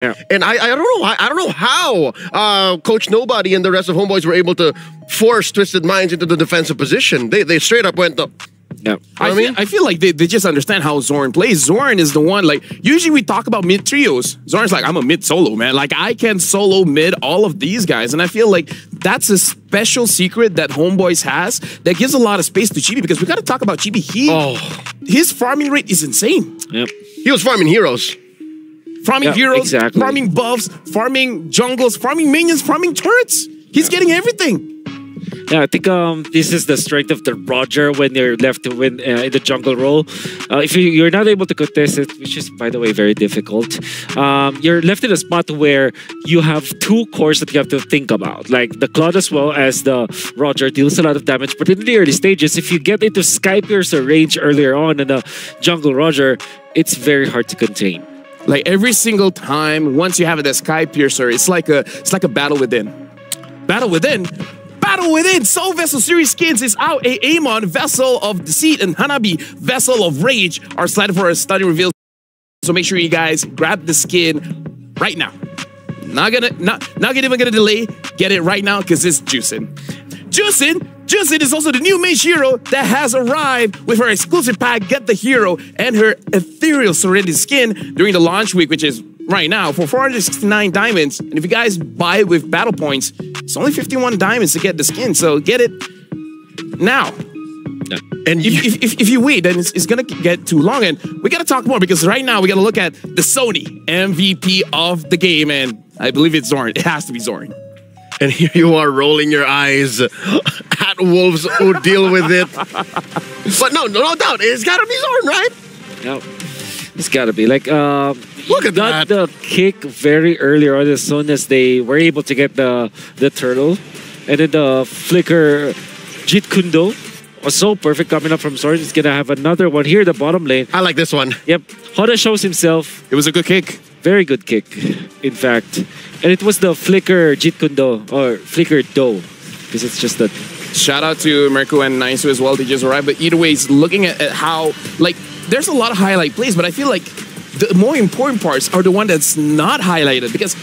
Yeah. And I don't know how Coach Nobody and the rest of Homeboys were able to force Twisted Minds into the defensive position. They straight up went up. Yeah. I feel like they just understand how Zorn plays. Zorn is the one, like, usually we talk about mid trios. Zorn's like, I'm a mid solo, man. Like, I can solo mid all of these guys. And I feel like that's a special secret that Homeboys has that gives a lot of space to Chibi, because we got to talk about Chibi. His farming rate is insane. Yep. He was farming heroes. Farming heroes, exactly. farming buffs, farming jungles, farming minions, farming turrets. He's getting everything. Yeah, I think this is the strength of the Roger when you're left to win in the jungle role. If you're not able to contest it, which is, by the way, very difficult, you're left in a spot where you have two cores that you have to think about. Like the Claude as well as the Roger deals a lot of damage. But in the early stages, if you get into Sky Piercer range earlier on in the jungle Roger, it's very hard to contain. Like every single time, once you have that Sky Piercer, it's like a battle within. Battle within. Battle within. Soul Vessel Series skins is out. Amon, Vessel of Deceit, and Hanabi, Vessel of Rage, are slated for a stunning reveal. So make sure you guys grab the skin right now. Not even gonna delay. Get it right now because it's juicing. Juicing is also the new mage hero that has arrived with her exclusive pack, Get the Hero, and her Ethereal Serenity skin during the launch week, which is right now for 469 diamonds. And if you guys buy it with battle points, it's only 51 diamonds to get the skin. So get it now. Yeah. And if you wait, then it's gonna get too long. And we gotta talk more, because right now we gotta look at the Sony MVP of the game, and I believe it's Zorn. It has to be Zorn. And here you are rolling your eyes at Wolves who deal with it. But no doubt, it's gotta be Zorn, right? No, it's gotta be. Like, look at got that. the kick very early on as soon as they were able to get the turtle. And then the flicker Jit Kundo was so perfect coming up from Zorn. He's gonna have another one here, the bottom lane. I like this one. Yep, Hoda shows himself. It was a good kick. Very good kick, in fact. And it was the flicker Jit Kundo, or flicker Do, because it's just that. Shout out to Merku and Naisu as well. They just arrived. But either way, it's looking at how, like, there's a lot of highlight plays, but I feel like the more important parts are the one that's not highlighted, because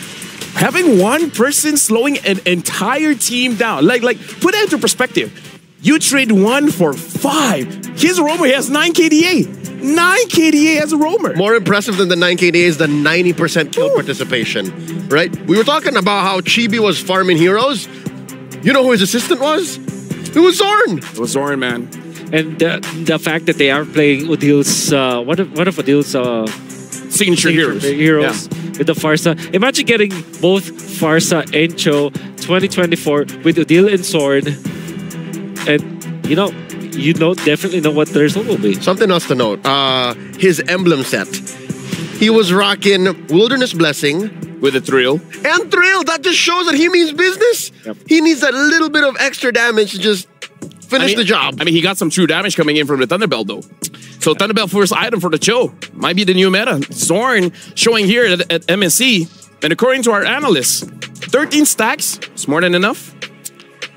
having one person slowing an entire team down, like put that into perspective. You trade 1 for 5. His roamer has 9 KDA. 9 KDA as a roamer. More impressive than the 9 KDA is the 90% kill participation, right? We were talking about how Chibi was farming heroes. You know who his assistant was? It was Zorn. It was Zorn, man. And the fact that they are playing Odil's, one of Odil's signature heroes. With the Farsa. Imagine getting both Farsa and Cho 2024 with Odil and Zorn. And, you definitely know what the result will be. Something else to note, his emblem set. He was rocking Wilderness Blessing. With a Thrill. And Thrill, that just shows that he means business. Yep. He needs that little bit of extra damage to just finish the job. I mean, he got some true damage coming in from the Thunderbelt, though. So Thunderbelt first item for the Cho. Might be the new meta. Zorn showing here at MSC. And according to our analysts, 13 stacks is more than enough.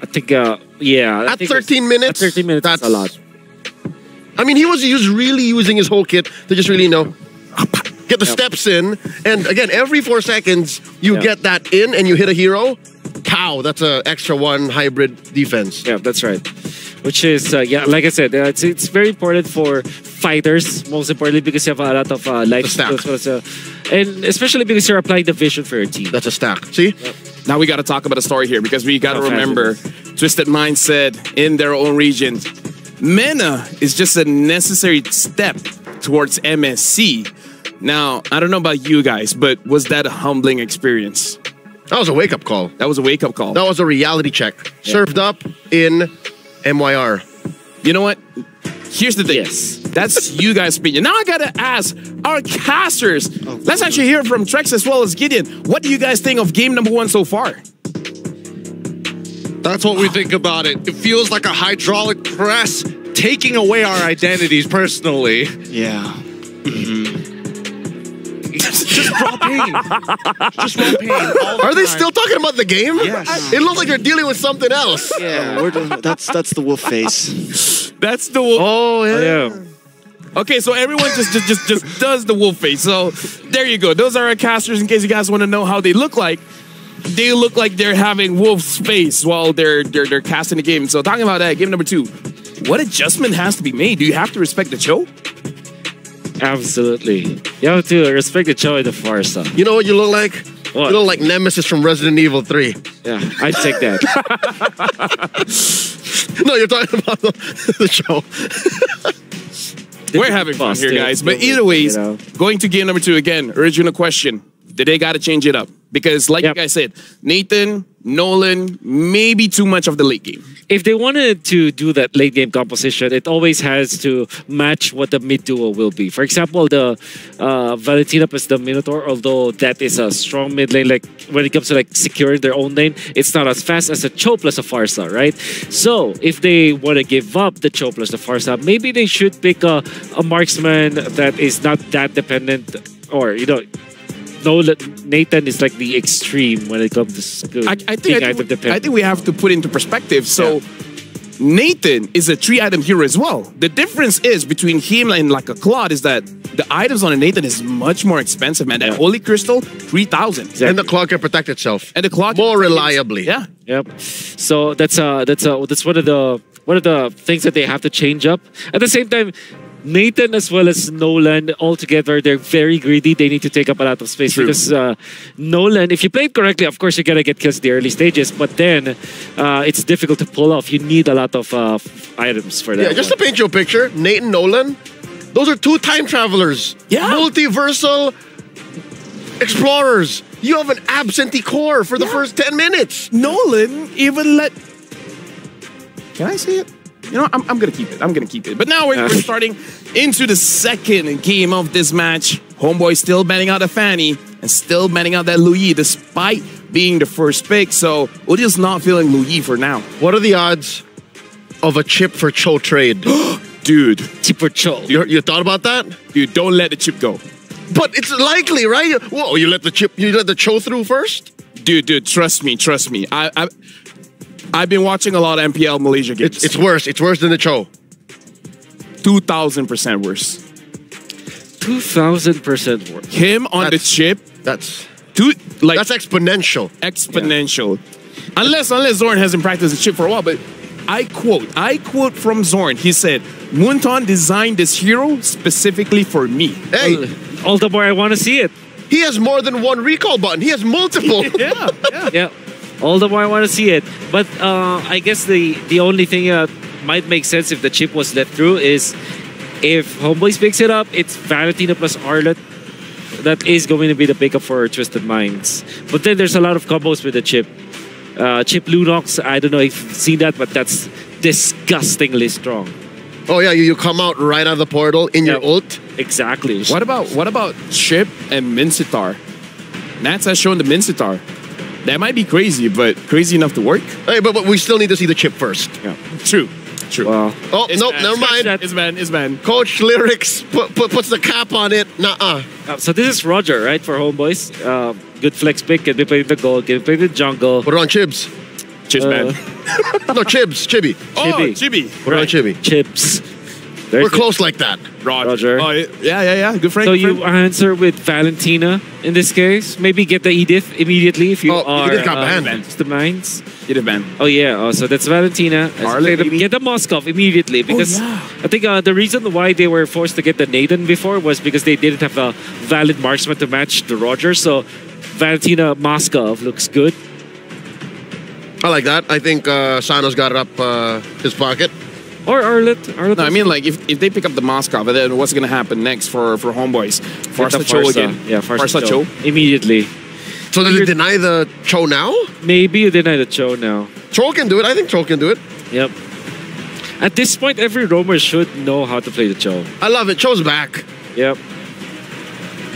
I think, yeah. At 13 minutes? At 13 minutes, that's a lot. I mean, he was really using his whole kit to just really, get the steps in. And again, every 4 seconds, you get that in and you hit a hero. Cow, that's an extra 1 hybrid defense. Yeah, that's right. Which is, yeah, like I said, it's very important for fighters, most importantly, because you have a lot of life. And especially because you're applying the vision for your team. That's a stack. See? Yep. Now we got to talk about a story here, because we got to remember, Twisted Mind said in their own region, Mena is just a necessary step towards MSC. Now, I don't know about you guys, but was that a humbling experience? That was a wake-up call. That was a wake-up call. That was a reality check. Yeah. Served up in MYR. You know what? Here's the thing. Yes. That's you guys' opinion. Now I gotta ask our casters. Let's actually hear from Trex as well as Gideon. What do you guys think of game number 1 so far? That's what we think about it. It feels like a hydraulic press taking away our identities personally. Yeah. Just raw pain. Just raw pain. Are they still talking about the game? Yes. It looks like they're dealing with something else. Yeah, that's the wolf face. That's the wolf. Oh, yeah. Okay, so everyone just does the wolf face. So there you go. Those are our casters in case you guys want to know how they look like. They look like they're having wolf's face while they're casting the game. So talking about that, game number 2. What adjustment has to be made? Do you have to respect the Cho? Absolutely. You have to respect the Cho and the Farsa. You know what you look like? What? You look like Nemesis from Resident Evil 3. Yeah, I'd take that. No, you're talking about the Cho. We're having fun here, guys. But either ways, going to game number 2 again, original question. Did they got to change it up? Because like you guys said, Nathan, Nolan, maybe too much of the late game. If they wanted to do that late game composition, it always has to match what the mid duo will be. For example, the Valentina plus the Minotaur, although that is a strong mid lane, like when it comes to like securing their own lane, it's not as fast as a Cho plus a Farsa, right? So if they want to give up the Cho plus the Farsa, maybe they should pick a marksman that is not that dependent, or Nathan is like the extreme when it comes to I think we have to put into perspective. So Nathan is a 3-item hero as well. The difference is between him and like a Claude is that the items on a Nathan is much more expensive, man. That Holy Crystal, 3,000. Exactly. And the Claude can protect itself. And the Claude more reliably. Yeah. Yep. So that's one of the things that they have to change up. At the same time, Nathan as well as Nolan, altogether, they're very greedy. They need to take up a lot of space. True. Because Nolan, if you play it correctly, of course, you're going to get kills in the early stages. But then it's difficult to pull off. You need a lot of items for that. Yeah, just to paint you a picture, Nate and Nolan, those are 2 time travelers. Yeah. Multiversal explorers. You have an absentee core for the first 10 minutes. Nolan even let... Can I say it? You know, I'm going to keep it. I'm going to keep it. But now we're starting into the second game of this match. Homeboy still banning out a Fanny and still banning out that Louis despite being the first pick. So Udil's not feeling Louis for now. What are the odds of a chip for Cho trade? Dude. Chip for Cho. You thought about that? Dude, don't let the chip go. But it's likely, right? Whoa, you let the Cho through first? Dude, trust me. I've been watching a lot of MPL Malaysia games. It's worse. It's worse than the Cho. 2,000% worse. 2,000% worse. Him on the chip. That's exponential. Exponential. Yeah. Unless Zorn hasn't practiced the chip for a while, but I quote from Zorn. He said, Munton designed this hero specifically for me. Hey, all the more I want to see it. He has more than one recall button. He has multiple. Yeah. All the more I want to see it. But I guess the only thing might make sense if the chip was let through is if Homeboys picks it up, it's Valentina plus Arlet. That is going to be the pickup for Twisted Minds. But then there's a lot of combos with the chip. Chip Lunox, I don't know if you've seen that, but that's disgustingly strong. Oh yeah, you come out right out of the portal in your ult. Exactly. What about Chip and Mincitar? Nats has shown the Mincitar. That might be crazy, but crazy enough to work. Hey, but we still need to see the chip first. Yeah. True. Well, oh, nope, never mind. It's man. Coach Lyrics puts the cap on it. Nuh-uh. So this is Roger, right, for Homeboys. Good flex pick. Can be played in the gold. Can be played in the jungle. Put it on Chibs. Chibs, man. No, Chibi. Oh, Chibi. Put it on Chibi. Chips. We're close like that. Roger. Oh, yeah. Good friend. So you answer with Valentina in this case. Maybe get the Edith immediately if you are Edith got banned. the Minds. Edith banned. Oh yeah. Oh, so that's Valentina. Get the Moskov immediately because I think the reason why they were forced to get the Nathan before was because they didn't have a valid marksman to match the Roger. So Valentina Moskov looks good. I like that. I think Sano's got it up his pocket. Or Arlet. No, I mean, like, if they pick up the Moskov, then what's going to happen next for Homeboys? Farsa Cho again. Yeah, Farsa Cho. Immediately. So did they deny the Cho now? Maybe you deny the Cho now. Cho can do it. I think Cho can do it. Yep. At this point, every roamer should know how to play the Cho. I love it. Cho's back. Yep.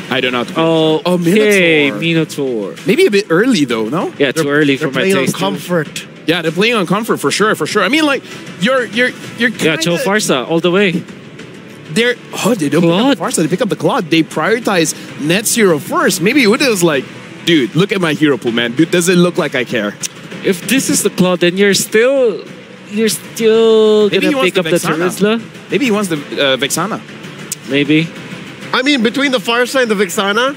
I don't know how to play. Minotaur. Maybe a bit early, though, no? Yeah, too early for my taste. Comfort. Yeah, they're playing on comfort for sure. I mean, like, you're kinda, Cho Farsa all the way. They don't pick up the Farsa, they pick up the Claude. They prioritize Net's hero first. Maybe Uda's like, dude, look at my hero pool, man. Dude, does it look like I care? If this is the Claude, then you're still gonna pick up the Terizla. Maybe he wants the Vexana. maybe. I mean, between the Farsa and the Vixana,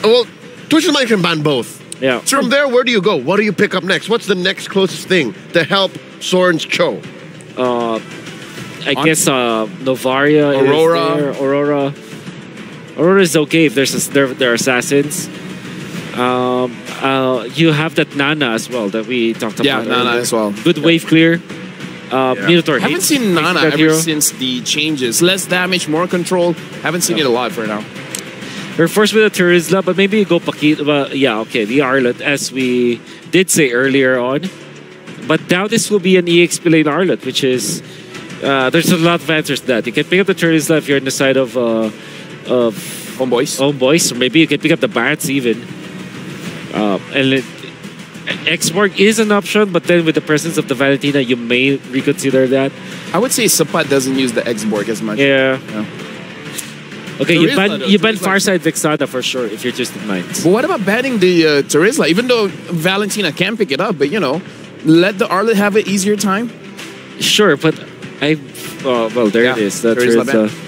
well, Twisted Mind can ban both. Yeah. From there, where do you go? What do you pick up next? What's the next closest thing to help Soren's Cho? I guess Novaria, Aurora. Is there. Aurora is okay if they're assassins. You have that Nana as well that we talked about. Yeah, Nana earlier. as well. Good wave clear. Minotaur Haven't hates seen Nana that ever hero. since the changes. Less damage, more control. Haven't seen it a lot for now. We're forced with a Terizla, but maybe you go Paquito. Well, yeah, okay, the Arlet, as we did say earlier on. But now this will be an EXP lane Arlet, which is... there's a lot of answers to that. You can pick up the Terizla if you're on the side of Homeboys. or maybe you can pick up the Bats even. X-Borg is an option, but then with the presence of the Valentina, you may reconsider that. I would say Sapat doesn't use the X-Borg as much. Yeah. Okay, you ban Terizla. Farside Vixana for sure if you're Twisted Minds. But what about banning the Terizla? Even though Valentina can pick it up, but you know, let the Arlet have an easier time. Sure, but well, there it is. The Terizla Terizla.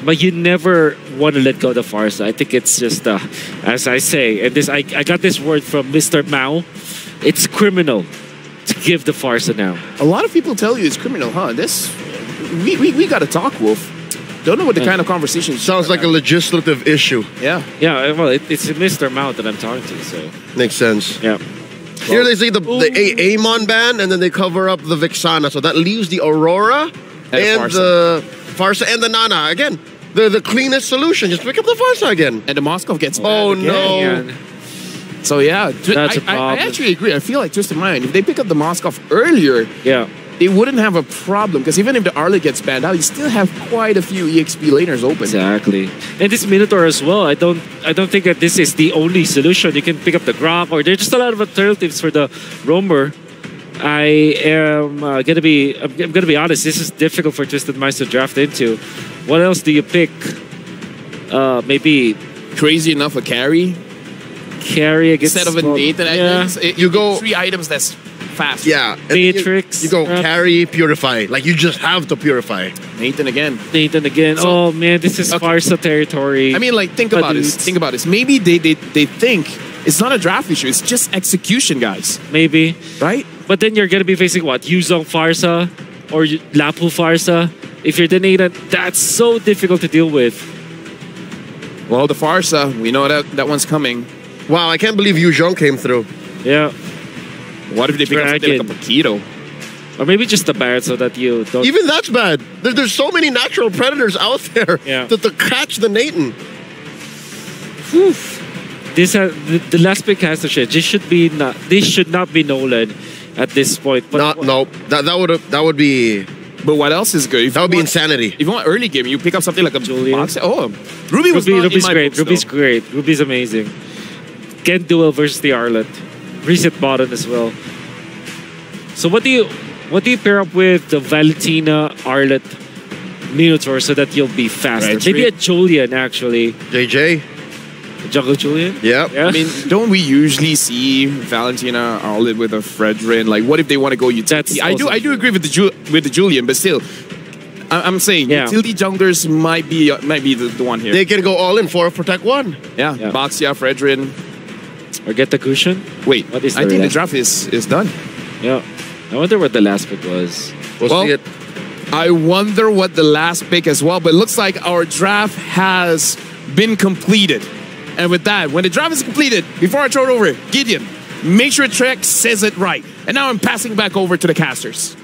But you never want to let go of the Farsa. I think it's just, as I say, and this I got this word from Mr. Mao. It's criminal to give the Farsa now. A lot of people tell you it's criminal, huh? This, we got to talk, Wolf. Don't know what the kind of conversation. Sounds like a legislative issue. Yeah. Yeah, well, it's Mr. Mao that I'm talking to, so. Makes sense. Yeah. Here they say the Amon ban, and then they cover up the Vixana. So that leaves the Aurora and the Farsa and the Nana. Again, the cleanest solution. Just pick up the Farsa again. And the Moskov gets Oh, banned no. again. So yeah, That's a I problem. actually agree. I feel like Twisted Mind, if they pick up the Moskov earlier, Yeah. they wouldn't have a problem. Because even if the Arlet gets banned out, you still have quite a few EXP laners open. Exactly. And this Minotaur as well, I don't think that this is the only solution. You can pick up the Grok, or there's just a lot of alternatives for the Roamer. I am I'm gonna be honest, this is difficult for Twisted Minds to draft into. What else do you pick? Maybe Crazy enough, a carry carry against instead of a Nathan. Yeah. You go- 3 items that's fast. Yeah. and Matrix, You go perhaps. carry, purify. Like, you just have to purify. Nathan again. Nathan again. So- Oh man, this is Okay. Farsa territory. I mean, like, think about this. Think about this. Maybe they think it's not a draft issue. It's just execution, guys. maybe. Right? But then you're gonna be facing what? Yuzong Farsa or Lapu Farsa. If you're the Nathan, that's so difficult to deal with. Well, the Farsa, we know that one's coming. Wow, I can't believe Yu Zhong came through. Yeah. What if they pick up something like a Paquito? Or maybe just the Barret so that you don't. Even that's bad. There's so many natural predators out there Yeah. to catch the Nathan. This the last pick has to change. This should not be Nolan at this point. But No, that would be But what else is good? If that you would be want- insanity. If you want early game, you pick up something like a Julian. box. Oh, Ruby was not in Ruby's my great. books, Ruby's though. great. Ruby's amazing. Ken Duel versus the Arlet. Reset bottom as well. So what do you pair up with the Valentina Arlet Minotaur so that you'll be faster? Right, Maybe three. a Julian actually. JJ. Jungle Julian? Yeah. Yeah. I mean, don't we usually see Valentina Arlet with a Fredrin? Like, what if they want to go utility? That's I do agree with the Julian, but still, I'm saying Yeah. utility junglers might be the one here. They can go all in for protect one. Yeah, Yeah. Baxia, Fredrin. Or get the cushion? Wait, What is I the think the last- draft is done. Yeah. I wonder what the last pick was. We'll Well, see it. I wonder what the last pick as well, but it looks like our draft has been completed. And with that, when the draft is completed, before I throw it over, Gideon, make sure Trek says it right. And now I'm passing back over to the casters.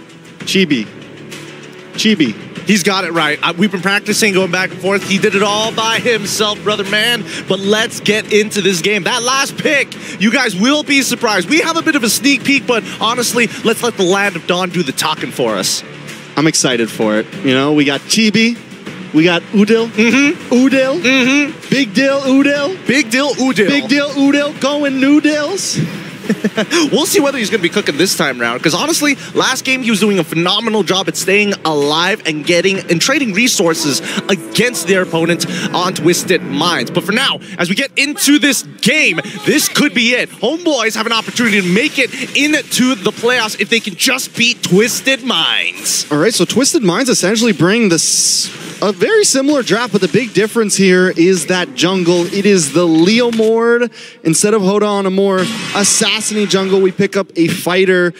Chibi. He's got it right. We've been practicing, going back and forth. He did it all by himself, brother man. But let's get into this game. That last pick, you guys will be surprised. We have a bit of a sneak peek, but honestly, let's let the Land of Dawn do the talking for us. I'm excited for it. You know, we got Chibi, we got Udil, Udil, Big Deal Udil, Big deal, Udil. Big Deal Udil, going new deals. We'll see whether he's going to be cooking this time around. Because honestly, last game he was doing a phenomenal job at staying alive and trading resources against their opponent on Twisted Minds. But for now, as we get into this game, this could be it. Homeboys have an opportunity to make it into the playoffs if they can just beat Twisted Minds. All right, so Twisted Minds essentially bring this a very similar draft, but the big difference here is that jungle. It is the Leomord. Instead of Hoda on a more assassin-y jungle, we pick up a fighter.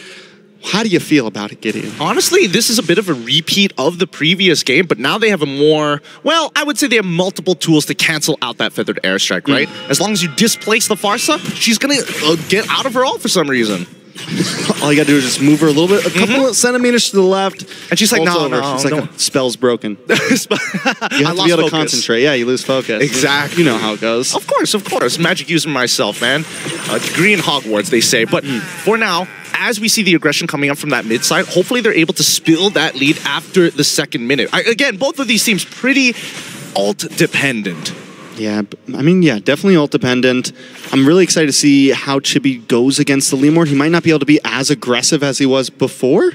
How do you feel about it, Gideon? Honestly, this is a bit of a repeat of the previous game, but now they have a more, well, I would say they have multiple tools to cancel out that feathered airstrike, right? As long as you displace the Farsa, she's gonna get out of her ult for some reason. All you gotta do is just move her a little bit, a couple of centimeters to the left. And she's like, no, She's like, no. Spell's broken. You have to be able to concentrate. Yeah, you lose focus. Exactly. You know how it goes. Of course. Magic user myself, man. Degree in Hogwarts, they say. But for now, as we see the aggression coming up from that mid side, hopefully they're able to spill that lead after the second minute. Again, both of these teams pretty ult-dependent. Yeah, I mean, yeah, definitely ult dependent. I'm really excited to see how Chibi goes against the Leomord. He might not be able to be as aggressive as he was before.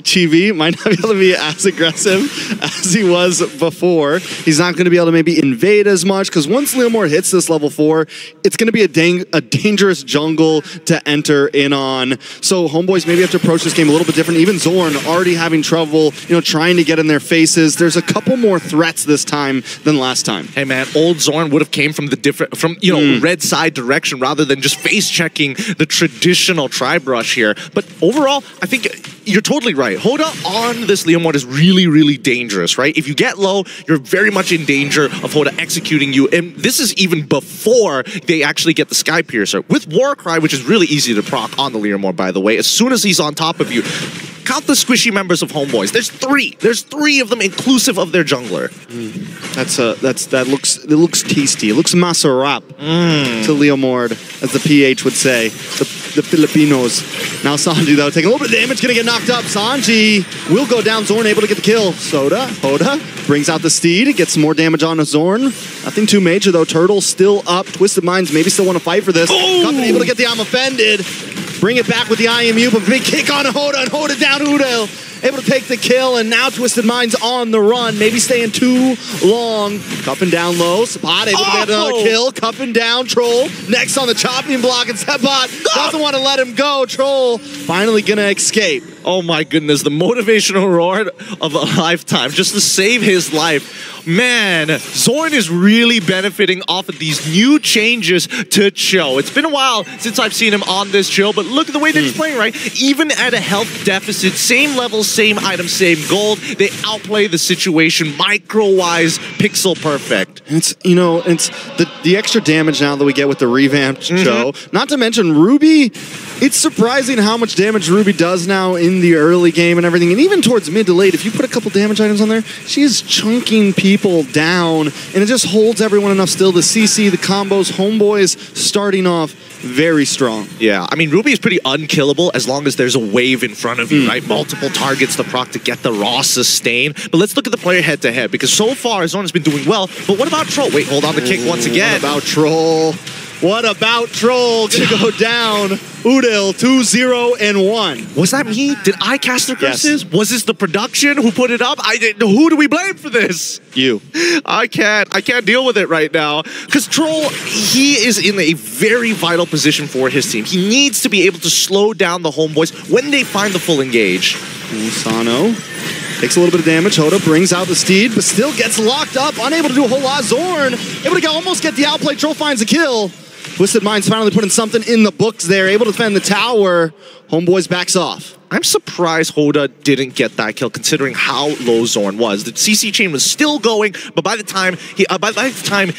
Chibi might not be able to be as aggressive as he was before. He's not going to be able to maybe invade as much, because once Leomord hits this level 4, it's going to be a dangerous jungle to enter in on. So Homeboys maybe have to approach this game a little bit different. Even Zorn already having trouble, trying to get in their faces. There's a couple more threats this time than last time. Hey man, old Zorn would have came from the red side direction rather than just face checking the traditional tribe rush here. But overall, I think you're totally right. Hoda on this Leomord is really, really dangerous, right? If you get low, you're very much in danger of Hoda executing you. And this is even before they actually get the Sky Piercer. With Warcry, which is really easy to proc on the Leomord, by the way, as soon as he's on top of you, count the squishy members of Homeboys. There's 3. There's 3 of them, inclusive of their jungler. It looks tasty. It looks masarap to Leomord, as the PH would say. The Filipinos. Now Sanji, though, taking a little bit of damage, gonna get knocked up. Sanji will go down. Zorn able to get the kill. Hoda brings out the Steed, gets some more damage on Zorn. Nothing too major, though. Turtle still up. Twisted Minds maybe still want to fight for this. Cuffin able to get the I'm offended. Bring it back with the IMU, but big kick on Hoda, and Hoda down Udel. Able to take the kill, and now Twisted Minds on the run. Maybe staying too long. Cupping down low. Sepot able to get another kill. Cupping down. Troll next on the chopping block, and Sepot doesn't want to let him go. Troll finally gonna escape. Oh my goodness, the motivational roar of a lifetime just to save his life. Man, Zorn is really benefiting off of these new changes to Cho. It's been a while since I've seen him on this Cho, but look at the way that he's playing, right? Even at a health deficit, same level, same item, same gold, they outplay the situation micro-wise, pixel perfect. It's the extra damage now that we get with the revamped Cho. Not to mention Ruby. It's surprising how much damage Ruby does now in the early game and everything, and even towards mid to late. If you put a couple damage items on there, she is chunking people down, and it just holds everyone enough still. The CC, the combos, Homeboys starting off very strong. Yeah, I mean, Ruby is pretty unkillable as long as there's a wave in front of you, right? Multiple targets to proc to get the raw sustain. But let's look at the player head-to-head, because so far, Zorn has been doing well. But what about Troll? Wait, hold on the kick once again. What about Troll? What about Troll? Gonna go down. Udil 2-0-1. Was that me? Did I cast the curses? Yes. Was this the production who put it up? Who do we blame for this? You. I can't deal with it right now. Because Troll, he is in a very vital position for his team. He needs to be able to slow down the Homeboys when they find the full engage. Sano takes a little bit of damage. Hoda brings out the Steed, but still gets locked up. Unable to do a whole lot. Zorn able to almost get the outplay. Troll finds a kill. Twisted Minds finally putting something in the books there. Able to defend the tower. Homeboys backs off. I'm surprised Hoda didn't get that kill, considering how low Zorn was. The CC chain was still going, but by the time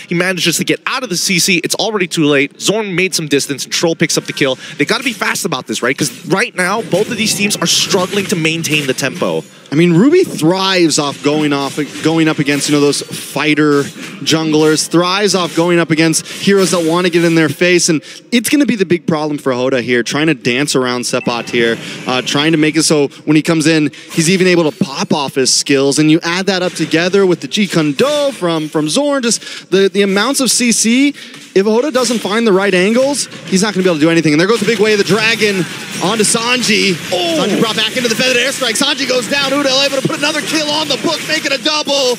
he manages to get out of the CC, it's already too late. Zorn made some distance, and Troll picks up the kill. They got to be fast about this, right? Because right now, both of these teams are struggling to maintain the tempo. I mean, Ruby thrives off going up against, those fighter junglers, thrives off going up against heroes that want to get in their face, and it's going to be the big problem for Hoda here, trying to dance around Sepot here, trying to make it so when he comes in, he's even able to pop off his skills, and you add that up together with the G-Kundo from Zorn, just the amounts of CC. If Hoda doesn't find the right angles, he's not going to be able to do anything. And there goes the big way of the dragon onto Sanji. Sanji brought back into the feathered airstrike. Sanji goes down. Udel able to put another kill on the book, making a double.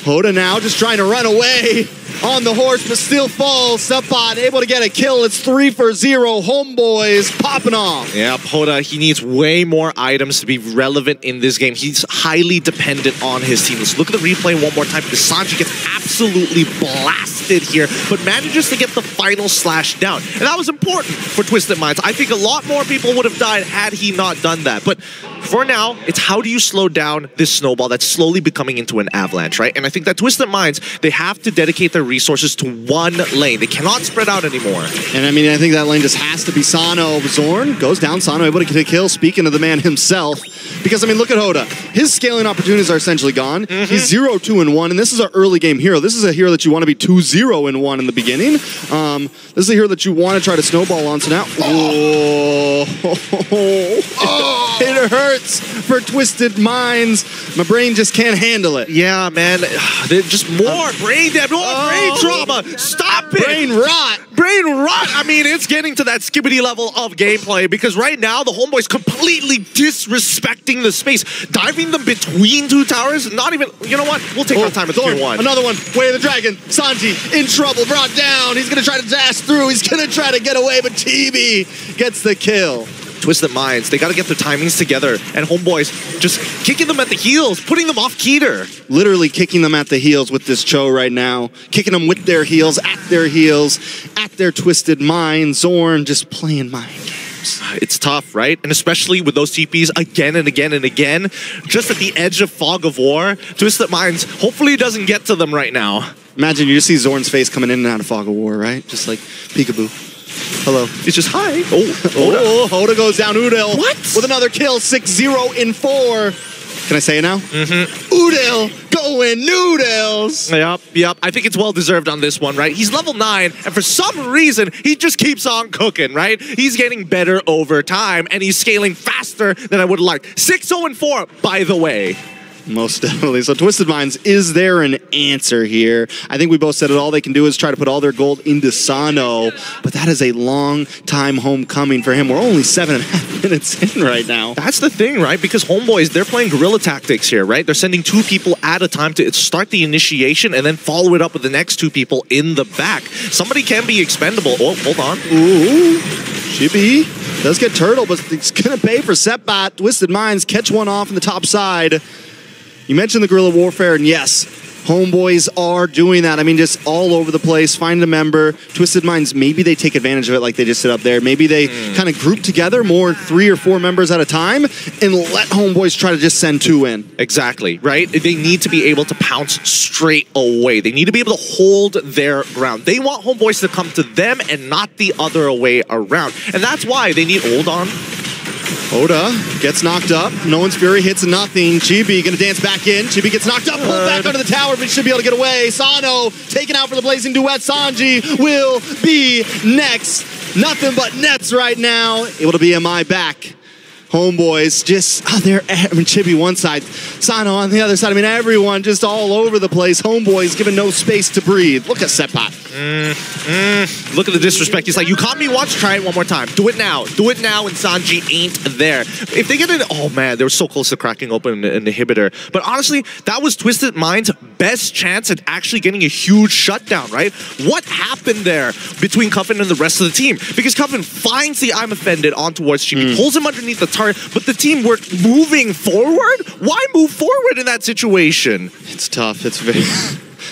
Hoda now just trying to run away. on the horse, but still falls. Sepot able to get a kill. It's 3 for 0. Homeboys popping off. Yeah, Poda, he needs way more items to be relevant in this game. He's highly dependent on his team. Let's look at the replay one more time because Sanji gets absolutely blasted here, but manages to get the final slash down. And that was important for Twisted Minds. I think a lot more people would have died had he not done that. But for now, it's how do you slow down this snowball that's slowly becoming into an avalanche, right? And I think that Twisted Minds, they have to dedicate their resources to one lane. They cannot spread out anymore. And I mean, I think that lane just has to be Sano. Zorn goes down, Sano able to get a kill, speaking of the man himself. Because, I mean, look at Hoda. His scaling opportunities are essentially gone. He's 0-2-1, and this is an early game hero. This is a hero that you want to be 2-0-1 in the beginning. This is a hero that you want to try to snowball on. So now, it hurts for Twisted Minds. My brain just can't handle it. Yeah, man. Just more brain damage, more brain trauma. Stop it. Brain rot. Brain rot. I mean, it's getting to that skibbity level of gameplay because right now the Homeboys completely disrespecting the space, diving them between two towers. Not even, you know what? We'll take our time at tier 1. Another one. Way of the Dragon. Sanji in trouble, brought down. He's going to try to dash through. He's going to try to get away, but TB gets the kill. Twisted Minds, they got to get their timings together, and Homeboys just kicking them at the heels, putting them off Keter. Literally kicking them at the heels with this Cho right now. Kicking them with their heels, at their Twisted Minds. Zorn just playing mind games. It's tough, right? And especially with those TPs again and again and again, just at the edge of Fog of War, Twisted Minds hopefully doesn't get to them right now. Imagine you just see Zorn's face coming in and out of Fog of War, right? Just like peekaboo. Hello. It's just hi. Hoda goes down. Udil with another kill. 6-0 in 4. Can I say it now? Udil going noodles. Yep. I think it's well deserved on this one, right? He's level 9, and for some reason, he just keeps on cooking, right? He's getting better over time, and he's scaling faster than I would like. 6-0 in 4, by the way. Most definitely. So Twisted Minds, is there an answer here? I think we both said it. All they can do is try to put all their gold into Sano, but that is a long time homecoming for him. We're only 7.5 minutes in right now. That's the thing, right? Because Homeboys, they're playing guerrilla tactics here, right? They're sending 2 people at a time to start the initiation and then follow it up with the next 2 people in the back. Somebody can be expendable. Oh, hold on. Ooh. Chibi does get turtle, but it's going to pay for Setbot. Twisted Minds catch one off on the top side. You mentioned the guerrilla warfare, and yes, Homeboys are doing that. I mean, just all over the place. Find a member. Twisted Minds, maybe they take advantage of it like they just sit up there. Maybe they kind of group together more 3 or 4 members at a time and let Homeboys try to just send 2 in. Exactly, right? They need to be able to pounce straight away. They need to be able to hold their ground. They want Homeboys to come to them and not the other way around. And that's why they need... Hold on. Oda gets knocked up. No One's Fury hits nothing. Chibi gonna dance back in. Chibi gets knocked up, pulled back under the tower, but should be able to get away. Sano taken out for the Blazing Duet. Sanji will be next. Nothing but nets right now. Able to be MI back. Homeboys just, they're, I mean, Chibi one side, Sano on the other side. I mean, everyone just all over the place. Homeboys given no space to breathe. Look at Setbot. Look at the disrespect. He's like, you caught me once, try it one more time. Do it now. Do it now, and Sanji ain't there. If they get it, oh man, they were so close to cracking open an inhibitor. But honestly, that was Twisted Mind's best chance at actually getting a huge shutdown, right? What happened there between Cuffin and the rest of the team? Because Cuffin finds the I'm Offended on towards Chibi, pulls him underneath the target, but the team were moving forward? Why move forward in that situation? It's tough. It's very...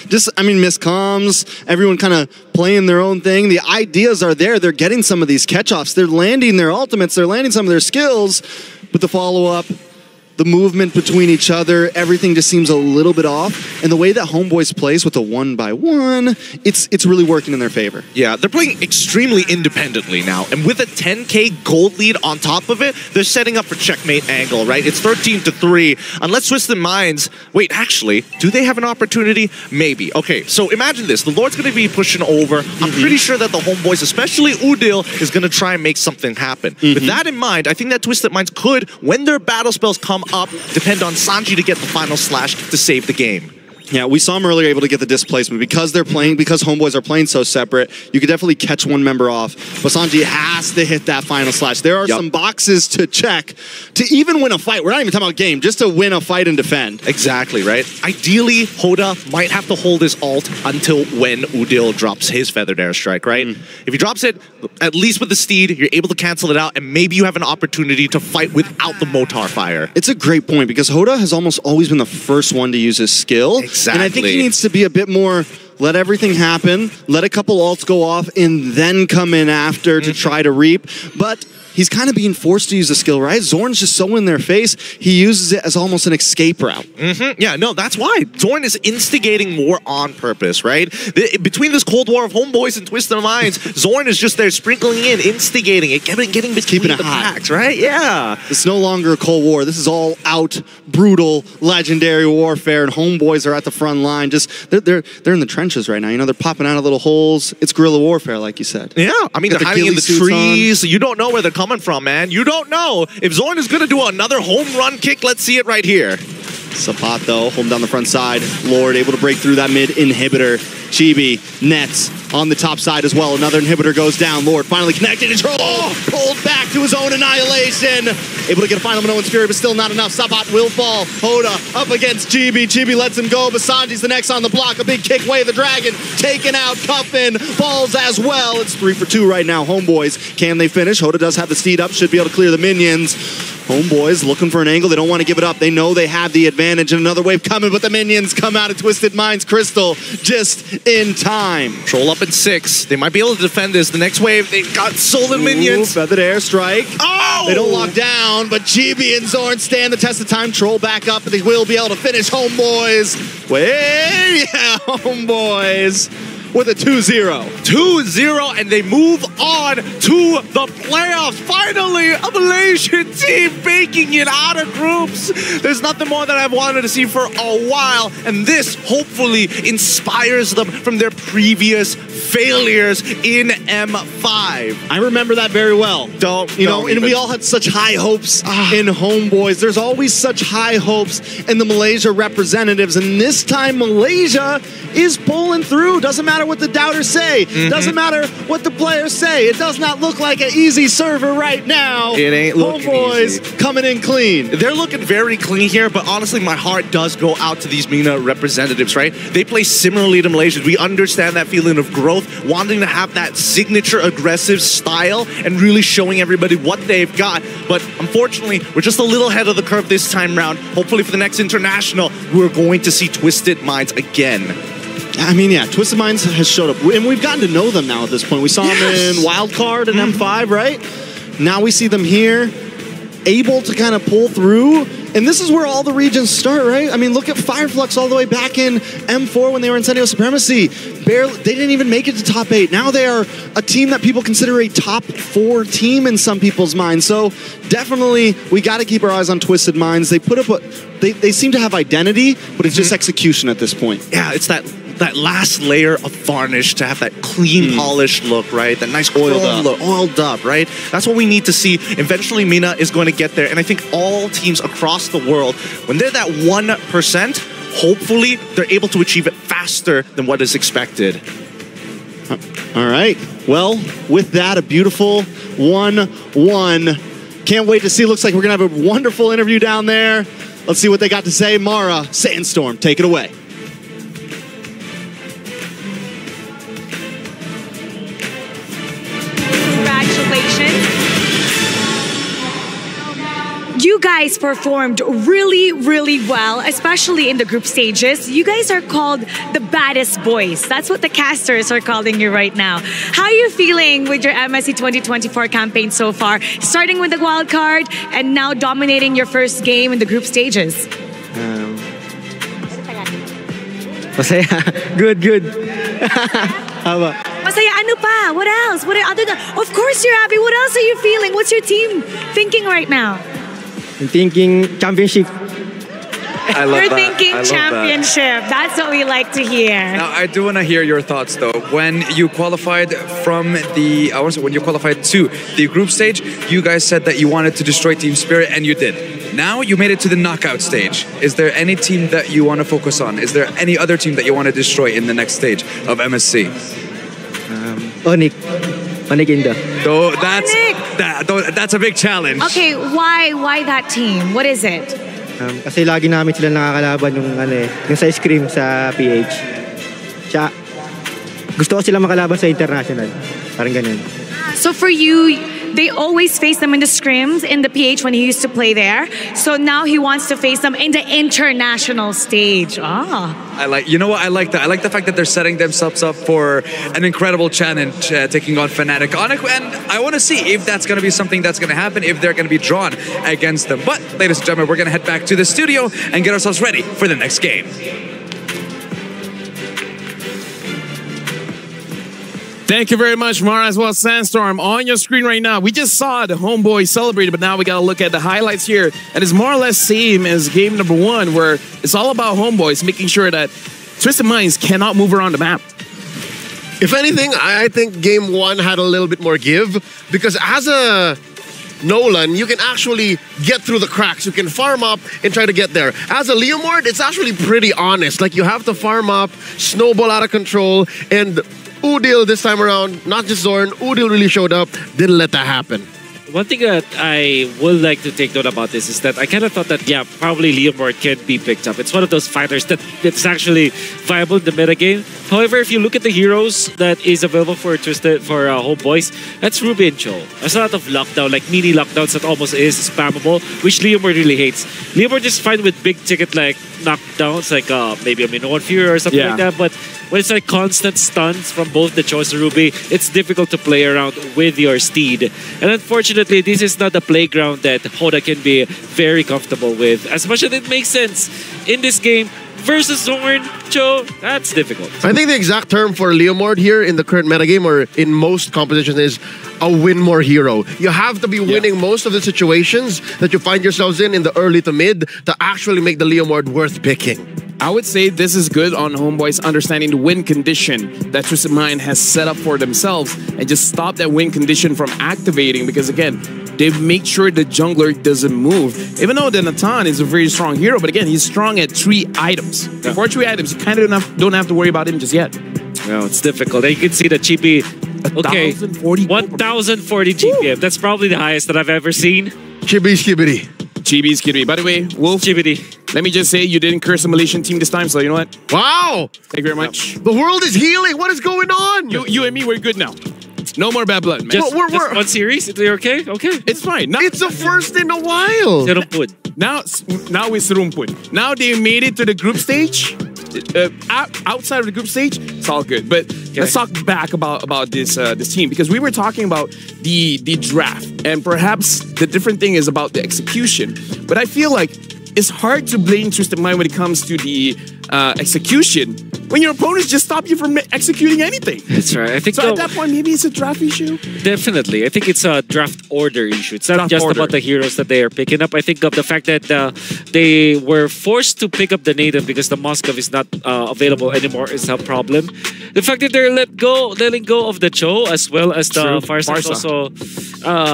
Just, I mean, miscomms, everyone kind of playing their own thing. The ideas are there. They're getting some of these catch-offs. They're landing their ultimates. They're landing some of their skills. But the follow-up, the movement between each other, everything just seems a little bit off. And the way that Homeboys plays with the 1-by-1, it's really working in their favor. Yeah, they're playing extremely independently now. And with a 10K gold lead on top of it, they're setting up for checkmate angle, right? It's 13-3. Unless Twisted Minds... Wait, actually, do they have an opportunity? Maybe. Okay, so imagine this. The Lord's going to be pushing over. I'm pretty sure that the Homeboys, especially Udil, is going to try and make something happen. With that in mind, I think that Twisted Minds could, when their battle spells come up, depend on Sanji to get the final slash to save the game. Yeah, we saw him earlier able to get the displacement. Because they're playing, because Homeboys are playing so separate, you could definitely catch one member off. But Sanji has to hit that final slash. There are some boxes to check to even win a fight. We're not even talking about game, just to win a fight and defend. Exactly, right? Ideally, Hoda might have to hold his ult until when Udil drops his feathered airstrike, right? If he drops it, at least with the Steed, you're able to cancel it out, and maybe you have an opportunity to fight without the Motar fire. It's a great point, because Hoda has almost always been the first one to use his skill. Exactly. And I think he needs to be a bit more, let everything happen, let a couple ults go off, and then come in after to try to reap. But he's kind of being forced to use the skill, right? Zorn's just so in their face, he uses it as almost an escape route. Yeah, no, that's why. Zorn is instigating more on purpose, right? Between this Cold War of Homeboys and Twisted Minds, Zorn is just there sprinkling in, instigating it, getting between the packs, right? Yeah. It's no longer a Cold War. This is all out, brutal, legendary warfare, and Homeboys are at the front line. Just they're in the trenches right now. You know, they're popping out of little holes. It's guerrilla warfare, like you said. Yeah, I mean, they're hiding in the trees. You don't know where they're coming from, man. You don't know. If Zorn is going to do another home run kick, let's see it right here. Sapat, though, home down the front side. Lord able to break through that mid inhibitor. Chibi, Nets on the top side as well. Another inhibitor goes down. Lord finally connected. Control pulled back to his own annihilation. Able to get a final Minoan's Fury, but still not enough. Sapat will fall. Hoda up against Chibi. Chibi lets him go. Basanji's the next on the block. A big kick way. The Dragon taken out. Cuffin falls as well. It's 3 for 2 right now. Homeboys, can they finish? Hoda does have the Steed up. Should be able to clear the minions. Homeboys looking for an angle. They don't want to give it up. They know they have the advantage, and another wave coming, but the minions come out of Twisted Minds Crystal just in time. Troll up in 6. They might be able to defend this. The next wave, they've got Solar minions. Feathered airstrike. Oh! They don't lock down, but Chibi and Zorn stand the test of time. Troll back up, but they will be able to finish. Homeboys. Homeboys. With a 2-0. 2-0, and they move on to the playoffs. Finally, a Malaysian team making it out of groups. There's nothing more that I've wanted to see for a while, and this hopefully inspires them from their previous failures in M5. I remember that very well. And we all had such high hopes in Homeboys. There's always such high hopes in the Malaysia representatives, and this time Malaysia is pulling through. Doesn't matter what the doubters say. Doesn't matter what the players say. It does not look like an easy server right now. It ain't looking Homeboys easy. coming in clean. They're looking very clean here, but honestly, my heart does go out to these MENA representatives, right? They play similarly to Malaysians. We understand that feeling of growth, wanting to have that signature aggressive style and really showing everybody what they've got. But unfortunately, we're just a little ahead of the curve this time round. Hopefully for the next international, we're going to see Twisted Minds again. I mean, yeah, Twisted Minds has showed up, and we've gotten to know them now at this point. We saw them in Wildcard and M5, right? Now we see them here, able to kind of pull through, and this is where all the regions start, right? I mean, look at Fireflux all the way back in M4 when they were in Incendio Supremacy. Barely, they didn't even make it to top 8. Now they are a team that people consider a top 4 team in some people's minds. So definitely, we got to keep our eyes on Twisted Minds. They put up they seem to have identity, but it's just execution at this point. Yeah, it's that last layer of varnish to have that clean, polished look, right? That nice oiled up, right? That's what we need to see. Eventually, MENA is going to get there. And I think all teams across the world, when they're that 1%, hopefully they're able to achieve it faster than what is expected. All right. Well, with that, a beautiful 1-1. Can't wait to see. Looks like we're going to have a wonderful interview down there. Let's see what they got to say. Mara, Sandstorm, take it away. You guys performed really, really well, especially in the group stages. You guys are called the baddest boys. That's what the casters are calling you right now. How are you feeling with your MSC 2024 campaign so far? Starting with the wild card and now dominating your first game in the group stages. Masaya. Good. How about? Masaya, ano pa? What else? Other than, of course you're happy. What else are you feeling? What's your team thinking right now? I'm thinking championship. I love You're that. thinking championship. That's what we like to hear. Now, I do want to hear your thoughts, though. When you qualified from the, when you qualified to the group stage, you guys said that you wanted to destroy Team Spirit, and you did. Now you made it to the knockout stage. Is there any team that you want to focus on? Is there any other team that you want to destroy in the next stage of MSC? Onyx. Onyx India. Though that's a big challenge. Okay, why that team? What is it? Kasi lagi namin sila nakakalaban yung sa scrim sa PH. Siya, gusto ko sila makalaban sa international. Parang ganun. So for you, they always face them in the scrims in the PH when he used to play there. So now he wants to face them in the international stage. You know what? I like that. I like the fact that they're setting themselves up for an incredible challenge, taking on Fnatic. And I want to see if that's going to be something that's going to happen, if they're going to be drawn against them. But, ladies and gentlemen, we're going to head back to the studio and get ourselves ready for the next game. Thank you very much, Mara, as well as Sandstorm. On your screen right now, we just saw the homeboys celebrated, but now we got to look at the highlights here. And it's more or less same as game number 1, where it's all about homeboys, making sure that Twisted Minds cannot move around the map. If anything, I think game 1 had a little bit more give, because as a Nolan, you can actually get through the cracks. You can farm up and try to get there. As a Leomord, it's actually pretty honest. Like, you have to farm up, snowball out of control, and Udil this time around, not just Zorn, Udil really showed up, didn't let that happen. One thing that I would like to take note about this is that I kind of thought that, yeah, probably Leomord can be picked up. It's one of those fighters that's actually viable in the metagame. However, if you look at the heroes that is available for homeboys, that's Ruby and Cho. There's a lot of lockdown, like mini lockdowns that almost is spammable, which Leomord really hates. Leomord is fine with big ticket like knockdowns, like maybe a Minoan Fury or something like that, but when it's like constant stuns from both the Cho's and Ruby, it's difficult to play around with your steed. And unfortunately, this is not a playground that Hoda can be very comfortable with. As much as it makes sense in this game, versus Zorn, Cho, that's difficult. I think the exact term for Leomord here in the current metagame or in most competitions is a win more hero. You have to be winning most of the situations that you find yourselves in the early to mid to actually make the Leomord worth picking. I would say this is good on homeboys understanding the win condition that Twisted Mind has set up for themselves and just stop that win condition from activating, because again, they make sure the jungler doesn't move. Even though the Natan is a very strong hero, but again, he's strong at 3 items. For 3 items, you kind of don't have to worry about him just yet. No, it's difficult. And you can see the Chibi, okay, 1,040 GPM. That's probably the highest that I've ever seen. Chibi skibidi. Chibi skibidi. By the way, Wolf, Chibidi. Let me just say, you didn't curse a Malaysian team this time, so you know what? Wow! Thank you very much. The world is healing. What is going on? You and me, we're good now. No more bad blood, man. Just one series? Is it okay? Okay. It's fine. Now, it's the first in a while. Now it's Rumpun. Now they made it to the group stage. Outside of the group stage, it's all good. But let's talk back about this team, because we were talking about the draft, and perhaps the different thing is about the execution. But I feel like it's hard to blame Twisted Mind when it comes to the execution when your opponents just stop you from executing anything. That's right. I think so. At that point, maybe it's a draft issue. Definitely, I think it's a draft order issue. It's not just about the heroes that they are picking up. I think of the fact that they were forced to pick up the native because the Moskov is not available anymore is a problem. The fact that they're letting go of the Cho as well as the Farsa is also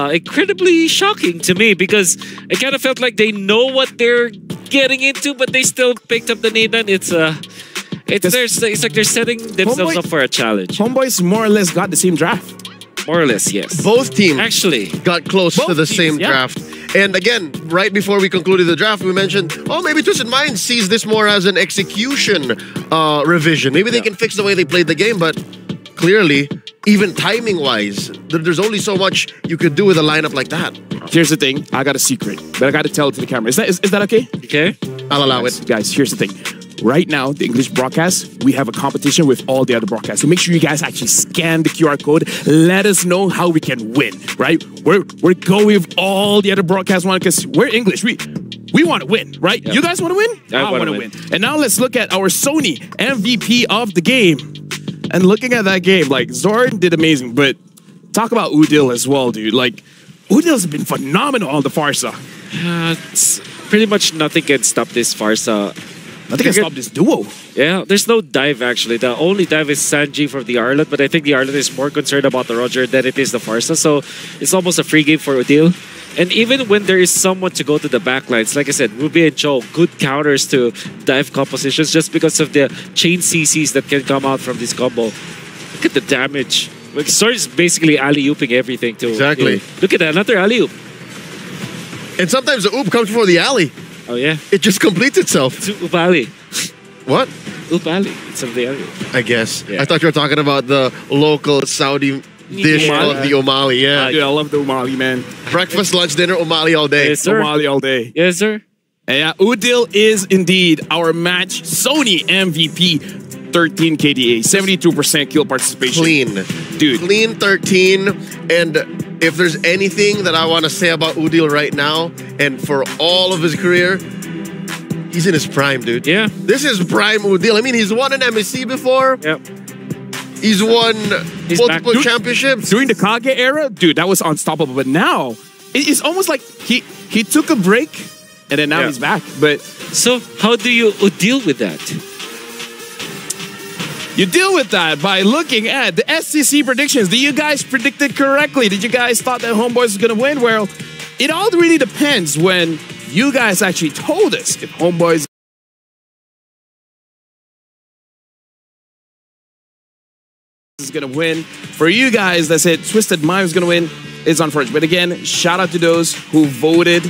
incredibly shocking to me, because it kind of felt like they know what they're getting into, but they still picked up the Nathan. It's like they're setting themselves up for a challenge. Homeboys more or less got the same draft. More or less, yes. Both teams actually got close to the same draft. And again, right before we concluded the draft, we mentioned, oh, maybe Twisted Mind sees this more as an execution revision. Maybe they can fix the way they played the game, but clearly, even timing-wise, there's only so much you could do with a lineup like that. Here's the thing. I got a secret, but I got to tell it to the camera. Is that okay? Okay. I'll allow it. Guys, here's the thing. Right now, the English broadcast, we have a competition with all the other broadcasts. So make sure you guys actually scan the QR code. Let us know how we can win, right? We're going with all the other broadcasts because we're English. We want to win, right? Yep. You guys want to win? I want to win. And now let's look at our Sony MVP of the game. And looking at that game, like, Zorn did amazing, but talk about Udil as well, dude. Like, Udil's been phenomenal on the Farsa. It's pretty much nothing can stop this Farsa. Nothing can stop this duo. Yeah, there's no dive actually. The only dive is Sanji from the Arlet, but I think the Arlet is more concerned about the Roger than it is the Farsa, so it's almost a free game for Udil. And even when there is someone to go to the backlines, like I said, Ruby and Cho, good counters to dive compositions just because of the chain CCs that can come out from this combo. Look at the damage. Like, Sor's basically alley-ooping everything too. Exactly. Look at that, another alley-oop. And sometimes the oop comes before the alley. Oh yeah, It just completes itself. it's oop alley. What? Oop alley. It's of the alley. I guess. Yeah. I thought you were talking about the local Saudi dish Omali. of the Omali. Yeah. Dude, I love the Umali, man. Breakfast, lunch, dinner, Omali all day. Yes, sir. Umali all day. Yes, sir. And yeah, Udil is indeed our match Sony MVP. 13 KDA, 72% kill participation. Clean. Dude. Clean 13. And if there's anything that I want to say about Udil right now, and for all of his career, he's in his prime, dude. Yeah. This is prime Udil. I mean, he's won an MSC before. Yep. He's won He's multiple back. championships. During the Kage era, dude, that was unstoppable. But now, it's almost like he took a break and then now Yeah. he's back. But So how do you deal with that? you deal with that by looking at the SCC predictions. Did you guys predict it correctly? Did you guys thought that Homeboys was going to win? Well, it all really depends when you guys actually told us if Homeboys is going to win. For you guys that said Twisted Mind was going to win, it's unfortunate. But again, shout out to those who voted.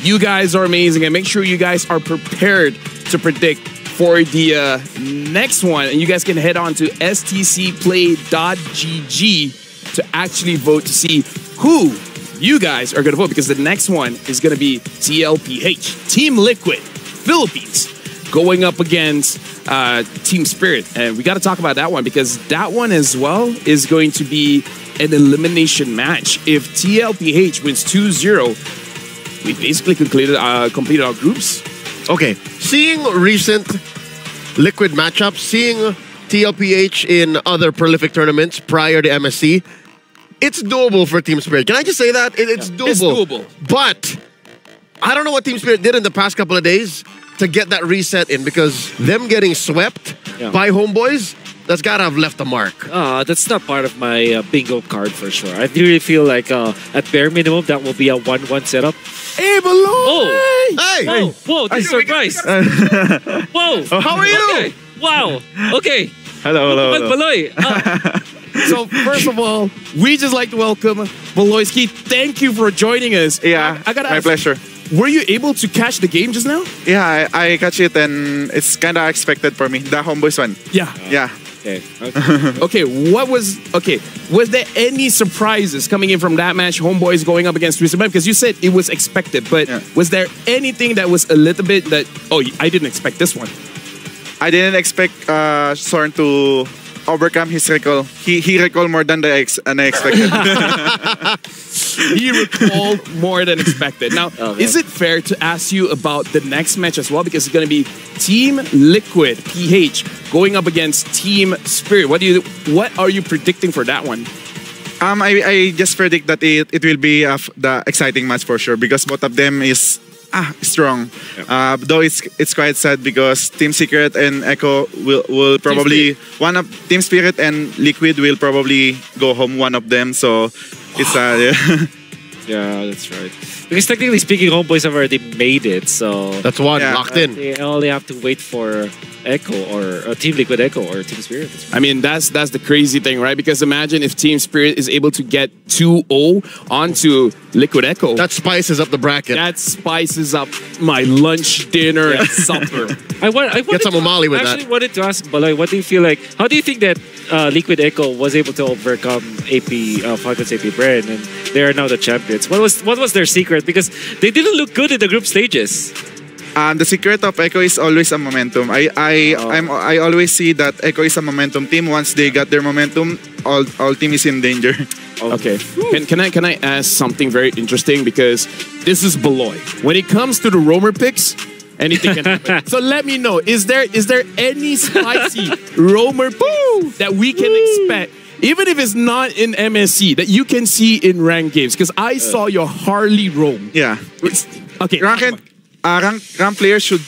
You guys are amazing, and make sure you guys are prepared to predict for the next one. And you guys can head on to stcplay.gg to actually vote to see who you guys are going to vote, because the next one is going to be TLPH, Team Liquid, Philippines, going up against Team Spirit. And we got to talk about that one, because that one as well is going to be an elimination match. If TLPH wins 2-0, we basically completed our groups. Okay, seeing recent Liquid matchups, seeing TLPH in other prolific tournaments prior to MSC, it's doable for Team Spirit. Can I just say that? It's doable. It's doable. But I don't know what Team Spirit did in the past couple of days to get that reset in, because them getting swept by Homeboys, that's got to have left a mark. That's not part of my bingo card for sure. I really feel like at bare minimum that will be a 1-1 setup. Hey, Balloon! Oh! Hey! Whoa! Whoa! This is a surprise! Whoa! How are you? Okay. Wow! Okay. Hello. Baloy. So, first of all, we just like to welcome Baloyski. Thank you for joining us. Yeah, I gotta my ask, pleasure. were you able to catch the game just now? Yeah, I catch it and it's kind of expected for me. The Homeboys one. Yeah. Yeah. Okay. Was there any surprises coming in from that match, Homeboys going up against Twisted Mind? Because you said it was expected, but was there anything that was a little bit that, I didn't expect this one? I didn't expect Sorn to overcome his recall. He recalled more than I expected. He recalled more than expected. Now, is it fair to ask you about the next match as well? Because it's going to be Team Liquid PH going up against Team Spirit. What are you predicting for that one? I just predict that it will be the exciting match for sure, because both of them is strong. Though it's quite sad because Team Secret and Echo will probably Team Spirit and Liquid will probably go home, one of them. So it's sad. Yeah, that's right. Because technically speaking, Homeboys have already made it, so That's one, locked in. they only have to wait for Echo or Team Liquid Echo or Team Spirit. I mean, that's the crazy thing, right? Because imagine if Team Spirit is able to get 2-0 onto Liquid Echo. That spices up the bracket. That spices up my lunch, dinner, and supper. I wanted Get some Omali with that. actually wanted to ask Baloy, what do you feel like? How do you think that Liquid Echo was able to overcome Falcon's AP Brand, and they are now the champions? What was their secret? Because they didn't look good in the group stages. The secret of Echo is always a momentum. I always see that Echo is a momentum team. Once they got their momentum, all team is in danger. Okay. Can I ask something very interesting? Because this is Baloy. When it comes to the roamer picks, anything can happen. So let me know, is there any spicy roamer pick that we can expect, even if it's not in MSC, that you can see in ranked games? Because I saw your Harley roam. Yeah. Okay. Rank players should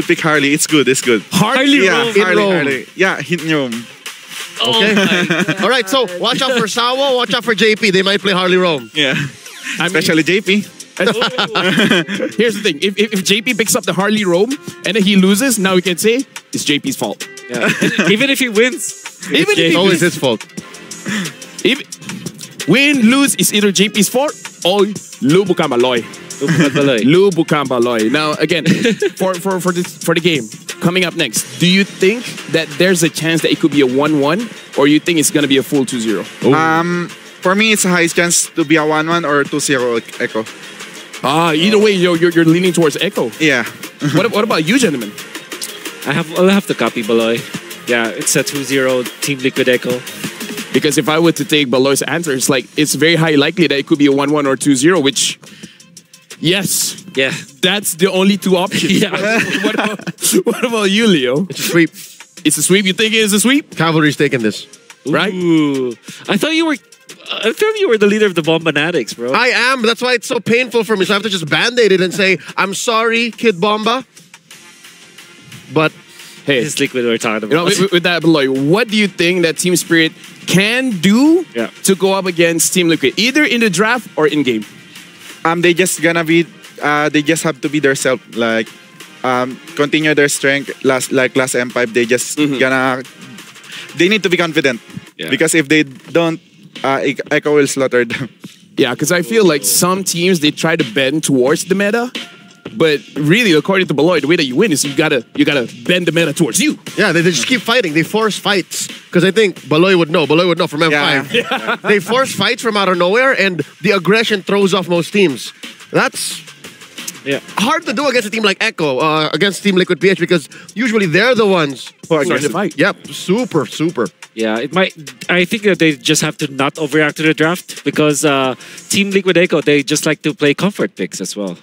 pick Harley. It's good. Harley Yeah, roam. Harley. Yeah, hit roam. Okay. All right, so watch out for Sawa, watch out for JP. They might play Harley Rome. Yeah. Especially JP. Here's the thing: if JP picks up the Harley Rome and then he loses, now we can say it's JP's fault. Yeah. Even if he wins, It's always his fault. Win, lose is either JP's fault or Lubukang Baloy. Lubukang Baloy. Now again, for the game coming up next, do you think that there's a chance that it could be a 1-1, or you think it's gonna be a full 2-0? For me, it's a high chance to be a 1-1 or 2-0 Echo. Either way, you're leaning towards Echo. Yeah. What about you, gentlemen? I'll have to copy Baloy. Yeah, it's a 2-0 Team Liquid Echo. Because if I were to take Baloy's answer, it's very high likely that it could be a 1-1 or 2-0, which, yes. Yeah. That's the only two options. Yeah. What about you, Leo? It's a sweep. It's a sweep? You think it is a sweep? Cavalry's taking this. Right? Ooh. I thought you were the leader of the Bombanatics, bro. I am. That's why it's so painful for me. So I have to just band-aid it and say, I'm sorry, Kid Bomba. But hey, this Liquid we're talking about. With that, Baloy, what do you think that Team Spirit can do to go up against Team Liquid, either in the draft or in game? They just have to be themselves, like continue their strength last M5. They just they need to be confident, because if they don't, Echo will slaughter them. Yeah, because I feel like some teams, they try to bend towards the meta, but really, according to Baloy, the way that you win is you gotta bend the meta towards you. Yeah, they just keep fighting. They force fights. Because I think Baloy would know. Baloy would know from M5. Yeah. They force fights from out of nowhere, and the aggression throws off most teams. That's hard to do against a team like Echo, against Team Liquid PH, because usually they're the ones who are starting to fight. Yep, super. Yeah, it might. I think that they just have to not overreact to the draft, because Team Liquid Echo, they just like to play comfort picks as well.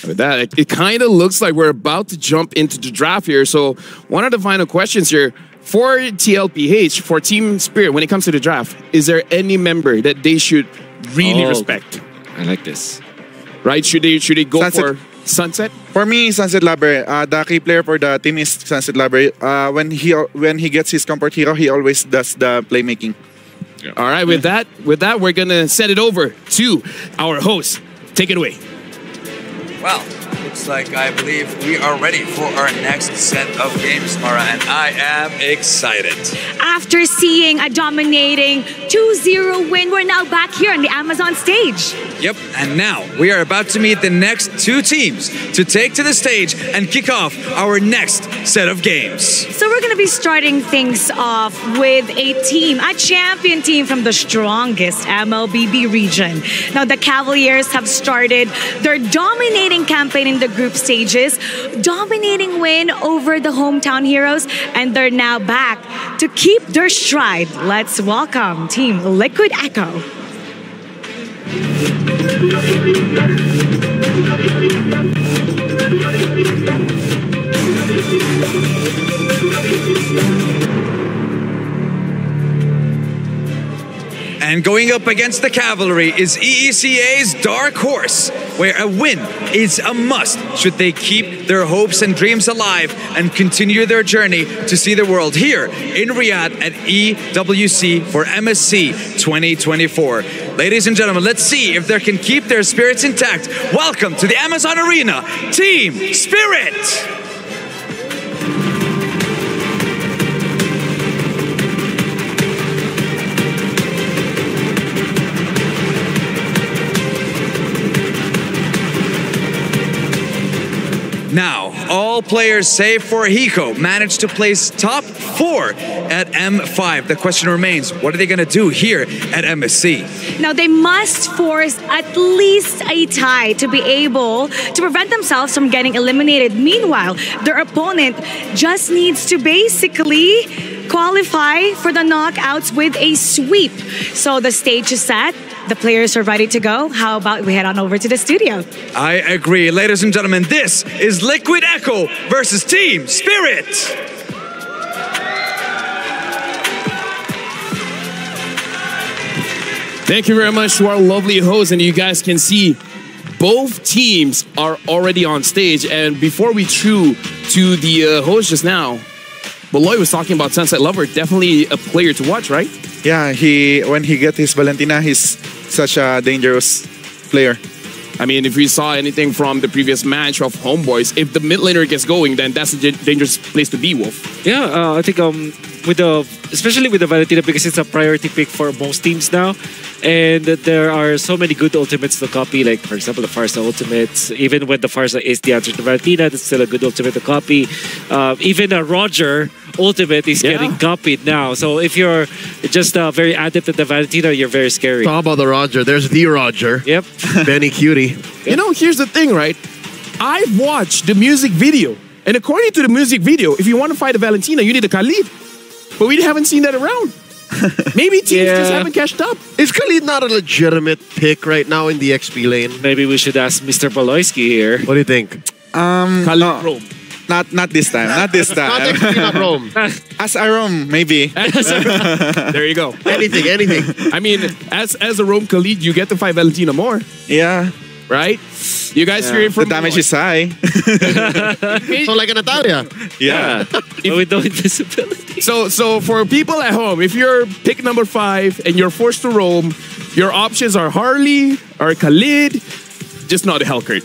With that, it kind of looks like we're about to jump into the draft here. So one of the final questions here for TLPH, for Team Spirit, when it comes to the draft, is there any member that they should really respect? I like this. Right? Should they go Sunset. for Sunset? For me, Sunset Lover, the key player for the team is Sunset Lover. When he gets his comfort hero, he always does the playmaking. Yeah. All right, with that, we're gonna send it over to our host. Take it away. Well, looks like I believe we are ready for our next set of games, Mara, and I am excited. After seeing a dominating 2-0 win, we're now back here on the Amazon stage. Yep, and now we are about to meet the next two teams to take to the stage and kick off our next set of games. So we're going to be starting things off with a champion team from the strongest MLBB region. Now, the Cavaliers have started their dominating campaign in the group stages, dominating win over the hometown heroes, and they're now back to keep their stride. Let's welcome Team Liquid Echo. And going up against the Cavalry is EECA's Dark Horse, where a win is a must should they keep their hopes and dreams alive and continue their journey to see the world here in Riyadh at EWC for MSC 2024. Ladies and gentlemen, let's see if they can keep their spirits intact. Welcome to the Amazon Arena, Team Spirit! Now, all players save for Hiko managed to place top 4 at M5. The question remains, what are they going to do here at MSC? Now, they must force at least a tie to be able to prevent themselves from getting eliminated. Meanwhile, their opponent just needs to basically qualify for the knockouts with a sweep. So the stage is set. The players are ready to go. How about we head on over to the studio? I agree. Ladies and gentlemen, this is Liquid Echo versus Team Spirit. Thank you very much to our lovely host, and you guys can see both teams are already on stage. And before we threw to the host just now, Baloy was talking about Sunset Lover, definitely a player to watch, right? Yeah, when he gets his Valentina, he's such a dangerous player. I mean, if we saw anything from the previous match of Homeboys, if the mid laner gets going, then that's a dangerous place to be, Wolf. Yeah, I think especially with the Valentina, because it's a priority pick for most teams now, and there are so many good ultimates to copy. Like for example, the Farsa ultimates. Even when the Farsa is the answer to Valentina, that's still a good ultimate to copy. Even a Roger ultimate is getting copied now. So if you're just very adept at the Valentina, you're very scary. Talk about the Roger. There's the Roger. Yep. Benny Cutie. You know, here's the thing, right? I've watched the music video, and according to the music video, if you want to fight a Valentina, you need a Khalid. But we haven't seen that around. Maybe teams just haven't cashed up. Is Khalid not a legitimate pick right now in the XP lane? Maybe we should ask Mr. Baloyski here. What do you think? Khalid Rome. Not this time. Not this Not time. XP, not Rome. As a Rome, maybe. There you go. Anything. I mean, as a Rome Khalid, you get to fight Valentina more, Yeah. right? You guys hear it The from damage is high. So like a Natalia. Yeah. With no invisibility. So for people at home, if you're pick number 5 and you're forced to roam, your options are Harley or Khalid, just not a Hellcurt.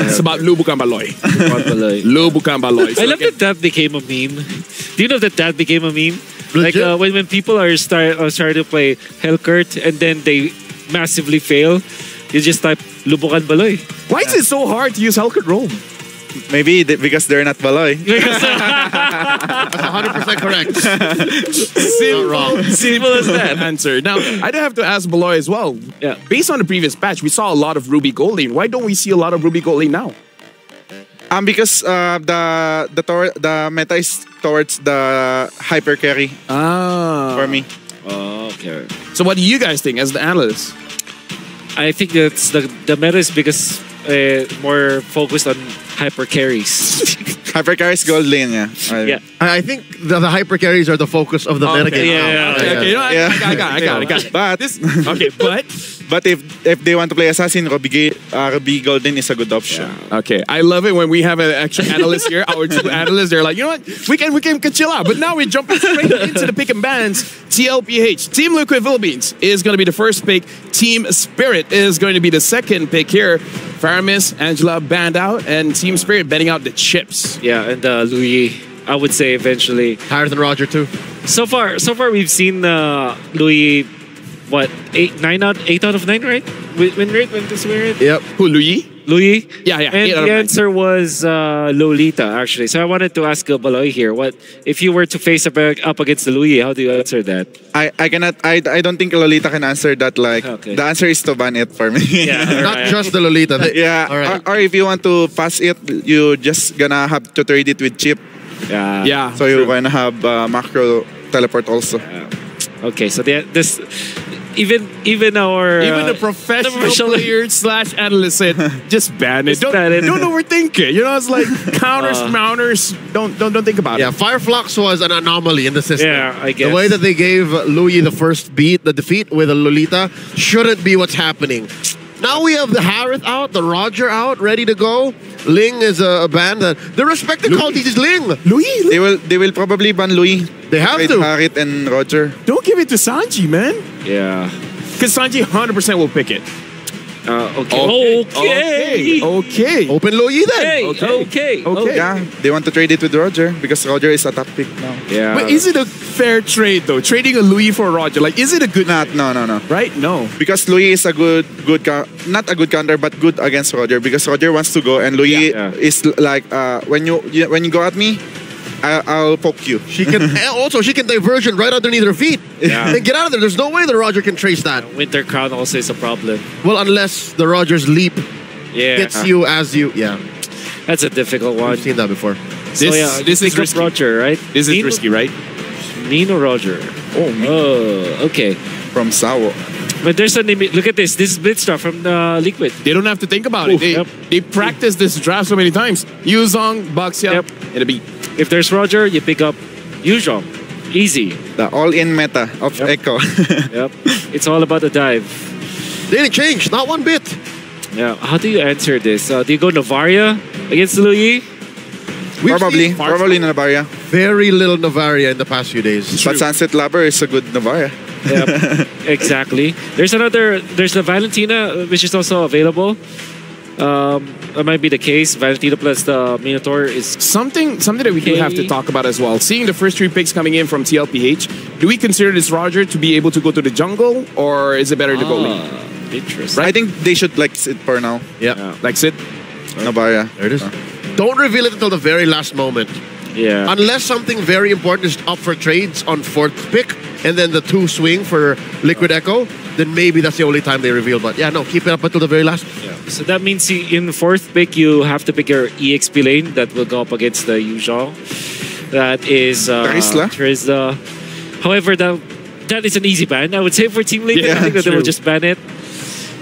It's about Lubukan Baloy. Lubukan Baloy. I love that became a meme. Do you know that became a meme? Legit? Like when people are starting to play Hellcurt and then they massively fail, you just type Lubukan Baloy. Why is it so hard to use Hellcurt roam? Maybe because they're not Baloy. That's 100% correct. Simple, wrong. simple as that answer. Now, I do have to ask Baloy as well. Yeah. Based on the previous patch, we saw a lot of Ruby Gold Lane. Why don't we see a lot of Ruby Gold Lane now? Because the meta is towards the hyper carry for me. Oh, okay. So what do you guys think as the analysts? I think that's the meta is because more focused on hyper carries. Hyper carry is gold lane, yeah. Yeah. I think the hyper carries are the focus of the metagame. yeah. Okay, you know, Yeah. I got it. But Okay, but if they want to play assassin, Ruby Golden is a good option. okay. I love it when we have an extra analyst here. Our two analysts, they're like, you know what? We can chill out. But now we're jumping straight into the pick and bans. TLPH, Team Liquid Philippines is going to be the first pick. Team Spirit is going to be the second pick here. Faramis, Angela banned out, and Team Spirit banning out the chips. Yeah, and Louis, I would say eventually. Higher than Roger too. So far we've seen Louis, what, 8 out of 9, right? Win rate, win this win rate? Yep. Who, Louis? Louis? Yeah. And 8 out of the 9. answer was Lolita, actually. So I wanted to ask Baloy here, what if you were to face up against the Louis, how do you answer that? I don't think Lolita can answer that. Like Okay. the answer is to ban it for me. Yeah, Not alright. just the Lolita. Yeah. All right. Or if you want to pass it, you just gonna have to trade it with chip. Yeah. Yeah. So you're gonna have macro teleport also. Okay, so this even our Even the professional player / analyst said, just ban it. Just ban it. Don't overthink it. You know, it's like counters, mounters. Don't think about Yeah, it. Fireflux was an anomaly in the system. Yeah, I guess. The way that they gave Louis the defeat with a Lolita shouldn't be what's happening. Now we have the Harith out, the Roger out, ready to go. Ling is a band that the respected call is Ling. Louis, They will probably ban Louis. They have with to. Harit and Roger. don't give it to Sanji, man. Yeah. Because Sanji 100% will pick it. Okay. Open Louis then. Okay. Yeah, they want to trade it with Roger because Roger is a top pick now. Yeah. But is it a fair trade, though? Trading a Louis for Roger. Like, is it a good... No. Right? No. Because Louis is a not a good counter, but good against Roger. Because Roger wants to go, and Louis Yeah. is like, when you go at me, I'll poke you. She can also diversion right underneath her feet. Yeah. And get out of there. There's no way the Roger can trace that. Winter Crown also is a problem. Well, unless the Roger's leap Yeah. hits you as you. Yeah, That's a difficult one. I've seen that before. So yeah, this is pick up risky. Roger, right? This is risky, right? Nino Roger. Oh, okay. From Sawo. But there's a look at this. This is Blitzstar from Liquid. They don't have to think about it. Yep. They practiced this draft so many times. Yuzong, Baxia, Yep. and a beat. If there's Roger, you pick up Yuzhong. Easy. The all-in meta of Echo. Yep. It's all about the dive. They didn't change, not one bit. Yeah. How do you answer this? Do you go Navaria against Louis? We've probably seen Navaria. very little Navaria in the past few days. But Sunset Lover is a good Navaria. Yep, exactly. There's the Valentina, which is also available. That might be the case. Valentina plus the Minotaur is something that we do have to talk about as well. Seeing the first 3 picks coming in from TLPH, do we consider this Roger to be able to go to the jungle, or is it better to go late? Interesting. I think they should like sit for now. Yeah. Like sit. Nabaya. There it is. Don't reveal it until the very last moment. Yeah. Unless something very important is up for trades on 4th pick, and then the 2 swing for Liquid Echo, then maybe that's the only time they reveal. But yeah, no, keep it up until the very last. Yeah. So that means in 4th pick, you have to pick your EXP lane that will go up against the Yuzhong. That is Trisla. However, that is an easy ban, I would say, for Team Liquid. I think that they will just ban it.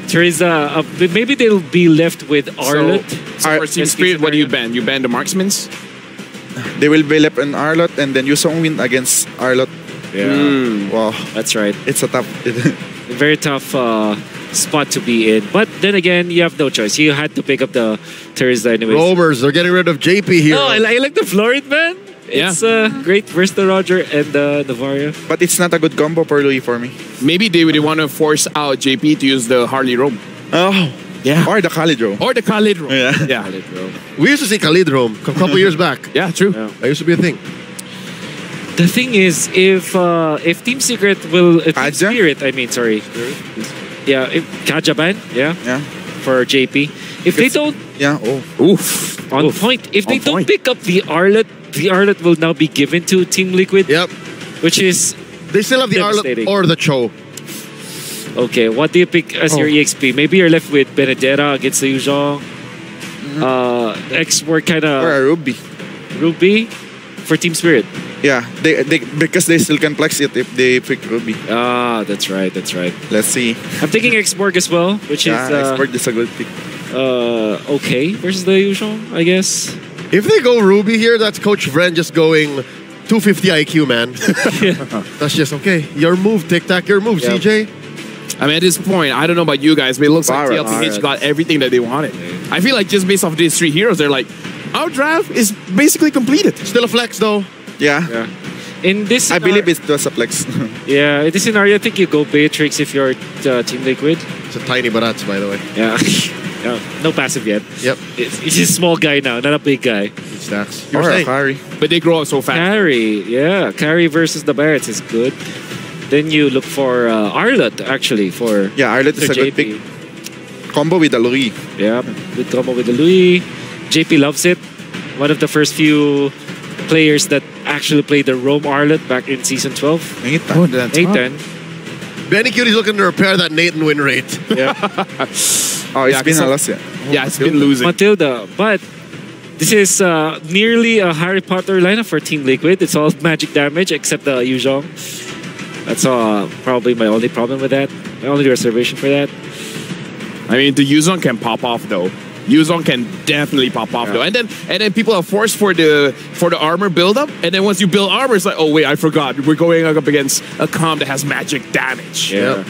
Trisla, maybe they'll be left with Arlet. So for Team Spirit, what do you ban? You ban the marksmans? They will be left in Arlot, and then Yuzhong win against Arlot. Yeah. Wow. That's right. It's a tough... Very tough spot to be in. But then again, you have no choice. You had to pick up the Trisla anyways. Rovers, they're getting rid of JP here. Oh, I like the Florid man. It's great versus the Roger and the Navaria. But it's not a good combo for Louis for me. Maybe they would want to force out JP to use the Harley Roam. Oh. Yeah. Or the Khalidro. Or the Khalidro. Yeah. Khalidro. We used to see Khalidro a couple years back. Yeah, true. Yeah. That used to be a thing. The thing is, if Team Secret will... Team Spirit, I mean, sorry. Yeah, Kajaban, yeah. For JP. If they don't... Yeah, Oof. On point. If they don't pick up the Arlet will now be given to Team Liquid. Yep. Which is... They still have the Arlet or the Cho. Okay, what do you pick as your EXP? Maybe you're left with Benedetta against the Yuzhong. X-Work kind of... Or a Ruby. Ruby for Team Spirit. Yeah, because they still can flex it if they pick Ruby. Ah, that's right, that's right. Let's see. I'm taking X-Borg as well, which is... X-Borg is a good pick. Okay versus the Yuzhong, I guess. If they go Ruby here, that's Coach Vren just going 250 IQ, man. That's just okay. Your move, tic-tac, your move, CJ. I mean, at this point, I don't know about you guys, but it looks like TLPH got everything that they wanted. I feel like just based off these 3 heroes, they're like, our draft is basically completed. Still a flex, though. Yeah. In this I believe it was a flex. Yeah, in this scenario, I think you go Beatrix if you're Team Liquid. It's a tiny Barats, by the way. Yeah. No passive yet. Yep. He's a small guy now, not a big guy. Stacks. Or a Carry. But they grow up so fast. Carry versus the Barretts is good. Then you look for Arlet, actually, for... Yeah, Arlet is a good pick. Combo with the Louis. Yeah, good combo with the Louis. JP loves it. One of the first few players that actually played the Roam Arlet back in Season 12. Nathan. Benny Cutie's looking to repair that Nathan win rate. Yeah. It's been a loss, Yeah, it's been losing. Matilda, but this is nearly a Harry Potter lineup for Team Liquid. It's all magic damage except the Yuzhong. That's probably my only problem with that. My only reservation for that. I mean, the Yuzhong can pop off though. Yuzhong can definitely pop off though. And then people are forced for the armor buildup. And then once you build armor, it's like, oh wait, I forgot. We're going up against a comp that has magic damage. Yeah.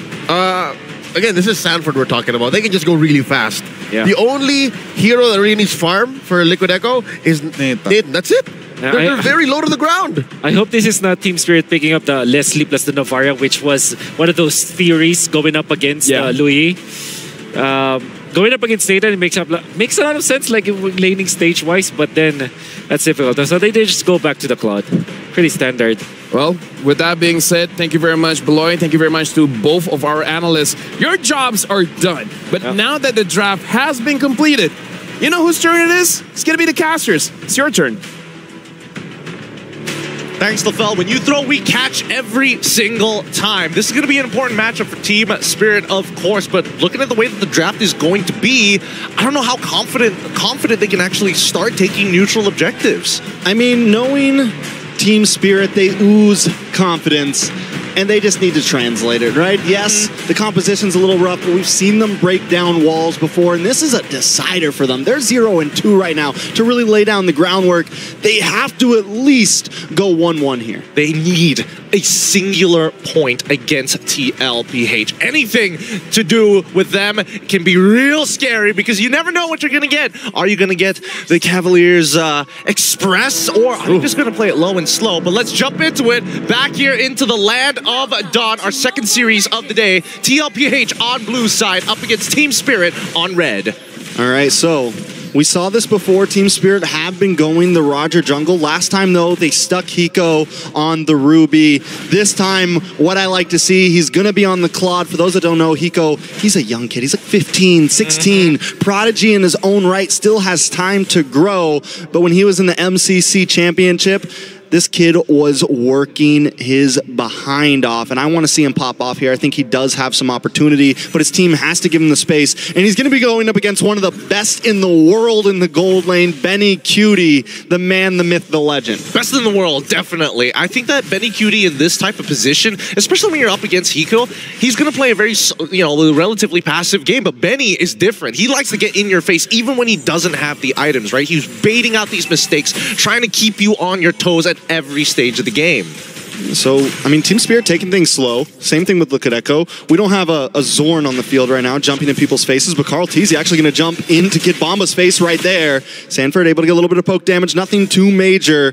Again, this is Sanford we're talking about. They can just go really fast. Yeah. The only hero that really needs farm for Liquid Echo is Nathan. That's it. They're very low to the ground. I hope this is not Team Spirit picking up the Leslie plus the Navaria, which was one of those theories going up against Louis. Going up against Nathan, it makes a lot of sense, like laning stage-wise, but then that's difficult. So they just go back to the Claude. Pretty standard. Well, with that being said, thank you very much, Beloy. Thank you very much to both of our analysts. Your jobs are done. But now that the draft has been completed, you know whose turn it is? It's going to be the casters. It's your turn. Thanks, LaFell. When you throw, we catch every single time. This is going to be an important matchup for Team Spirit, of course, but looking at the way that the draft is going to be, I don't know how confident they can actually start taking neutral objectives. I mean, knowing Team Spirit, they ooze confidence, and they just need to translate it, right? Yes, the composition's a little rough, but we've seen them break down walls before, and this is a decider for them. They're 0-2 right now to really lay down the groundwork. They have to at least go 1-1 here. They need a singular point against TLPH. Anything to do with them can be real scary because you never know what you're going to get. Are you going to get the Cavaliers Express, or are you just going to play it low and slow? But let's jump into it. Back here into the land of Dawn, our second series of the day. TLPH on blue side up against Team Spirit on red. All right, so we saw this before. Team Spirit have been going the Roger jungle. Last time, though, they stuck Hiko on the Ruby. This time, what I like to see, he's going to be on the Claude. For those that don't know, Hiko, he's a young kid. He's like 15, 16. Prodigy in his own right, still has time to grow. But when he was in the MCC Championship, this kid was working his behind off, and I want to see him pop off here. I think he does have some opportunity, but his team has to give him the space, and he's going to be going up against one of the best in the world in the gold lane, Benny Cutie, the man, the myth, the legend. Best in the world, definitely. I think that Benny Cutie in this type of position, especially when you're up against Hiko, he's going to play a very, relatively passive game, but Benny is different. He likes to get in your face even when he doesn't have the items, right? He's baiting out these mistakes, trying to keep you on your toes at every stage of the game. So, I mean, Team Spirit taking things slow. Same thing with Liquid Echo. We don't have a Zorn on the field right now jumping in people's faces, but Carl Teasy actually going to jump into Kid Bomba's face right there. Sanford able to get a little bit of poke damage. Nothing too major.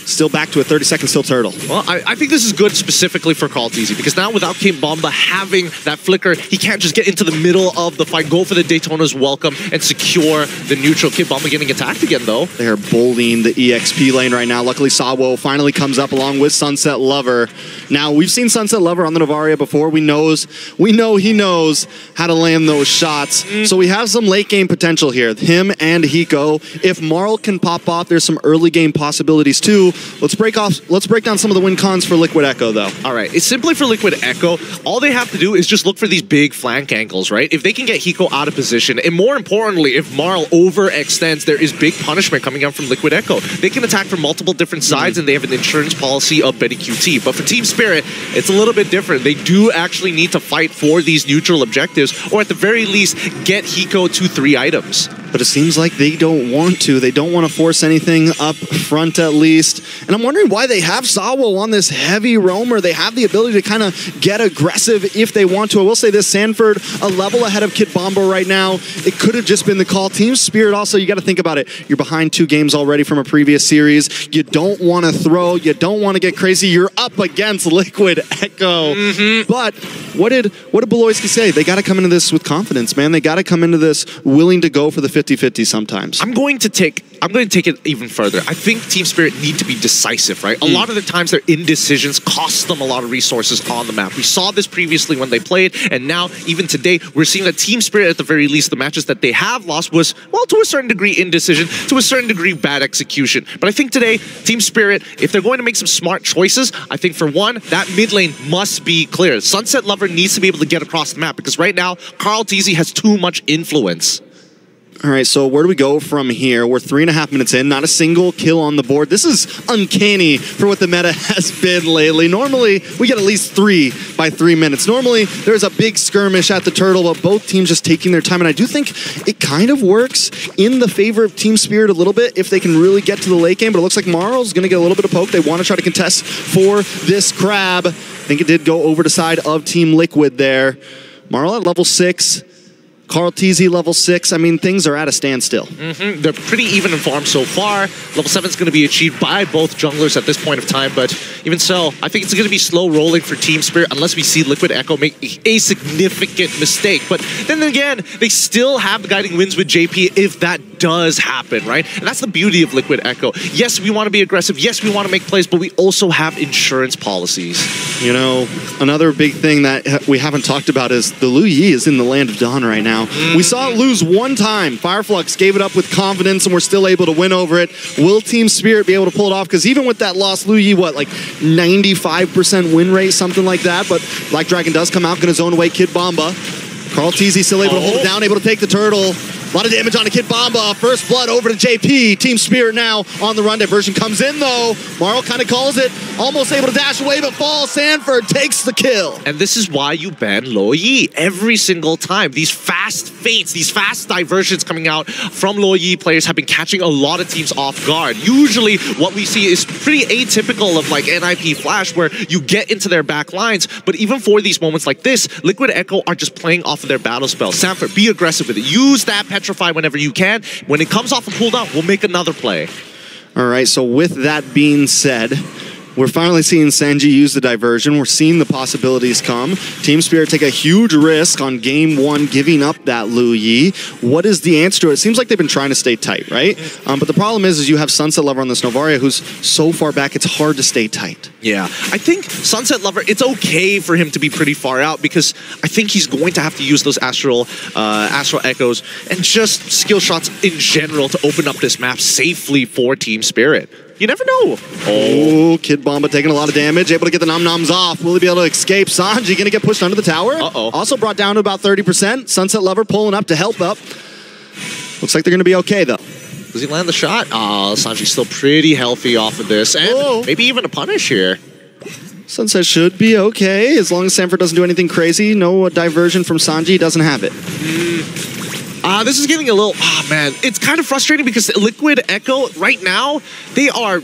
Still back to a 30-second still turtle. Well, I think this is good specifically for Carl Teasy because now without Kid Bomba having that flicker, he can't just get into the middle of the fight, go for the Daytona's welcome, and secure the neutral. Kid Bomba getting attacked again, though. They're bullying the EXP lane right now. Luckily, Sawo finally comes up along with Sunset Lover. Now, we've seen Sunset Lover on the Navaria before. We know he knows how to land those shots. So we have some late game potential here. Him and Hiko. If Marl can pop off, there's some early game possibilities too. Let's break down some of the win cons for Liquid Echo, though. All right, it's simply for Liquid Echo. All they have to do is just look for these big flank angles, right? If they can get Hiko out of position, and more importantly, if Marl overextends, there is big punishment coming out from Liquid Echo. They can attack from multiple different sides, and they have an insurance policy of Betty QT. But for Team Spirit, it's a little bit different. They do actually need to fight for these neutral objectives, or at the very least, get Hiko to 3 items. But it seems like they don't want to. They don't want to force anything up front, at least. And I'm wondering why they have Sawo on this heavy roamer. They have the ability to kind of get aggressive if they want to. I will say this, Sanford, a level ahead of Kid Bomba right now. It could have just been the call. Team Spirit also, you got to think about it. You're behind 2 games already from a previous series. You don't want to throw. You don't want to get crazy. You're up against Liquid Echo. But what did Beloyski say? They got to come into this with confidence, man. They got to come into this willing to go for the 50-50 sometimes. I'm going to take it even further. I think Team Spirit need to be decisive, right? A lot of the times their indecisions cost them a lot of resources on the map. We saw this previously when they played, and now even today we're seeing that Team Spirit, at the very least, the matches that they have lost was, well, to a certain degree indecision, to a certain degree bad execution. But I think today, Team Spirit, if they're going to make some smart choices, I think for one, that mid lane must be clear. Sunset Lover needs to be able to get across the map because right now, Carl Teasy has too much influence. All right, so where do we go from here? We're 3.5 minutes in, not a single kill on the board. This is uncanny for what the meta has been lately. Normally, we get at least 3 by 3 minutes. Normally, there's a big skirmish at the turtle, but both teams just taking their time. And I do think it kind of works in the favor of Team Spirit a little bit if they can really get to the late game. But it looks like Marl's going to get a little bit of poke. They want to try to contest for this crab. I think it did go over to side of Team Liquid there. Marl at level 6. Carl Teasy, level 6. I mean, things are at a standstill. They're pretty even in farm so far. Level 7 is going to be achieved by both junglers at this point of time, but even so, I think it's going to be slow rolling for Team Spirit unless we see Liquid Echo make a significant mistake. But then again, they still have the guiding wins with JP if that does happen, right? And that's the beauty of Liquid Echo. Yes, we want to be aggressive. Yes, we want to make plays, but we also have insurance policies. You know, another big thing that we haven't talked about is the Lu Yi is in the land of Dawn right now. We saw it lose one time. Fireflux gave it up with confidence, and we're still able to win over it. Will Team Spirit be able to pull it off? Because even with that loss, Lu Yi, what, like 95% win rate, something like that? But Black Dragon does come out, going to zone away Kid Bomba. Carl Teasy still able to hold it down, able to take the turtle. A lot of damage on a Kid Bomba. First blood over to JP. Team Spirit now on the run. Diversion comes in though. Marl kind of calls it. Almost able to dash away, but falls. Sanford takes the kill. And this is why you ban Luo Yi every single time. These fast feints, these fast diversions coming out from Luo Yi players have been catching a lot of teams off guard. Usually what we see is pretty atypical of like NIP Flash where you get into their back lines, but even for these moments like this, Liquid Echo are just playing off of their battle spell. Sanford, be aggressive with it. Use that Petrify whenever you can. When it comes off a cooldown, we'll make another play. All right, so with that being said, we're finally seeing Sanji use the diversion. We're seeing the possibilities come. Team Spirit take a huge risk on game one, giving up that Luo Yi. What is the answer to it? It seems like they've been trying to stay tight, right? But the problem is you have Sunset Lover on this Novaria, who's so far back, it's hard to stay tight. Yeah, I think Sunset Lover, it's okay for him to be pretty far out because I think he's going to have to use those Astral Echoes and just skill shots in general to open up this map safely for Team Spirit. You never know. Oh, Kid Bomba taking a lot of damage, able to get the nom-noms off. Will he be able to escape? Sanji gonna get pushed under the tower. Uh-oh. Also brought down to about 30%. Sunset Lover pulling up to help up. Looks like they're gonna be okay though. Does he land the shot? Oh, Sanji's still pretty healthy off of this. And maybe even a punish here. Sunset should be okay, as long as Sanford doesn't do anything crazy. No diversion from Sanji, doesn't have it. This is getting a little, man, it's kind of frustrating because Liquid Echo right now, they are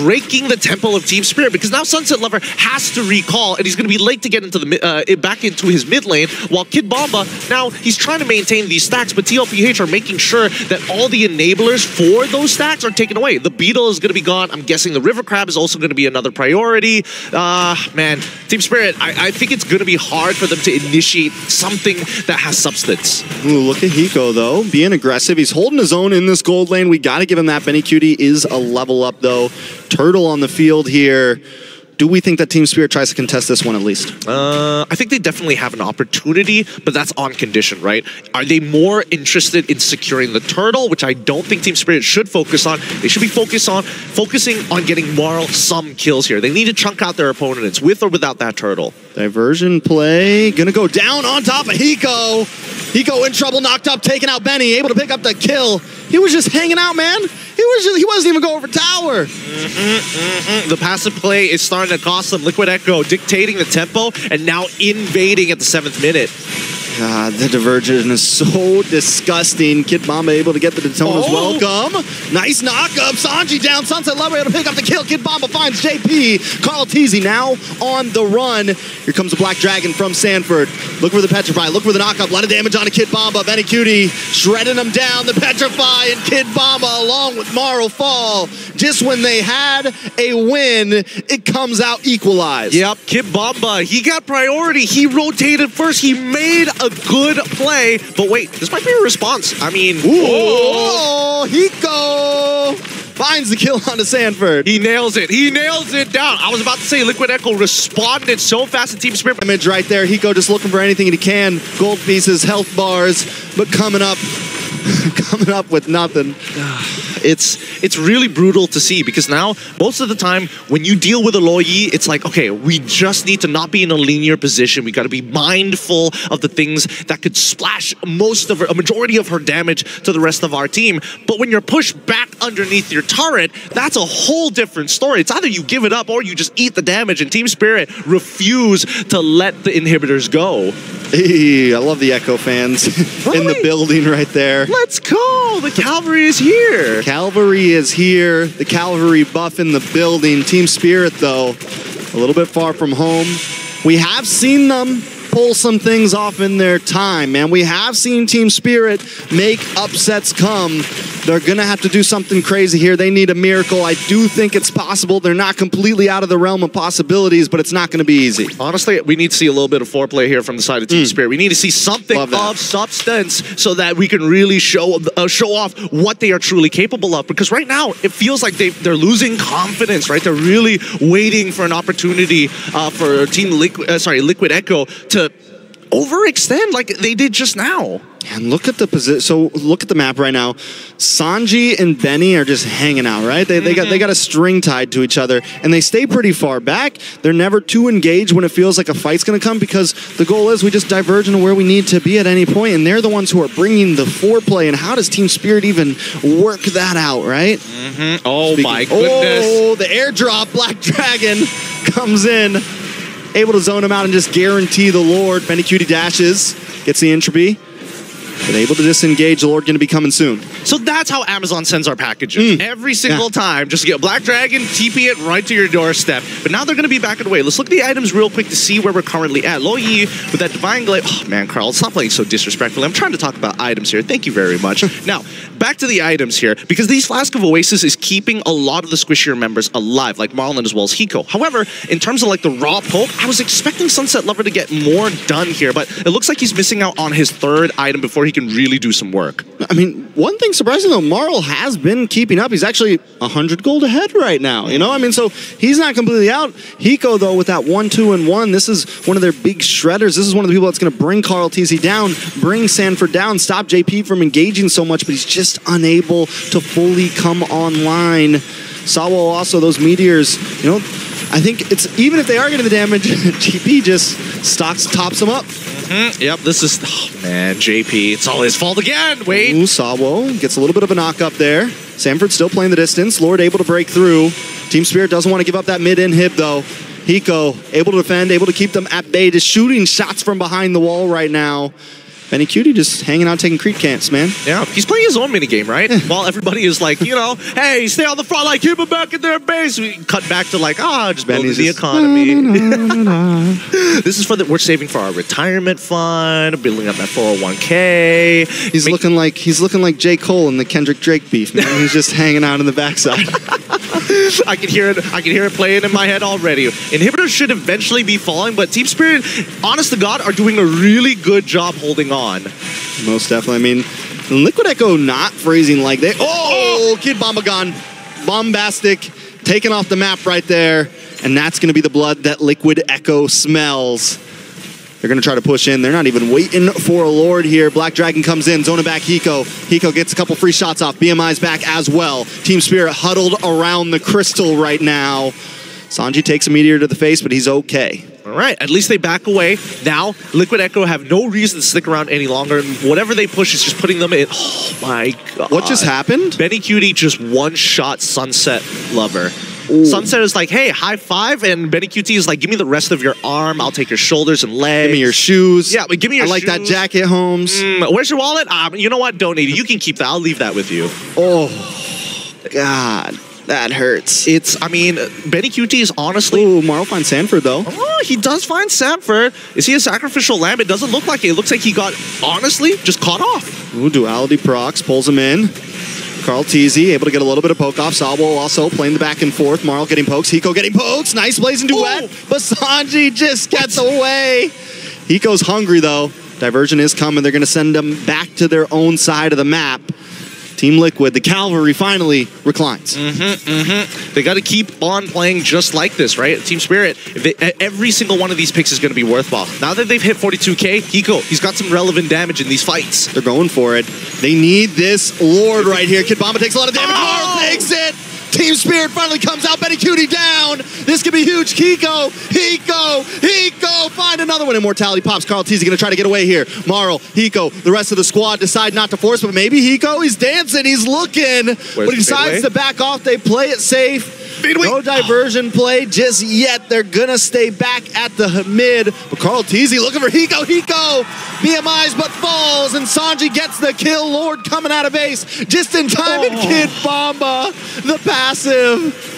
breaking the tempo of Team Spirit because now Sunset Lover has to recall and he's going to be late to get into the back into his mid lane while Kid Bomba, now he's trying to maintain these stacks, but TLPH are making sure that all the enablers for those stacks are taken away. The Beetle is going to be gone. I'm guessing the River Crab is also going to be another priority. Man, Team Spirit, I think it's going to be hard for them to initiate something that has substance. Ooh, look at Hiko though, being aggressive. He's holding his own in this gold lane. We got to give him that. Benny Cutie is a level up though. Turtle on the field here. Do we think that Team Spirit tries to contest this one at least? I think they definitely have an opportunity, but that's on condition, right? Are they more interested in securing the turtle, which I don't think Team Spirit should focus on? They should be focusing on getting Marl some kills here. They need to chunk out their opponents with or without that turtle. Diversion play, gonna go down on top of Hiko. Hiko in trouble, knocked up, taking out Benny, able to pick up the kill. He was just hanging out, man. He wasn't even going for tower. The passive play is starting to cost them. Liquid Echo dictating the tempo and now invading at the 7th minute. God, the diversion is so disgusting. Kid Bomba able to get the Daytona's welcome. Nice knock-up. Sanji down. Sunset Lover able to pick up the kill. Kid Bomba finds JP. Carl Teasy now on the run. Here comes the Black Dragon from Sanford. Look for the Petrify. Look for the knock-up. A lot of damage on a Kid Bomba. Benny Cutie shredding him down. The Petrify and Kid Bomba along with Morrow fall. Just when they had a win, it comes out equalized. Yep, Kid Bomba, he got priority. He rotated first. He made a good play, but wait, this might be a response. I mean, Hiko finds the kill onto Sanford. He nails it. He nails it down. I was about to say Liquid Echo responded so fast to Team Spirit. Damage right there. Hiko just looking for anything he can. Gold pieces, health bars, but coming up with nothing. It's really brutal to see because now most of the time when you deal with a Luo Yi, it's like, okay, we just need to not be in a linear position. We got to be mindful of the things that could splash a majority of her damage to the rest of our team. But when you're pushed back underneath your turret, that's a whole different story. It's either you give it up or you just eat the damage, and Team Spirit refuse to let the inhibitors go. Hey, I love the Echo fans in the building right there. Let's go! The cavalry is here. Cavalry is here. The cavalry buff in the building. Team Spirit, though, a little bit far from home. We have seen them pull some things off in their time, man. We have seen Team Spirit make upsets come. They're going to have to do something crazy here. They need a miracle. I do think it's possible. They're not completely out of the realm of possibilities, but it's not going to be easy. Honestly, we need to see a little bit of foreplay here from the side of Team Spirit. We need to see something of substance so that we can really show off what they are truly capable of. Because right now, it feels like they're losing confidence, right? They're really waiting for an opportunity for Liquid Echo to overextend like they did just now. And look at the position. So look at the map right now. Sanji and Benny are just hanging out, right? They got a string tied to each other, and they stay pretty far back. They're never too engaged when it feels like a fight's going to come, because the goal is we just diverge into where we need to be at any point, and they're the ones who are bringing the foreplay. And how does Team Spirit even work that out, right? Oh my goodness! Oh, the airdrop! Black Dragon comes in, able to zone him out and just guarantee the Lord. Benny Cutie dashes, gets the entropy. But able to disengage, the Lord going to be coming soon. So that's how Amazon sends our packages. Every single time. Just get Black Dragon, TP it right to your doorstep. But now they're going to be back and away. Let's look at the items real quick to see where we're currently at. Lo Yi with that Divine Glaive. Oh, man, Carl, stop playing so disrespectfully. I'm trying to talk about items here. Thank you very much. Now, back to the items here. Because these Flask of Oasis is keeping a lot of the squishier members alive, like Marlon as well as Hiko. However, in terms of like the raw poke, I was expecting Sunset Lover to get more done here. But it looks like he's missing out on his third item before he can really do some work. I mean, one thing surprising though, Marl has been keeping up. He's actually 100 gold ahead right now, you know? I mean, so he's not completely out. Hiko though, with that 1-2-1, this is one of their big shredders. This is one of the people that's going to bring Carl TZ down, bring Sanford down, stop JP from engaging so much, but he's just unable to fully come online. Sawo also, those meteors, you know, I think it's, even if they are getting the damage, JP just tops them up. Yep, this is, oh man, JP, it's all his fault again. Wait. Ooh, Sawo gets a little bit of a knock up there. Sanford still playing the distance. Lord able to break through. Team Spirit doesn't want to give up that mid inhib though. Hiko able to defend, able to keep them at bay, just shooting shots from behind the wall right now. Benny Cutie just hanging out taking creep camps, man. Yeah, he's playing his own minigame, right? While everybody is like, you know, hey, stay on the front line, keep them back in their base. We cut back to like, just building the economy. This is for we're saving for our retirement fund, building up that 401k. He's looking like J. Cole in the Kendrick Drake beef, man. He's just hanging out in the backside. I can hear it playing in my head already. Inhibitors should eventually be falling, but Team Spirit, honest to God, are doing a really good job holding on. Most definitely. I mean, Liquid Echo not freezing like they. Oh, Kid Bomba gone. Bombastic, taken off the map right there. And that's going to be the blood that Liquid Echo smells. They're going to try to push in. They're not even waiting for a Lord here. Black Dragon comes in, zoning back Hiko. Hiko gets a couple free shots off. BMI's back as well. Team Spirit huddled around the crystal right now. Sanji takes a meteor to the face, but he's okay. All right, at least they back away. Now, Liquid Echo have no reason to stick around any longer, and whatever they push is just putting them in. Oh my God. What just happened? Benny Cutie just one-shot Sunset Lover. Ooh. Sunset is like, hey, high five, and Benny Cutie is like, give me the rest of your arm, I'll take your shoulders and legs. Give me your shoes. Yeah, but give me your shoes. I like that jacket, Holmes. Where's your wallet? You know what? Donate it. You can keep that. I'll leave that with you. Oh, God. That hurts. I mean, Benny QT is honestly... Ooh, Marl finds Sanford, though. Oh, he does find Sanford. Is he a sacrificial lamb? It doesn't look like it. It looks like he got, honestly, just caught off. Ooh, Duality procs, pulls him in. Carl TZ able to get a little bit of poke off. Sawo also playing the back and forth. Marl getting pokes. Hiko getting pokes. Nice blazing duet. Ooh. But Sanji just gets away. Hiko's hungry, though. Diversion is coming. They're going to send them back to their own side of the map. Team Liquid, the cavalry finally reclines. They got to keep on playing just like this, right? Team Spirit, every single one of these picks is going to be worthwhile. Now that they've hit 42k, Hiko, he's got some relevant damage in these fights. They're going for it. They need this Lord right here. Kid Bomba takes a lot of damage. Marl takes it. Team Spirit finally comes out. Benny Cutie down. This could be huge. Hiko, find another one. Immortality pops. Carl TZ going to try to get away here. Marl, Hiko, the rest of the squad decide not to force, but maybe Hiko, he's dancing, he's looking. But he decides to back off. They play it safe. No diversion play just yet. They're going to stay back at the mid. But Carl TZ looking for Hiko. BMI's but falls, and Sanji gets the kill. Lord coming out of base just in time, and Kid Bomba, the passive.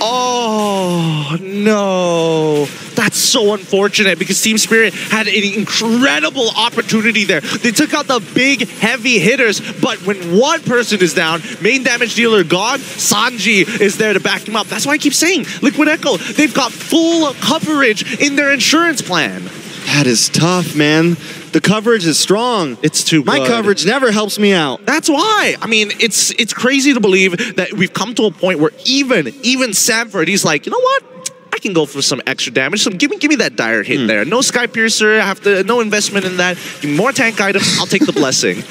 Oh, no. That's so unfortunate because Team Spirit had an incredible opportunity there. They took out the big, heavy hitters, but when one person is down, main damage dealer gone, Sanji is there to back him up. That's why I keep saying, Liquid Echo, they've got full coverage in their insurance plan. That is tough, man. The coverage is strong. It's too good. My coverage never helps me out. That's why. I mean, it's crazy to believe that we've come to a point where even Sanford, he's like, you know what? I I can go for some extra damage. So give me that dire hit there. No Sky Piercer. No investment in that. Give me more tank items. I'll take the blessing.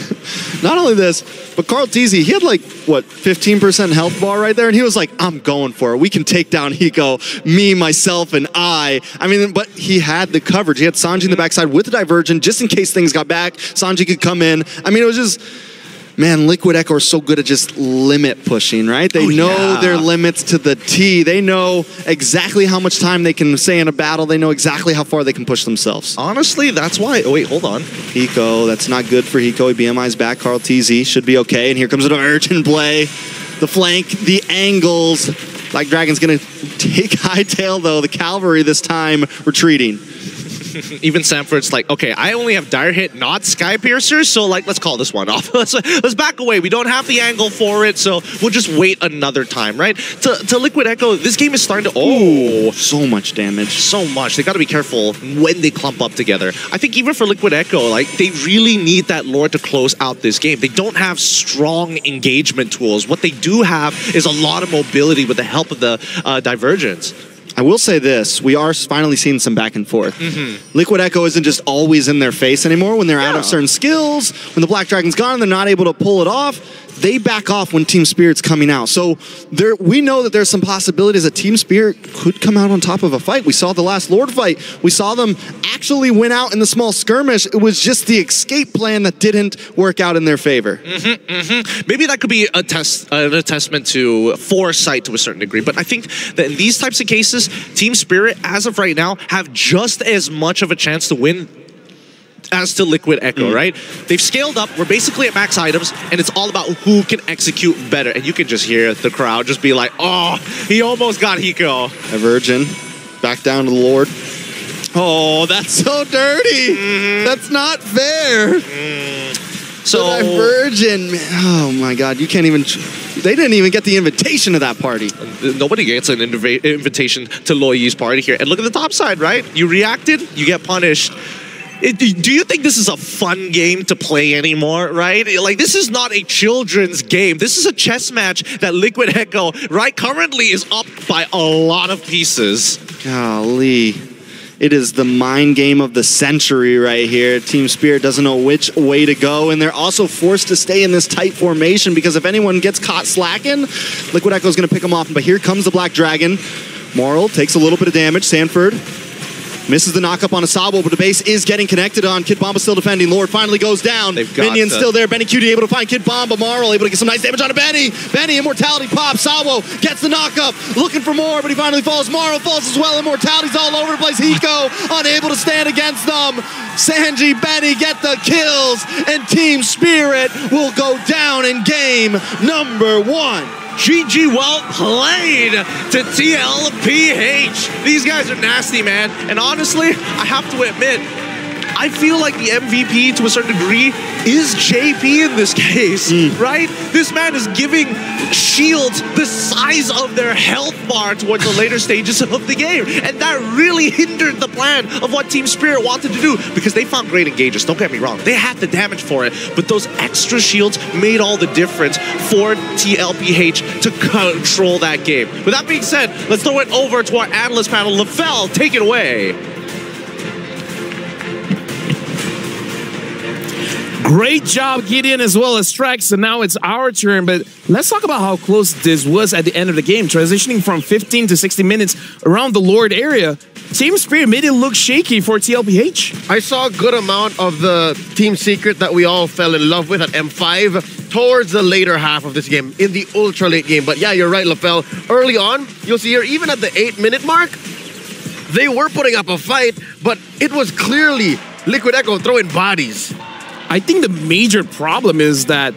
Not only this, but Carl Teasy, he had like, what, 15% health bar right there? And he was like, I'm going for it. We can take down Hiko, me, myself, and I. I mean, but he had the coverage. He had Sanji in the backside with the diversion, just in case things got back. Sanji could come in. I mean, it was just... Man, Liquid Echo are so good at just limit pushing, right? They know their limits to the T. They know exactly how much time they can stay in a battle. They know exactly how far they can push themselves. Honestly, that's why... Oh, wait, hold on. Hiko, that's not good for Hiko. He BMI's back. Carl TZ should be okay. And here comes an urgent play. The flank, the angles. Black Dragon's going to take Hightail, though. The Cavalry this time retreating. Even Sanford's like, okay, I only have dire hit, not Sky Piercer, so like, let's call this one off. let's back away. We don't have the angle for it, so we'll just wait another time, right? To Liquid Echo, this game is starting to... Oh, so much damage. So much. They got to be careful when they clump up together. I think even for Liquid Echo, like, they really need that lore to close out this game. They don't have strong engagement tools. What they do have is a lot of mobility with the help of the divergence. I will say this, we are finally seeing some back and forth. Liquid Echo isn't just always in their face anymore. When they're out of certain skills, when the Black Dragon's gone and they're not able to pull it off, they back off when Team Spirit's coming out. So we know that there's some possibilities that Team Spirit could come out on top of a fight. We saw the last Lord fight. We saw them actually win out in the small skirmish. It was just the escape plan that didn't work out in their favor. Maybe that could be a testament to foresight to a certain degree. But I think that in these types of cases, Team Spirit, as of right now, have just as much of a chance to win as to Liquid Echo, right? They've scaled up. We're basically at max items, and it's all about who can execute better. And you can just hear the crowd just be like, oh, he almost got Hiko. Virgin, back down to the Lord. Oh, that's so dirty. That's not fair. So Virgin, oh my God, you can't even... They didn't even get the invitation to that party. Nobody gets an invitation to Loyi's party here. And look at the top side, right? You reacted, you get punished. Do you think this is a fun game to play anymore, right? Like, this is not a children's game. This is a chess match that Liquid Echo, right, currently is up by a lot of pieces. Golly. It is the mind game of the century right here. Team Spirit doesn't know which way to go, and they're also forced to stay in this tight formation because if anyone gets caught slacking, Liquid Echo is going to pick them off. But here comes the Black Dragon. Moral takes a little bit of damage. Sanford misses the knockup on Asabo, but the base is getting connected on. Kid Bomba still defending. Lord finally goes down. Minion's still there. Benny Cutie able to find Kid Bomba. Marl able to get some nice damage on Benny. Benny, Immortality pops. Sabo gets the knockup. Looking for more, but he finally falls. Marl falls as well. Immortality's all over the place. Hiko unable to stand against them. Sanji, Benny get the kills, and Team Spirit will go down in game number 1. GG, well played to TLPH. These guys are nasty, man. And honestly, I have to admit, I feel like the MVP to a certain degree is JP in this case, right? This man is giving shields the size of their health bar towards the later stages of the game. And that really hindered the plan of what Team Spirit wanted to do because they found great engages. Don't get me wrong. They had the damage for it, but those extra shields made all the difference for TLPH to control that game. With that being said, let's throw it over to our analyst panel. LaFell, take it away. Great job, Gideon, as well as Strax. So now it's our turn, but let's talk about how close this was at the end of the game. Transitioning from 15 to 60 minutes around the Lord area, Team Spirit made it look shaky for TLPH. I saw a good amount of the Team Secret that we all fell in love with at M5 towards the later half of this game, in the ultra late game. But yeah, you're right, LaFell. Early on, you'll see here, even at the 8-minute mark, they were putting up a fight, but it was clearly Liquid Echo throwing bodies. I think the major problem is that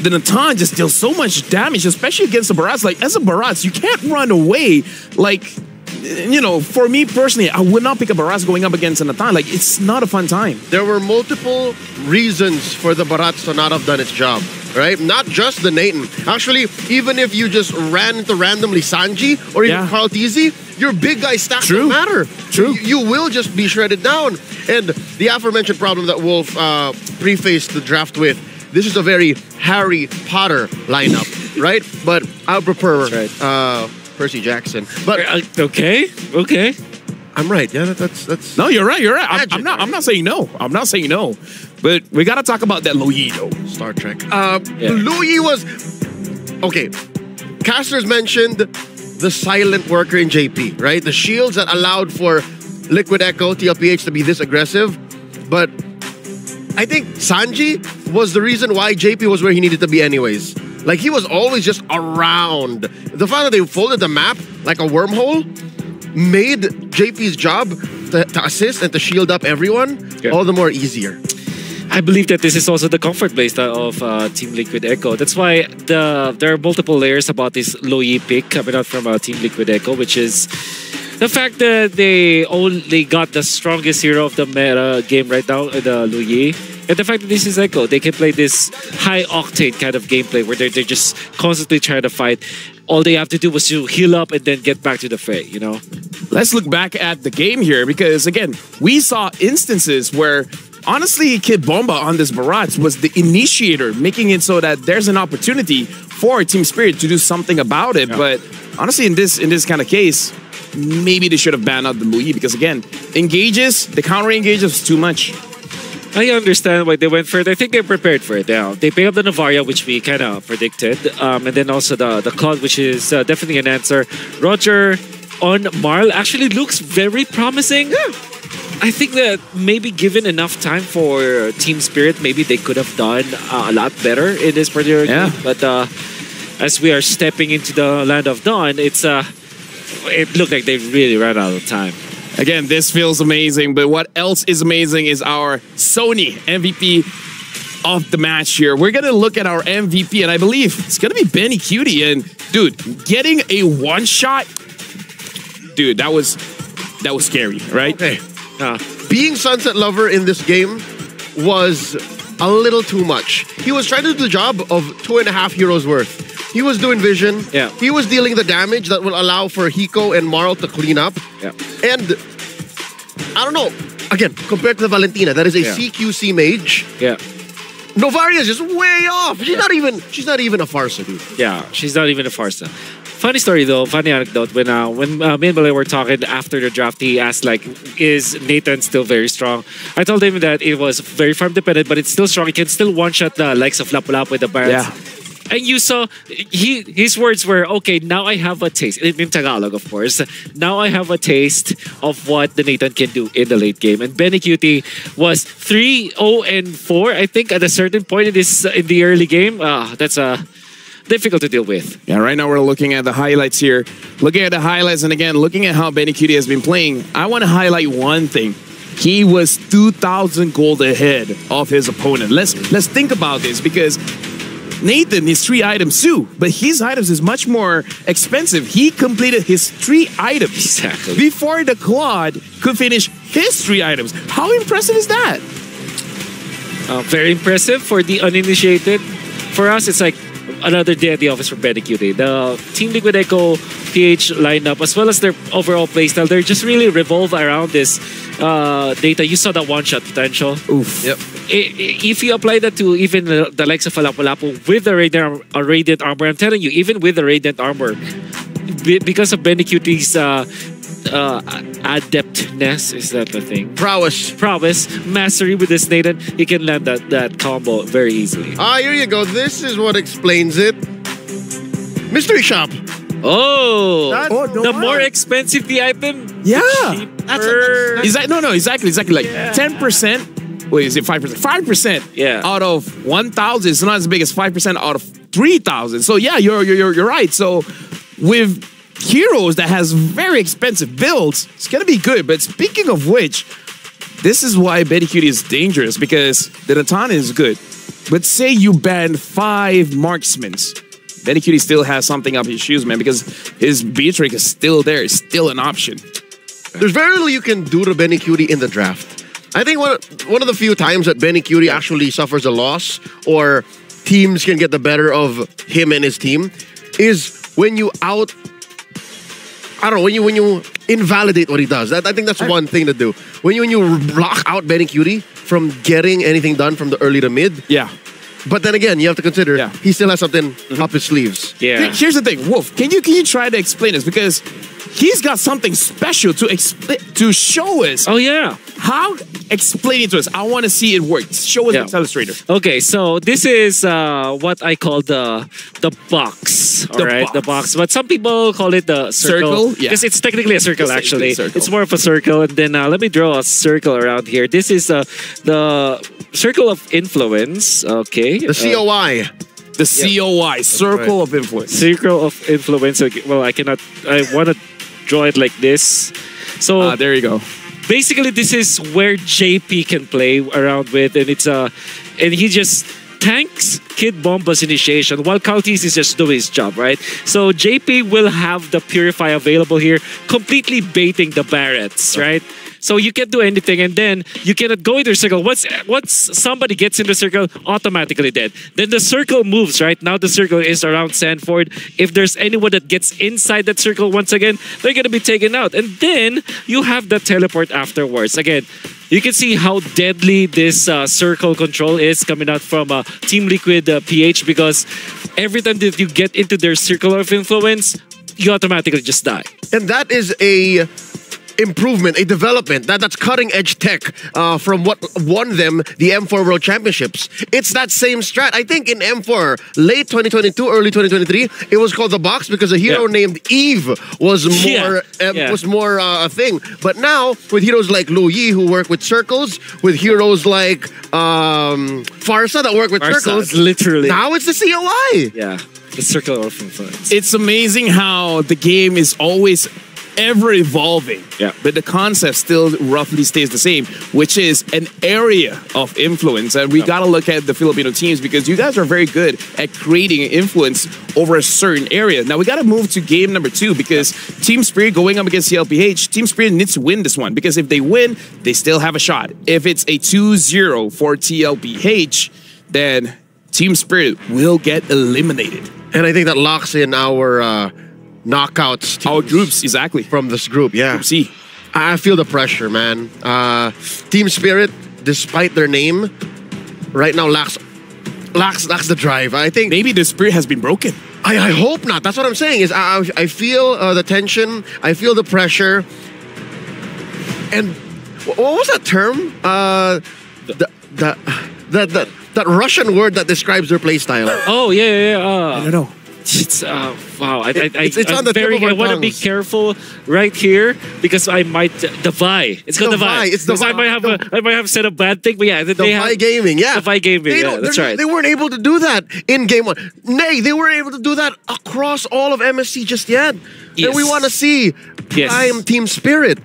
the Natan just deals so much damage, especially against the Barats. Like, as a Barats, you can't run away. Like, you know, for me personally, I would not pick a Barats going up against a Natan. Like, it's not a fun time. There were multiple reasons for the Barats to not have done its job, right? Not just the Nathan. Actually, even if you just ran into randomly Sanji or even Carl TZ, your big guy stats don't matter. You will just be shredded down. And the aforementioned problem that Wolf prefaced the draft with, this is a very Harry Potter lineup, right? But I would prefer Percy Jackson. But Okay. I'm right. Yeah, that's. No, you're right. You're right. Magic, I'm not saying no. I'm not saying no. But we got to talk about that Louis, though. Star Trek. Louis was okay. Casters mentioned the silent worker in JP, right? The shields that allowed for Liquid Echo, TLPH to be this aggressive. But I think Sanji was the reason why JP was where he needed to be anyways. Like, he was always just around. The fact that they folded the map like a wormhole made JP's job to assist and to shield up everyone all the more easier. I believe that this is also the comfort playstyle of Team Liquid Echo. That's why there are multiple layers about this Loyi pick coming out from Team Liquid Echo, which is the fact that they only got the strongest hero of the meta game right now, the Loyi. And the fact that this is Echo, they can play this high-octane kind of gameplay where they're just constantly trying to fight. All they have to do was to heal up and then get back to the fray, you know? Let's look back at the game here because, again, we saw instances where, honestly, Kid Bomba on this barrage was the initiator, making it so that there's an opportunity for Team Spirit to do something about it. Yeah. But honestly, in this kind of case, maybe they should have banned out the Louis because, again, the counter engages was too much. I understand why they went for it. I think they're prepared for it now. They pick up the Navaria, which we kind of predicted, and then also the Cloud, which is definitely an answer. Roger on Marl actually looks very promising. Yeah. I think that maybe given enough time for Team Spirit, maybe they could have done a lot better in this particular game. But as we are stepping into the land of dawn, it looked like they really ran out of time. Again, this feels amazing, but what else is amazing is our Sony MVP of the match here. We're going to look at our MVP, and I believe it's going to be Benny Cutie. And, dude, getting a one-shot, dude, that was scary, right? Okay. Being Sunset Lover in this game was a little too much. He was trying to do the job of 2.5 heroes worth. He was doing vision. Yeah. He was dealing the damage that will allow for Hiko and Marl to clean up. Yeah. And I don't know. Again, compared to the Valentina, that is a CQC mage. Yeah. Novaria is just way off. She's not even a Farsa, dude. Yeah, she's not even a Farsa. Funny story though, funny anecdote. When me and Balay were talking after the draft, he asked like, "Is Nathan still very strong?" I told him that it was very farm dependent, but it's still strong. He can still one shot the likes of Lapu-Lapu with the barrels. Yeah. And you saw, his words were, okay, now I have a taste. In Tagalog, of course. Now I have a taste of what the Nathan can do in the late game. And Benny Cutie was 3-0-4, I think, at a certain point in the early game. That's difficult to deal with. Yeah, right now we're looking at the highlights here. Looking at the highlights, and again, looking at how Benny Cutie has been playing, I want to highlight one thing. He was 2,000 gold ahead of his opponent. Let's think about this, because Nathan is 3 items too, but his items is much more expensive. He completed his 3 items before the Claude could finish his 3 items. How impressive is that? Very impressive for the uninitiated. For us, it's like another day at the office for Benny Cutie. The Team Liquid Echo PH lineup, as well as their overall playstyle, they just really revolve around this data. You saw that one-shot potential. Oof. Yep. If you apply that to even the likes of Lapu-Lapu with the Radiant Armor, I'm telling you, even with the Radiant Armor, because of Benny Cutie's adeptness, is that the thing? Prowess, mastery with this Nathan, he can land that combo very easily. Here you go. This is what explains it. Mystery Shop. Oh, the more expensive the item. Yeah, that's exactly like 10%. Wait, is it 5%? 5%. Yeah. Out of 1,000, it's not as big as 5% out of 3,000. So yeah, you're right. So with heroes that has very expensive builds, it's gonna be good. But speaking of which, this is why Benny Cutie is dangerous, because the Natana is good. But say you ban 5 marksmans, Benny Cutie still has something up his shoes, man, because his Beatrix is still there. It's still an option. There's very little you can do to Benny Cutie in the draft. I think one of the few times that Benny Cutie actually suffers a loss or teams can get the better of him and his team is when you when you invalidate what he does. I think that's one thing to do. When you block out Benny Cutie from getting anything done from the early to mid, But then again, you have to consider Yeah. he still has something up his sleeves. Yeah. Here's the thing, Wolf. Can you try to explain this, because he's got something special to show us. Oh yeah. How? Explain it to us. I want to see it work. Show us Yeah. the illustrator. Okay, so this is what I call the box. All right, the box. But some people call it the circle. Circle? Yeah. Because it's technically a circle, It's technically actually. a circle. It's more of a circle. And then let me draw a circle around here. This is the circle of influence. Okay. The COI. The COI, Circle of Influence. Circle of influence. Okay, well, I want to draw it like this. So There you go. basically, this is where JP can play around with, and and he just tanks Kid Bomba's initiation while Kautis is just doing his job, right? So JP will have the Purify available here, completely baiting the Barretts, right? So you can't do anything, and then you cannot go into the circle. Once somebody gets in the circle, automatically dead. Then the circle moves, right? Now the circle is around Sanford. If there's anyone that gets inside that circle once again, they're gonna be taken out. And then you have the teleport afterwards. Again, you can see how deadly this circle control is coming out from Team Liquid PH, because every time that you get into their circle of influence, you automatically just die. And that is a improvement, a development. That's cutting edge tech from what won them the M4 World Championships. It's that same strat. I think in M4, late 2022, early 2023, it was called the box because a hero named Eve was more a thing. But now with heroes like Lu Yi who work with circles, with heroes like Farsa that work with circles, literally. now it's the COI. Yeah, the circle of influence. It's amazing how the game is always ever evolving. Yeah. But the concept still roughly stays the same, which is an area of influence. And we got to look at the Filipino teams, because you guys are very good at creating influence over a certain area. Now we got to move to game number 2, because Team Spirit going up against CLPH, Team Spirit needs to win this one, because if they win, they still have a shot. If it's a 2-0 for TLPH, then Team Spirit will get eliminated. And I think that locks in our knockouts teams Our groups, exactly. from this group. Yeah. Group C. I feel the pressure, man. Team Spirit, despite their name, right now lacks the drive. I think Maybe the spirit has been broken. I hope not. That's what I'm saying. Is I feel the tension. I feel the pressure. And what was that term? That Russian word that describes their playstyle. Oh yeah. I don't know. It's wow. It's on the tip of our I want to be tongues. careful right here, because I might divide. It's called divide. It's the I might have said a bad thing, but yeah, The Vi gaming, yeah. The Vi gaming, yeah, that's right. They weren't able to do that in game 1. Nay, they weren't able to do that across all of MSC just yet. Yes. And we want to see prime Team Spirit.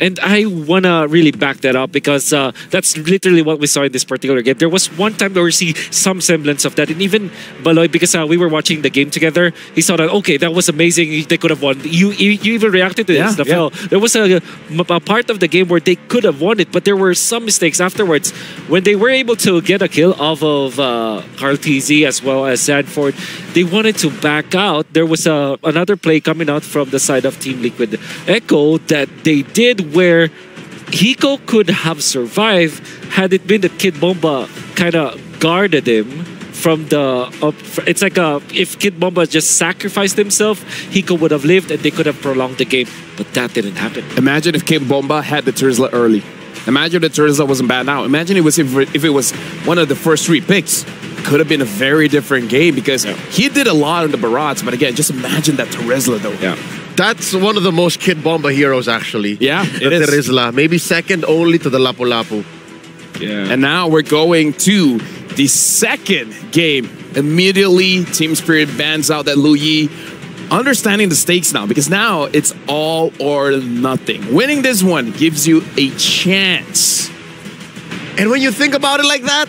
And I want to really back that up, because that's literally what we saw in this particular game. There was one time where we see some semblance of that. And even Baloy, because we were watching the game together, he saw that, okay, that was amazing. They could have won. You even reacted to this, Rafael. There was a part of the game where they could have won it, but there were some mistakes afterwards. When they were able to get a kill off of Carl TZ as well as Sanford, they wanted to back out. There was another play coming out from the side of Team Liquid Echo that they did, where Hiko could have survived had it been that Kid Bomba kind of guarded him from the it's like if Kid Bomba just sacrificed himself, Hiko would have lived and they could have prolonged the game, but that didn't happen. Imagine if Kid Bomba had the Terzla early. Imagine the Terzla wasn't bad now. Imagine it was if it was one of the first 3 picks. Could have been a very different game, because he did a lot on the Barats, but again, just imagine that Terzla though. Yeah. That's one of the most Kid Bomba heroes, actually. Yeah, it is. Terizla. Maybe second only to the Lapu-Lapu. Yeah. And now we're going to the second game. Immediately, Team Spirit bans out that Lu Yi. Understanding the stakes now, because now it's all or nothing. Winning this one gives you a chance. And when you think about it like that,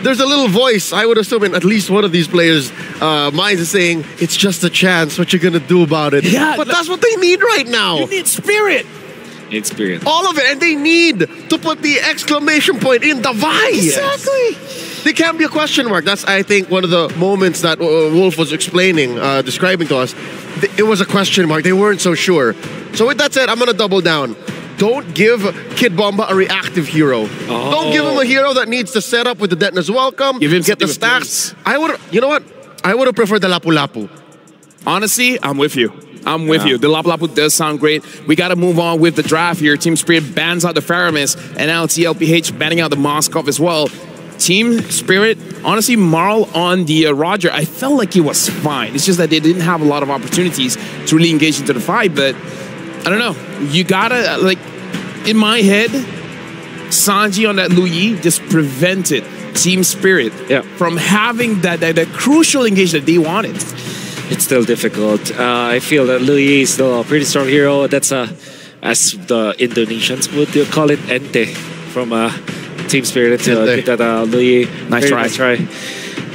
there's a little voice, I would assume, in at least one of these players' minds is saying, it's just a chance, what you gonna do about it? Yeah, but that's what they need right now. You need spirit. Experience. All of it, and they need to put the exclamation point in the Vi. Exactly. There can't be a question mark. That's, I think, one of the moments that Wolf was explaining, describing to us. It was a question mark. They weren't so sure. So with that said, I'm gonna double down. don't give Kid Bomba a reactive hero. Don't give him a hero that needs to set up with the Detona's Welcome, Give him get the something with stacks. I would, you know what? I would have preferred the Lapu Lapu. Honestly, I'm with you. I'm with you. The Lapu Lapu does sound great. We got to move on with the draft here. Team Spirit bans out the Faramis, and now TLPH banning out the Moskov as well. Team Spirit, honestly, Marl on the Roger, I felt like he was fine. It's just that they didn't have a lot of opportunities to really engage into the fight, but I don't know. You gotta, like, in my head, Sanji on that Luyi just prevented Team Spirit from having that crucial engagement they wanted. It's still difficult. I feel that Luyi is still a pretty strong hero. That's as the Indonesians would call it, ente from Team Spirit to pick that Luyi. Nice try.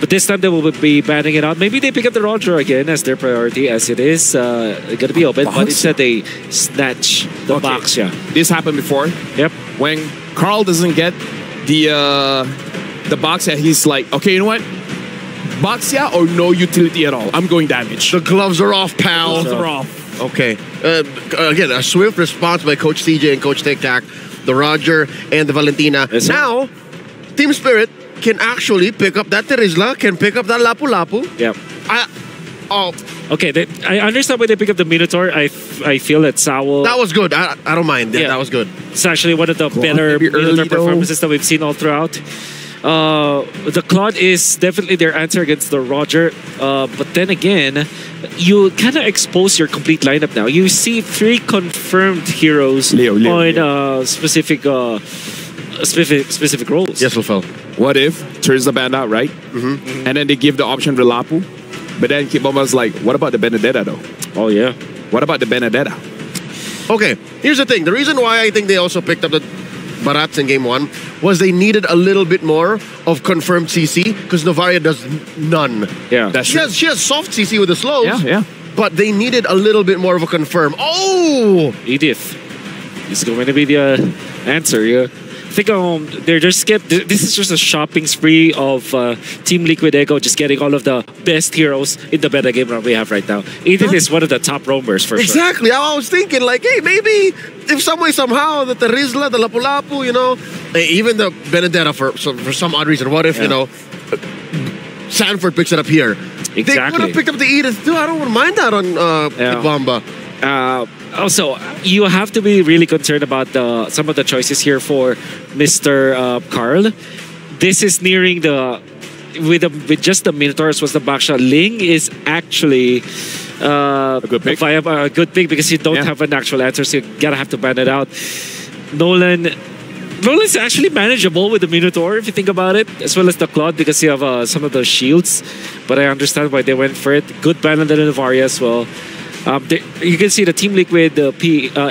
But this time they will be banning it out. Maybe they pick up the Roger again as their priority, as it is going to be open. But instead they snatch the box. Yeah, this happened before. Yep. When Carl doesn't get the box, he's like, okay, you know what? Box or no utility at all. I'm going damage. The gloves are off, pal. Gloves are off. Okay. Again, a swift response by Coach CJ and Coach Tic Tac, the Roger and the Valentina. Yes, now, Team Spirit can actually pick up that Terizla, can pick up that Lapu Lapu. Yep. Okay, I understand why they pick up the Minotaur. I feel that Saul... That was good. I don't mind. Yeah, that was good. It's actually one of the better Minotaur performances that we've seen all throughout. The Claude is definitely their answer against the Roger. But then again, you kind of expose your complete lineup now. You see 3 confirmed heroes on specific roles. Yes, Lufel. What if turns the band out, right? And then they give the option to Lapu. But then Kid Bomba's like, what about the Benedetta though? Oh yeah. What about the Benedetta? Okay, here's the thing. The reason why I think they also picked up the Barats in game 1 was they needed a little bit more of confirmed CC because Novaria does none. Yeah, that's true. She has soft CC with the slows. Yeah. But they needed a little bit more of a confirm. Oh! Edith is going to be the answer. Yeah. I think they're just this is just a shopping spree of Team Liquid Ego just getting all of the best heroes in the meta game that we have right now. Edith is one of the top roamers for sure. Exactly. I was thinking like, hey, maybe if some way somehow the Terizla, the Lapu Lapu, you know, even the Benedetta for some odd reason. What if you know Sanford picks it up here? Exactly. They could have picked up the Edith too. I don't mind that on Kid Bomba. Also, you have to be really concerned about some of the choices here for Mr. Carl. This is nearing the with just the Minotaurs was the backshot. Ling is actually a good pick. A good pick because you don't have an actual answer, so you gotta have to ban it out. Nolan's actually manageable with the Minotaur if you think about it, as well as the Claude because you have some of those shields. But I understand why they went for it. Good ban on the Novaria as well. You can see the Team Liquid, the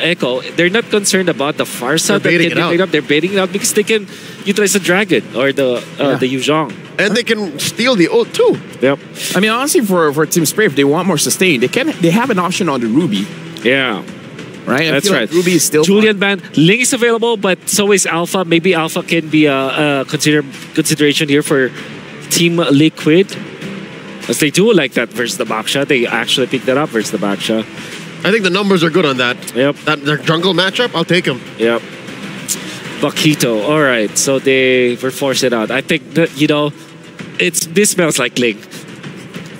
Echo, they're not concerned about the Farsa. They're baiting it out because they can utilize the Dragon or the Yuzhong. And they can steal the ult too. Yep. I mean, honestly, for Team Spirit, if they want more sustain, they have an option on the Ruby. Yeah. Right? That's right. Like Ruby is still Julian ban. Ling is available, but so is Alpha. Maybe Alpha can be a consideration here for Team Liquid. As they do like that versus the Baksha. They actually pick that up versus the Baksha. I think the numbers are good on that. Yep. Their jungle matchup, I'll take them. Yep. Bakito. All right. So they were forced it out. I think that, you know, this smells like Ling.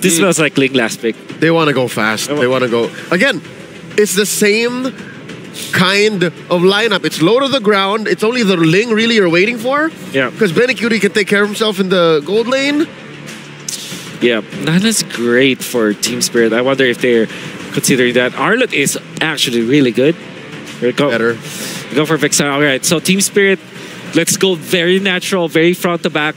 This smells like Ling last pick. They want to go fast. They want to go. Again, it's the same kind of lineup. It's low to the ground. It's only the Ling really you're waiting for. Yeah. Because Benicuri can take care of himself in the gold lane. Yeah, Nana's great for Team Spirit. I wonder if they're considering that. Arlott is actually really good. Better. Go for Vexana. All right, so Team Spirit, let's go very natural, very front to back.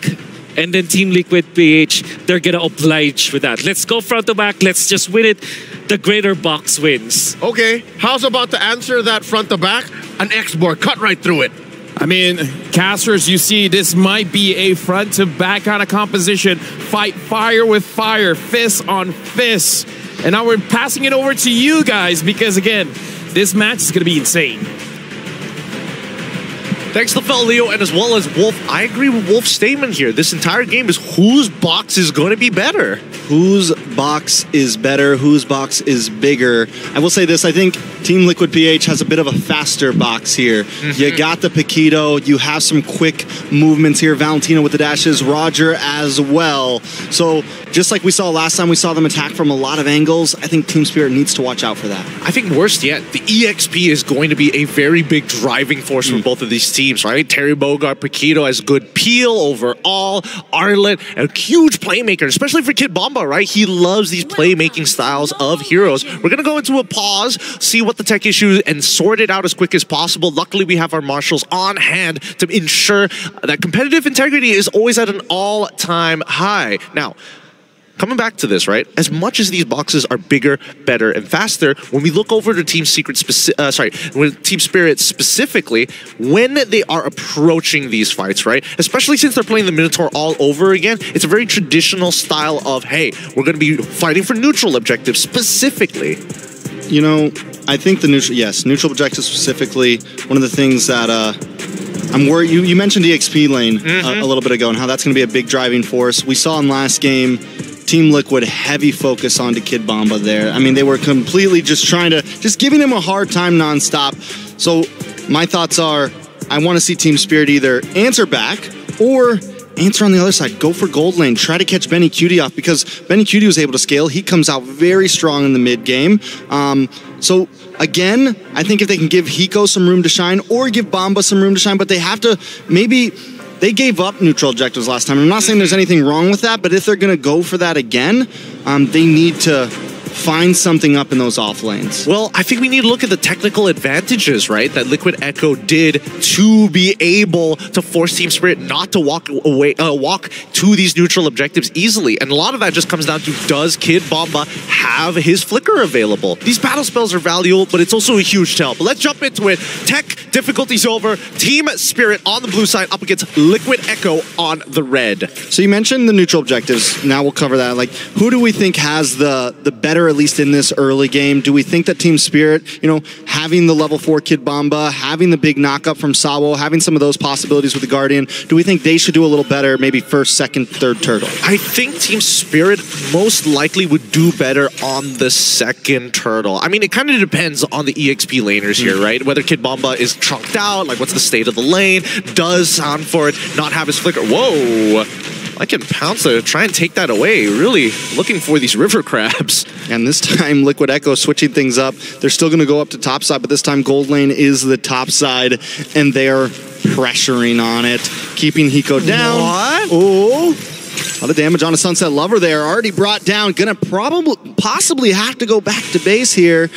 And then Team Liquid PH, they're going to oblige with that. Let's go front to back. Let's just win it. The greater box wins. Okay, how's about to answer that front to back? An X-board, cut right through it. I mean, casters, you see, this might be a front-to-back kind of composition. Fight fire with fire, fist on fist. And now we're passing it over to you guys because, again, this match is going to be insane. Thanks to Fel Leo and as well as Wolf. I agree with Wolf's statement here. This entire game is whose box is going to be better. whose box is better, whose box is bigger. I will say this, I think Team Liquid PH has a bit of a faster box here. You got the Paquito, you have some quick movements here, Valentino with the dashes, Roger as well. So just like we saw last time, we saw them attack from a lot of angles. I think Team Spirit needs to watch out for that. I think worst yet, the EXP is going to be a very big driving force for both of these teams, right? Terry Bogard, Paquito has good peel overall. Arlet, a huge playmaker, especially for Kid Bomba, right? He loves these playmaking styles of heroes. We're going to go into a pause, see what the tech issue is, and sort it out as quick as possible. Luckily, we have our marshals on hand to ensure that competitive integrity is always at an all-time high. Now, coming back to this, right? As much as these boxes are bigger, better, and faster, when we look over to Team Team Spirit specifically, when they are approaching these fights, right? Especially since they're playing the Minotaur all over again, it's a very traditional style of, hey, we're going to be fighting for neutral objectives specifically. You know, I think the neutral objectives specifically, one of the things that I'm worried, you mentioned the EXP lane a little bit ago and how that's going to be a big driving force. We saw in last game, Team Liquid heavy focus onto Kid Bomba there. I mean, they were completely just giving him a hard time nonstop. So my thoughts are, I want to see Team Spirit either answer back or answer on the other side. Go for gold lane. Try to catch Benny Cutie off because Benny Cutie was able to scale. He comes out very strong in the mid game. So again, I think if they can give Hiko some room to shine or give Bomba some room to shine, but they have to maybe... They gave up neutral objectives last time. I'm not saying there's anything wrong with that, but if they're going to go for that again, they need to find something up in those off lanes. Well, I think we need to look at the technical advantages, right, that Liquid Echo did to be able to force Team Spirit not to walk to these neutral objectives easily. And a lot of that just comes down to, does Kid Bomba have his flicker available? These battle spells are valuable, but it's also a huge tell. But let's jump into it. Tech difficulty's over. Team Spirit on the blue side up against Liquid Echo on the red. So you mentioned the neutral objectives. Now we'll cover that. Like, who do we think has the better, at least in this early game? Do we think that Team Spirit, you know, having the level 4 Kid Bomba, having the big knockup from Sawo, having some of those possibilities with the Guardian, do we think they should do a little better, maybe first, second, third turtle? I think Team Spirit most likely would do better on the second turtle. I mean, it kind of depends on the EXP laners here, right? Whether Kid Bomba is trunked out, like what's the state of the lane, does Soundford not have his flicker? Whoa! I can pounce to try and take that away. Really looking for these river crabs. And this time, Liquid Echo switching things up. They're still going to go up to top side, but this time Gold Lane is the top side, and they're pressuring on it, keeping Hiko down. What? Oh, a lot of damage on a Sunset Lover there. Already brought down. Gonna possibly have to go back to base here.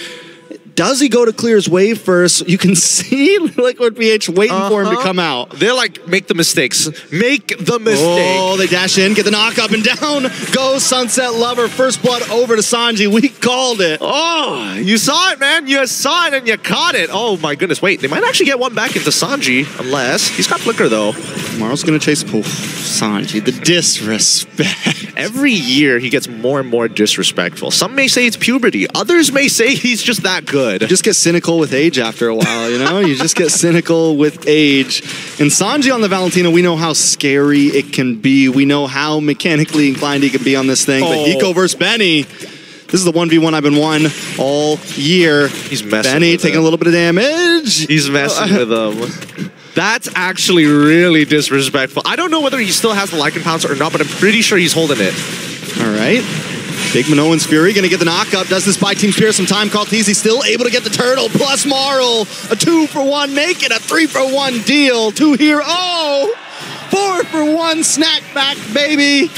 Does he go to clear his wave first? You can see Liquid PH waiting for him to come out. They're like, make the mistakes. Make the mistake. Oh, they dash in, get the knock up and down. Goes Sunset Lover. First blood over to Sanji. We called it. Oh, you saw it, man. You saw it and you caught it. Oh, my goodness. Wait, they might actually get one back into Sanji, unless he's got flicker, though. Tomorrow's going to chase Sanji. The disrespect. Every year, he gets more and more disrespectful. Some may say it's puberty. Others may say he's just that good. You just get cynical with age after a while, you know? You just get cynical with age. And Sanji on the Valentino, we know how scary it can be. We know how mechanically inclined he can be on this thing. But Hiko versus Benny, this is the 1v1 I've been won all year. He's messing Benny with taking him. a little bit of damage. He's messing with him. That's actually really disrespectful. I don't know whether he still has the Lycan Pouncer or not, but I'm pretty sure he's holding it. All right. Big Minoan's Fury gonna get the knockup. Does this buy Team Spirit some time? Kaltizi still able to get the turtle. Plus Marl. A 2-for-1 make it. A 3-for-1 deal. 2 here. Oh! 4-for-1 snack back, baby.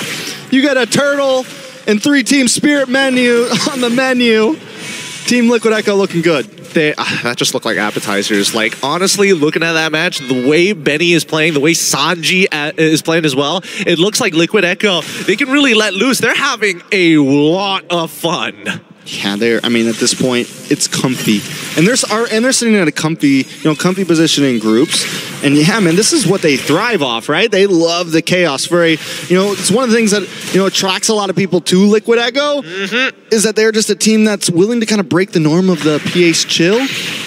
You got a turtle and 3 Team Spirit menu on the menu. Team Liquid Echo looking good. That just looked like appetizers. Like, honestly, looking at that match, the way Benny is playing, the way Sanji is playing as well, it looks like Liquid Echo, they can really let loose. They're having a lot of fun. Yeah, I mean, at this point, it's comfy. and they're sitting in a comfy position in groups. And yeah, man, this is what they thrive off, right? They love the chaos. It's one of the things that attracts a lot of people to Liquid Echo is that they're just a team that's willing to kind of break the norm of the PH chill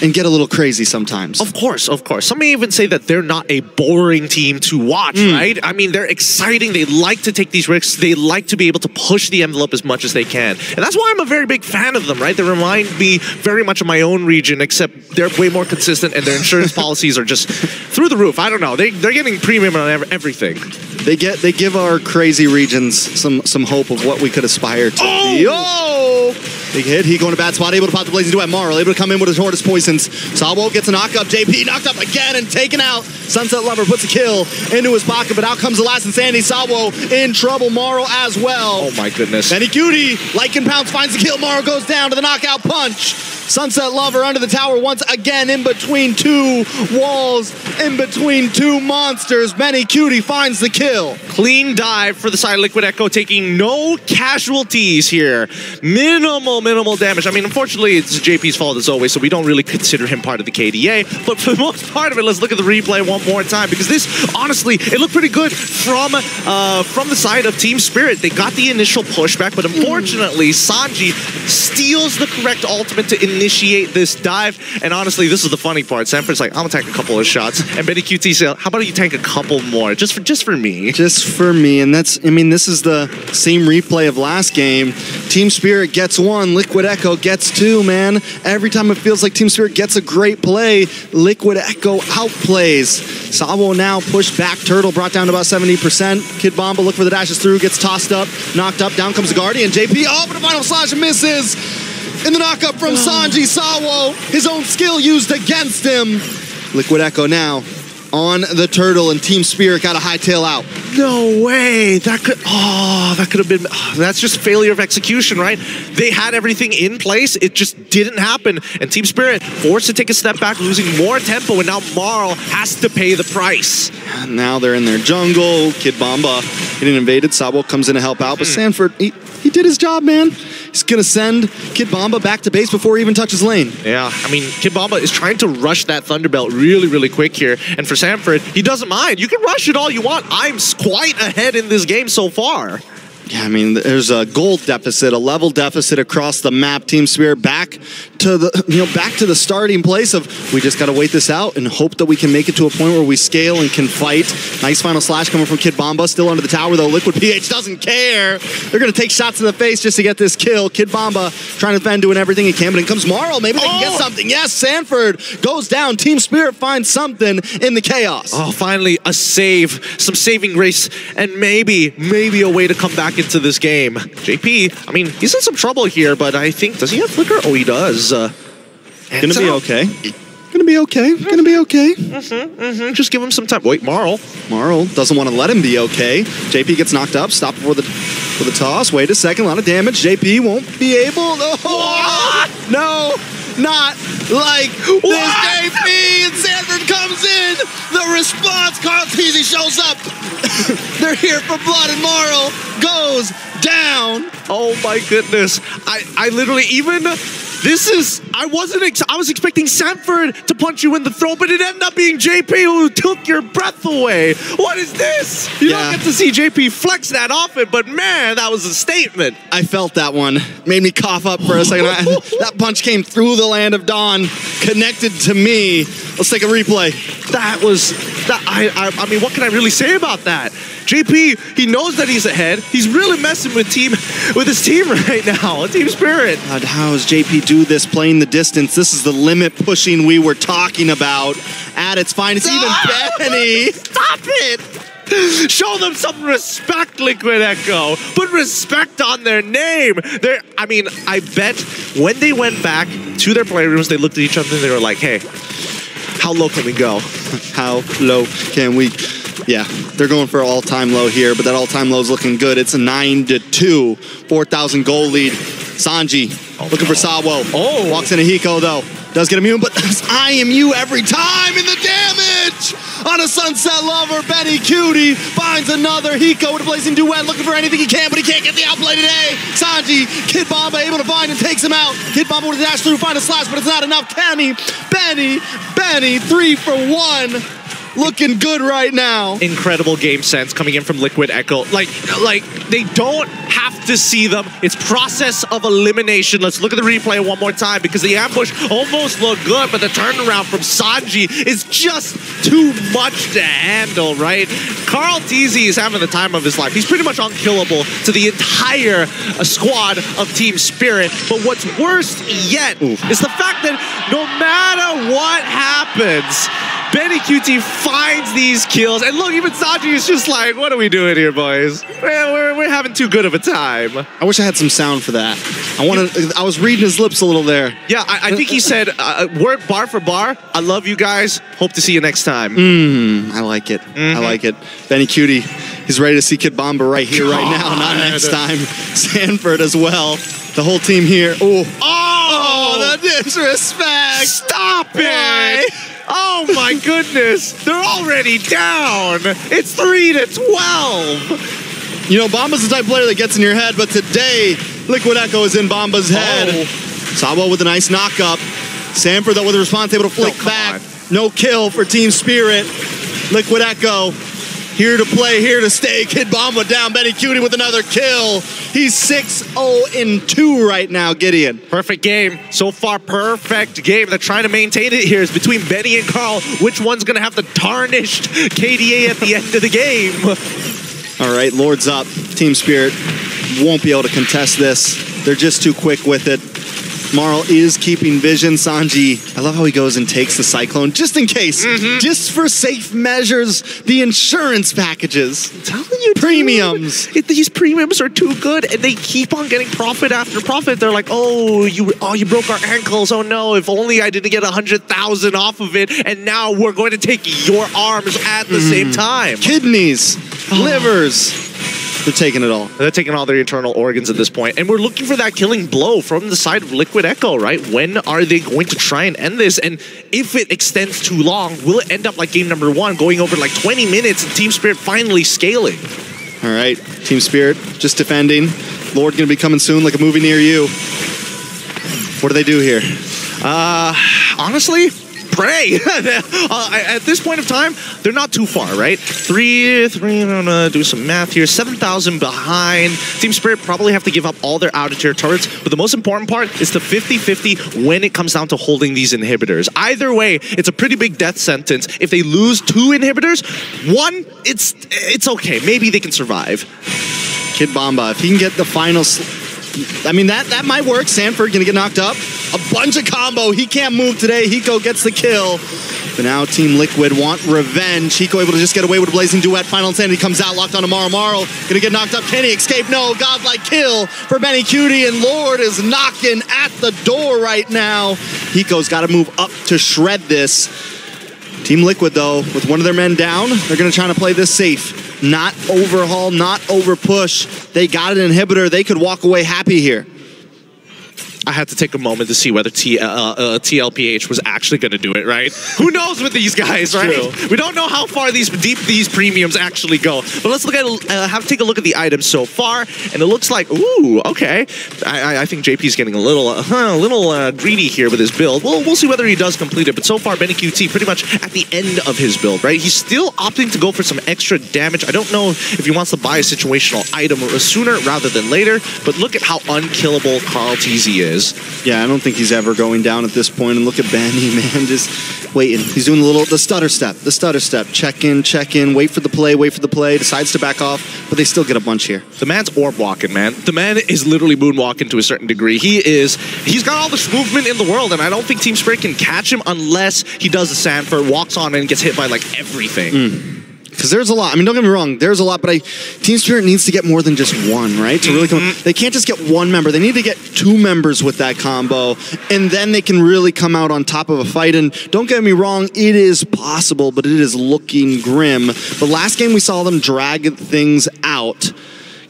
and get a little crazy sometimes. Of course. Some may even say that they're not a boring team to watch, right? I mean, they're exciting. They like to take these risks. They like to be able to push the envelope as much as they can. And that's why I'm a very big fan of them, right? They remind me very much of my own region, except they're way more consistent and their insurance policies are just through the roof. I don't know. They're getting premium on everything. They give our crazy regions some hope of what we could aspire to be. Oh! Big hit. He going to bad spot. Able to pop the blazing duet. Marl able to come in with his Tortoise Poisons. Salvo gets a knock up. JP knocked up again and taken out. Sunset Lover puts a kill into his pocket, but out comes the last Insanity. Salvo in trouble. Marl as well. Oh my goodness. Benny Cutie, Lycan Pounce finds the kill. Marl goes down to the knockout punch. Sunset Lover under the tower once again in between two walls, in between two monsters. Benny Cutie finds the kill. Clean dive for the side of Liquid Echo, taking no casualties here. Minimal damage. I mean, unfortunately, it's JP's fault as always, so we don't really consider him part of the KDA. But for the most part of it, let's look at the replay one more time, because this, honestly, it looked pretty good from the side of Team Spirit. They got the initial pushback, but unfortunately, Sanji steals the correct ultimate to initiate this dive. And honestly, this is the funny part. Sanford's like, I'm gonna tank a couple of shots. And Benny QT said, how about you tank a couple more? Just for me. Just for me. And that's, I mean, this is the same replay of last game. Team Spirit gets one, Liquid Echo gets two, man. Every time it feels like Team Spirit gets a great play, Liquid Echo outplays. Salvo now pushed back. Turtle brought down to about 70%. Kid Bomba look for the dashes through, gets tossed up, knocked up. Down comes the Guardian. JP, oh, but the final slash misses. In the knockup from Sanji. Salvo, his own skill used against him. Liquid Echo now on the Turtle, and Team Spirit got a hightail out. No way. That could have been, that's just failure of execution, right? They had everything in place. It just didn't happen. And Team Spirit forced to take a step back, losing more tempo, and now Marl has to pay the price. And now they're in their jungle. Kid Bomba getting invaded. Sabo comes in to help out, but Sanford, he did his job, man. He's gonna send Kid Bomba back to base before he even touches lane. Yeah, I mean, Kid Bomba is trying to rush that Thunderbelt really quick here. And for Sanford, he doesn't mind. You can rush it all you want. I'm quite ahead in this game so far. Yeah, I mean, there's a gold deficit, a level deficit across the map. Team Spirit back to the starting place of we just got to wait this out and hope that we can make it to a point where we scale and can fight. Nice final slash coming from Kid Bomba, still under the tower though. Liquid PH doesn't care. They're going to take shots in the face just to get this kill. Kid Bomba trying to defend, doing everything he can, but in comes Marl. Maybe they can get something. Yes, Sanford goes down. Team Spirit finds something in the chaos. Oh, finally a save, some saving grace, and maybe a way to come back into this game. JP, I mean, he's in some trouble here, but I think, does he have flicker? Oh, he does. Gonna be okay. Gonna be okay. Gonna be okay. Just give him some time. Wait, Marl doesn't want to let him be okay. JP gets knocked up. Stop for the toss. Wait a second. A lot of damage. JP won't be able. No, not like this. JP and Sanford comes in. The response. Carl Teasy shows up. They're here for blood, and Marl goes down. Oh my goodness. I literally even. I was expecting Sanford to punch you in the throat, but it ended up being JP who took your breath away. What is this? You don't get to see JP flex that often, but man, that was a statement. I felt that one. Made me cough up for a second. That punch came through the land of Dawn, connected to me. Let's take a replay. I mean, what can I really say about that? JP, he knows that he's ahead. He's really messing with his team right now, Team Spirit. God, how does JP do this, playing the distance? This is the limit pushing we were talking about at its finest. Even Benny. Stop it! Show them some respect, Liquid Echo. Put respect on their name. I mean, I bet when they went back to their playrooms, they looked at each other and they were like, hey, how low can we go? How low can we? Yeah, they're going for an all-time low here, but that all-time low is looking good. It's a 9-2, 4,000 goal lead. Sanji looking for Sawo. Walks into Hiko though. Does get immune, but that's IMU every time in the damage! On a Sunset Lover, Benny Cutie finds another Hiko with a blazing duet, looking for anything he can, but he can't get the outplay today. Sanji, Kid Bomba able to find and takes him out. Kid Bomba with a dash through, find a slash, but it's not enough. Kenny, Benny, 3 for 1. Looking good right now. Incredible game sense coming in from Liquid Echo. Like they don't have to see them. It's process of elimination. Let's look at the replay one more time because the ambush almost looked good, but the turnaround from Sanji is just too much to handle, right? Carl TZ is having the time of his life. He's pretty much unkillable to the entire squad of Team Spirit. But what's worse yet is the fact that no matter what happens, Benny QT finds these kills, and look, even Sanji is just like, what are we doing here, boys? We're having too good of a time. I wish I had some sound for that. I was reading his lips a little there. Yeah, I think he said, word bar for bar, I love you guys, hope to see you next time. I like it. I like it. Benny Cutie, he's ready to see Kid Bomba right here, right now, not next time. Sanford as well. The whole team here. Oh, the disrespect. Stop it. Oh my goodness, they're already down. It's 3-12. You know, Bomba's the type of player that gets in your head, but today, Liquid Echo is in Bomba's head. Sabo with a nice knock-up. Sanford, though, with a response, able to flick back. No kill for Team Spirit. Liquid Echo, here to play, here to stay. Kid Bomba down. Benny Cutie with another kill. He's 6-0-2 right now, Gideon. Perfect game. So far, perfect game. They're trying to maintain it here. It's between Benny and Carl. Which one's going to have the tarnished KDA at the end of the game? All right, Lord's up. Team Spirit won't be able to contest this. They're just too quick with it. Marl is keeping vision. Sanji, I love how he goes and takes the Cyclone just in case. Just for safe measures. The insurance packages. I'm telling you, premiums. Dude, these premiums are too good, and they keep on getting profit after profit. They're like, oh, you broke our ankles. Oh no, if only I didn't get 100,000 off of it, and now we're going to take your arms at the same time. Kidneys, livers. They're taking it all. They're taking all their internal organs at this point. And we're looking for that killing blow from the side of Liquid Echo, right? When are they going to try and end this? And if it extends too long, will it end up like game number 1, going over like 20 minutes and Team Spirit finally scaling? All right, Team Spirit just defending. Lord gonna be coming soon, like a movie near you. What do they do here? Honestly, pray. At this point of time, they're not too far, right? Three, I'm gonna do some math here. 7,000 behind. Team Spirit probably have to give up all their out-of-tier turrets, but the most important part is the 50-50 when it comes down to holding these inhibitors. Either way, it's a pretty big death sentence. If they lose 2 inhibitors, 1, it's okay. Maybe they can survive. Kid Bomba, if he can get the final... I mean, that might work. Sanford gonna get knocked up. A bunch of combo. He can't move today. Hiko gets the kill. But now Team Liquid want revenge. Hiko able to just get away with a blazing duet. Final Insanity comes out, locked onto Marl. Gonna get knocked up. Can he escape? No. Godlike kill for Benny Cutie, and Lord is knocking at the door right now. Hiko's got to move up to shred this. Team Liquid, though, with one of their men down, they're gonna try to play this safe. Not overhaul, not overpush. They got an inhibitor. They could walk away happy here. I had to take a moment to see whether TLPH was actually going to do it, right? Who knows with these guys, right? True. We don't know how far deep these premiums actually go. But let's look at take a look at the items so far, and it looks like, ooh, okay. I think JP's getting a little greedy here with his build. We'll see whether he does complete it. But so far, Benny QT pretty much at the end of his build, right? He's still opting to go for some extra damage. I don't know if he wants to buy a situational item sooner rather than later. But look at how unkillable Carl TZ is. Yeah, I don't think he's ever going down at this point. And look at Benny, man, just waiting. He's doing the stutter step. Check in, wait for the play, decides to back off, but they still get a bunch here. The man's orb walking, man. The man is literally moonwalking to a certain degree. He's got all the movement in the world, and I don't think Team Spirit can catch him unless he does the Sanford, walks on and gets hit by like everything. Because there's a lot. I mean, don't get me wrong, there's a lot, but Team Spirit needs to get more than just one, right? To really come, they can't just get one member. They need to get 2 members with that combo, and then they can really come out on top of a fight. And don't get me wrong, it is possible, but it is looking grim. But last game we saw them drag things out.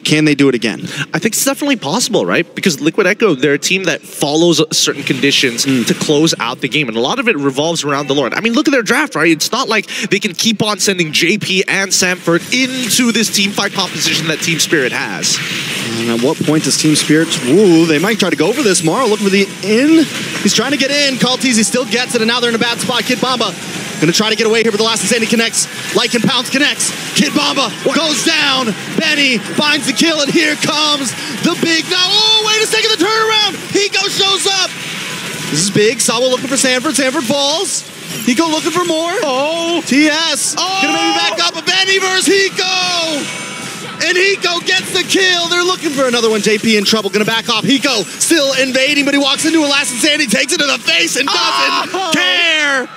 Can they do it again? I think it's definitely possible, right? Because Liquid Echo, they're a team that follows certain conditions to close out the game. And a lot of it revolves around the Lord. I mean, look at their draft, right? It's not like they can keep on sending JP and Sanford into this team fight composition that Team Spirit has. And at what point does Team Spirit... Ooh, they might try to go for this. Morrow looking for the in. He's trying to get in. CLTZ still gets it, and now they're in a bad spot. Kid Bomba gonna try to get away here, but the last Insanity connects. Lycan Pounce connects. Kid Bomba goes down. Benny finds the kill, and here comes the big... Now, oh, wait a second, the turnaround. Hiko shows up. This is big. Sawa looking for Sanford. Sanford falls. Hiko looking for more. Oh. TS. Gonna maybe back up, but Benny versus Hiko. And Hiko gets the kill. They're looking for another one. JP in trouble. Gonna back off. Hiko still invading, but he walks into a last Insanity, takes it to the face, and doesn't care.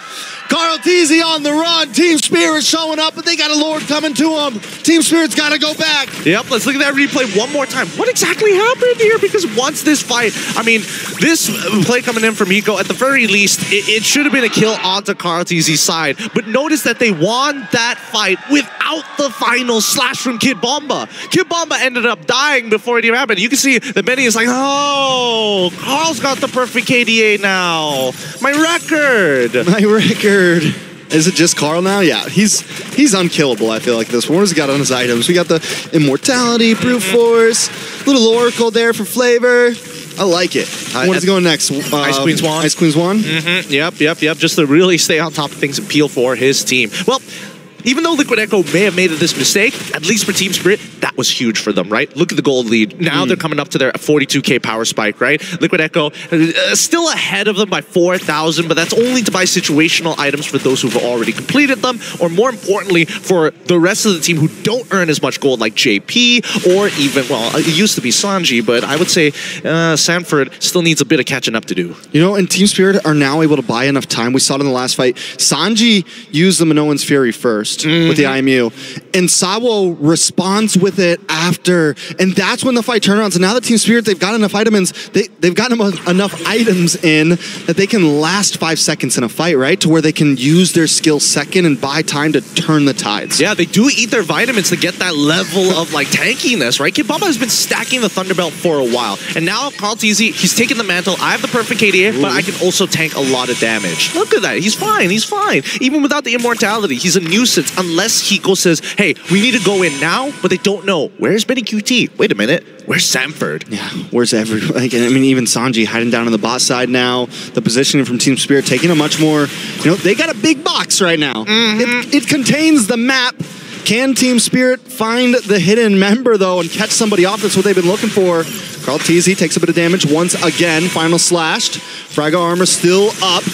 Carl Teasy on the run. Team Spirit showing up, but they got a Lord coming to them. Team Spirit's got to go back. Yep, let's look at that replay one more time. What exactly happened here? Because once this fight, I mean, this play coming in from Hiko, at the very least, it should have been a kill onto Carl Teasy's side. But notice that they won that fight without the final slash from Kid Bomba. Kid Bomba ended up dying before it even happened. You can see that Benny is like, oh, Carl's got the perfect KDA now. My record. My record. Is it just Carl now? Yeah, he's unkillable, I feel like this. What has he got on his items? We got the Immortality, Brute Force, little Oracle there for flavor. I like it. What is going next? Ice Queen Swan. Ice Queen Swan? Yep. Just to really stay on top of things and peel for his team. Well, even though Liquid Echo may have made this mistake, at least for Team Spirit, that was huge for them, right? Look at the gold lead. Now they're coming up to their 42K power spike, right? Liquid Echo still ahead of them by 4,000, but that's only to buy situational items for those who've already completed them, or more importantly, for the rest of the team who don't earn as much gold like JP, or even, well, it used to be Sanji, but I would say Sanford still needs a bit of catching up to do. You know, and Team Spirit are now able to buy enough time. We saw it in the last fight. Sanji used the Minoan's Fury first. With the IMU, and Sawo responds with it after, and that's when the fight turns around. So now the Team Spirit, they've got enough items, they've gotten enough items in that they can last 5 seconds in a fight, right? To where they can use their skill second and buy time to turn the tides. Yeah, they do eat their vitamins to get that level of like tankiness, right? Kid Bomba has been stacking the Thunderbelt for a while, and now Carl Teasy, he's taking the mantle. I have the perfect KDA, but I can also tank a lot of damage. Look at that, he's fine. Even without the immortality, he's a nuisance. Unless Hiko says, hey, we need to go in now, but they don't know. Where's Benny QT? Wait a minute. Where's Sanford? Yeah, where's everyone? Like, I mean, even Sanji hiding down on the bot side now. The positioning from Team Spirit taking a much more, you know, they got a big box right now. It contains the map. Can Team Spirit find the hidden member, though, and catch somebody off? That's what they've been looking for. Carl Teasy takes a bit of damage once again. Final slashed. Fraga armor still up.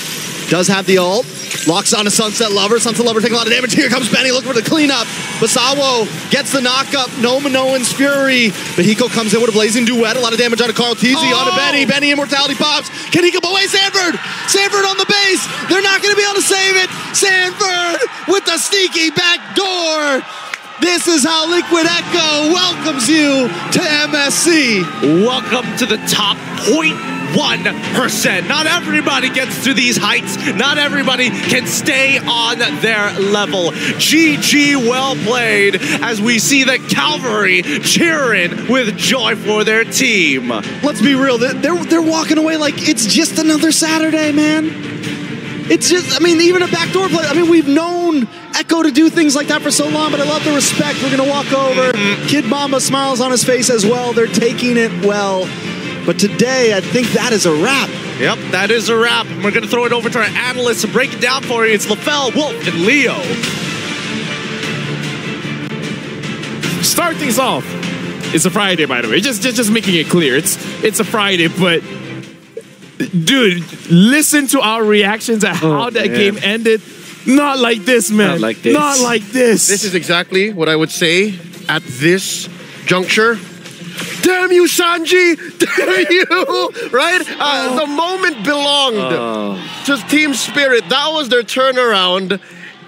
Does have the ult. Locks onto Sunset Lover. Sunset Lover taking a lot of damage. Here comes Benny looking for the cleanup. Basawo gets the knockup. No Minoan's Fury. But Hiko comes in with a blazing duet. A lot of damage onto Carl Teasy. Onto Benny. Benny immortality pops. Can Hiko away? Sanford! Sanford on the base. They're not going to be able to save it. Sanford with the sneaky back door. This is how Liquid Echo welcomes you to MSC. Welcome to the top 0.1%. Not everybody gets to these heights. Not everybody can stay on their level. GG, well played, as we see the Cavalry cheering with joy for their team. Let's be real. They're walking away like it's just another Saturday, man. It's just, I mean, even a backdoor play. I mean, we've known Echo to do things like that for so long, but I love the respect. We're going to walk over. Kid Bomba smiles on his face as well. They're taking it well. But today, I think that is a wrap. Yep, that is a wrap. We're going to throw it over to our analysts to break it down for you. It's LaFell, Wolf, and Leo. Start things off. It's a Friday, by the way. Just making it clear. It's a Friday, but dude, listen to our reactions at how that game ended. Not like this, man. Not like this. Not like this. This is exactly what I would say at this juncture. Damn you, Sanji! Damn you! Right? The moment belonged to Team Spirit. That was their turnaround.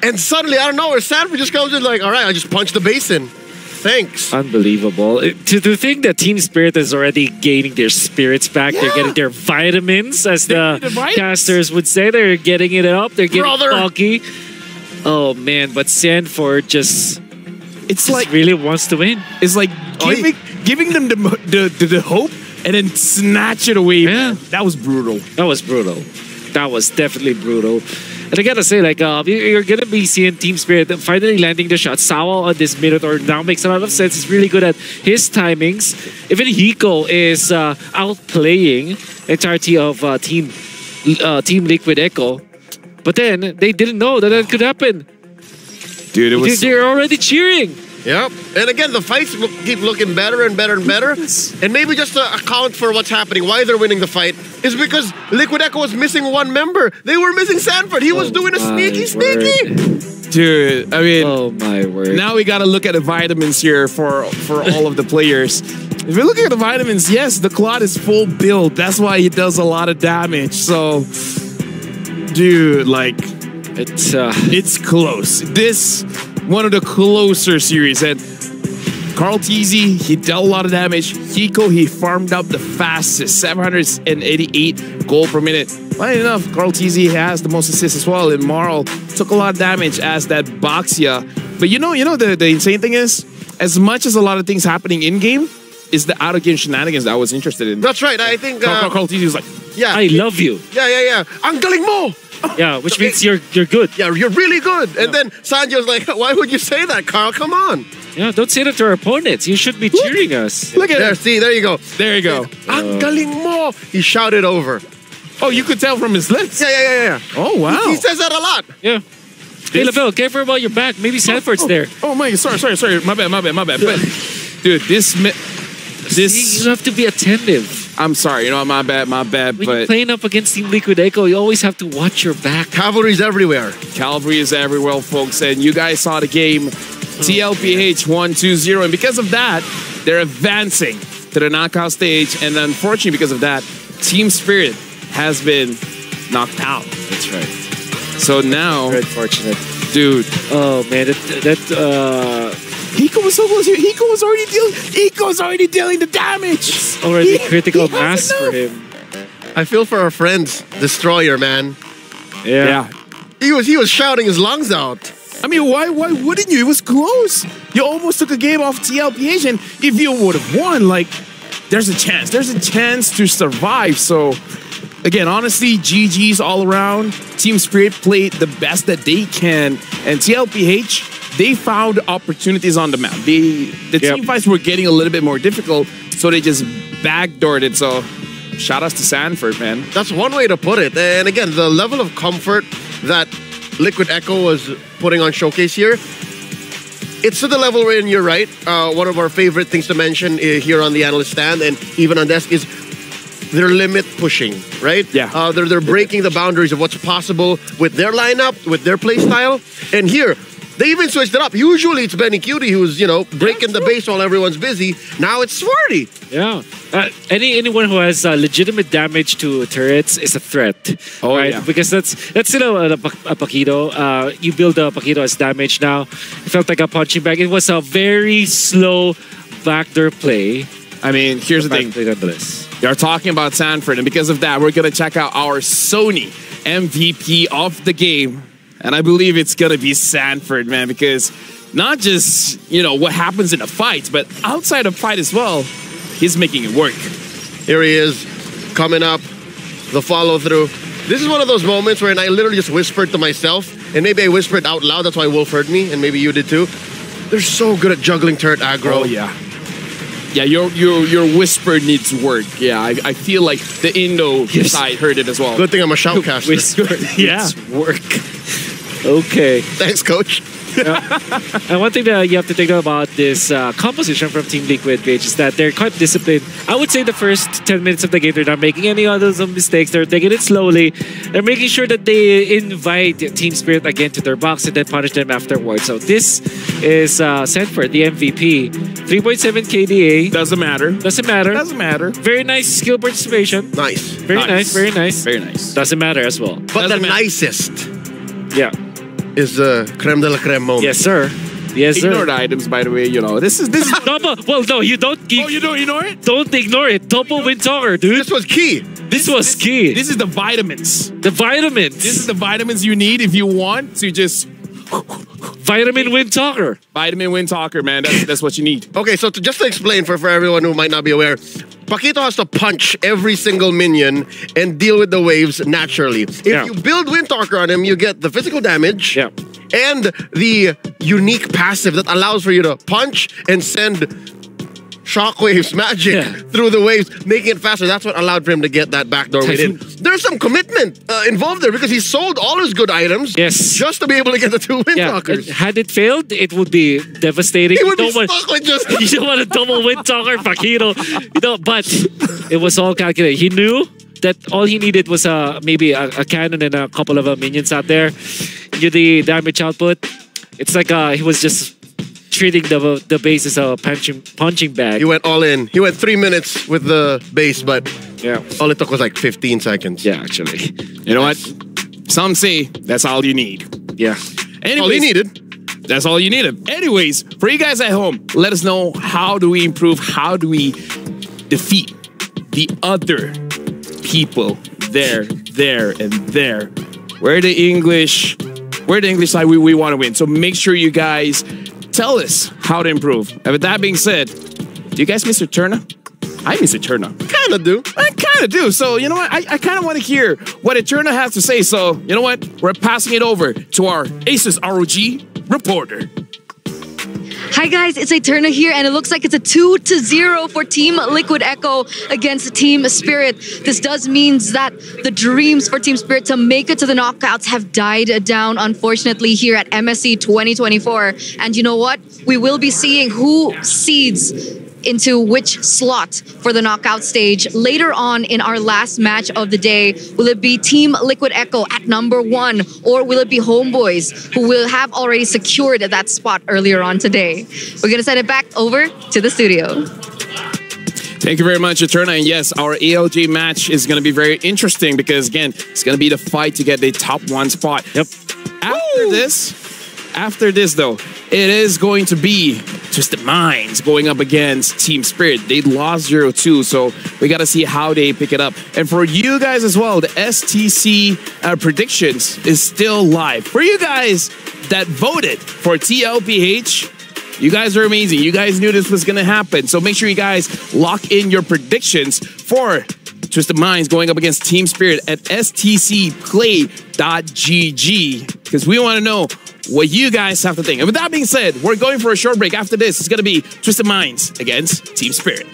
And suddenly, I don't know, where Sanford just comes in like, all right, I just punched the basin. Thanks. Unbelievable. To think that Team Spirit is already gaining their spirits back. They're getting their vitamins, as the casters would say. They're getting it up. They're getting foggy. Oh, man. But Sanford just... It's like really wants to win. It's like giving them the hope and then snatch it away. Yeah. That was brutal. That was brutal. That was definitely brutal. And I gotta say, like, you're gonna be seeing Team Spirit finally landing the shot. Sawa on this Minotaur now makes a lot of sense. He's really good at his timings. Even Hiko is outplaying the entirety of Team Liquid Echo. But then they didn't know that could happen. Dude, it was... They're already cheering. Yep. And again, the fights keep looking better and better and better. And maybe just to account for what's happening, why they're winning the fight, is because Liquid Echo was missing one member. They were missing Sanford. He was doing a sneaky. Dude, I mean... Oh, my word. Now we gotta look at the vitamins here for all of the players. If you're looking at the vitamins, yes, the Claude is full build. That's why he does a lot of damage. So, dude, like... It's close. This... one of the closer series, and Carl Teasy, he dealt a lot of damage. Hiko, he farmed up the fastest, 788 gold per minute. Funny enough, Carl Teasy has the most assists as well, and Marl took a lot of damage as that Boxia. But you know the insane thing is, as much as a lot of things happening in game, is the out of game shenanigans that I was interested in. That's right. I think Carl Teasy was like, yeah, I love you. Yeah. Ang galing mo. Yeah, which means you're good. Yeah, you're really good. And then Sanjo's like, why would you say that, Carl? Come on. Yeah, don't say that to our opponents. You should be cheering us. Look at there. him. See, there you go. There you go. Ang galing mo. He shouted over. Oh, you could tell from his lips. Yeah. Oh, wow. He says that a lot. Yeah. Hey, Lavelle, careful about your back. Maybe Sanford's there. Oh, my, sorry. My bad. But, dude, this... See, you have to be attentive. I'm sorry, my bad, When but... you're playing up against Team Liquid Echo, you always have to watch your back. Cavalry's everywhere. Cavalry is everywhere, folks, and you guys saw the game. TLPH 1-2-0, and because of that, they're advancing to the knockout stage, and unfortunately, because of that, Team Spirit has been knocked out. That's right. So now... Very fortunate. Dude. Oh, man, Hiko was so close here. Hiko's already dealing the damage. It's already critical mass for him. I feel for our friends, Destroyer, man. Yeah. He was shouting his lungs out. I mean, why wouldn't you? It was close. You almost took a game off TLPH, and if you would have won, like, there's a chance. There's a chance to survive. So, again, honestly, GG's all around. Team Spirit played the best that they can, and TLPH, they found opportunities on the map. The team fights were getting a little bit more difficult, so they just backdoored it. So, shout outs to Sanford, man. That's one way to put it. And again, the level of comfort that Liquid Echo was putting on Showcase here, it's to the level wherein you're right. One of our favorite things to mention here on the analyst stand and even on desk is their limit pushing, right? Yeah. They're breaking the boundaries of what's possible with their lineup, with their play style. And here, they even switched it up. Usually it's Benny Cutie who's, breaking the base while everyone's busy. Now it's Swarty. Yeah. Anyone who has legitimate damage to turrets is a threat. Oh, right? yeah. Because that's still a Paquito. You build a Paquito as damage now. It felt like a punching bag. It was a very slow backdoor play. I mean, here's the thing. You're talking about Sanford, and because of that, we're going to check out our Sony MVP of the game. And I believe it's going to be Sanford, man, because not just, what happens in the fights, but outside of fight as well, he's making it work. Here he is, coming up, the follow-through. This is one of those moments where I literally just whispered to myself, and maybe I whispered out loud, that's why Wolf heard me, and maybe you did too. They're so good at juggling turret aggro. Oh, yeah. Yeah, your whisper needs work. Yeah, I feel like the Indo side heard it as well. Good thing I'm a shoutcaster. Whisper needs work. Okay. Thanks, coach. And one thing that you have to think about this composition from Team Liquid PH is that they're quite disciplined. I would say the first 10 minutes of the game, they're not making any other mistakes. They're taking it slowly. They're making sure that they invite Team Spirit again to their box and then punish them afterwards. So this is Sanford, the MVP. 3.7 KDA. Doesn't matter. Doesn't matter. Doesn't matter. Very nice skill participation. Nice. Very nice. Very nice. Very nice. Doesn't matter as well. But the nicest Yeah. is the creme de la creme moment. Yes, sir. Yes, sir. Ignore the items, by the way. This is Double. Well, no, you don't. Oh, you don't ignore it? Don't ignore it. Double win talker, dude. This was key. This was key. This is the vitamins. The vitamins. This is the vitamins you need if you want to just Vitamin Wind Talker. Vitamin Wind Talker, man. That's what you need. Okay, so just to explain for everyone who might not be aware, Paquito has to punch every single minion and deal with the waves naturally. If you build Wind Talker on him, you get the physical damage and the unique passive that allows for you to punch and send shockwaves, magic through the waves, making it faster. That's what allowed for him to get that backdoor win. There's some commitment involved there because he sold all his good items just to be able to get the 2 Wind Talkers. Had it failed, it would be devastating. He would be stuck with just... You don't want a double Wind Talker, Paquito. You know, but it was all calculated. He knew that all he needed was maybe a cannon and a couple of minions out there. Knew the damage output. It's like he was just treating the base as a punching bag. He went all in. He went 3 minutes with the base, but all it took was like 15 seconds. Yeah, actually. You know what? Some say that's all you need. Yeah. Anyways, all you needed. That's all you needed. Anyways, for you guys at home, let us know, how do we improve? How do we defeat the other people there, and there? We're the English side. We want to win. So make sure you guys tell us how to improve. And with that being said, do you guys miss Eterna? I miss Eterna. Kind of do. I kind of do. So, you know what? I kind of want to hear what Eterna has to say. So, you know what? We're passing it over to our Aces ROG reporter. Hi guys, it's Eterna here, and it looks like it's a 2-0 for Team Liquid Echo against Team Spirit. This does mean that the dreams for Team Spirit to make it to the knockouts have died down, unfortunately, here at MSC 2024. And you know what? We will be seeing who seeds into which slot for the knockout stage later on in our last match of the day. Will it be Team Liquid Echo at #1, or will it be Homeboys, who will have already secured that spot earlier on today? We're going to send it back over to the studio. Thank you very much, Eterna. And yes, our ALG match is going to be very interesting because, again, it's going to be the fight to get the top 1 spot. Yep. After this, though, it is going to be Twisted Minds going up against Team Spirit. They lost 0-2, so we got to see how they pick it up. And for you guys as well, the STC predictions is still live. For you guys that voted for TLPH, you guys are amazing. You guys knew this was going to happen. So make sure you guys lock in your predictions for Twisted Minds going up against Team Spirit at stcplay.gg, because we want to know what you guys have to think. And with that being said, we're going for a short break. After this, it's going to be Twisted Minds against Team Spirit.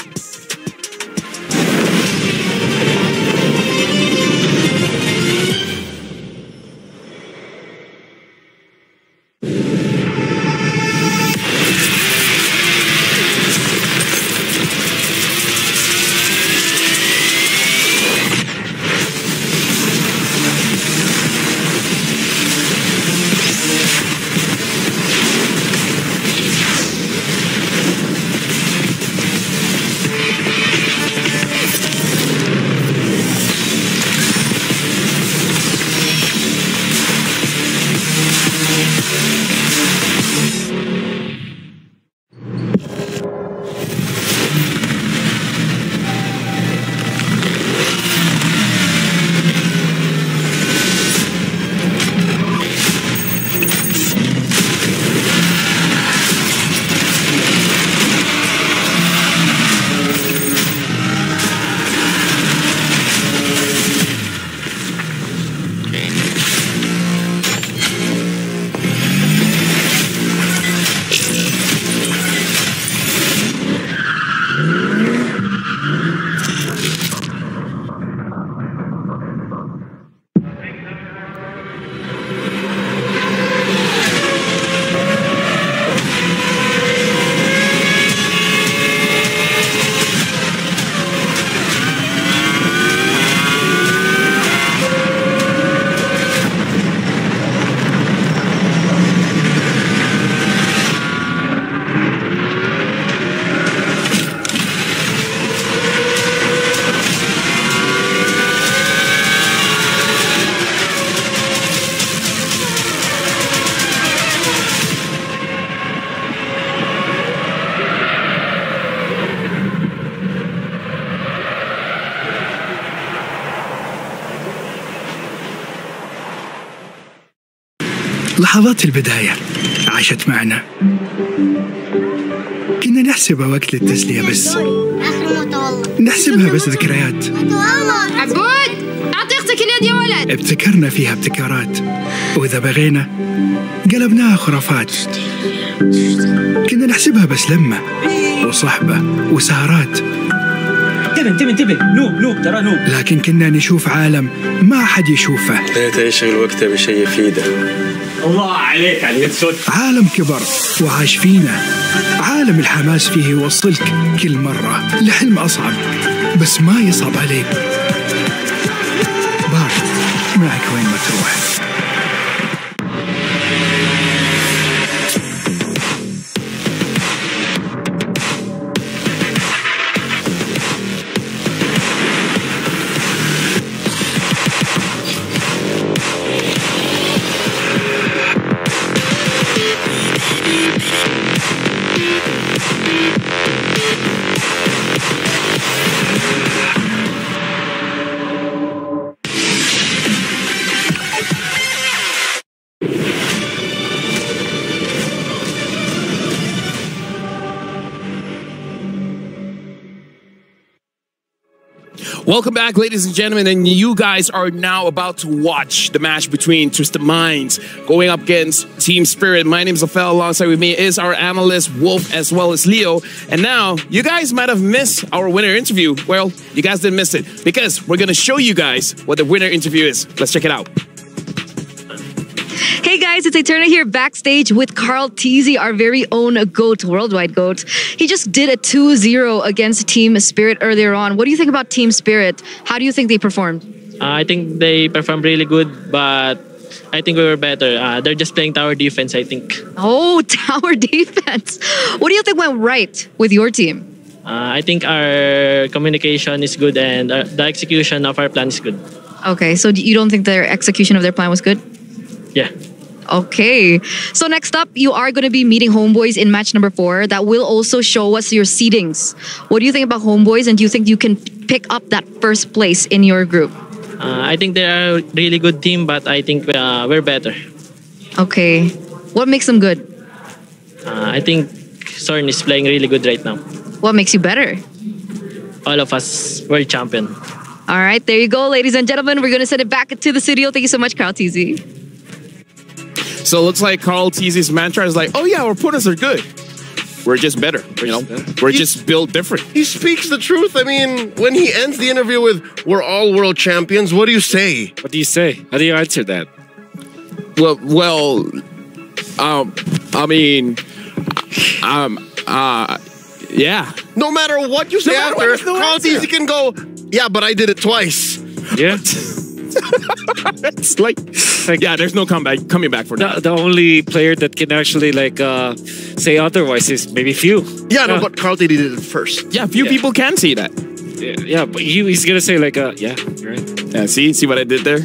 لحظات البداية عاشت معنا، كنا نحسبها وقت للتسلية بس، نحسبها بس ذكريات. عبود أعطي أختك اليد يا ولد. ابتكرنا فيها ابتكارات، وإذا بغينا قلبناها خرافات. كنا نحسبها بس لمة وصحبة وسهرات. انتبه نوب ترى نوب. لكن كنا نشوف عالم ما حد يشوفه. لا تشغل وقته بشيء يفيده. الله عليك على صوت. عالم كبر وعاش فينا، عالم الحماس فيه يوصلك كل مرة لحلم أصعب بس ما يصعب عليك. بارد معك وين ما تروح. Welcome back, ladies and gentlemen, and you guys are now about to watch the match between Twisted Minds going up against Team Spirit. My name is Afel. Alongside with me is our analyst, Wolf, as well as Leo. And now, you guys might have missed our winner interview. Well, you guys didn't miss it, because we're going to show you guys what the winner interview is. Let's check it out. Hey guys, it's Eterna here backstage with Carl Teasy, our very own GOAT, worldwide GOAT. He just did a 2-0 against Team Spirit earlier on. What do you think about Team Spirit? How do you think they performed? I think they performed really good, but I think we were better. They're just playing tower defense, I think. Oh, tower defense. What do you think went right with your team? I think our communication is good and the execution of our plan is good. Okay, so you don't think their execution of their plan was good? Yeah. Okay. So next up, you are going to be meeting Homeboys in match number 4. That will also show us your seedings. What do you think about Homeboys, and do you think you can pick up that first place in your group? I think they're a really good team, but I think we're better. Okay. What makes them good? I think Sorn is playing really good right now. What makes you better? All of us world champion. All right, there you go, ladies and gentlemen. We're going to send it back to the studio. Thank you so much, Carl TZ. So it looks like Carl Teasy's mantra is like, oh yeah, our opponents are good. We're just better, you know? We're just built different. He speaks the truth. I mean, when he ends the interview with, we're all world champions, what do you say? What do you say? How do you answer that? Yeah. No matter what you say after, Carl Teasy can go, yeah, but I did it twice. Yeah. It's like, yeah, there's no coming back for that. The only player that can actually say otherwise is maybe few. Yeah, no, but Carl Teasy did it first. Yeah, few people can say that. Yeah, but he's gonna say yeah, you're right. Yeah, see what I did there?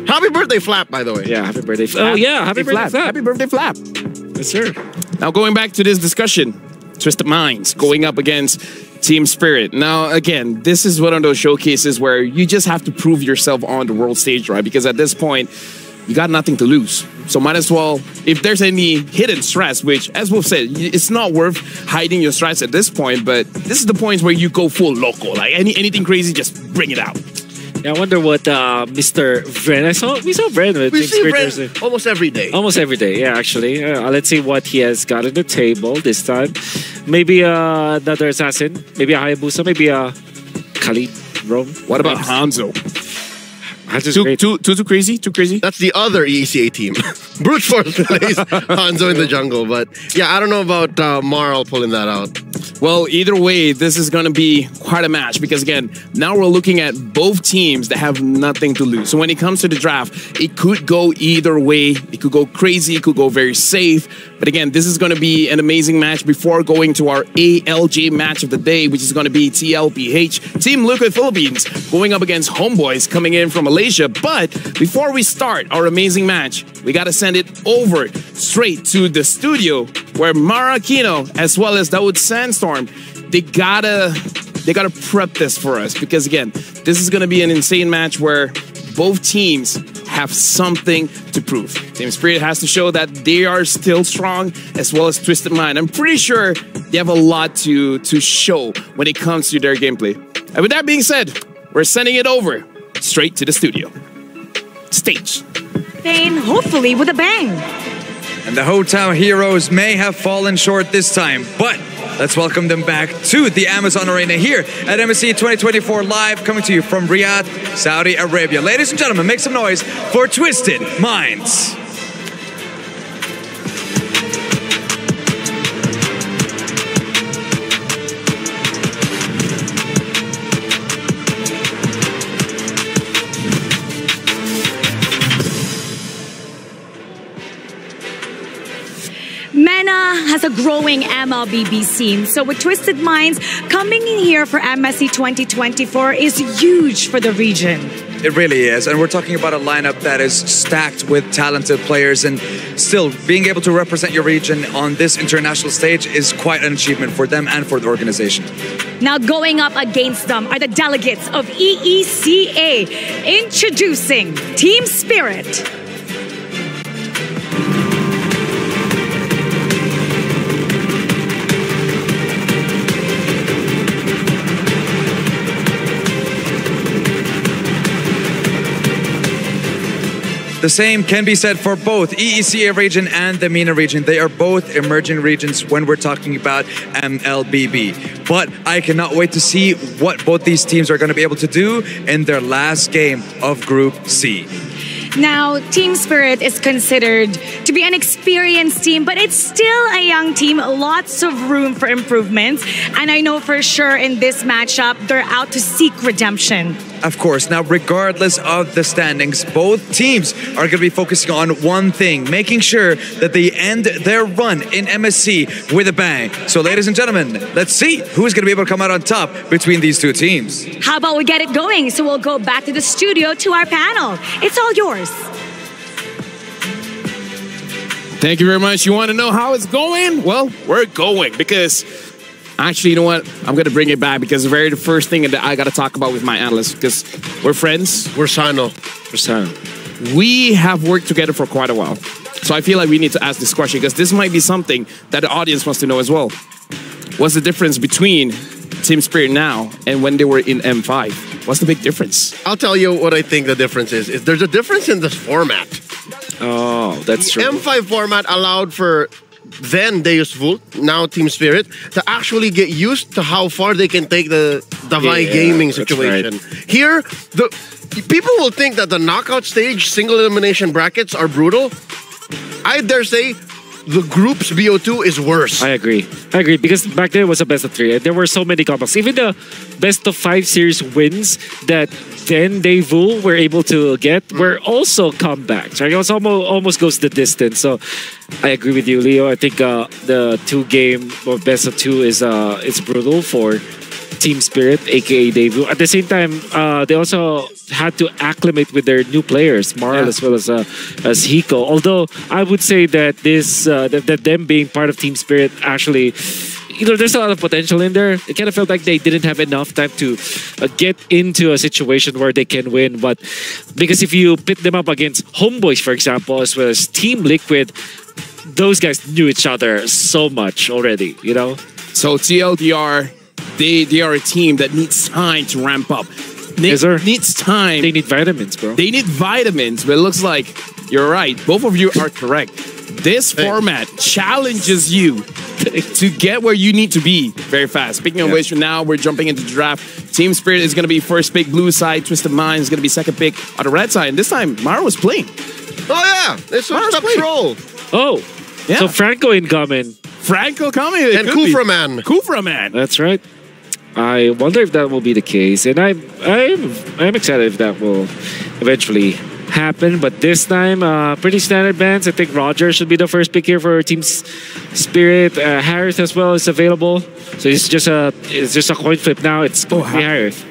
Happy birthday, Flap, by the way. Yeah, happy birthday, Flap. Oh yeah, happy birthday, Flap. Happy birthday, Flap. Yes, sir. Now going back to this discussion, Twisted Minds going up against Team Spirit. Now, again, this is one of those showcases where you just have to prove yourself on the world stage, right? Because at this point, you got nothing to lose. So might as well, if there's any hidden stress, which, as Wolf said, it's not worth hiding your stress at this point, but this is the point where you go full loco. Like anything crazy, just bring it out. Yeah, I wonder what Mr. Vren. We saw Vren with we see Vren almost every day. Almost every day, yeah, actually. Let's see what he has got on the table this time. Maybe another assassin. Maybe a Hayabusa. Maybe a Khalid Rome. What about Hanzo? Hanzo's great. Too crazy? Too crazy? That's the other ECA team. Brute Force plays Hanzo in the jungle. But yeah, I don't know about Marl pulling that out. Well, either way, this is going to be quite a match because, again, now we're looking at both teams that have nothing to lose. So when it comes to the draft, it could go either way. It could go crazy. It could go very safe. But again, this is going to be an amazing match before going to our ALJ match of the day, which is going to be TLPH, Team Liquid Philippines, going up against Homeboys coming in from Malaysia. But before we start our amazing match, we got to send it over straight to the studio where Mara Aquino, as well as Dawood Sandstorm, they gotta prep this for us because, again, this is going to be an insane match where both teams have something to prove. Team Spirit has to show that they are still strong, as well as Twisted Mind. I'm pretty sure they have a lot to show when it comes to their gameplay. And with that being said, we're sending it over straight to the studio. Stage. Spain, hopefully with a bang. And the Hometown Heroes may have fallen short this time, but let's welcome them back to the Amazon Arena here at MSC 2024 live, coming to you from Riyadh, Saudi Arabia. Ladies and gentlemen, make some noise for Twisted Minds. MENA has a growing MLBB scene, so with Twisted Minds coming in here for MSC 2024 is huge for the region. It really is, and we're talking about a lineup that is stacked with talented players, and still being able to represent your region on this international stage is quite an achievement for them and for the organization. Now going up against them are the delegates of EECA, introducing Team Spirit. The same can be said for both EECA region and the MENA region. They are both emerging regions when we're talking about MLBB. But I cannot wait to see what both these teams are going to be able to do in their last game of Group C. Now, Team Spirit is considered to be an experienced team, but it's still a young team, lots of room for improvements. And I know for sure in this matchup, they're out to seek redemption. Of course. Now, regardless of the standings, both teams are going to be focusing on one thing, making sure that they end their run in MSC with a bang. So, ladies and gentlemen, let's see who's going to be able to come out on top between these two teams. How about we get it going? So we'll go back to the studio to our panel. It's all yours. Thank you very much. You want to know how it's going? Well, we're going because actually, you know what? I'm going to bring it back because the first thing that I got to talk about with my analyst, because we're friends. We're sano. We have worked together for quite a while. So I feel like we need to ask this question because this might be something that the audience wants to know as well. What's the difference between Team Spirit now and when they were in M5? What's the big difference? I'll tell you what I think the difference is there's a difference in this format. Oh, that's true. M5 format allowed for then Deus Vult, now Team Spirit, to actually get used to how far they can take the Davai gaming situation. Right. Here, people will think that the knockout stage single elimination brackets are brutal. I dare say the group's BO2 is worse. I agree, because back then it was a best of 3 and there were so many comebacks. Even the best of 5 series wins that then Daewoo were able to get were also comebacks, right? It was almost goes the distance. So I agree with you, Leo. I think the 2-game or best of 2 is it's brutal for Team Spirit, aka Daewoo. At the same time, they also had to acclimate with their new players, Marl as well as Hiko. Although I would say that this that them being part of Team Spirit actually, you know, there's a lot of potential in there. It kind of felt like they didn't have enough time to get into a situation where they can win. But because if you pit them up against Homeboys, for example, as well as Team Liquid, those guys knew each other so much already, you know? So TLDR, they are a team that needs time to ramp up. Needs time. They need vitamins, bro. They need vitamins, but it looks like you're right. Both of you are correct. This format challenges you to get where you need to be very fast. Speaking of which, now we're jumping into the draft. Team Spirit is going to be first pick blue side. Twisted Mind is going to be second pick on the red side. And this time, Mara was playing. Oh, yeah. It's a troll. Oh, yeah. So Franco incoming. Franco coming. And Kufra Man. Kufra Man. That's right. I wonder if that will be the case, and I'm excited if that will eventually happen. But this time, pretty standard bans. I think Roger should be the first pick here for Team Spirit. Harith as well is available, so it's just a coin flip now. It's Harith.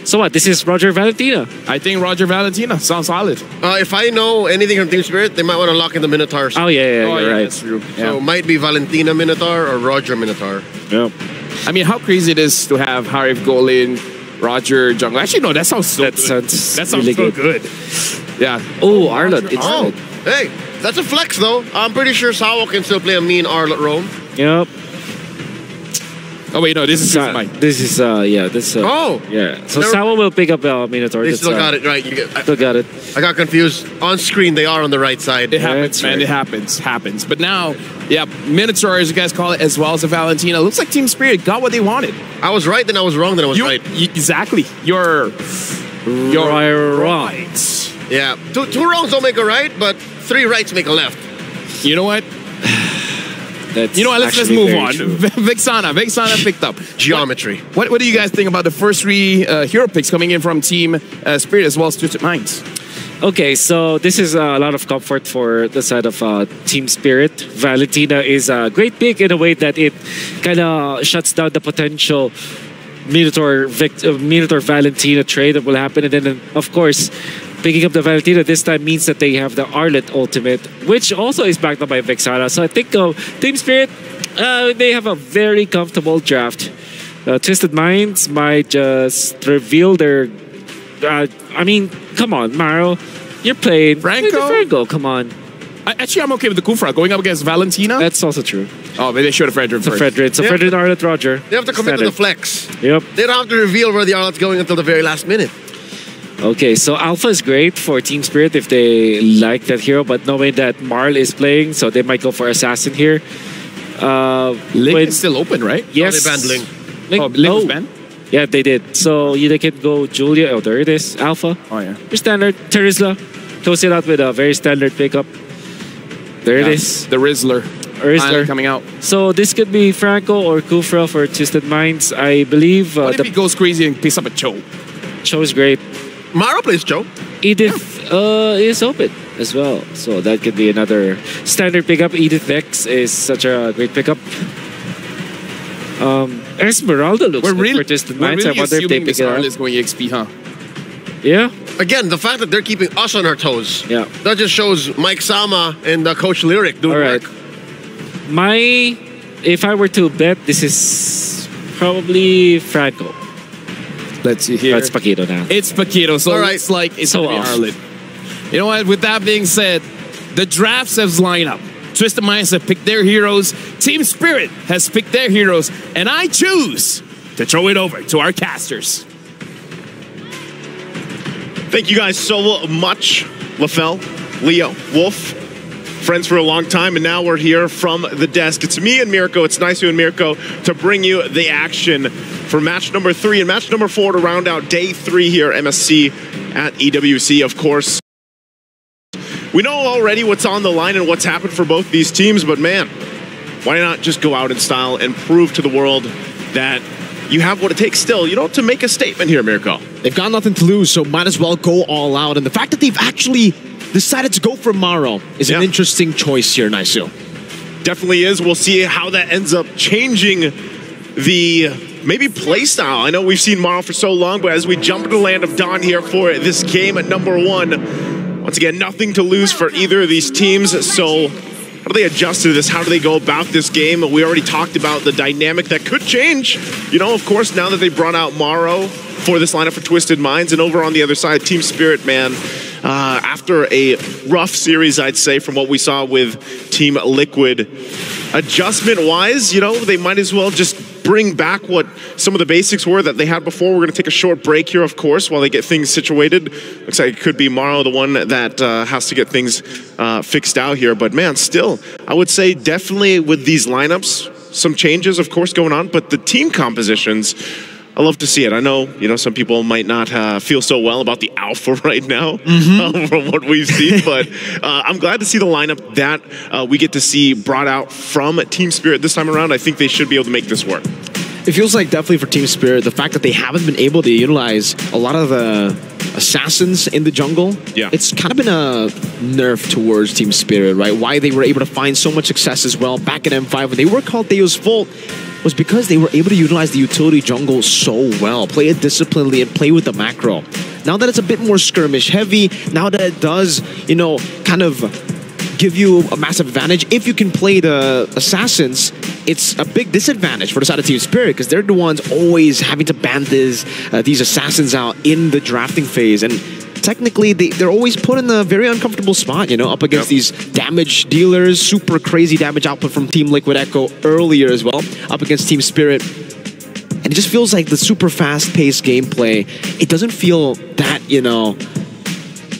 So what? This is Roger Valentina. I think Roger Valentina sounds solid. If I know anything from Team Spirit, they might want to lock in the Minotaurs. Oh yeah, you're right. That's true. So might be Valentina Minotaur or Roger Minotaur. Yep. I mean, how crazy it is to have Harith goal in, Roger jungle. Actually, no, that sounds so good. That sounds really so good. Yeah. Oh, Arlott. It's Oh, hey, that's a flex though. I'm pretty sure Sawo can still play a mean Arlott roam. Yep. Oh wait, no, this is mine. This is yeah. This. Oh. Yeah. So Sawo will pick up Minotaur. They That's, still got it right. Still got it. I got confused. On screen, they are on the right side. It happens, man. right. It happens. But now, yeah, Minotaur, as you guys call it, as well as the Valentina. Looks like Team Spirit got what they wanted. I was right, then I was wrong, then I was right. Exactly. You're right. Yeah. Two wrongs don't make a right, but 3 rights make a left. You know what? That's You know what? Let's actually move very on. true. Vexana picked up Geometry. What do you guys think about the first 3 hero picks coming in from Team Spirit as well as Twisted Minds? Okay, so this is a lot of comfort for the side of Team Spirit. Valentina is a great pick in a way that it kind of shuts down the potential Minotaur Valentina trade that will happen, and then of course picking up the Valentina this time means that they have the Arlott ultimate, which also is backed up by Vexana. So I think Team Spirit, they have a very comfortable draft. Twisted Minds might just reveal their... I mean, come on, Maro. You're playing... Franco, come on. Actually, I'm okay with the Kufra going up against Valentina. That's also true. Oh, maybe they should have Frederick first. It's a Frederick Arlott Roger. They have to commit to the flex. Yep. They don't have to reveal where the Arlott's going until the very last minute. Okay, so Alpha is great for Team Spirit if they like that hero, but knowing that Marl is playing, so they might go for Assassin here. Link is still open, right? Yes. Oh, they banned Link. Link was banned? Yeah, they did. So they can go Julia. Oh, there it is. Alpha. Oh, yeah. Your standard. Terizla. Close it out with a very standard pickup. There it is. The Rizzler. Rizzler coming out. So this could be Franco or Kufra for Twisted Minds. I believe... what if he goes crazy and picks up a Cho? Cho is great. Maro plays Cho. Edith is open as well. So that could be another standard pickup. Edith Vex is such a great pickup. Esmeralda looks good for Twisted Minds. I wonder if they pick it up. is going EXP, huh? Yeah. Again, the fact that they're keeping us on our toes. Yeah. That just shows Mike Sama and Coach Lyric doing work. If I were to bet, this is probably Franco. Let's see here. Oh, it's Paquito now. It's Paquito, so it's like it's so going to off. be Arlott. You know what? With that being said, the drafts have lined up. Twisted Minds have picked their heroes. Team Spirit has picked their heroes. And I choose to throw it over to our casters. Thank you guys so much, LaFell, Leo, Wolf, friends for a long time, and now we're here from the desk. It's me and Mirko. It's nice you and Mirko to bring you the action for match number 3 and match number 4 to round out day 3 here, MSC at EWC, of course. We know already what's on the line and what's happened for both these teams, but man, why not just go out in style and prove to the world that you have what it takes still, you know, to make a statement here, Mirko. They've got nothing to lose, so might as well go all out. And the fact that they've actually decided to go for Maro is an interesting choice here, Naisu. Definitely is. We'll see how that ends up changing the maybe play style. I know we've seen Maro for so long, but as we jump into the land of Dawn here for this game at number 1, once again, nothing to lose for either of these teams. So how do they adjust to this? How do they go about this game? We already talked about the dynamic that could change. You know, of course, now that they brought out Maro for this lineup for Twisted Minds, and over on the other side, Team Spirit, man, after a rough series, I'd say, from what we saw with Team Liquid, adjustment-wise, you know, they might as well just bring back what some of the basics were that they had before. We're going to take a short break here, of course, while they get things situated. Looks like it could be Maro, the one that has to get things fixed out here. But man, still, I would say definitely with these lineups, some changes, of course, going on. But the team compositions, I love to see it. I know, you know, some people might not feel so well about the alpha right now from what we've seen, but I'm glad to see the lineup that we get to see brought out from Team Spirit this time around. I think they should be able to make this work. It feels like definitely for Team Spirit, the fact that they haven't been able to utilize a lot of the assassins in the jungle, it's kind of been a nerf towards Team Spirit, right? Why they were able to find so much success as well back in M5 when they were called Theo's Fault was because they were able to utilize the utility jungle so well, play it disciplinedly and play with the macro. Now that it's a bit more skirmish heavy, now that it does, you know, kind of give you a massive advantage, if you can play the assassins, it's a big disadvantage for the side of Team Spirit because they're the ones always having to ban these assassins out in the drafting phase. And technically they're always put in a very uncomfortable spot, you know, up against these damage dealers, super crazy damage output from Team Liquid Echo earlier as well, up against Team Spirit. And it just feels like the super fast-paced gameplay, it doesn't feel that, you know,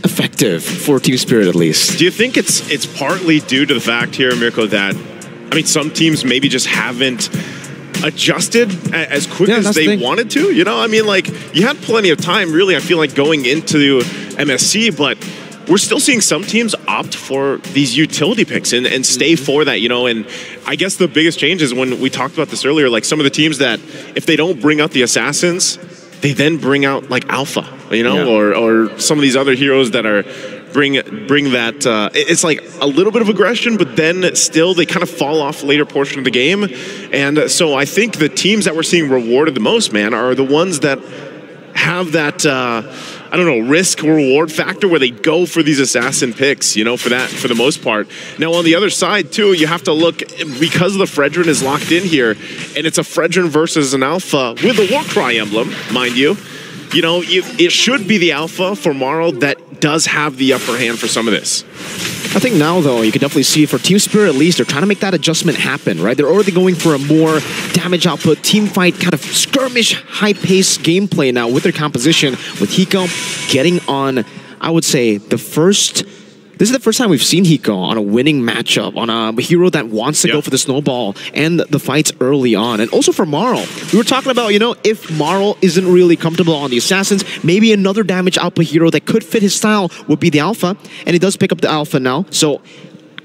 effective for Team Spirit at least. Do you think it's partly due to the fact here, Mirko, that, I mean, some teams maybe just haven't adjusted as quick as they wanted to? You know, I mean, like, you had plenty of time, really, I feel like, going into MSC, but we're still seeing some teams opt for these utility picks and stay for that, you know, and I guess the biggest change is when we talked about this earlier, like some of the teams that if they don't bring out the assassins, they then bring out like Alpha, you know, or some of these other heroes that are bring that, it's like a little bit of aggression, but then still they kind of fall off later portion of the game. And so I think the teams that we're seeing rewarded the most, man, are the ones that have that, I don't know, risk reward factor where they go for these assassin picks, you know, for the most part. Now on the other side too, you have to look, because the Fredrin is locked in here, and it's a Fredrin versus an Alpha with a Warcry emblem, mind you. You know, it should be the Alpha for Marl that does have the upper hand for some of this. I think now, though, you can definitely see for Team Spirit, at least, they're trying to make that adjustment happen, right? They're already going for a more damage output, team fight, kind of skirmish, high-paced gameplay now with their composition, with Hiko getting on, I would say, this is the first time we've seen Hiko on a winning matchup, on a hero that wants to go for the snowball and the fights early on. And also for Marl, we were talking about, you know, if Marl isn't really comfortable on the assassins, maybe another damage output hero that could fit his style would be the Alpha. And he does pick up the Alpha now. So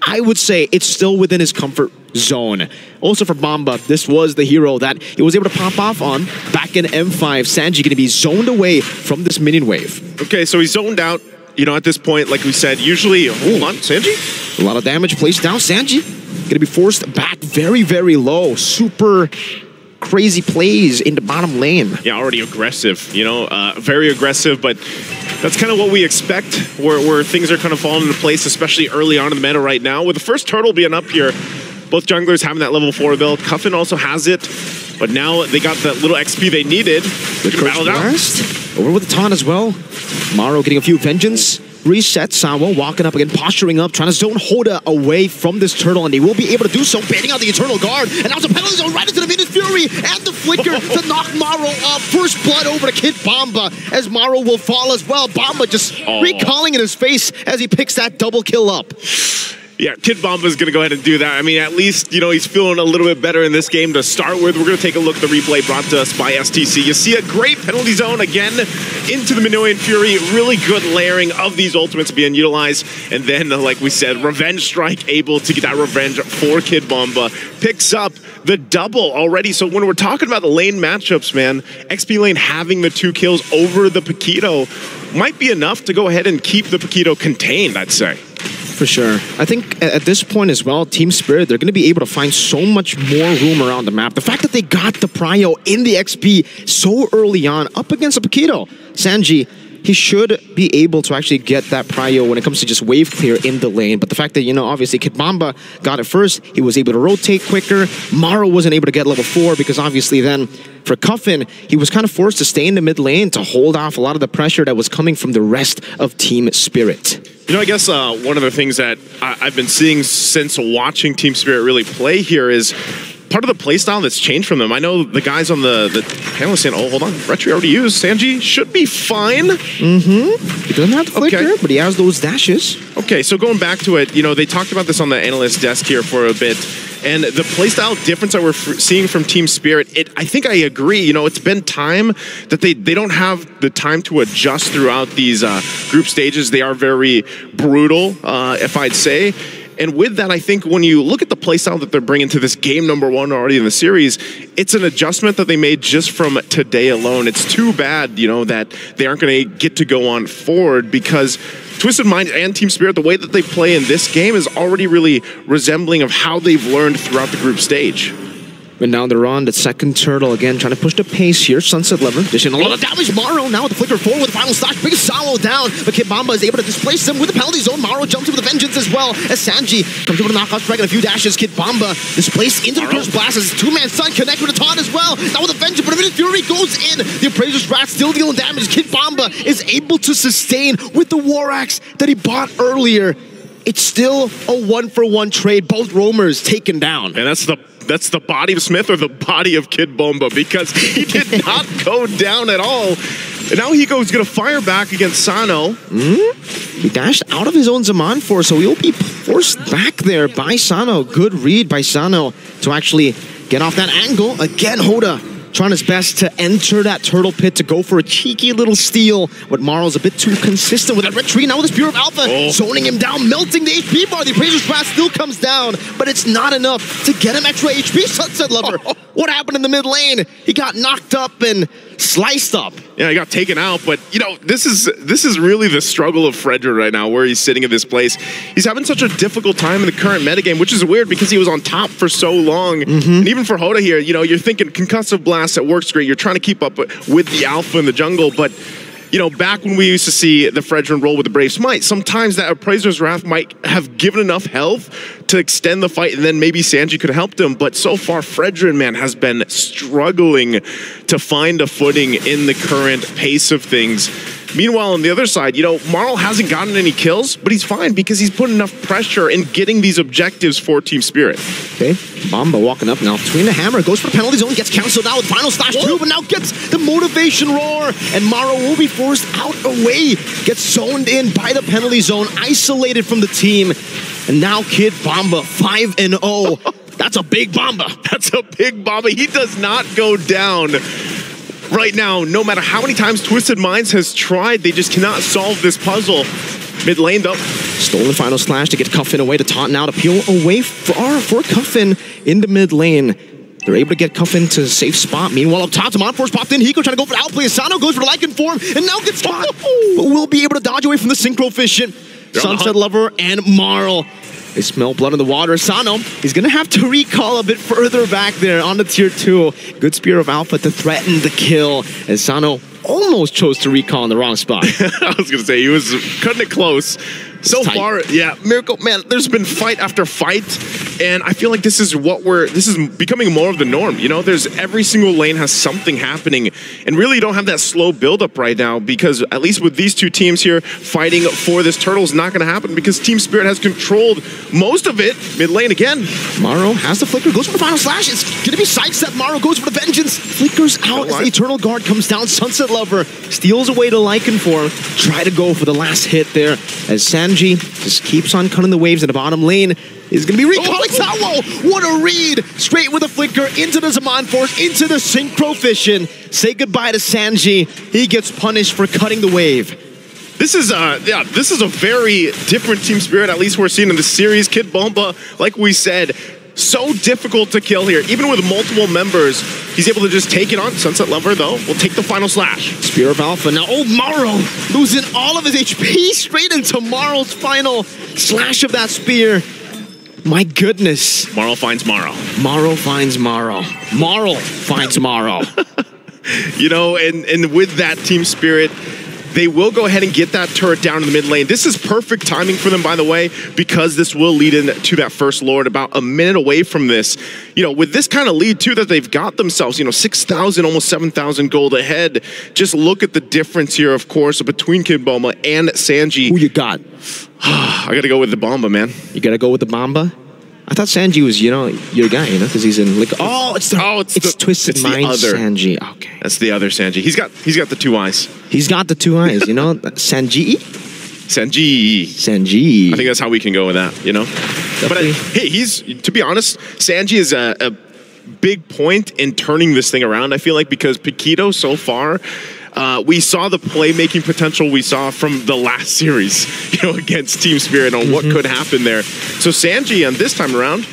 I would say it's still within his comfort zone. Also for Bomba, this was the hero that he was able to pop off on back in M5. Sanji going to be zoned away from this minion wave. Okay, so he's zoned out. You know, at this point, like we said, usually... Hold on, Sanji? A lot of damage placed down. Sanji going to be forced back very, very low. Super crazy plays in the bottom lane. Yeah, already aggressive, you know, very aggressive, but that's kind of what we expect, where things are kind of falling into place, especially early on in the meta right now. With the first turtle being up here, both junglers having that level 4 build. Cuffin also has it, but now they got that little XP they needed. Good battle down. Over with the taunt as well. Maro getting a few vengeance. Reset. Sawa walking up again, posturing up, trying to zone Hoda away from this turtle, and they will be able to do so, baiting out the Eternal Guard. And now the penalty zone right into the Venus Fury and the Flicker to knock Maro off. First blood over to Kid Bomba as Maro will fall as well. Bomba just recalling in his face as he picks that double kill up. Yeah, Kid Bomba's going to go ahead and do that. I mean, at least, you know, he's feeling a little bit better in this game to start with. We're going to take a look at the replay brought to us by STC. You see a great penalty zone again into the Minoan Fury. Really good layering of these ultimates being utilized. And then, like we said, Revenge Strike able to get that revenge for Kid Bomba. Picks up the double already. So when we're talking about the lane matchups, man, XP Lane having the 2 kills over the Paquito might be enough to go ahead and keep the Paquito contained, I'd say. For sure. I think at this point as well, Team Spirit, they're going to be able to find so much more room around the map. The fact that they got the prio in the XP so early on up against a Paquito, Sanji, he should be able to actually get that prio when it comes to just wave clear in the lane. But the fact that, you know, obviously Kid Bomba got it first, he was able to rotate quicker. Maro wasn't able to get level 4 because obviously then for Cuffin, he was kind of forced to stay in the mid lane to hold off a lot of the pressure that was coming from the rest of Team Spirit. You know, I guess one of the things that I've been seeing since watching Team Spirit really play here is part of the playstyle that's changed from them. I know the guys on the panel are saying, oh, hold on, Retri already used. Sanji should be fine. Mm-hmm. He doesn't have to flicker, but he has those dashes. Okay, so going back to it, you know, they talked about this on the analyst desk here for a bit. And the playstyle difference that we're seeing from Team Spirit, I think I agree. You know, it's been time that they don't have the time to adjust throughout these group stages. They are very brutal, if I'd say. And with that, I think when you look at the playstyle that they're bringing to this game #1 already in the series, it's an adjustment that they made just from today alone. It's too bad, you know, that they aren't going to get to go on forward because Twisted Mind and Team Spirit, the way that they play in this game is already really resembling of how they've learned throughout the group stage. And down the run, the second turtle again, trying to push the pace here. Sunset Lover, dishing a lot of damage. Maro now with the flicker forward with the final slash. Big Salo down, but Kid Bomba is able to displace him with the penalty zone. Maro jumps in with a vengeance as well as Sanji comes in with a knockout strike and a few dashes. Kid Bomba displaced into the Curse Blast as two-man Sun connect with a taunt as well. Now with a vengeance, but Infinite Fury goes in. The Appraiser's Wrath still dealing damage. Kid Bomba is able to sustain with the War Axe that he bought earlier. It's still a 1-for-1 trade. Both roamers taken down. And that's the body of Smith or the body of Kid Bomba, because he did not go down at all. And now Hiko's going to fire back against Sano. He dashed out of his own Zaman Force, so he'll be forced back there by Sano. Good read by Sano to actually get off that angle. Again, Hoda trying his best to enter that turtle pit to go for a cheeky little steal, but Maro's a bit too consistent with that red tree. Now with the Spear of Alpha, zoning him down, melting the HP bar. The Appraiser's Wrath still comes down, but it's not enough to get him extra HP. Sunset Lover, what happened in the mid lane? He got knocked up and sliced up. Yeah, he got taken out, but you know, this is really the struggle of Frederick right now, where he's sitting in this place. He's having such a difficult time in the current metagame, which is weird because he was on top for so long. And even for Hoda here, you know, you're thinking concussive blast, that works great. You're trying to keep up with the alpha in the jungle, but you know, back when we used to see the Fredrin roll with the Brave Smite, sometimes that Appraiser's Wrath might have given enough health to extend the fight, and then maybe Sanji could have helped him. But so far, Fredrin, man, has been struggling to find a footing in the current pace of things. Meanwhile, on the other side, you know, Marl hasn't gotten any kills, but he's fine because he's put enough pressure in getting these objectives for Team Spirit. Okay, Bomba walking up now. Between the hammer, goes for the penalty zone, gets canceled out with final slash 2, but now gets the motivation roar, and Maro will be forced out away. Gets zoned in by the penalty zone, isolated from the team, and now Kid Bomba 5-0. That's a big Bomba. That's a big Bomba. He does not go down. Right now, no matter how many times Twisted Minds has tried, they just cannot solve this puzzle. Mid lane though. Stolen final slash to get Cuffin away, to taunt now to peel away far for Cuffin in the mid lane. They're able to get Cuffin to a safe spot. Meanwhile, up top, Zaman Force popped in. Hiko trying to go for the outplay. Asano goes for the Lycan form and now gets caught. But will be able to dodge away from the Synchro Fission. Sunset Lover and Marl. They smell blood in the water. Sano, he's going to have to recall a bit further back there on the tier 2. Good Spear of Alpha to threaten the kill, as Sano almost chose to recall in the wrong spot. I was going to say, he was cutting it close. So far, yeah, Miracle, man, there's been fight after fight, and I feel like this is becoming more of the norm, you know? There's every single lane has something happening, and really you don't have that slow build-up right now, because at least with these two teams here fighting for this turtle is not going to happen, because Team Spirit has controlled most of it. Mid lane again. Maro has the flicker, goes for the final slash. It's going to be sidestep. Maro goes for the vengeance. Flickers out as the Eternal Guard comes down. Sunset Lover steals away to Lycan form. Try to go for the last hit there, as Sanji just keeps on cutting the waves in the bottom lane. Is going to be recalling Sawo. What a read. Straight with a flicker into the Zaman Force, into the Synchro Fission. Say goodbye to Sanji. He gets punished for cutting the wave. This is a very different Team Spirit, at least we're seeing in the series. Kid Bomba, like we said, so difficult to kill here. Even with multiple members, he's able to just take it on. Sunset Lover, though, will take the final slash. Spear of Alpha. Now, Maro losing all of his HP straight into Maro's final slash of that spear. My goodness. Marl finds Maro. Maro finds Maro. Marl finds Maro. You know, and with that Team Spirit, they will go ahead and get that turret down in the mid lane. This is perfect timing for them, by the way, because this will lead into that first Lord about a minute away from this. You know, with this kind of lead, too, that they've got themselves, you know, 6,000, almost 7,000 gold ahead. Just look at the difference here, of course, between Kid Bomba and Sanji. Who you got? I got to go with the Bomba, man. You got to go with the Bomba? I thought Sanji was, you know, your guy, you know, because he's in like. It's Twisted Minds Sanji. Okay, that's the other Sanji. He's got the two eyes. He's got the two eyes. You know, Sanji. I think that's how we can go with that. You know, definitely. But hey, to be honest, Sanji is a big point in turning this thing around. I feel like because Paquito so far. We saw the playmaking potential we saw from the last series, you know, against Team Spirit on what could happen there. So Sanji, on this time around,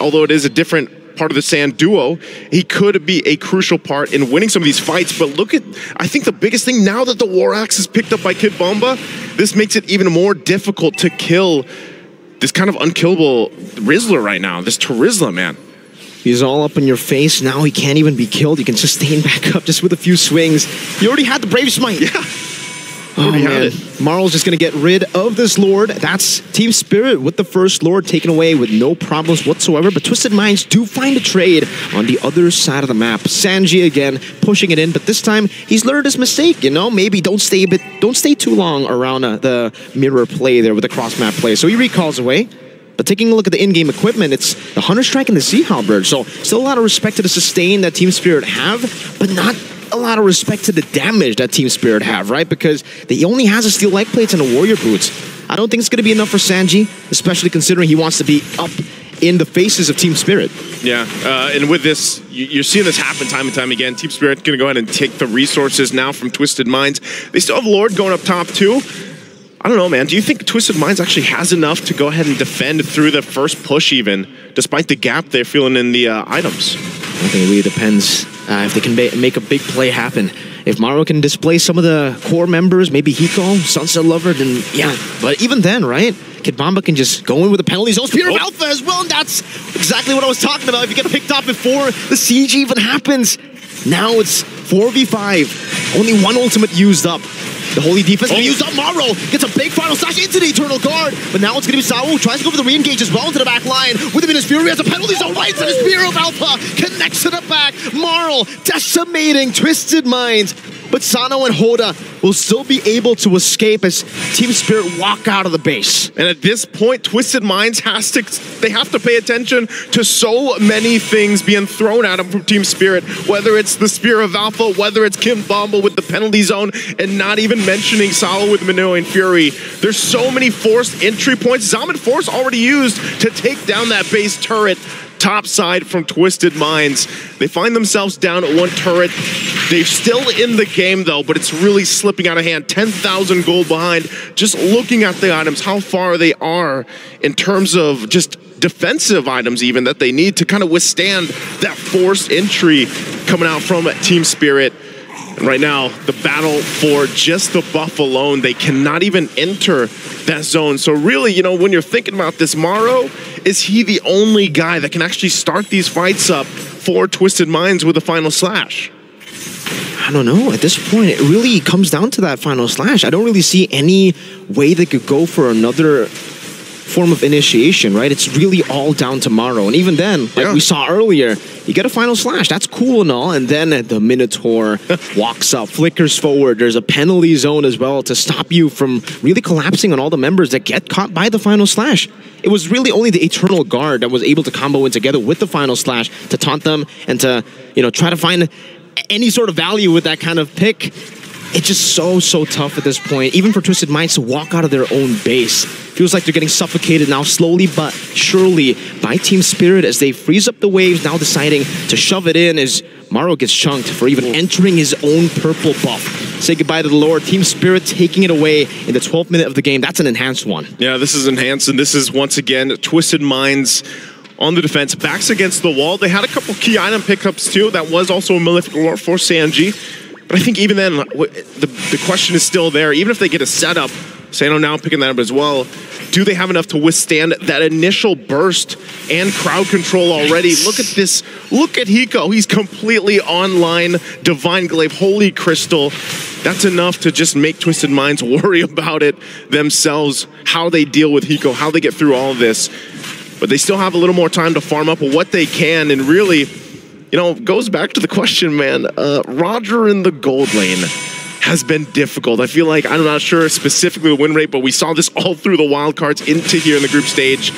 although it is a different part of the Sand duo, he could be a crucial part in winning some of these fights. But look at, I think the biggest thing now that the War Axe is picked up by Kid Bomba, this makes it even more difficult to kill this kind of unkillable Rizzler right now, this Terizla, man. He's all up in your face. Now he can't even be killed. He can sustain back up just with a few swings. He already had the Brave Smite. Yeah. Oh, man. Marl's just going to get rid of this Lord. That's Team Spirit with the first Lord taken away with no problems whatsoever. But Twisted Minds do find a trade on the other side of the map. Sanji again pushing it in, but this time he's learned his mistake. You know, maybe don't stay too long around the mirror play there with the cross map play. So he recalls away. But taking a look at the in-game equipment, it's the Hunter Strike and the Sea Halberd. So still a lot of respect to the sustain that Team Spirit have, but not a lot of respect to the damage that Team Spirit have, right? Because he only has a Steel Leg Plates and a Warrior Boots. I don't think it's going to be enough for Sanji, especially considering he wants to be up in the faces of Team Spirit. Yeah, and with this, you're seeing this happen time and time again. Team Spirit going to go ahead and take the resources now from Twisted Minds. They still have Lord going up top too. I don't know, man. Do you think Twisted Minds actually has enough to go ahead and defend through the first push even, despite the gap they're feeling in the items? I think it really depends if they can make a big play happen. If Maro can display some of the core members, maybe Hiko, Sunset Lover, then yeah. But even then, right? Kid Bamba can just go in with the penalty zone. Spear of Alpha as well, and that's exactly what I was talking about. If you get picked up before the siege even happens. Now it's 4v5. Only one ultimate used up. The Holy Defense used up. Maro gets a big final slash into the Eternal Guard. But now it's going to be Sao who tries to go for the re-engage as well into the back line. With him in his Fury, he has a penalty zone right to the Spear of Alpha. Connects to the back. Marl decimating Twisted Minds. But Sano and Hoda will still be able to escape as Team Spirit walk out of the base. And at this point, Twisted Minds have to pay attention to so many things being thrown at them from Team Spirit, whether it's the Spear of Alpha, whether it's Kim Bomba with the penalty zone, and not even mentioning Salo with Minoa and Fury. There's so many forced entry points. Zaman Force already used to take down that base turret. Top side from Twisted Minds. They find themselves down at one turret. They're still in the game though, but it's really slipping out of hand. 10,000 gold behind. Just looking at the items, how far they are in terms of just defensive items even that they need to kind of withstand that forced entry coming out from Team Spirit. And right now, the battle for just the buff alone, they cannot even enter that zone. So really, you know, when you're thinking about this, Maro, is he the only guy that can actually start these fights up for Twisted Minds with a final slash? I don't know. At this point, it really comes down to that final slash. I don't really see any way they could go for another form of initiation, right? It's really all down to Maro. And even then, like we saw earlier, you get a final slash. That's cool and all. And then the Minotaur walks up, flickers forward. There's a penalty zone as well to stop you from really collapsing on all the members that get caught by the final slash. It was really only the Eternal Guard that was able to combo in together with the final slash to taunt them and to, you know, try to find any sort of value with that kind of pick. It's just so tough at this point, even for Twisted Minds to walk out of their own base. Feels like they're getting suffocated now slowly but surely by Team Spirit as they freeze up the waves, now deciding to shove it in as Maro gets chunked for even entering his own purple buff. Say goodbye to the Lord. Team Spirit taking it away in the 12th minute of the game. That's an enhanced one. Yeah, this is enhanced, and this is once again Twisted Minds on the defense. Backs against the wall. They had a couple key item pickups too. That was also a Malefic Lore for Sanji. But I think even then, the question is still there. Even if they get a setup, Sano now picking that up as well, do they have enough to withstand that initial burst and crowd control already? Look at this. Look at Hiko. He's completely online. Divine Glaive, Holy Crystal. That's enough to just make Twisted Minds worry about it themselves, how they deal with Hiko, how they get through all of this. But they still have a little more time to farm up what they can, and really, you know, goes back to the question, man. Roger in the gold lane has been difficult. I feel like, I'm not sure specifically the win rate, but we saw this all through the wildcards into here in the group stage.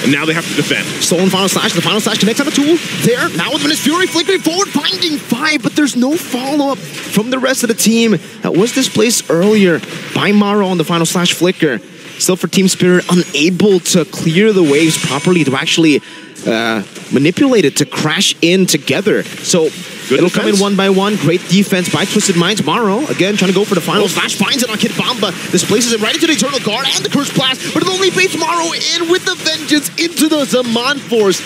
And now they have to defend. Stolen final slash. The final slash connects on the tool. There, now with his Fury flickering forward, finding 5, but there's no follow-up from the rest of the team that was displaced earlier by Maro on the final slash flicker. Still for Team Spirit, unable to clear the waves properly to actually manipulate it to crash in together. So it'll come in one by one. Great defense by Twisted Minds. Maro, again, trying to go for the final slash. Finds it on Kid Bamba. Displaces it right into the Eternal Guard and the Curse Blast. But it only baits Maro in with the Vengeance into the Zaman Force.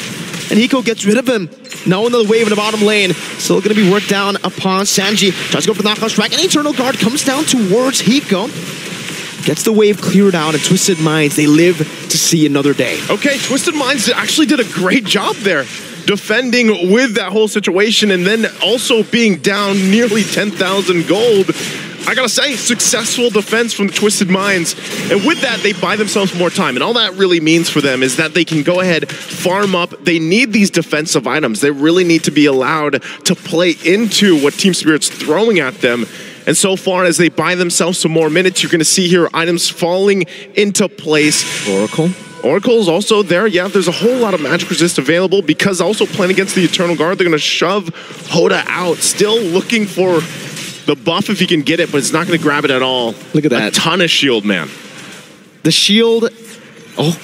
And Hiko gets rid of him. Now another wave in the bottom lane. Still going to be worked down upon Sanji. Tries to go for the knockout strike. And Eternal Guard comes down towards Hiko. Gets the wave cleared out, and Twisted Minds, they live to see another day. Okay, Twisted Minds actually did a great job there. defending with that whole situation and then also being down nearly 10,000 gold. I gotta say, successful defense from the Twisted Minds. And with that, they buy themselves more time. And all that really means for them is that they can go ahead, farm up. They need these defensive items. They really need to be allowed to play into what Team Spirit's throwing at them. And so far as they buy themselves some more minutes, you're gonna see here items falling into place. Oracle's also there. Yeah, there's a whole lot of magic resist available because also playing against the Eternal Guard, they're gonna shove Hoda out. Still looking for the buff if he can get it, but it's not going to grab it at all. Look at that. A ton of shield, man. The shield. Oh,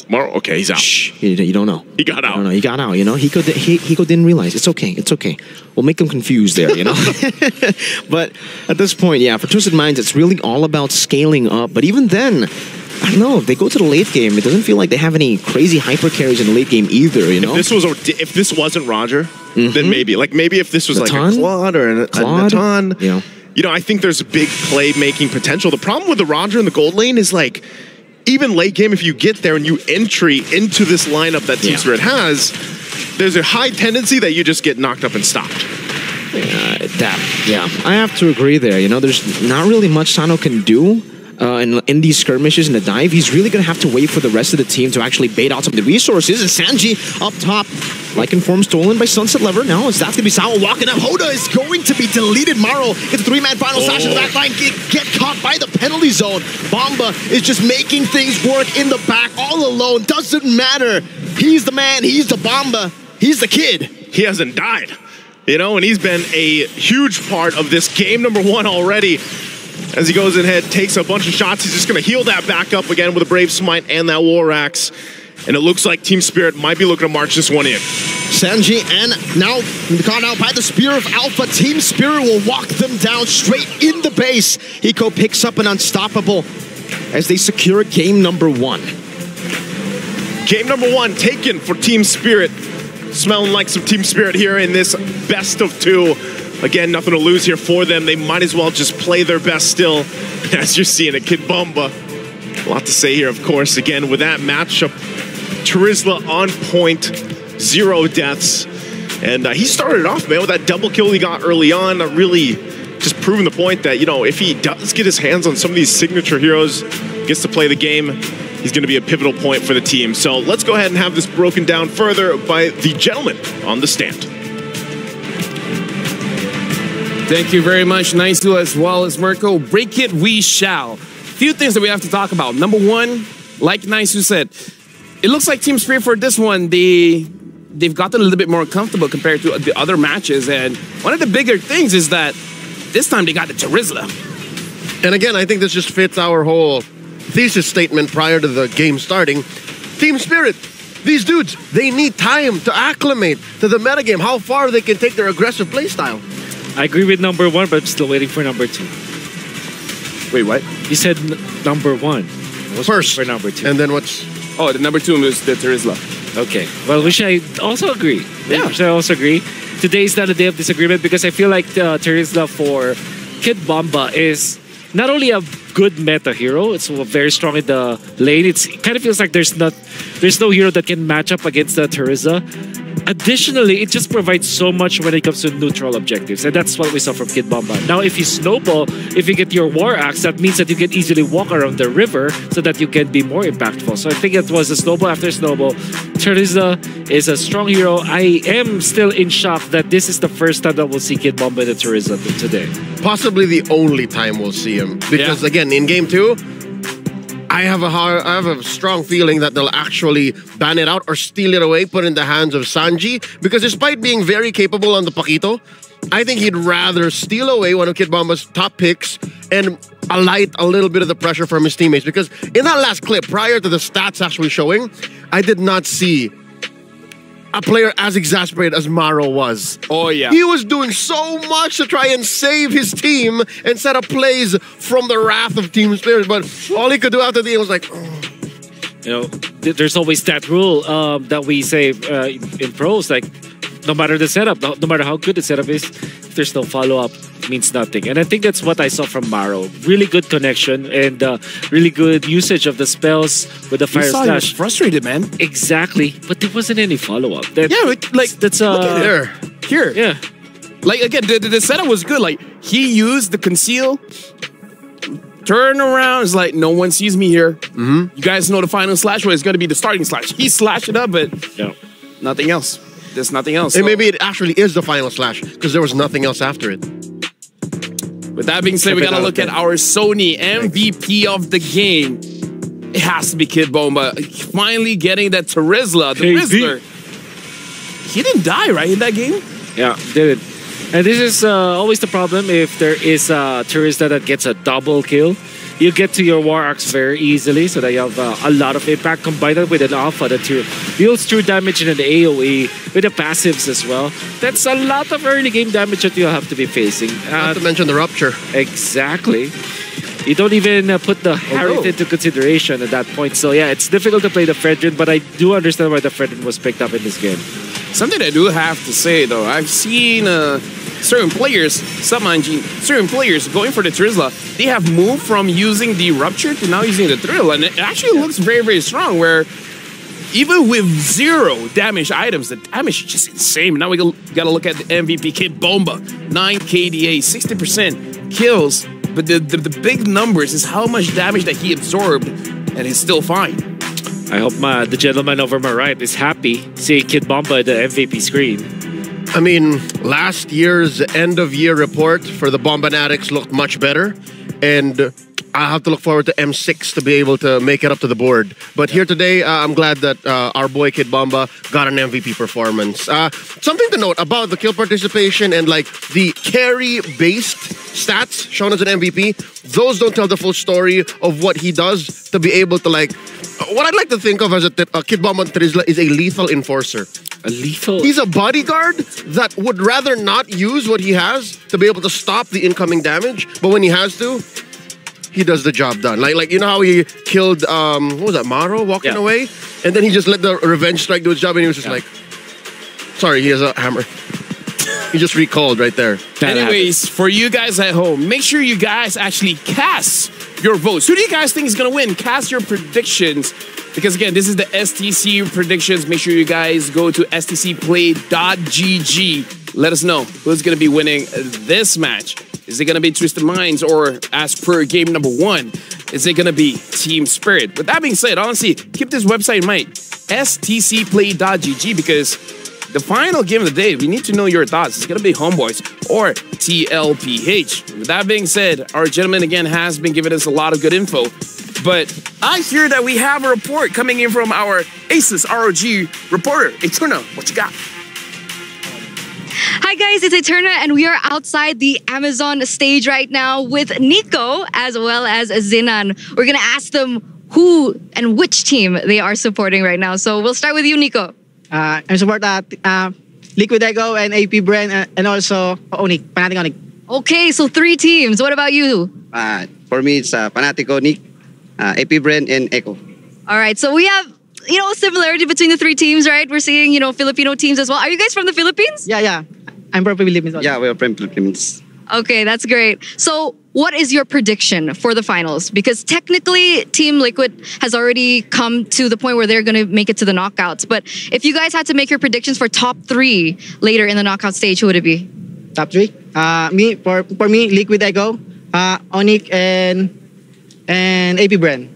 Maro. Okay, he's out. Shh. You don't know. He got out. No, he got out. You know, Hiko didn't realize. It's okay. It's okay. We'll make him confused there. You know. But at this point, yeah, for Twisted Minds, it's really all about scaling up. But even then, I don't know. If they go to the late game, it doesn't feel like they have any crazy hyper carries in the late game either. You know. If this wasn't Roger, then maybe. Like maybe if this was like a Claude or a Natan. Yeah. You know, I think there's a big play-making potential. The problem with the Roger in the gold lane is like, even late game, if you get there and you entry into this lineup that Team Spirit has, there's a high tendency that you just get knocked up and stopped. I have to agree there. You know, there's not really much Sano can do. In these skirmishes in the dive, he's really going to have to wait for the rest of the team to actually bait out some of the resources. And Sanji up top, like informed, stolen by Sunset Lever. Now that's going to be Sao walking up. Hoda is going to be deleted. Maro gets a three-man final slash in the back line. Get caught by the penalty zone. Bomba is just making things work in the back all alone. Doesn't matter. He's the man. He's the Bomba. He's the kid. He hasn't died. You know, and he's been a huge part of this game number one already. As he goes ahead, takes a bunch of shots, he's just going to heal that back up again with a Brave Smite and that War Axe. And it looks like Team Spirit might be looking to march this one in. Sanji and now caught out by the Spear of Alpha. Team Spirit will walk them down straight in the base. Hiko picks up an unstoppable as they secure game number one. Game number one taken for Team Spirit. Smelling like some Team Spirit here in this best of two. Again, nothing to lose here for them. They might as well just play their best still. As you're seeing a Kid Bomba. A lot to say here, of course. Again, with that matchup, Terizla on point, 0 deaths. And he started off, man, with that double kill he got early on. Really just proving the point that, you know, if he does get his hands on some of these signature heroes, gets to play the game, he's going to be a pivotal point for the team. So let's go ahead and have this broken down further by the gentleman on the stand. Thank you very much, Naisu, as well as Mirko. Break it, we shall. Few things that we have to talk about. Number one, like Naisu said, it looks like Team Spirit for this one, they've gotten a little bit more comfortable compared to the other matches. And one of the bigger things is that this time they got the Terizla. And again, I think this just fits our whole thesis statement prior to the game starting. Team Spirit, these dudes, they need time to acclimate to the metagame, how far they can take their aggressive playstyle. I agree with number one, but I'm still waiting for number two. Wait, what? You said number one. First. For number two. And then what's... Oh, the number two is the Terizla. Okay. Well, which I also agree. Yeah. Which I also agree. Today is not a day of disagreement because I feel like Terizla for Kid Bomba is not only a good meta hero, it's very strong in the lane. It kind of feels like there's no hero that can match up against the Terizla. Additionally, it just provides so much when it comes to neutral objectives, and that's what we saw from Kid Bomba. Now, if you snowball, if you get your War Axe, that means that you can easily walk around the river so that you can be more impactful. So I think it was a snowball after snowball. Terizla is a strong hero. I am still in shock that this is the first time that we'll see Kid Bomba in the Terizla today. Possibly the only time we'll see him. Because again, in game two, I have a strong feeling that they'll actually ban it out or steal it away, put it in the hands of Sanji. Because despite being very capable on the Paquito, I think he'd rather steal away one of Kid Bomba's top picks and alight a little bit of the pressure from his teammates. Because in that last clip, prior to the stats actually showing, I did not see a player as exasperated as Maro was. Oh, yeah. He was doing so much to try and save his team and set up plays from the wrath of Team Spirit, but all he could do after the game was like... Oh. You know, there's always that rule that we say in pros, like, no matter the setup, no matter how good the setup is, if there's no follow-up, means nothing. And I think that's what I saw from Maro. Really good connection and really good usage of the spells with the Fire He Slash. was frustrated, man. Exactly, but there wasn't any follow-up. That's look at there. Here. Yeah. Like, again, the setup was good. Like, he used the conceal, turn around. It's like, no one sees me here. You guys know the final slash was going to be the starting slash. He slashed it up, but nothing else. There's nothing else. And maybe it actually is the final slash because there was nothing else after it. With that being said, we got to look at our Sony MVP of the game. It has to be Kid Bomba. Finally getting that Terizla, the Rizzler. He didn't die, right, in that game? Yeah, did it. And this is always the problem if there is a Terizla that gets a double kill. You get to your War Axe very easily so that you have a lot of impact combined with an Alpha that deals true damage in an AoE with the passives as well. That's a lot of early game damage that you'll have to be facing. Not to mention the Rupture. Exactly. You don't even put the Harriet into consideration at that point. So yeah, it's difficult to play the Fredrin, but I do understand why the Fredrin was picked up in this game. Something I do have to say, though, I've seen certain players, certain players going for the Terizla, they have moved from using the Rupture to now using the Thrill, and it actually looks very, very strong, where even with 0 damage items, the damage is just insane. Now we gotta look at the MVP Kid Bomba. 9 KDA, 60% kills, but the big numbers is how much damage that he absorbed, and he's still fine. I hope the gentleman over my right is happy seeing Kid Bomba at the MVP screen. I mean, last year's end-of-year report for the Bombanatics looked much better, and I have to look forward to M6 to be able to make it up to the board. But here today, I'm glad that our boy Kid Bomba got an MVP performance. Something to note about the kill participation and like the carry-based stats shown as an MVP, those don't tell the full story of what he does to be able to like... What I'd like to think of as a Kid Bomba Terizla is a lethal enforcer. A lethal? He's a bodyguard that would rather not use what he has to be able to stop the incoming damage, but when he has to, he does the job done. Like you know how he killed what was that, Maro walking away, and then he just let the revenge strike do his job, and he was just like, sorry, he has a hammer. He just recalled right there. Anyways, for you guys at home, make sure you guys actually cast your votes. Who do you guys think is gonna win? Cast your predictions. Because again, this is the STC predictions. Make sure you guys go to stcplay.gg. Let us know who's going to be winning this match. Is it going to be Twisted Minds, or as per game number 1, is it going to be Team Spirit? With that being said, honestly, keep this website in mind, stcplay.gg, because the final game of the day, we need to know your thoughts. It's going to be Homeboys or TLPH. With that being said, our gentleman again has been giving us a lot of good info. But I hear that we have a report coming in from our Aces ROG reporter. Eterna, what you got? Hi guys, it's Eterna, and we are outside the Amazon stage right now with Nico as well as Zinan. We're gonna ask them who and which team they are supporting right now. So we'll start with you, Nico. I support Liquid Echo and AP Brand and also Onyx, Fanatic Onyx. Okay, so 3 teams. What about you? For me, it's Fanatic Onyx, AP Brand, and Echo. All right, so we have, similarity between the 3 teams, right? We're seeing, Filipino teams as well. Are you guys from the Philippines? Yeah. I'm from Philippines also. Yeah, we're from Philippines. Okay, that's great. So what is your prediction for the finals? Because technically, Team Liquid has already come to the point where they're going to make it to the knockouts. But if you guys had to make your predictions for top 3 later in the knockout stage, who would it be? Top 3? For me, Liquid Echo, Onyx, and AP Brand.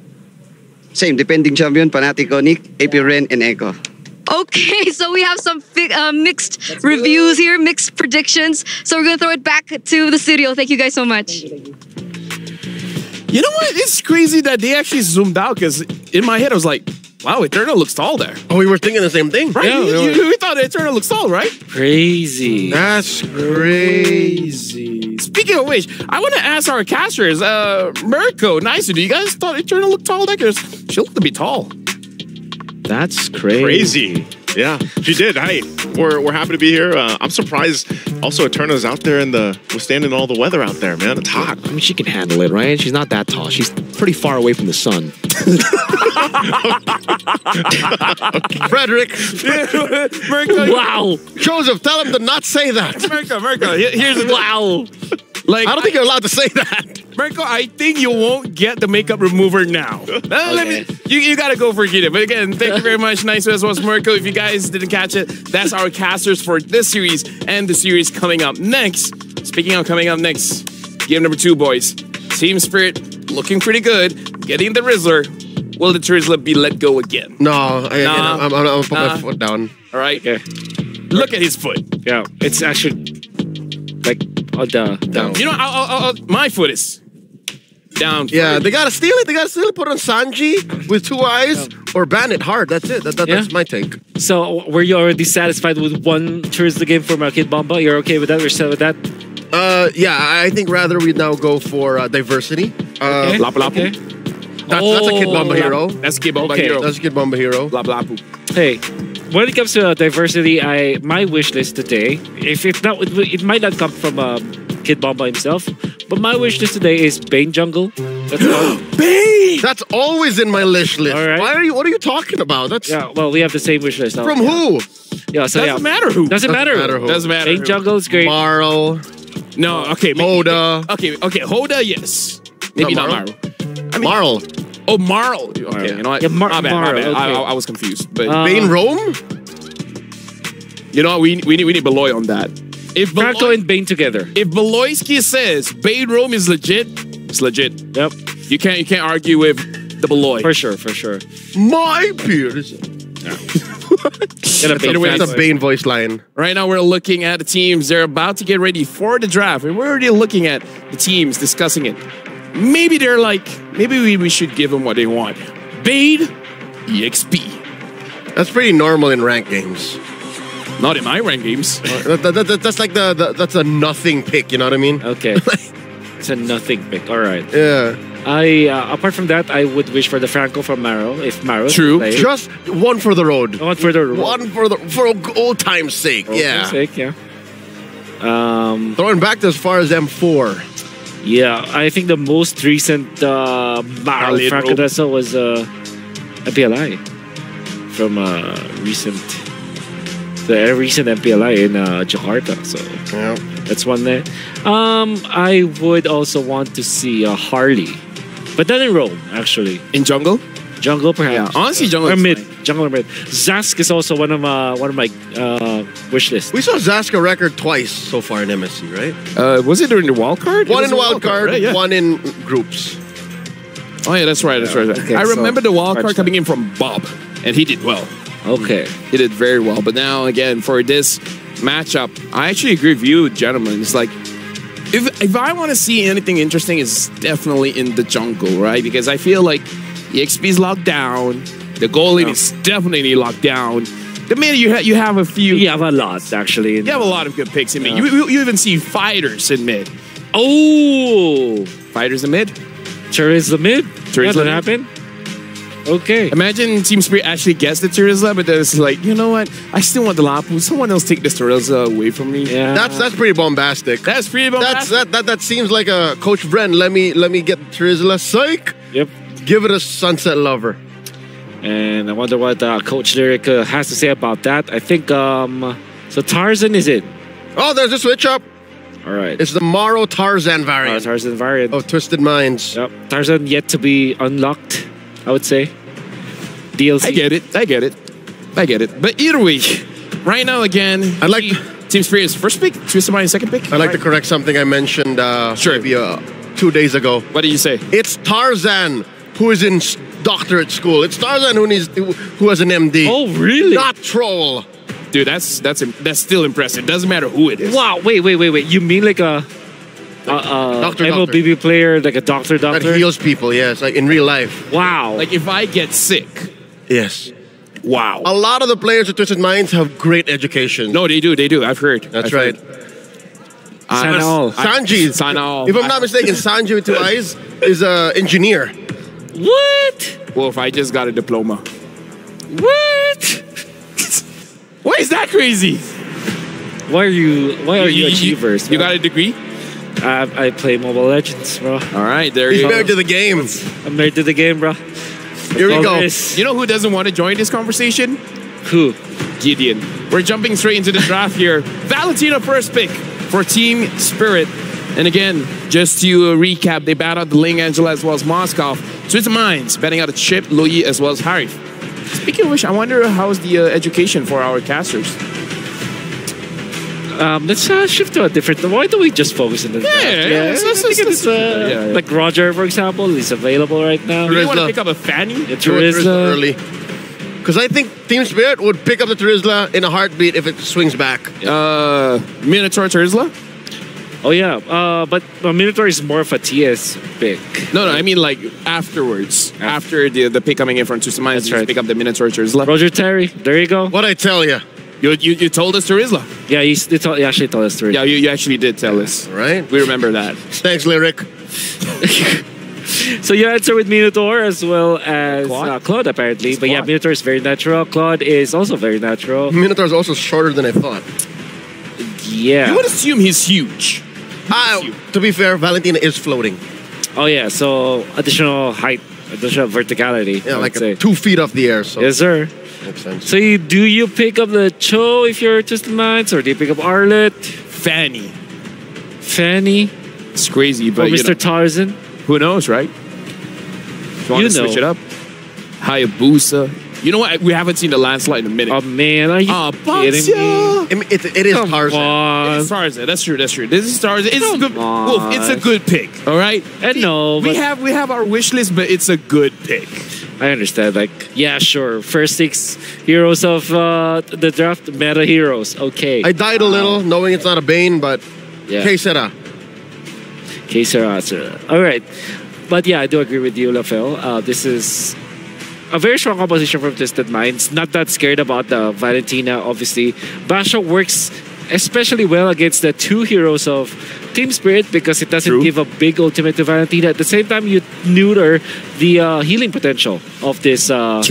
Same, defending champion, Fanatic Onyx, AP Brand, and Echo. Okay, so we have some mixed reviews here, mixed predictions. So we're going to throw it back to the studio. Thank you guys so much. You know what? It's crazy that they actually zoomed out, because in my head I was like, wow, Eterna looks tall there. Oh, we were thinking the same thing. Right? Yeah, we thought Eterna looks tall, right? Crazy. That's crazy. Speaking of which, I want to ask our casters, Mirko, Nice, do you guys thought Eterna looked tall there? Because she looked to be tall. That's crazy. Crazy. Yeah, she did. Hey, we're happy to be here. I'm surprised also Eterna's out there withstanding all the weather out there, man. It's hot. I mean, she can handle it, right? She's not that tall. She's pretty far away from the sun. Frederick. Mirko. Wow. Joseph, tell him to not say that. Mirko, here's the wow. Like, I don't think you're allowed to say that. Marco, I think you won't get the makeup remover now. You gotta go for it. But again, thank you very much. Nice as well, Marco. If you guys didn't catch it, that's our casters for this series and the series coming up next. Speaking of coming up next, game number 2, boys. Team Spirit looking pretty good. Getting the Rizzler. Will the Rizzler be let go again? No, I'm gonna put my foot down. All right. Okay. Look at his foot. Yeah, it's actually like down. You know, my foot is down. Yeah, they gotta steal it. They gotta steal it. Put on Sanji with 2 eyes or ban it hard. That's it. That's my take. So, were you already satisfied with one Rizzler game from Kid Bomba? You're okay with that? You're set with that? Yeah, I think rather we now go for diversity. Okay. Lapu-Lapu. Okay. That's a Kid Bomba hero. That's Kid Bomba hero. That's a Kid Bomba hero. Lapu-Lapu. Hey, when it comes to diversity, my wish list today, if it's not, it might not come from Kid Bomba himself, but my wish list today is Bane Jungle. That's Bane! That's always in my wish list. All right. What are you talking about? That's well, we have the same wish list. From who? Yeah, so Doesn't matter who. Doesn't matter who. Doesn't matter Bane who. Jungle is great. Marl. No, okay. Hoda. Okay, Hoda, yes. Maybe not Marl. I mean, Marl. Oh, Marl. Okay, you know what? Yeah, my bad. okay. I was confused. But Bane Rome? You know what? We need Beloy on that. If Franco and Bane together. If Beloyski says Bane Rome is legit, it's legit. Yep. You can't argue with the Beloy. For sure. My peers. It's a Bane voice line. Right now we're looking at the teams. They're about to get ready for the draft. And we're already looking at the teams, discussing it. Maybe they're like, maybe we should give them what they want. Bane, EXP. That's pretty normal in ranked games. Not in my ranked games. That's like that's a nothing pick, you know what I mean? Okay. It's a nothing pick. All right. Yeah. Apart from that, I would wish for the Franco from Maro, if Maro. Just one for the road. One for the road. One for old time's sake. Old time's sake, yeah. Throwing back to as far as M4. Yeah, I think the most recent Maro Franco Dessa was a PLI from the recent MPLI in Jakarta. So that's one there. I would also want to see Harley, but not in Rome, actually. In jungle? Jungle, perhaps. Yeah, honestly, jungle or is mid. fine. Jungle or mid. Zask is also one of my wish lists. We saw Zask a record twice so far in MSC, right? Was it during the wild card? One in the wild card, right? Yeah. one in groups. Oh yeah, that's right. Okay, I remember the wild card March coming in from Bob, and he did well. Okay. He did very well. But now, again, for this matchup, I actually agree with you, gentlemen. It's like, if I want to see anything interesting, it's definitely in the jungle, right? Because I feel like EXP is locked down. The goal lane is definitely locked down. The mid, you have a few. You have a lot, actually. You have a lot of good picks in mid. You even see fighters in mid. Oh! Fighters in mid? Charizla mid? Does that happen? Okay. Imagine Team Spirit actually gets the Charizla, but then it's like, you know what? I still want the Lapu. Someone else take this Charizla away from me. Yeah. That's pretty bombastic. That's pretty bombastic. That seems like a Coach Bren. Let me get Charizla. Psych. Yep. Give it a Sunset Lover. And I wonder what Coach Lyric has to say about that. I think so Tarzan is it? Oh, there's a switch up. All right. It's the Maro Tarzan variant. Tarzan variant. Of Twisted Minds. Yep. Tarzan yet to be unlocked, I would say. DLC. I get it. But either way, right now again, I'd like Team Spirit's first pick, Twisted Minds' second pick. I'd like to correct something I mentioned maybe 2 days ago. What did you say? It's Tarzan who is in doctorate school. It's Tarzan who has an MD. Oh, really? Not Troll. Dude, that's still impressive. Doesn't matter who it is. Wow, wait. You mean like a MLBB player, like a doctor? That heals people, yes, like in real life. Wow. Like if I get sick. Yes. Wow. A lot of the players of Twisted Minds have great education. No, they do. I've heard. That's right. Sanji. Sanal. If I'm not mistaken, Sanji with 2 eyes is an engineer. What? Well, if I just got a diploma. What? Why is that crazy? Why are you achievers? You got a degree? I play Mobile Legends, bro. All right, there He's you go. married to the game. I'm married to the game, bro. Here we go. You know who doesn't want to join this conversation? Who? Gideon. We're jumping straight into the draft here. Valentino first pick for Team Spirit. And again, just to recap, they bat out the Ling Angela as well as Moskov. Twisted Minds batting out a Chip, Loyi as well as Harif. Speaking of which, I wonder how's the education for our casters. Let's shift to a different. Why don't we just focus on the draft? Like Roger, for example, is available right now. Do you want to pick up a Fanny? Terizla early. Because I think Team Spirit would pick up the Terizla in a heartbeat if it swings back. Minotaur Terizla? Oh yeah, but Minotaur is more of a TS pick. No, I mean like afterwards. After the pick coming in from Twisted Minds, you just pick up the Minotaur Terizla. Roger Terry, there you go. What I tell you? You told us Terizla. Yeah, he actually told us Terizla. Yeah, you actually did tell us. Right? We remember that. Thanks, Lyric. So you answer with Minotaur as well as Claude apparently. But yeah, Minotaur is very natural. Claude is also very natural. Minotaur is also shorter than I thought. Yeah. You would assume he's huge. To be fair, Valentina is floating. Oh yeah, so additional height, additional verticality. Yeah, like 2 feet off the air. So. Yes, sir. Makes sense. So do you pick up the Cho if you're Twisted Minds, or do you pick up Arlet? Fanny. It's crazy, but or Mr. Tarzan? Who knows, right? If you want to switch it up. Hayabusa. You know what? We haven't seen the landslide in a minute. Oh man, are you kidding me? It is Tarzan. It is Tarzan. That's true. This is Tarzan. It's a good Wolf. It's a good pick. All right. I know. We have our wish list, but it's a good pick. I understand. Like, yeah, sure. First 6 heroes of the draft, meta heroes. Okay. I died a little knowing it's not a Bane, but yeah. Que sera. All right. But yeah, I do agree with you, Lafel. This is a very strong composition from Twisted Minds. Not that scared about the Valentina, obviously. Basha works especially well against the 2 heroes of Team Spirit because it doesn't give a big ultimate to Valentina. At the same time, you neuter the healing potential of this of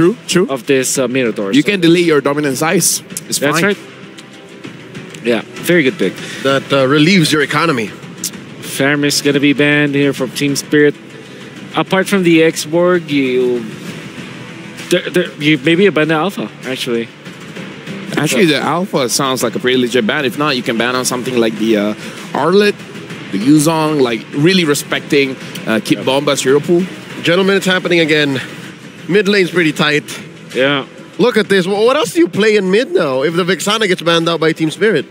this Minotaur. You can delay your dominance ice. It's fine. That's right. Yeah, very good pick. That relieves your economy. Fermis is going to be banned here from Team Spirit. Apart from the X-Borg, you maybe a ban the Alpha, actually. Actually, the Alpha sounds like a pretty legit ban. If not, you can ban on something like the Arlet, the Yuzong, like really respecting Kid Bomba's hero pool. Gentlemen, it's happening again. Mid lane's pretty tight. Yeah. Look at this. What else do you play in mid now if the Vexana gets banned out by Team Spirit?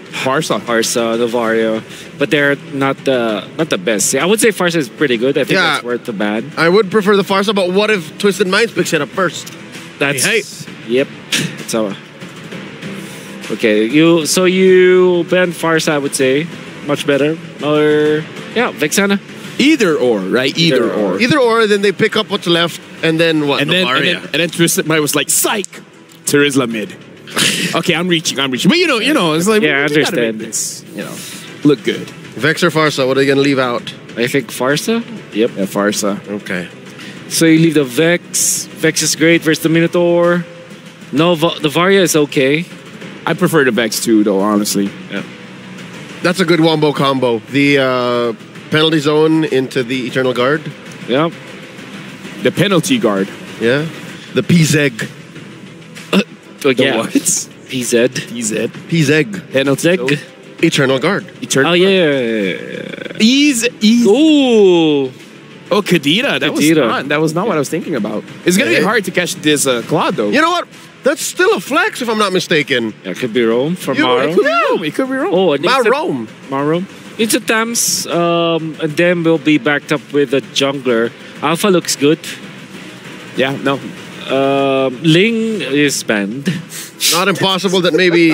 Farsa, Novario, but they're not the best. I would say Farsa is pretty good. I think that's worth the ban. I would prefer the Farsa, but what if Twisted Minds picks it up first? That's yep. So okay, you ban Farsa, I would say, much better. Or yeah, Vexana. Either or, right? Either or. Either or, then they pick up what's left, and then what? And then Twisted Mind was like, psych, Terizla mid. Okay, I'm reaching. But you know, it's like I understand. This, look good. Vex or Farsa? What are you gonna leave out? I think Farsa. Yep, Farsa. Okay. So you leave the Vex. Vex is great versus the Minotaur. No, the Varia is okay. I prefer the Vex too, though. Honestly, yeah. That's a good wombo combo. The penalty zone into the Eternal Guard. Yep. The penalty guard. Yeah. The PZEG. What? PZ. PZEG. Penalty. Eternal Guard. Oh yeah. Ease. Ooh. Oh, Kadira. That was not what I was thinking about. It's gonna be hard to catch this Claude though. You know what? That's still a flex if I'm not mistaken. Yeah, it could be Rome for Maro. It could be Rome. Oh, Maro. It's a Tams, and then we'll be backed up with a jungler. Alpha looks good. Yeah, no. Ling is banned. Not impossible that maybe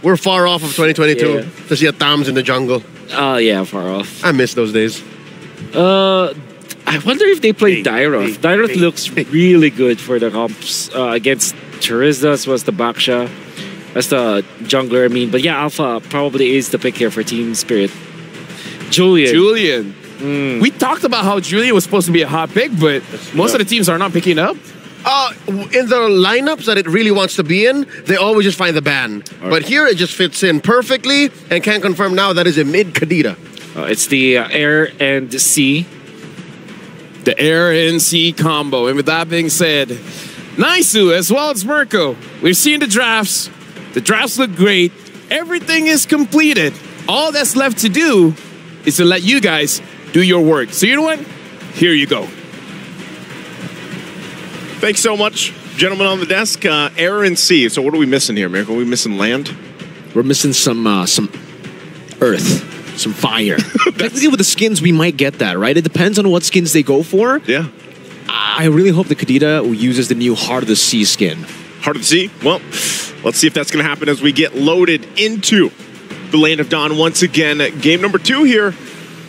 we're far off of 2022 to see a Tams in the jungle. Yeah, far off. I miss those days. I wonder if they play Dyroth. Dyroth looks really good for the comps against Terizla was the Baksha. That's the jungler, I mean. But yeah, Alpha probably is the pick here for Team Spirit. Julian. We talked about how Julian was supposed to be a hot pick, but most of the teams are not picking up. In the lineups that it really wants to be in, they always just find the ban. Right. But here it just fits in perfectly, and can confirm now that is a mid Kadira. It's the Air and Sea. The Air and Sea combo. And with that being said, Naisu as well as Mirko. We've seen the drafts. The drafts look great. Everything is completed. All that's left to do is to let you guys do your work. So you know what? Here you go. Thanks so much, gentlemen on the desk. Air and sea. So what are we missing here, Miracle? Are we missing land? We're missing some earth, some fire. Technically, with the skins, we might get that, right? It depends on what skins they go for. Yeah. I really hope the Kadita uses the new Heart of the Sea skin. Heart of the Sea? Well, let's see if that's going to happen as we get loaded into the Land of Dawn once again. Game number 2 here.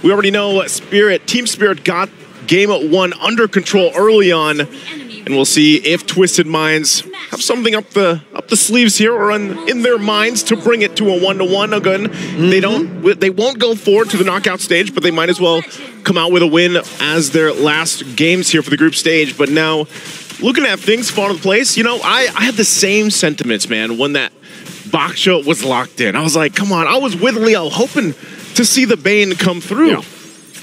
We already know Team Spirit got game 1 under control early on. And we'll see if Twisted Minds have something up the sleeves here or in their minds to bring it to a 1-1 again. They won't go forward to the knockout stage, but they might as well come out with a win as their last games here for the group stage. But now, looking at things fall into place, you know, I had the same sentiments, man, when that Baksha was locked in. I was like, come on, I was with Leo hoping to see the Bane come through. Yeah.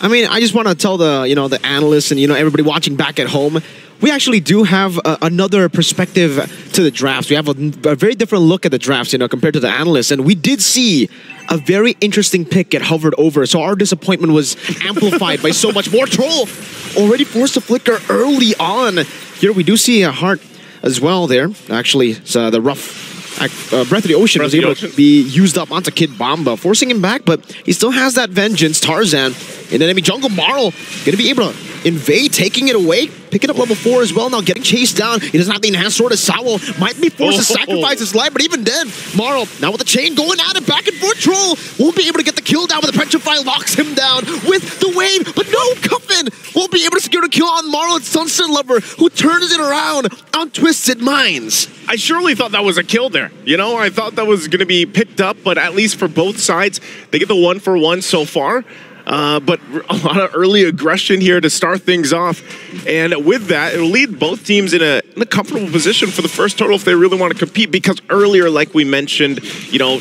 I mean, I just want to tell the analysts and everybody watching back at home, we actually do have another perspective to the drafts. We have a very different look at the drafts, compared to the analysts. And we did see a very interesting pick get hovered over. So our disappointment was amplified by so much more. Troll already forced a flicker early on. Here we do see a heart as well there. Actually, it's the rough Breath of the Ocean was able to be used up onto Kid Bomba, forcing him back, but he still has that vengeance. Tarzan in enemy jungle. Marl going to be able to invade, taking it away, picking up level 4 as well, now getting chased down. He doesn't have the enhanced sword as Sawo might be forced to sacrifice his life, but even then, Marl, now with the chain going at it, back and forth, Troll won't be able to get the kill down, but the Petrify locks him down with the wave, but no, Cuffin won't be able to secure the kill on Marl and Sunset Lover, who turns it around on Twisted Minds. I surely thought that was a kill there. I thought that was going to be picked up, but at least for both sides, they get the 1-for-1 so far. But a lot of early aggression here to start things off. And with that, it'll lead both teams in a comfortable position for the first total if they really want to compete. Because earlier, like we mentioned,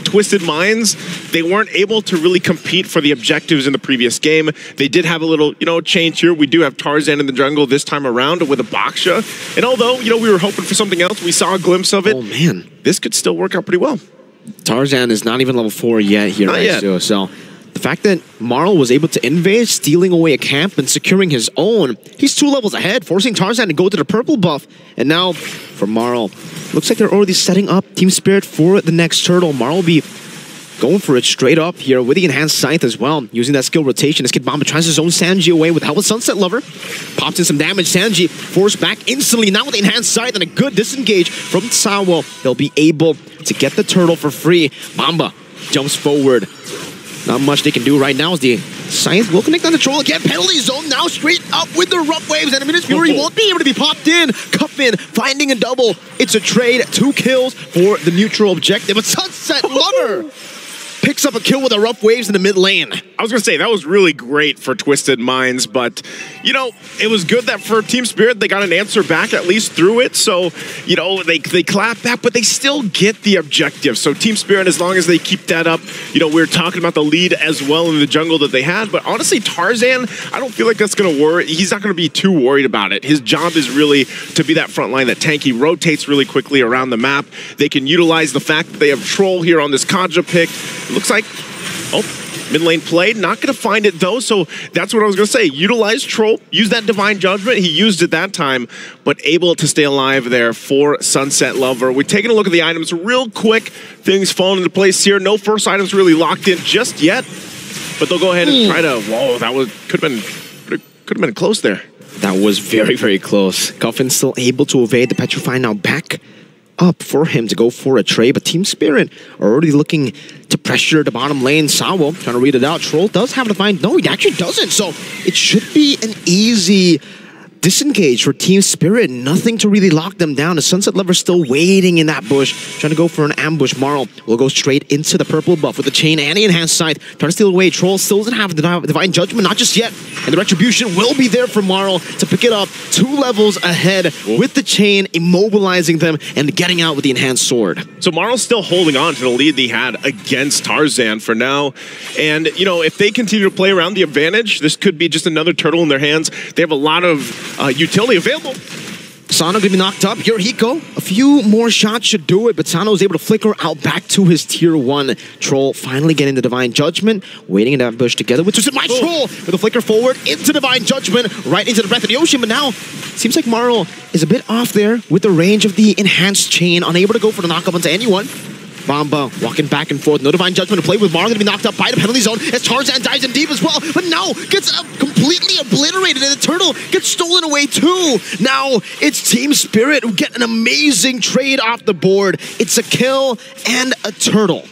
Twisted Minds, they weren't able to really compete for the objectives in the previous game. They did have a little, change here. We do have Tarzan in the jungle this time around with a Baksha. And although, we were hoping for something else, we saw a glimpse of it. Oh, man. This could still work out pretty well. Tarzan is not even level 4 yet here. Not yet. So the fact that Marl was able to invade, stealing away a camp and securing his own, he's 2 levels ahead, forcing Tarzan to go to the purple buff. And now for Marl, looks like they're already setting up Team Spirit for the next turtle. Marl will be going for it straight up here with the enhanced scythe as well, using that skill rotation as Kid Bomba tries his own Sanji away with help with Sunset Lover. Pops in some damage. Sanji forced back instantly. Now with the enhanced scythe and a good disengage from Sawo, they'll be able to get the turtle for free. Bomba jumps forward. Not much they can do right now as the Scythe will connect on the Troll again. Penalty zone now straight up with the rough waves. And Minus Fury won't be able to be popped in. Cuffin finding a double. It's a trade. 2 kills for the neutral objective. But Sunset Lover picks up a kill with the rough waves in the mid lane. I was going to say, that was really great for Twisted Minds, but, it was good that for Team Spirit, they got an answer back at least through it. So, they clap back, but they still get the objective. So Team Spirit, as long as they keep that up, we were talking about the lead as well in the jungle that they had. But honestly, Tarzan, I don't feel like that's going to worry. He's not going to be too worried about it. His job is really to be that front line, that tank. He rotates really quickly around the map. They can utilize the fact that they have Troll here on this Kaja pick. It looks like, mid lane played. Not going to find it though, so that's what I was going to say. Utilize Troll, use that Divine Judgment. He used it that time, but able to stay alive there for Sunset Lover. We're taking a look at the items real quick. Things falling into place here. No first items really locked in just yet, but they'll go ahead and try to. Whoa, that could have been close there. That was very, very close. Cuffin still able to evade the Petrify now back up for him to go for a trade, but Team Spirit are already looking to pressure the bottom lane. Sawo trying to read it out. Troll does have to find. No, he actually doesn't. So it should be an easy disengage for Team Spirit. Nothing to really lock them down. The Sunset Lover still waiting in that bush, trying to go for an ambush. Marl will go straight into the purple buff with the chain and the enhanced scythe, trying to steal away. Troll still doesn't have the Divine Judgment, not just yet. And the Retribution will be there for Marl to pick it up 2 levels ahead with the chain, immobilizing them and getting out with the enhanced sword. So Marl's still holding on to the lead he had against Tarzan for now. And, if they continue to play around the advantage, this could be just another turtle in their hands. They have a lot of utility available. Sano gonna be knocked up. Here Hiko. A few more shots should do it, but Sano is able to flicker out back to his tier 1. Troll finally getting the Divine Judgment, waiting in that bush together with Twisted Mind. Troll with a flicker forward into Divine Judgment, right into the Breath of the Ocean, but now seems like Marl is a bit off there with the range of the Enhanced Chain, unable to go for the knockup onto anyone. Bamba walking back and forth. No Divine Judgment to play with. Marl going to be knocked up by the penalty zone as Tarzan dives in deep as well. But now gets completely obliterated and the turtle gets stolen away too. Now it's Team Spirit who get an amazing trade off the board. It's a kill and a turtle.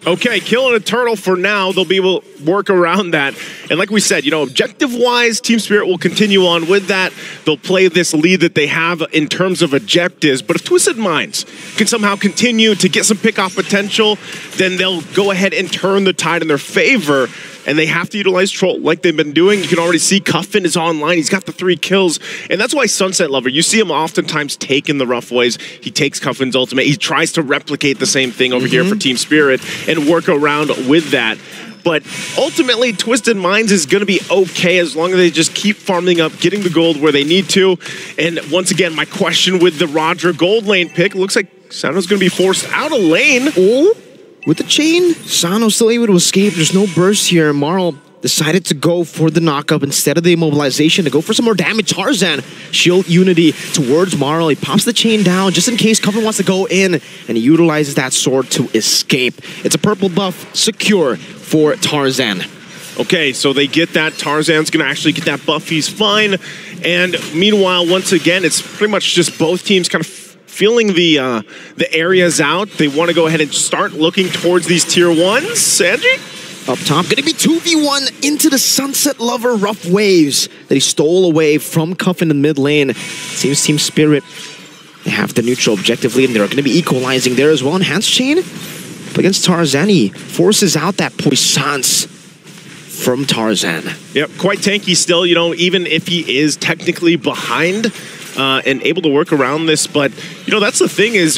Okay, killing a turtle for now. They'll be able to work around that. And like we said, objective-wise, Team Spirit will continue on with that. They'll play this lead that they have in terms of objectives. But if Twisted Minds can somehow continue to get some pick-off potential, then they'll go ahead and turn the tide in their favor. And they have to utilize Troll like they've been doing. You can already see Cuffin is online. He's got the 3 kills. And that's why Sunset Lover, you see him oftentimes taking the rough ways. He takes Cuffin's ultimate. He tries to replicate the same thing over here for Team Spirit and work around with that. But ultimately, Twisted Minds is going to be okay as long as they just keep farming up, getting the gold where they need to. And once again, my question with the Roger gold lane pick, looks like Sano's going to be forced out of lane. Oh. With the chain, Sano's still able to escape. There's no burst here. Marl decided to go for the knockup instead of the immobilization to go for some more damage. Tarzan, shield unity towards Marl. He pops the chain down just in case Coven wants to go in, and he utilizes that sword to escape. It's a purple buff, secure for Tarzan. Okay, so they get that. Tarzan's going to actually get that buff. He's fine. And meanwhile, once again, it's pretty much just both teams kind of feeling the areas out. They want to go ahead and start looking towards these tier 1s. Sanji? Up top, going to be 2v1 into the Sunset Lover rough waves that he stole away from Cuff in the mid lane. Seems Team Spirit, they have the neutral objective lead, and they're going to be equalizing there as well. Enhanced Chain against Tarzan. He forces out that Puissance from Tarzan. Yep, quite tanky still, even if he is technically behind. And able to work around this, but that's the thing is,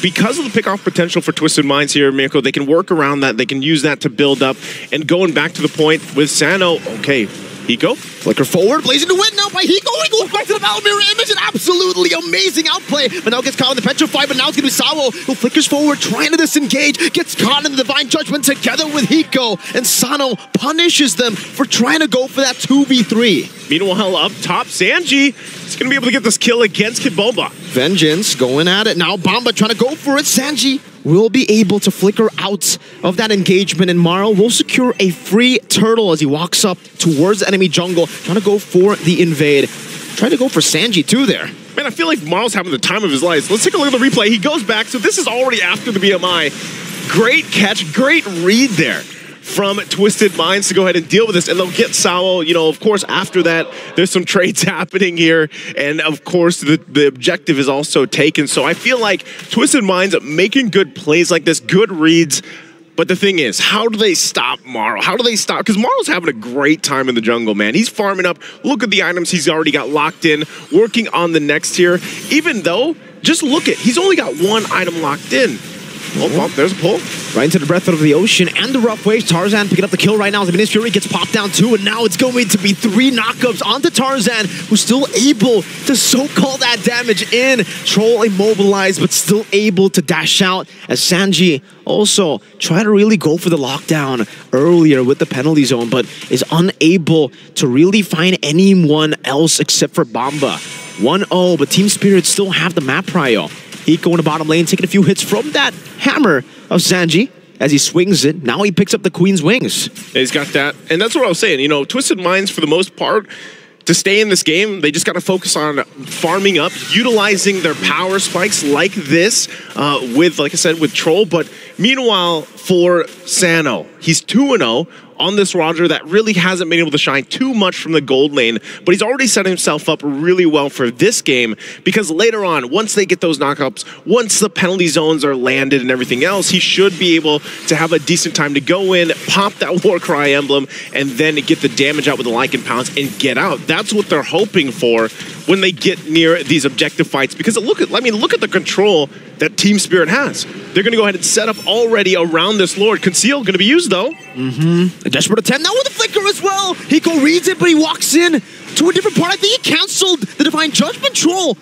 because of the pick-off potential for Twisted Minds here, Mirko, they can work around that. They can use that to build up. And going back to the point with Sano, okay, Hiko. Flicker forward, blazing to win now by Hiko. He goes back to the battle mirror image. An absolutely amazing outplay. But now gets caught in the petrified, but now it's going to be Sawo who flickers forward, trying to disengage. Gets caught in the Divine Judgment together with Hiko. And Sano punishes them for trying to go for that 2v3. Meanwhile, up top, Sanji is going to be able to get this kill against Kid Bomba. Vengeance going at it. Now Bomba trying to go for it. Sanji will be able to flicker out of that engagement, and Marl will secure a free turtle as he walks up towards the enemy jungle, trying to go for the invade. Trying to go for Sanji too there. Man, I feel like Marl's having the time of his life. Let's take a look at the replay. He goes back, so this is already after the BMI. Great catch, great read there from Twisted Minds to go ahead and deal with this, and they'll get Sawo. Of course, after that, there's some trades happening here, and of course, the objective is also taken. So I feel like Twisted Minds making good plays like this, good reads. But the thing is, how do they stop Marl? How do they stop? Because Marl's having a great time in the jungle, man. He's farming up. Look at the items he's already got locked in, working on the next tier. Even though, just look at, he's only got 1 item locked in. Oh, there's a pull. Right into the breath of the ocean and the rough waves. Tarzan picking up the kill right now as the Ministry Fury gets popped down too, and now it's going to be 3 knockups onto Tarzan, who's still able to soak all that damage in. Troll immobilized, but still able to dash out as Sanji also try to really go for the lockdown earlier with the penalty zone, but is unable to really find anyone else except for Bamba. 1-0, but Team Spirit still have the map prio. Hiko in the bottom lane, taking a few hits from that hammer of Sanji as he swings it. Now he picks up the Queen's Wings. Yeah, he's got that. And that's what I was saying. Twisted Minds, for the most part, to stay in this game, they just got to focus on farming up, utilizing their power spikes like this with, like I said, with Troll. But meanwhile, for Sano, he's 2-0 on this Roger that really hasn't been able to shine too much from the gold lane, but he's already set himself up really well for this game, because later on, once they get those knockups, once the penalty zones are landed and everything else, he should be able to have a decent time to go in, pop that Warcry emblem, and then get the damage out with the Lycan Pounce and get out. That's what they're hoping for when they get near these objective fights, because look at the control that Team Spirit has. They're going to go ahead and set up already around this Lord. Conceal going to be used, though. A desperate attempt now with a flicker as well. Hiko reads it, but he walks in to a different part. I think he canceled the Divine Judgment Troll.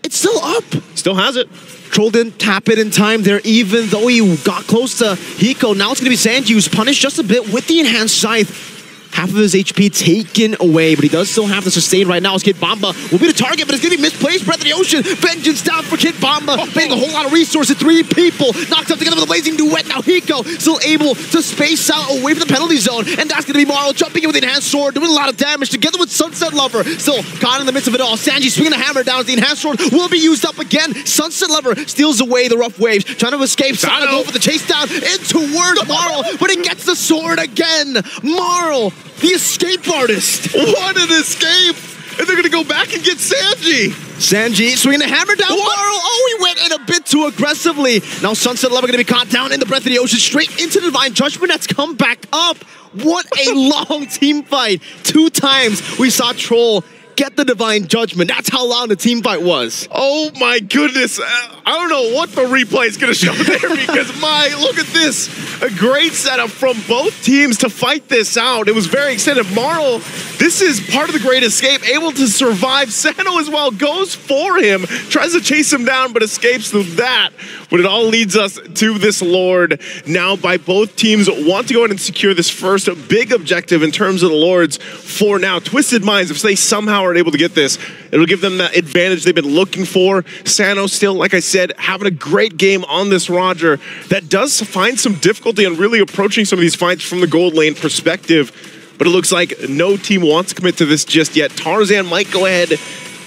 It's still up. Still has it. Troll didn't tap it in time there, even though he got close to Hiko. Now it's going to be Sanji, who's punished just a bit with the enhanced scythe. Half of his HP taken away, but he does still have to sustain right now as Kid Bomba will be the target, but it's going to be misplaced. Breath of the Ocean, Vengeance down for Kid Bomba, paying a whole lot of resources. 3 people knocked up together with a blazing duet. Now Hiko still able to space out away from the penalty zone, and that's going to be Marl jumping in with the enhanced sword, doing a lot of damage together with Sunset Lover. Still caught in the midst of it all. Sanji swinging the hammer down as the enhanced sword will be used up again. Sunset Lover steals away the rough waves, trying to escape. Sana go for the chase down into Marl, but he gets the sword again. Marl, the escape artist. What an escape! And they're gonna go back and get Sanji. Sanji swinging the hammer down. Marl, oh, he went in a bit too aggressively. Now Sunset Lover gonna be caught down in the Breath of the Ocean, straight into the Divine Judgment that's come back up. What a long team fight. 2 times we saw Troll get the Divine Judgment. That's how long the team fight was. Oh my goodness. I don't know what the replay is going to show there because look at this. A great setup from both teams to fight this out. It was very extended. Marl, this is part of the Great Escape, able to survive. Sano as well goes for him, tries to chase him down, but escapes through that. But it all leads us to this Lord. Now by both teams want to go ahead and secure this first big objective in terms of the Lords for now. Twisted Minds, if they somehow are able to get this, it'll give them that advantage they've been looking for. Sano still, like I said, having a great game on this Roger that does find some difficulty on really approaching some of these fights from the gold lane perspective. But it looks like no team wants to commit to this just yet. Tarzan might go ahead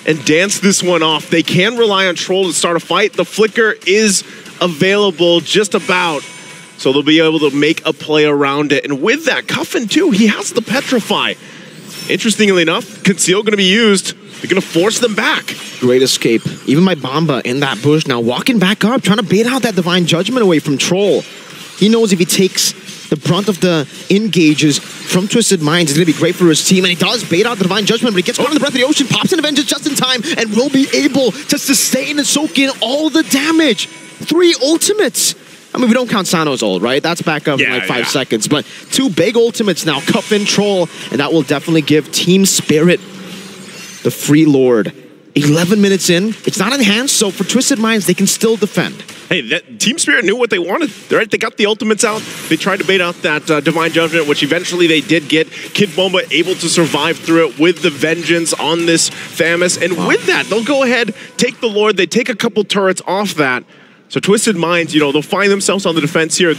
and dance this one off. They can rely on Troll to start a fight. The Flicker is available just about, so they'll be able to make a play around it. And with that, Cuffin too, he has the Petrify. Interestingly enough, Conceal going to be used. They're going to force them back. Great escape. Even my Bomba in that bush now, walking back up, trying to bait out that Divine Judgment away from Troll. He knows if he takes the brunt of the engages from Twisted Minds, it's going to be great for his team, and he does bait out the Divine Judgment, but he gets caught in the Breath of the Ocean, pops into Vengeance just in time, and will be able to sustain and soak in all the damage. 3 ultimates. I mean, we don't count Sano's ult, right? That's back up in like 5 seconds, but 2 big ultimates now, Cuffin, Troll, and that will definitely give Team Spirit the free Lord. 11 minutes in, it's not enhanced, so for Twisted Minds, they can still defend. Hey, that Team Spirit knew what they wanted. Right? They got the ultimates out. They tried to bait out that Divine Judgment, which eventually they did get. Kid Bomba able to survive through it with the Vengeance on this Thamus. And with that, they'll go ahead, take the Lord. They take a couple turrets off that. So Twisted Minds, you know, they'll find themselves on the defense here.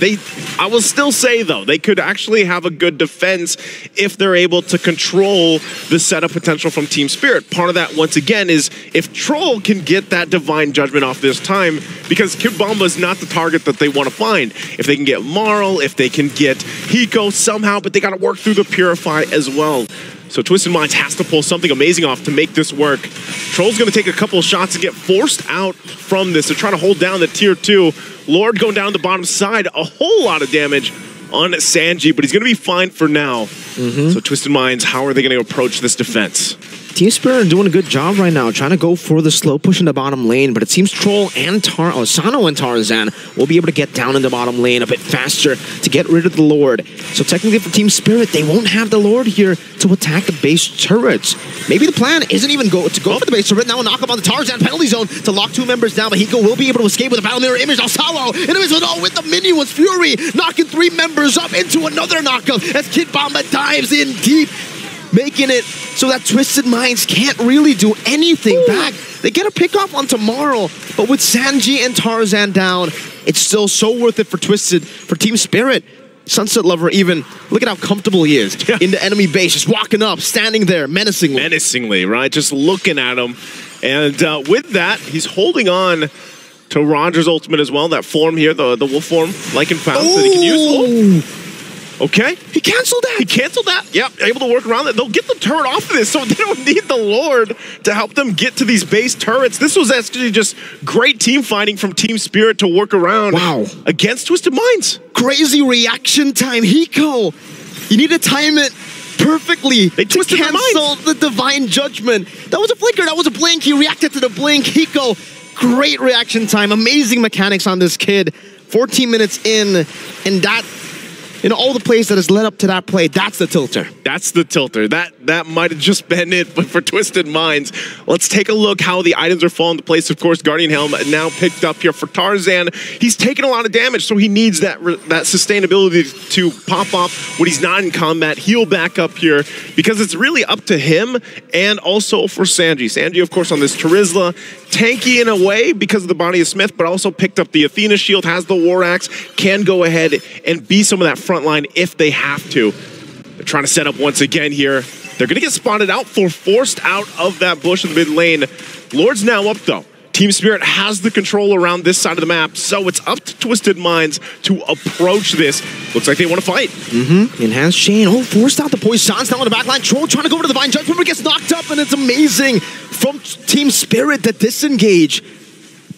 I will still say, though, they could actually have a good defense if they're able to control the setup potential from Team Spirit. Part of that, once again, is if Troll can get that Divine Judgment off this time, because Kid Bomba is not the target that they want to find. If they can get Marl, if they can get Hiko somehow, but they got to work through the Purify as well. So Twisted Minds has to pull something amazing off to make this work. Troll's going to take a couple of shots and get forced out from this. They're trying to hold down the tier 2. Lord going down the bottom side. A whole lot of damage on Sanji, but he's going to be fine for now. So Twisted Minds, how are they going to approach this defense? Team Spirit are doing a good job right now, trying to go for the slow push in the bottom lane, but it seems Troll and Sano and Tarzan will be able to get down in the bottom lane a bit faster to get rid of the Lord. So technically for Team Spirit, they won't have the Lord here to attack the base turrets. Maybe the plan isn't even to go for the base turret. Now we'll knock up on the Tarzan penalty zone to lock 2 members down, but Hiko will be able to escape with a battle mirror image. Now Salo in the middle with the Minions Fury, knocking 3 members up into another knockup as Kid Bomba dives in deep, making it so that Twisted Minds can't really do anything back. They get a pick off on tomorrow, but with Sanji and Tarzan down, it's still so worth it for Team Spirit. Sunset Lover even, look at how comfortable he is in the enemy base, just walking up, standing there menacingly. Menacingly, right? Just looking at him. And with that, he's holding on to Roger's ultimate as well. That form here, the wolf form, like in Found, so he can use. Okay. He canceled that. He canceled that. Yep, able to work around that. They'll get the turret off of this, so they don't need the Lord to help them get to these base turrets. This was actually just great team fighting from Team Spirit to work around against Twisted Minds. Crazy reaction time. Hiko, you need to time it perfectly to cancel the Divine Judgment. That was a flicker. That was a blink. He reacted to the blink. Hiko, great reaction time. Amazing mechanics on this kid. 14 minutes in, and that all the plays that has led up to that play, that's the tilter. That's the tilter. That might have just been it, but for Twisted Minds, let's take a look how the items are falling into place. Of course, Guardian Helm now picked up here for Tarzan. He's taken a lot of damage, so he needs that sustainability to pop off when he's not in combat, heal back up here, because it's really up to him and also for Sanji. Sanji, of course, on this Terizla, tanky in a way because of the body of Smith, but also picked up the Athena shield, has the War Axe, can go ahead and be some of that front line if they have to. They're trying to set up once again here. They're going to get spotted out, forced out of that bush in the mid lane. Lord's now up, though. Team Spirit has the control around this side of the map, so it's up to Twisted Minds to approach this. Looks like they want to fight. Enhanced chain. Oh, forced out the Poisons down on the back line. Troll trying to go over to the Divine Judgment, but gets knocked up, and it's amazing from Team Spirit to disengage.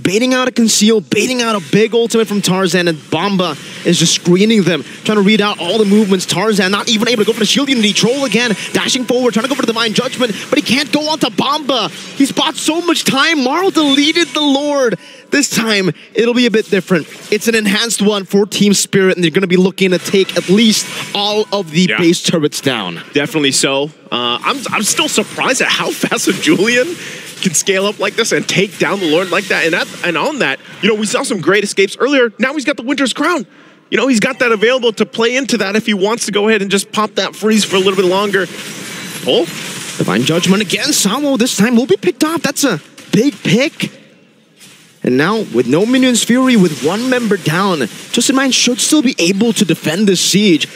Baiting out a conceal, baiting out a big ultimate from Tarzan, and Bomba is just screening them, trying to read out all the movements. Tarzan not even able to go for the shield unity. Troll again, dashing forward, trying to go for the Divine Judgment, but he can't go onto Bomba. He's bought so much time. Marl deleted the Lord. This time, it'll be a bit different. It's an enhanced one for Team Spirit, and they're going to be looking to take at least all of the base turrets down. Definitely so. I'm still surprised at how fast a Julian can scale up like this and take down the Lord like that. And on that, we saw some great escapes earlier. Now he's got the Winter's Crown. He's got that available to play into that if he wants to go ahead and just pop that freeze for a little bit longer. Pull. Divine Judgment again. Samo this time will be picked off. That's a big pick. And now, with no Minion's Fury, with one member down, Twisted Minds should still be able to defend this siege.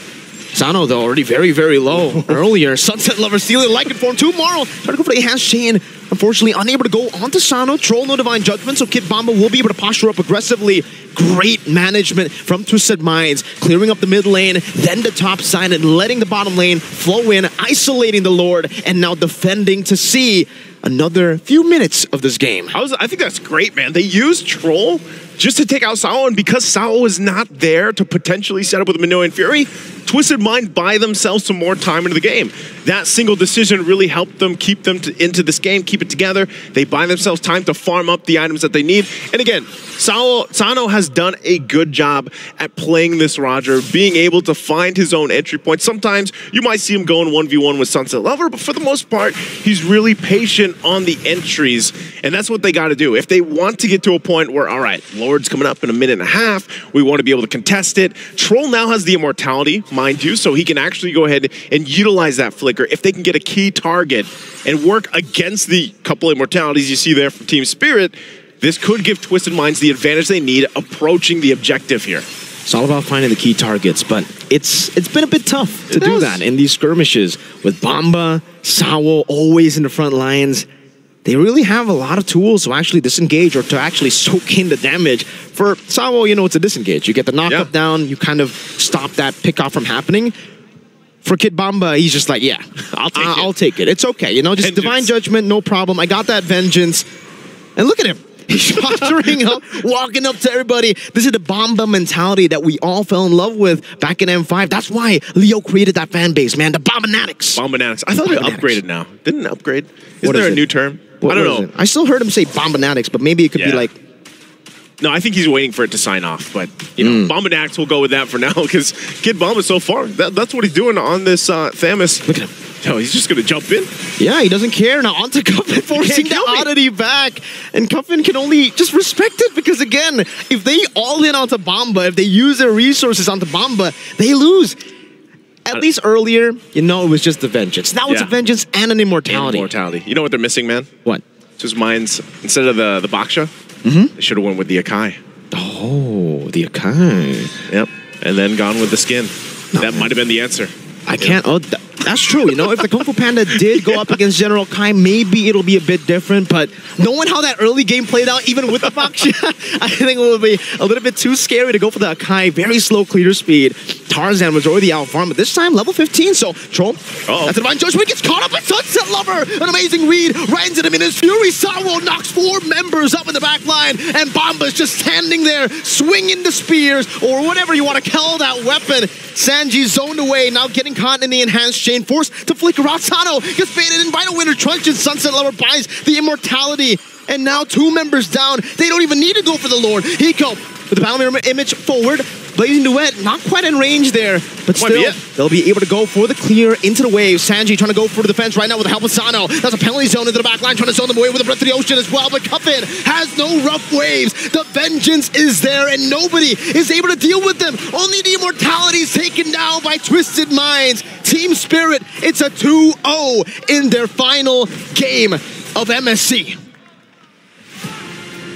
Sano, though, already very, very low earlier. Sunset Lover stealing like it form. Tomorrow, trying to go for the enhanced chain. Unfortunately, unable to go onto Sano. Troll, no Divine Judgment, so Kid Bomba will be able to posture up aggressively. Great management from Twisted Minds, clearing up the mid lane, then the top side, and letting the bottom lane flow in, isolating the Lord, and now defending to see another few minutes of this game. I think that's great, man. They used Troll just to take out Sao, and because Sao is not there to potentially set up with Minoan Fury, Twisted Mind buy themselves some more time into the game. That single decision really helped them keep them into this game, keep it together. They buy themselves time to farm up the items that they need. And again, Sano has done a good job at playing this Roger, being able to find his own entry point. Sometimes you might see him going 1v1 with Sunset Lover, but for the most part, he's really patient on the entries. And that's what they got to do. If they want to get to a point where, all right, Lord's coming up in a minute and a half, we want to be able to contest it. Troll now has the immortality, mind you, so he can actually go ahead and utilize that flicker. If they can get a key target and work against the couple immortalities you see there from Team Spirit, this could give Twisted Minds the advantage they need approaching the objective here. It's all about finding the key targets, but it's been a bit tough to do that in these skirmishes with Bomba, Sawo always in the front lines. They really have a lot of tools to actually disengage or to actually soak in the damage. For Sawo, it's a disengage. You get the knockup down, you kind of stop that pick-off from happening. For Kid Bomba, he's just like, yeah, I'll take it. It's okay, just vengeance. Divine Judgment, no problem. I got that vengeance. And look at him. He's posturing up, walking up to everybody. This is the Bomba mentality that we all fell in love with back in M5. That's why Leo created that fan base, man. The Bombonatics. Bombonatics. I thought they upgraded now. Didn't upgrade? Isn't there a new term? I don't know. I still heard him say Bombonatics, but maybe it could be like... No, I think he's waiting for it to sign off, but Bombonatics will go with that for now because Kid Bomba so far, that's what he's doing on this Thamus. Look at him. Oh, he's just going to jump in? Yeah, he doesn't care. Now onto Cuffin, forcing the oddity back. And Cuffin can only just respect it because, again, if they all in onto Bomba, if they use their resources onto Bomba, they lose. At least earlier, it was just the vengeance. Now it's a vengeance and an immortality. You know what they're missing, man? What? Just Minds, instead of the Baksha, they should have went with the Akai. Oh, the Akai. Yep. And then gone with the skin. That might have been the answer. I can't... Oh, that's true. If the Kung Fu Panda did go up against General Kai, maybe it'll be a bit different. But knowing how that early game played out, even with the Baksha, I think it would be a little bit too scary to go for the Akai. Very slow clear speed. Tarzan was already out farm, but this time level 15. So Troll, that's the Divine Judgment, gets caught up by Sunset Lover. An amazing read, right into him in his fury. Sawo knocks 4 members up in the back line, and Bomba's just standing there, swinging the spears, or whatever you want to call that weapon. Sanji zoned away, now getting caught in the enhanced chain, forced to flicker out. Sano gets baited in by the Winter Truncheon. Sunset Lover buys the immortality, and now 2 members down. They don't even need to go for the Lord. Hiko with the Battle Mirror image forward, Blazing Duet, not quite in range there, but Might be still, it. they'll be able to go for the clear into the wave. Sanji trying to go for the defense right now with the help of Sano. That's a penalty zone into the back line, trying to zone them away with the Breath of the Ocean as well, but Cuffin has no rough waves. The vengeance is there, and nobody is able to deal with them. Only the Immortality is taken down by Twisted Minds. Team Spirit, it's a 2-0 in their final game of MSC.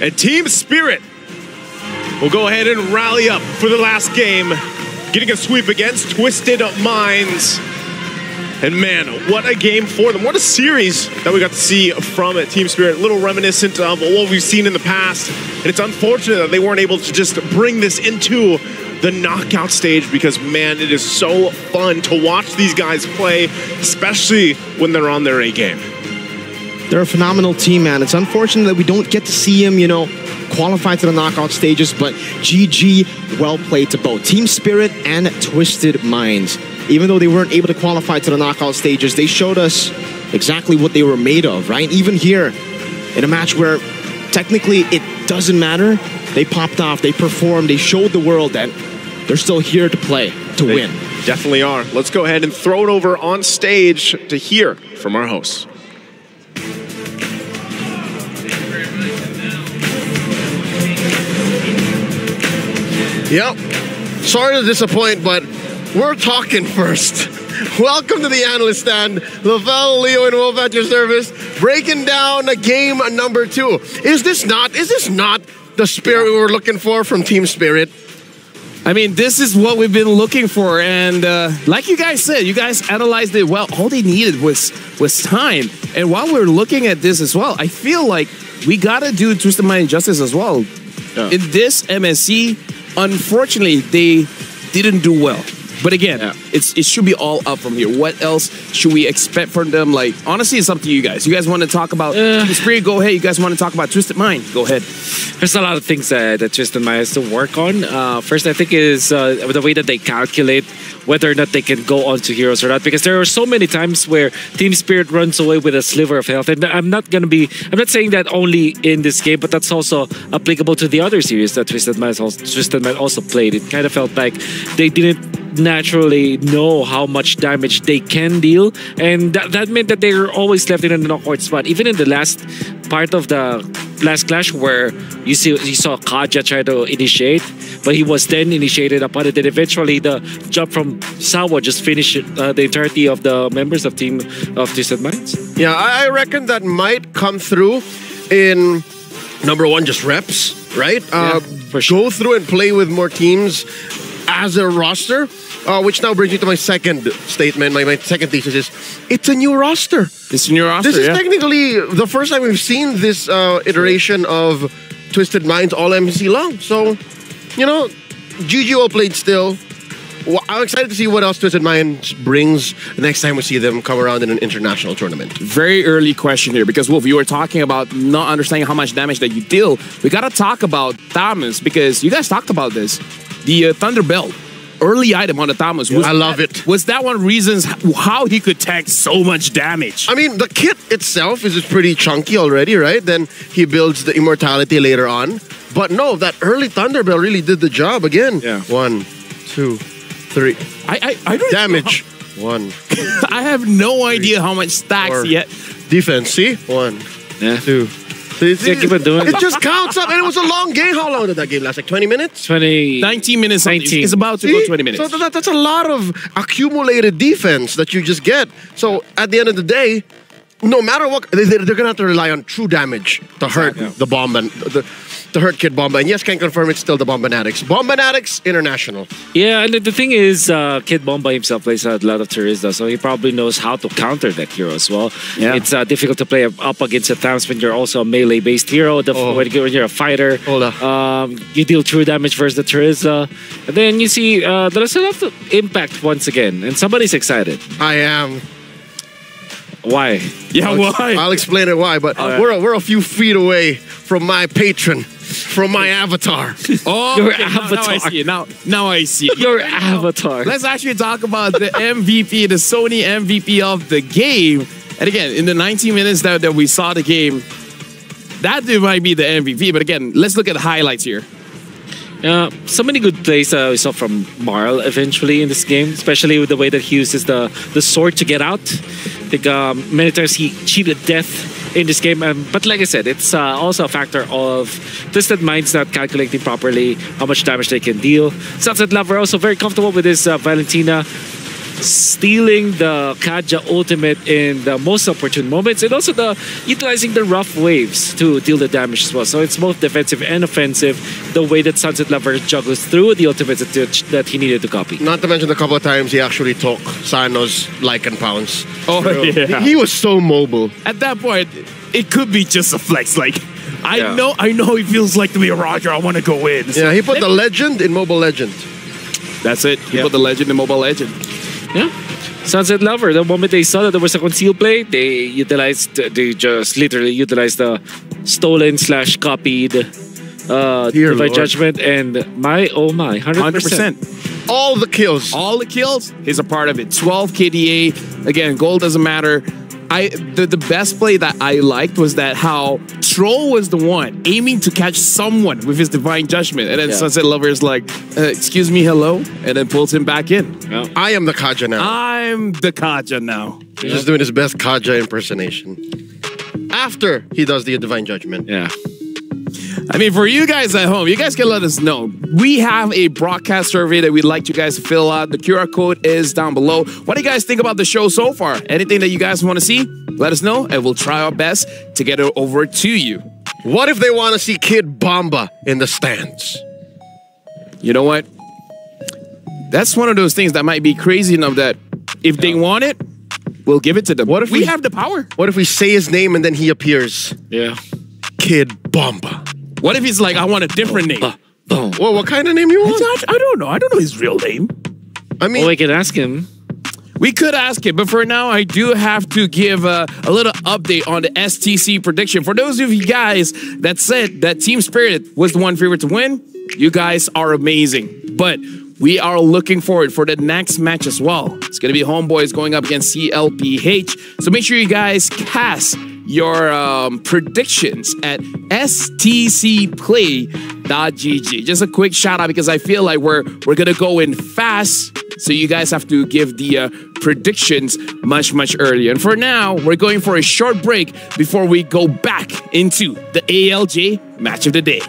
And Team Spirit will go ahead and rally up for the last game, getting a sweep against Twisted Minds. And man, what a game for them. What a series that we got to see from Team Spirit. A little reminiscent of what we've seen in the past. And it's unfortunate that they weren't able to just bring this into the knockout stage, because man, it is so fun to watch these guys play, especially when they're on their A game. They're a phenomenal team, man. It's unfortunate that we don't get to see them, you know, qualify to the knockout stages, but GG, well played to both Team Spirit and Twisted Minds. Even though they weren't able to qualify to the knockout stages, they showed us exactly what they were made of, right? Even here, in a match where technically it doesn't matter, they popped off, they performed, they showed the world that they're still here to play, to win. Definitely are. Let's go ahead and throw it over on stage to hear from our hosts. Yep. Sorry to disappoint, but we're talking first. Welcome to the analyst stand. Lavelle, Leo, and Wolf at your service, breaking down game number 2. Is this not the spirit we were looking for from Team Spirit? I mean, this is what we've been looking for, and like you guys said, you guys analyzed it well. All they needed was time. And while we're looking at this as well, I feel like we gotta do Twisted Mind justice as well. Yeah. In this MSC, unfortunately, they didn't do well. But again, it should be all up from here. What else should we expect from them? Like, honestly, it's up to you guys. You guys want to talk about Team Spirit? Go ahead. You guys want to talk about Twisted Mind? Go ahead. There's a lot of things that Twisted Mind has to work on. First, I think is the way that they calculate whether or not they can go on to Heroes or not, because there are so many times where Team Spirit runs away with a sliver of health, and I'm not saying that only in this game, but that's also applicable to the other series that Twisted Mind also played. It kind of felt like they didn't naturally know how much damage they can deal, and that meant that they were always left in a knockout spot. Even in the last part of the last clash, where you saw Kaja try to initiate, but he was then initiated upon it, and eventually the jump from Sawa just finished the entirety of the members of Team of Twisted Minds. Yeah, I reckon that might come through in number 1, just reps, right? For sure. Go through and play with more teams as a roster. Which now brings me to my second statement. My second thesis is, it's a new roster. It's a new roster, This is technically the first time we've seen this iteration of Twisted Minds all MSC long. So, you know, GG well played still. Well, I'm excited to see what else Twisted Minds brings next time we see them come around in an international tournament. Very early question here, because Wolf, you were talking about not understanding how much damage that you deal. We got to talk about Thomas, because you guys talked about this. The Thunder Belt. Early item on the Thomas. I love it. Was that one reasons how he could tank so much damage? I mean, the kit itself is pretty chunky already, right? Then he builds the immortality later on. But no, that early Thunderbell really did the job again. Yeah. 1, 2, 3. I don't damage. 1. I have no idea how much stacks yet. Defense, see? 1, 2. Keep on doing it just counts up, and it was a long game. How long did that game last? Like 20 minutes? 19 minutes. 19. It's about to go 20 minutes. So that's a lot of accumulated defense that you just get. So at the end of the day, no matter what, they're going to have to rely on true damage to hurt the bomb and to hurt Kid Bomba. And yes, can confirm it's still the Bombanatics. Bombanatics International. Yeah, and the thing is, Kid Bomba himself plays a lot of Terizda, so he probably knows how to counter that hero as well. Yeah. It's difficult to play up against at times when you're also a melee-based hero. When you're a fighter, you deal true damage versus the Terizda. And then you see there's a lot of impact once again, and somebody's excited. I am. Why? Yeah, why? I'll explain it why, but we're a few feet away from my patron, from my avatar. Oh, your okay, avatar. Now I see it. Now I see it. Your avatar. Let's actually talk about the MVP, the Sony MVP of the game. And again, in the 19 minutes that we saw the game, that might be the MVP. But again, let's look at the highlights here. So many good plays we saw from Marl eventually in this game, especially with the way that he uses the sword to get out. I think many times he cheated death in this game. But like I said, it's also a factor of Twisted Minds not calculating properly how much damage they can deal. Sunset Lover also very comfortable with his Valentina, stealing the Kaja ultimate in the most opportune moments, and also utilizing the rough waves to deal the damage as well. So it's both defensive and offensive, the way that Sunset Lover juggles through the ultimates that he needed to copy. Not to mention the couple of times he actually took Sano's Lycan pounce. Oh, yeah. He was so mobile. At that point, it could be just a flex. Like, I know he feels like to be a Roger. I want to go in. Yeah, he put the legend in Mobile Legend. That's it. He put the legend in Mobile Legend. Yeah. Sunset Lover, the moment they saw that there was a concealed play, they just literally utilized the stolen / copied Divine Judgment, and oh my, 100%. All the kills. All the kills, he's a part of it. 12 KDA. Again, gold doesn't matter. The best play that I liked was that how Troll was the one aiming to catch someone with his Divine Judgment, and then Sunset Lover is like, excuse me, hello, and then pulls him back in. Yeah. I am the Kaja now. I'm the Kaja now. He's just doing his best Kaja impersonation. After he does the Divine Judgment. Yeah. I mean, for you guys at home, you guys can let us know. We have a broadcast survey that we'd like you guys to fill out. The QR code is down below. What do you guys think about the show so far? Anything that you guys want to see? Let us know, and we'll try our best to get it over to you. What if they want to see Kid Bomba in the stands? You know what? That's one of those things that might be crazy enough that if they want it, we'll give it to them. What if we have the power? What if we say his name and then he appears? Yeah. Kid Bomba. What if he's like, I want a different name? Well, what kind of name you want? I don't know. I don't know his real name. I mean, well, we could ask him. We could ask him, but for now, I do have to give a little update on the STC prediction. For those of you guys that said that Team Spirit was the one favorite to win, you guys are amazing. But we are looking forward for the next match as well. It's going to be Homeboys going up against CLPH. So make sure you guys cast your predictions at stcplay.gg. Just a quick shout out because I feel like we're gonna go in fast, so you guys have to give the predictions much earlier. And for now, we're going for a short break before we go back into the ALJ match of the day.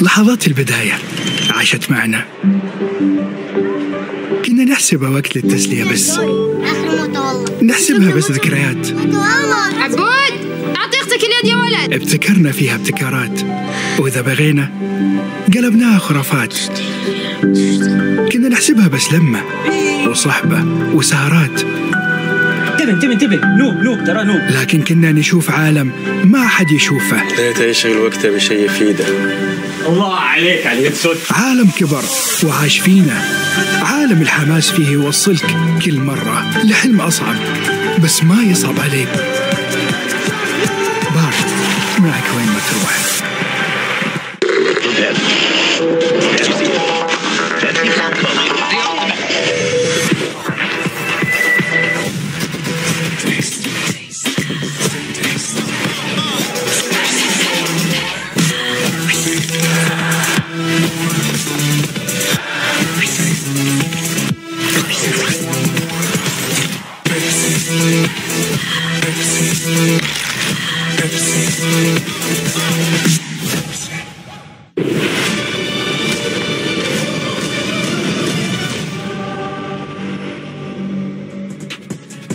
لحظات البداية عاشت معنا، كنا نحسبها وقت للتسلية بس، نحسبها بس ذكريات. عبود أعطي أختك اليد يا ولد. ابتكرنا فيها ابتكارات، وإذا بغينا قلبناها خرافات. كنا نحسبها بس لمة وصحبة وسهرات. انتبه نوب ترى نوب. لكن كنا نشوف عالم ما حد يشوفه. ليه تشغل وقته بشيء يفيده؟ الله عليك عليك صوت. عالم كبر وعاش فينا، عالم الحماس فيه يوصلك كل مرة لحلم أصعب، بس ما يصعب عليك. بارد معك وين ما تروح.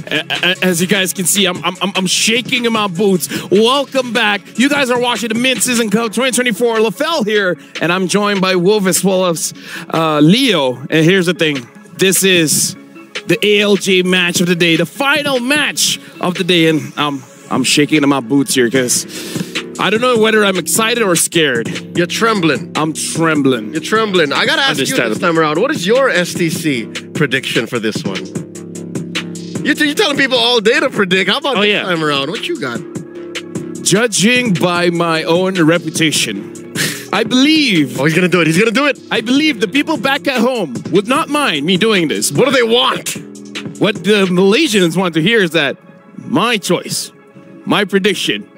As you guys can see, I'm shaking in my boots. Welcome back. You guys are watching the Mid-Season Cup 2024. LaFell here, and I'm joined by Wolf as well as Leo. And here's the thing. This is the ALJ match of the day, the final match of the day. And I'm shaking in my boots here because I don't know whether I'm excited or scared. You're trembling. I'm trembling. You're trembling. I gotta ask you this time around, what is your STC prediction for this one? You're telling people all day to predict. How about this time around? What you got? Judging by my own reputation, I believe... Oh, he's gonna do it. He's gonna do it. I believe the people back at home would not mind me doing this. What do they want? What the Malaysians want to hear is that my choice, my prediction,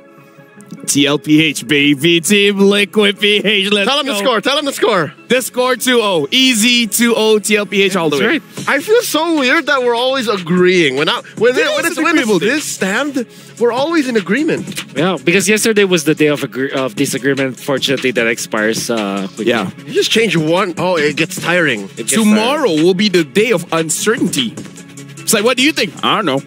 TLPH, baby, Team Liquid PH. Let's Tell him the score. Tell him the score. The score 2-0. Easy 2-0 TLPH all the way. Right. I feel so weird that we're always agreeing. When it's this stand, we're always in agreement. Yeah, because yesterday was the day of disagreement. Fortunately, that expires quickly. Yeah. You just change one. Oh, it gets tiring. Tomorrow will be the day of uncertainty. It's like, what do you think? I don't know.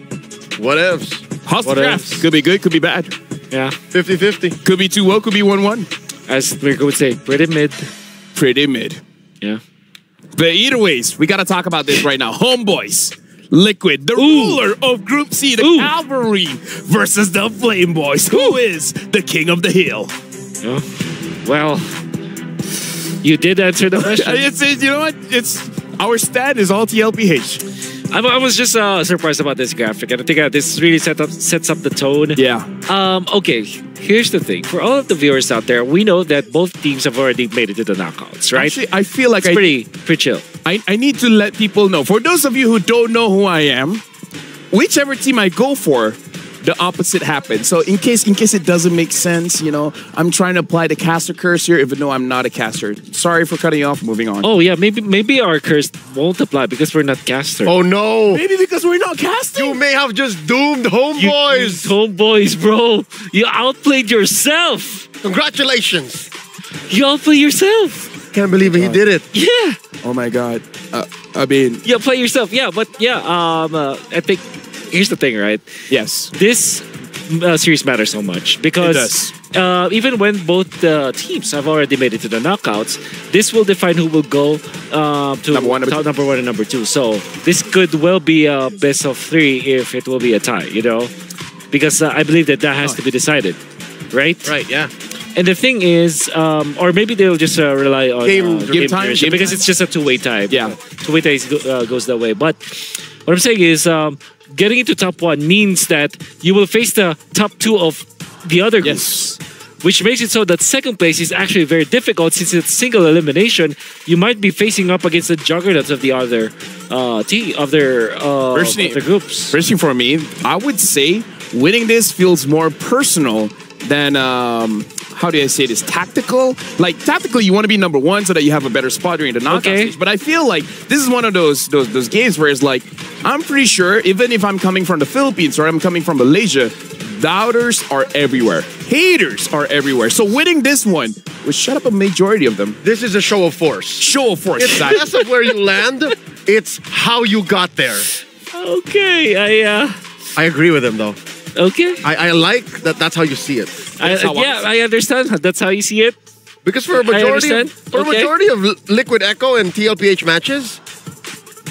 What ifs? How's the draft? Could be good, could be bad. Yeah. 50-50. Could be 2-0, could be 1-1. As Mirko would say, pretty mid. Pretty mid. Yeah. But either ways, we got to talk about this right now. Homeboys, Liquid, the ruler of Group C, the Cavalry versus the Flame Boys. Who is the king of the hill? Oh. Well, you did answer the question. You know what? It's our stat is all TLPH. I was just surprised about this graphic, and I think this really sets up the tone. Yeah. Okay, here's the thing. For all of the viewers out there, we know that both teams have already made it to the knockouts, right? Actually, I feel like it's pretty chill. I need to let people know. For those of you who don't know who I am, whichever team I go for, the opposite happens. So in case it doesn't make sense, you know, I'm trying to apply the caster curse here, even though I'm not a caster. Sorry for cutting you off. Moving on. Oh yeah, maybe our curse won't apply because we're not casters. Oh no! Maybe because we're not casting. You may have just doomed Homeboys. Homeboys, bro. You outplayed yourself. Congratulations. You outplayed yourself. Can't believe he did it. Yeah. Oh my god. I mean, you play yourself. Yeah, but yeah. I think. Here's the thing, right? Yes. This series matters so much because even when both teams have already made it to the knockouts, this will define who will go to number one and number two. So this could well be a best of three if it will be a tie, you know? Because I believe that has to be decided, right? Right, yeah. And the thing is, or maybe they'll just rely on game time because it's just a two-way tie. Yeah. Two-way tie goes that way. But what I'm saying is, getting into top one means that you will face the top two of the other groups, which makes it so that second place is actually very difficult since it's single elimination. You might be facing up against the juggernauts of the other groups. Personally, for me, I would say winning this feels more personal than how do I say this? Tactical? Like tactically, you want to be number one so that you have a better spot during the knockout stage. But I feel like this is one of those games where it's like, I'm pretty sure even if I'm coming from the Philippines or I'm coming from Malaysia, doubters are everywhere. Haters are everywhere. So winning this one would shut up a majority of them. This is a show of force. Show of force. It's less of where you land. It's how you got there. Okay, I agree with him though. Okay. I like that. That's how you see it. I understand. That's how you see it. Because for a majority of Liquid Echo and TLPH matches,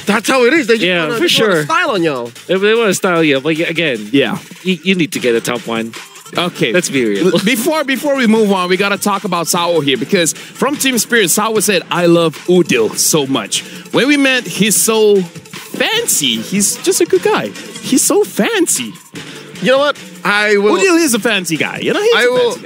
that's how it is. They just wanna, for sure. want to style on y'all. They want to style you, but again, you need to get a top one. Okay, let's be real. Before we move on, we gotta talk about Sao here because from Team Spirit, Sao said, "I love Udil so much." When we met, he's so fancy. He's just a good guy. He's so fancy. You know what? I will. Udil is a fancy guy. You know,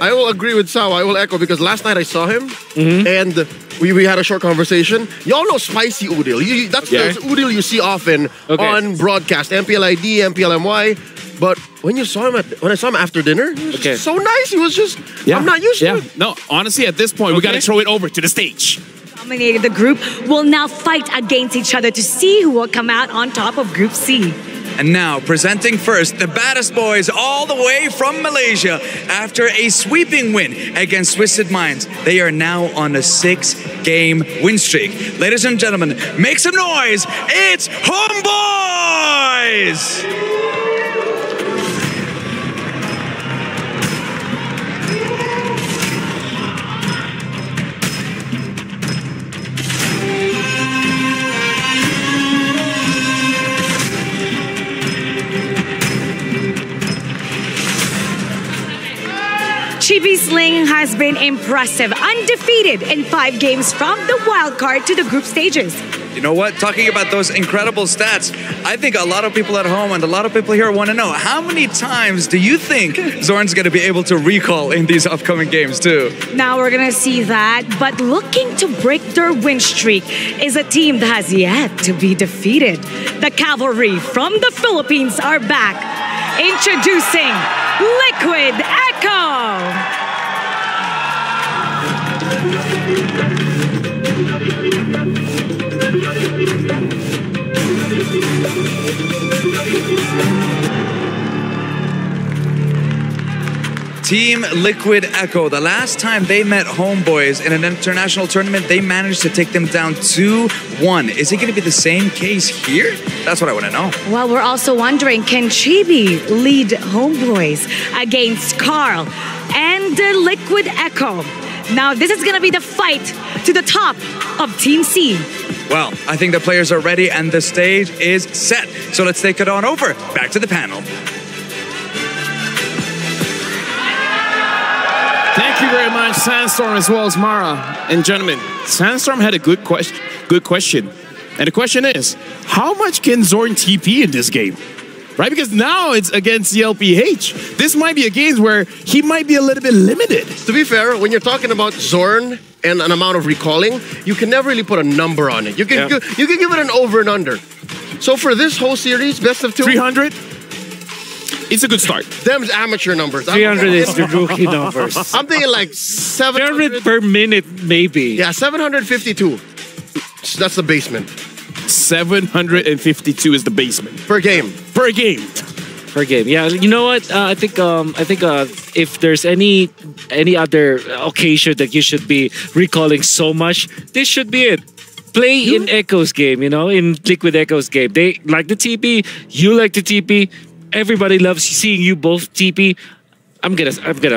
I will agree with Sao. I will echo because last night I saw him and we had a short conversation. Y'all know Spicy Udil. That's the Udil you see often on broadcast, MPLID, MPLMY. But when I saw him after dinner, he was so nice. He was just I'm not used to it. No, honestly, at this point, we got to throw it over to the stage. Dominated the group will now fight against each other to see who will come out on top of Group C. And now, presenting first, the baddest boys all the way from Malaysia. After a sweeping win against Twisted Minds, they are now on a 6-game win streak. Ladies and gentlemen, make some noise. It's Homeboys! Chibi Sling has been impressive, undefeated in 5 games from the wild card to the group stages. You know what? Talking about those incredible stats, I think a lot of people at home and a lot of people here want to know, how many times do you think Zorn's going to be able to recall in these upcoming games too? Now we're going to see that, but looking to break their win streak is a team that has yet to be defeated. The Cavalry from the Philippines are back. Introducing Liquid Echo. Team Liquid Echo, the last time they met Homeboys in an international tournament, they managed to take them down 2-1. Is it going to be the same case here? That's what I want to know. Well, we're also wondering, can Chibi lead Homeboys against Carl and the Liquid Echo? Now, this is going to be the fight to the top of Team C. Well, I think the players are ready and the stage is set. So let's take it on over. Back to the panel. Thank you very much, Sandstorm, as well as Mara. And gentlemen, Sandstorm had a good question. And the question is, how much can Zorn TP in this game? Right? Because now it's against CLPH. This might be a game where he might be a little bit limited. To be fair, when you're talking about Zorn and an amount of recalling, you can never really put a number on it. You can give it an over and under. So for this whole series, best of 2, 300. It's a good start. Them's amateur numbers. 300 is the rookie numbers. I'm thinking like 700 per minute, maybe. Yeah, 752. That's the basement. 752 is the basement per game. Per game. Per game. Yeah. You know what? I think if there's any other occasion that you should be recalling so much, this should be it. Play in Echo's game. You know, in Liquid Echo's game. They like the TP. You like the TP. Everybody loves seeing you both TP. I'm gonna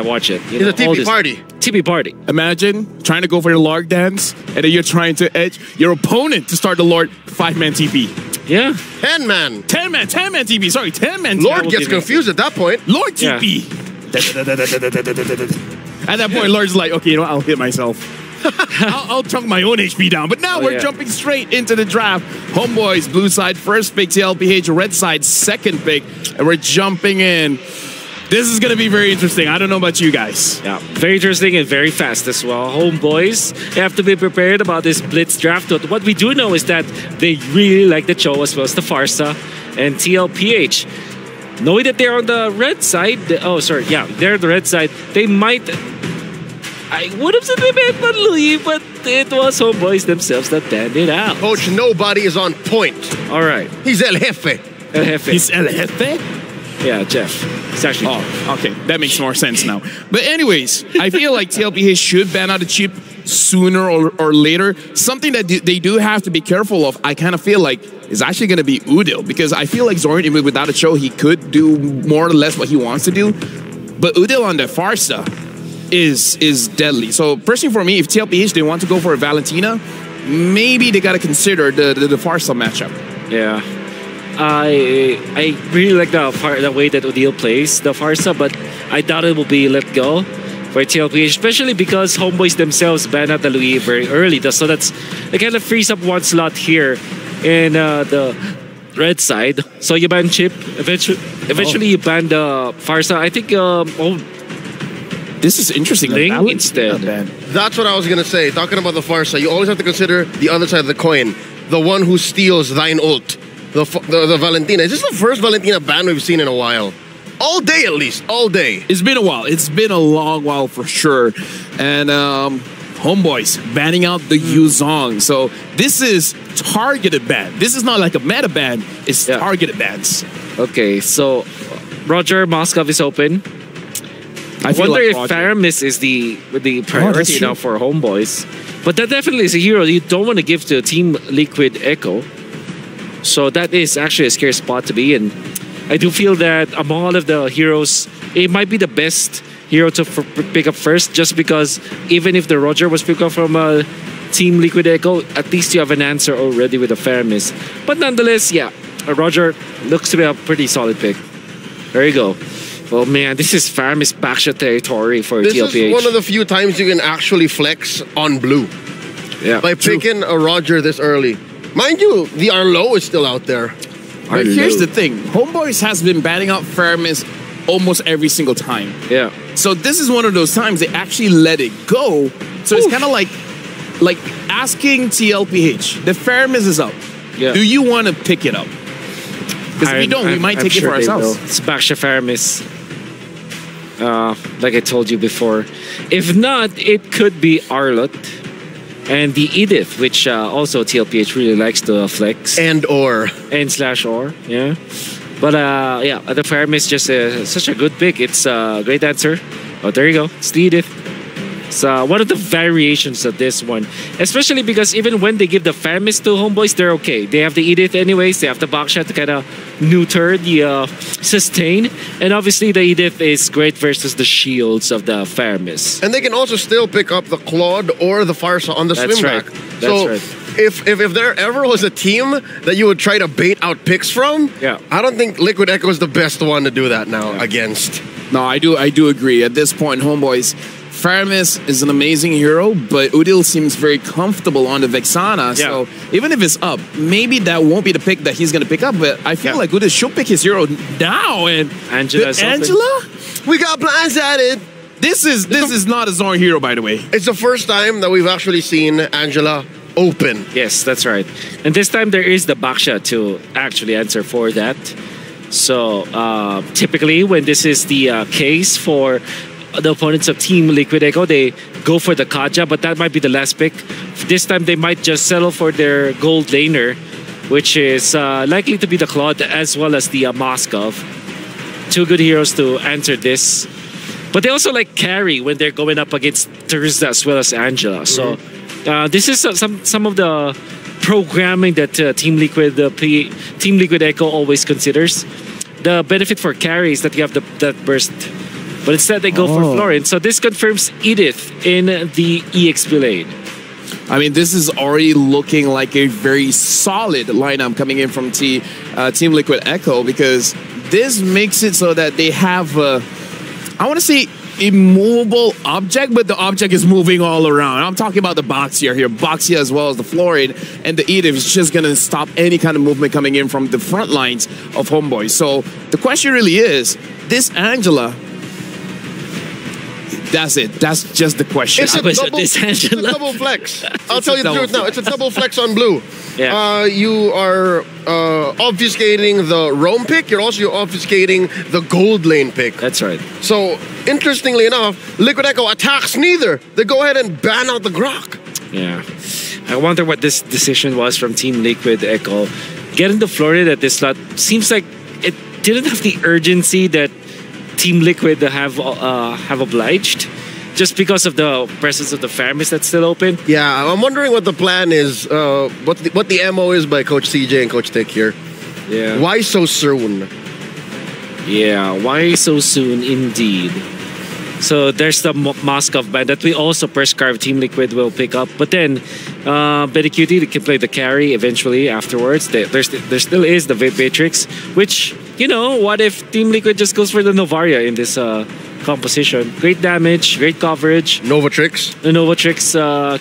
watch it. It's a TP party. TP party. Imagine trying to go for your Lord dance, and then you're trying to edge your opponent to start the Lord 5-man TP. Yeah. 10-man. 10-man TP. Sorry, 10-man TP. Lord gets confused at that point. Lord TP. At that point, Lord's like, okay, you know what? I'll hit myself. I'll chunk my own HP down. But now we're jumping straight into the draft. Homeboys, blue side first pick, TLPH, red side second pick, and we're jumping in. This is going to be very interesting. I don't know about you guys. Yeah, very interesting and very fast as well. Homeboys have to be prepared about this blitz draft. But what we do know is that they really like the Cho as well as the Farsa and TLPH. Knowing that they're on the red side, they're on the red side, they might... I would have said they made Louis, but it was Homeboys themselves that banned it out. Coach, nobody is on point. All right. He's El Jefe. El Jefe. He's El Jefe? Yeah, Jeff. It's actually... Oh, okay. That makes more sense now. But anyways, I feel like TLPH should ban out the chip sooner or later. Something that they do have to be careful of, I kind of feel like, is actually going to be Udil. Because I feel like Zorn, even without a show, he could do more or less what he wants to do. But Udil on the Farsa is deadly. So personally for me, if TLPH they want to go for a Valentina, maybe they got to consider the Farsa matchup. Yeah. I really like the way that Udil plays the Farsa, but I doubt it will be let go for TLPH, especially because Homeboys themselves ban out the Louis very early. So that's it kind of frees up one slot here in the red side. So you ban Chip, eventually you ban the Farsa. I think this is interesting. Ling instead. That's what I was gonna say. Talking about the Farsa, you always have to consider the other side of the coin. The one who steals thine ult. The Valentina. Is this the first Valentina ban we've seen in a while? All day at least. All day. It's been a while. It's been a long while for sure. And Homeboys banning out the Yuzong. So this is targeted ban. This is not like a meta ban. It's targeted bans. Okay, so Roger Moskov is open. I wonder if Faramis is the priority now for Homeboys. But that definitely is a hero you don't want to give to Team Liquid Echo. So that is actually a scary spot to be in. I do feel that among all of the heroes, it might be the best hero to pick up first, just because even if the Roger was picked up from Team Liquid Echo, at least you have an answer already with the Faramis. But nonetheless, yeah, Roger looks to be a pretty solid pick. There you go. Oh man, this is Faramis Baksha territory for This TLPH. is one of the few times you can actually flex on blue. Yeah, by picking a Roger this early. Mind you, the Arlo is still out there. But here's the thing. Homeboys has been batting out Faramis almost every single time. Yeah. So this is one of those times they actually let it go. So it's kind of like asking TLPH, the Faramis is up. Yeah. Do you want to pick it up? Because if you don't, we might take it for ourselves. It's Baksha Faramis. Like I told you before. If not, it could be Arlot. And the Edith, which also TLPH really likes to flex. And slash or, yeah. But yeah, the Faramis just such a good pick. It's a great answer. Oh, there you go. It's the Edith. It's one of the variations of this one. Especially because even when they give the Faramis to Homeboys, they're okay. They have the Edith anyways. They have the Baksha to kind of neuter the sustain. And obviously the Edith is great versus the shields of the Faramis. And they can also still pick up the Claude or the Farsa on the swim back. That's right. If there ever was a team that you would try to bait out picks from, I don't think Liquid Echo is the best one to do that now against. No, I do agree. At this point, Homeboys, Faramis is an amazing hero, but Udil seems very comfortable on the Vexana. So even if it's up, maybe that won't be the pick that he's going to pick up. But I feel like Udil should pick his hero now. And Angela? We got plans at it. This is not a Zorn hero, by the way. It's the first time that we've actually seen Angela open. Yes, that's right. And this time there is the Baksha to actually answer for that. So typically when this is the case for the opponents of Team Liquid Echo, they go for the Kaja, but that might be the last pick. This time they might just settle for their gold laner, which is likely to be the Claude as well as the Moskov. Two good heroes to answer this. But they also like carry when they're going up against Thursday as well as Angela. So this is some of the programming that Team Liquid Echo always considers. The benefit for carry is that you have that burst. But instead they go for Florent. So this confirms Edith in the EXP lane. I mean, this is already looking like a very solid lineup coming in from Team Liquid Echo, because this makes it so that they have I want to say immovable object, but the object is moving all around. I'm talking about the Boxia here. Boxia as well as the Florid, and the Edith is just going to stop any kind of movement coming in from the front lines of Homeboy. So the question really is, this Angela, that's it. That's just the question. It's a double flex. I'll tell you the truth now. It's a double flex on blue. Yeah. You are obfuscating the Rome pick. You're also obfuscating the gold lane pick. That's right. So, interestingly enough, Liquid Echo attacks neither. They go ahead and ban out the Grok. Yeah. I wonder what this decision was from Team Liquid Echo. Getting the Florida at this slot seems like it didn't have the urgency that Team Liquid have obliged, just because of the presence of the Faramis that's still open. Yeah, I'm wondering what the plan is, what the MO is by Coach CJ and Coach Tick here. Yeah. Why so soon? Yeah, why so soon indeed. So there's the Moskov ban that we also prescribe Team Liquid will pick up. But then Betty Cutie can play the carry eventually afterwards. There still is the Matrix, which, you know, what if Team Liquid just goes for the Novaria in this composition? Great damage, great coverage. Novatrix? The Novatrix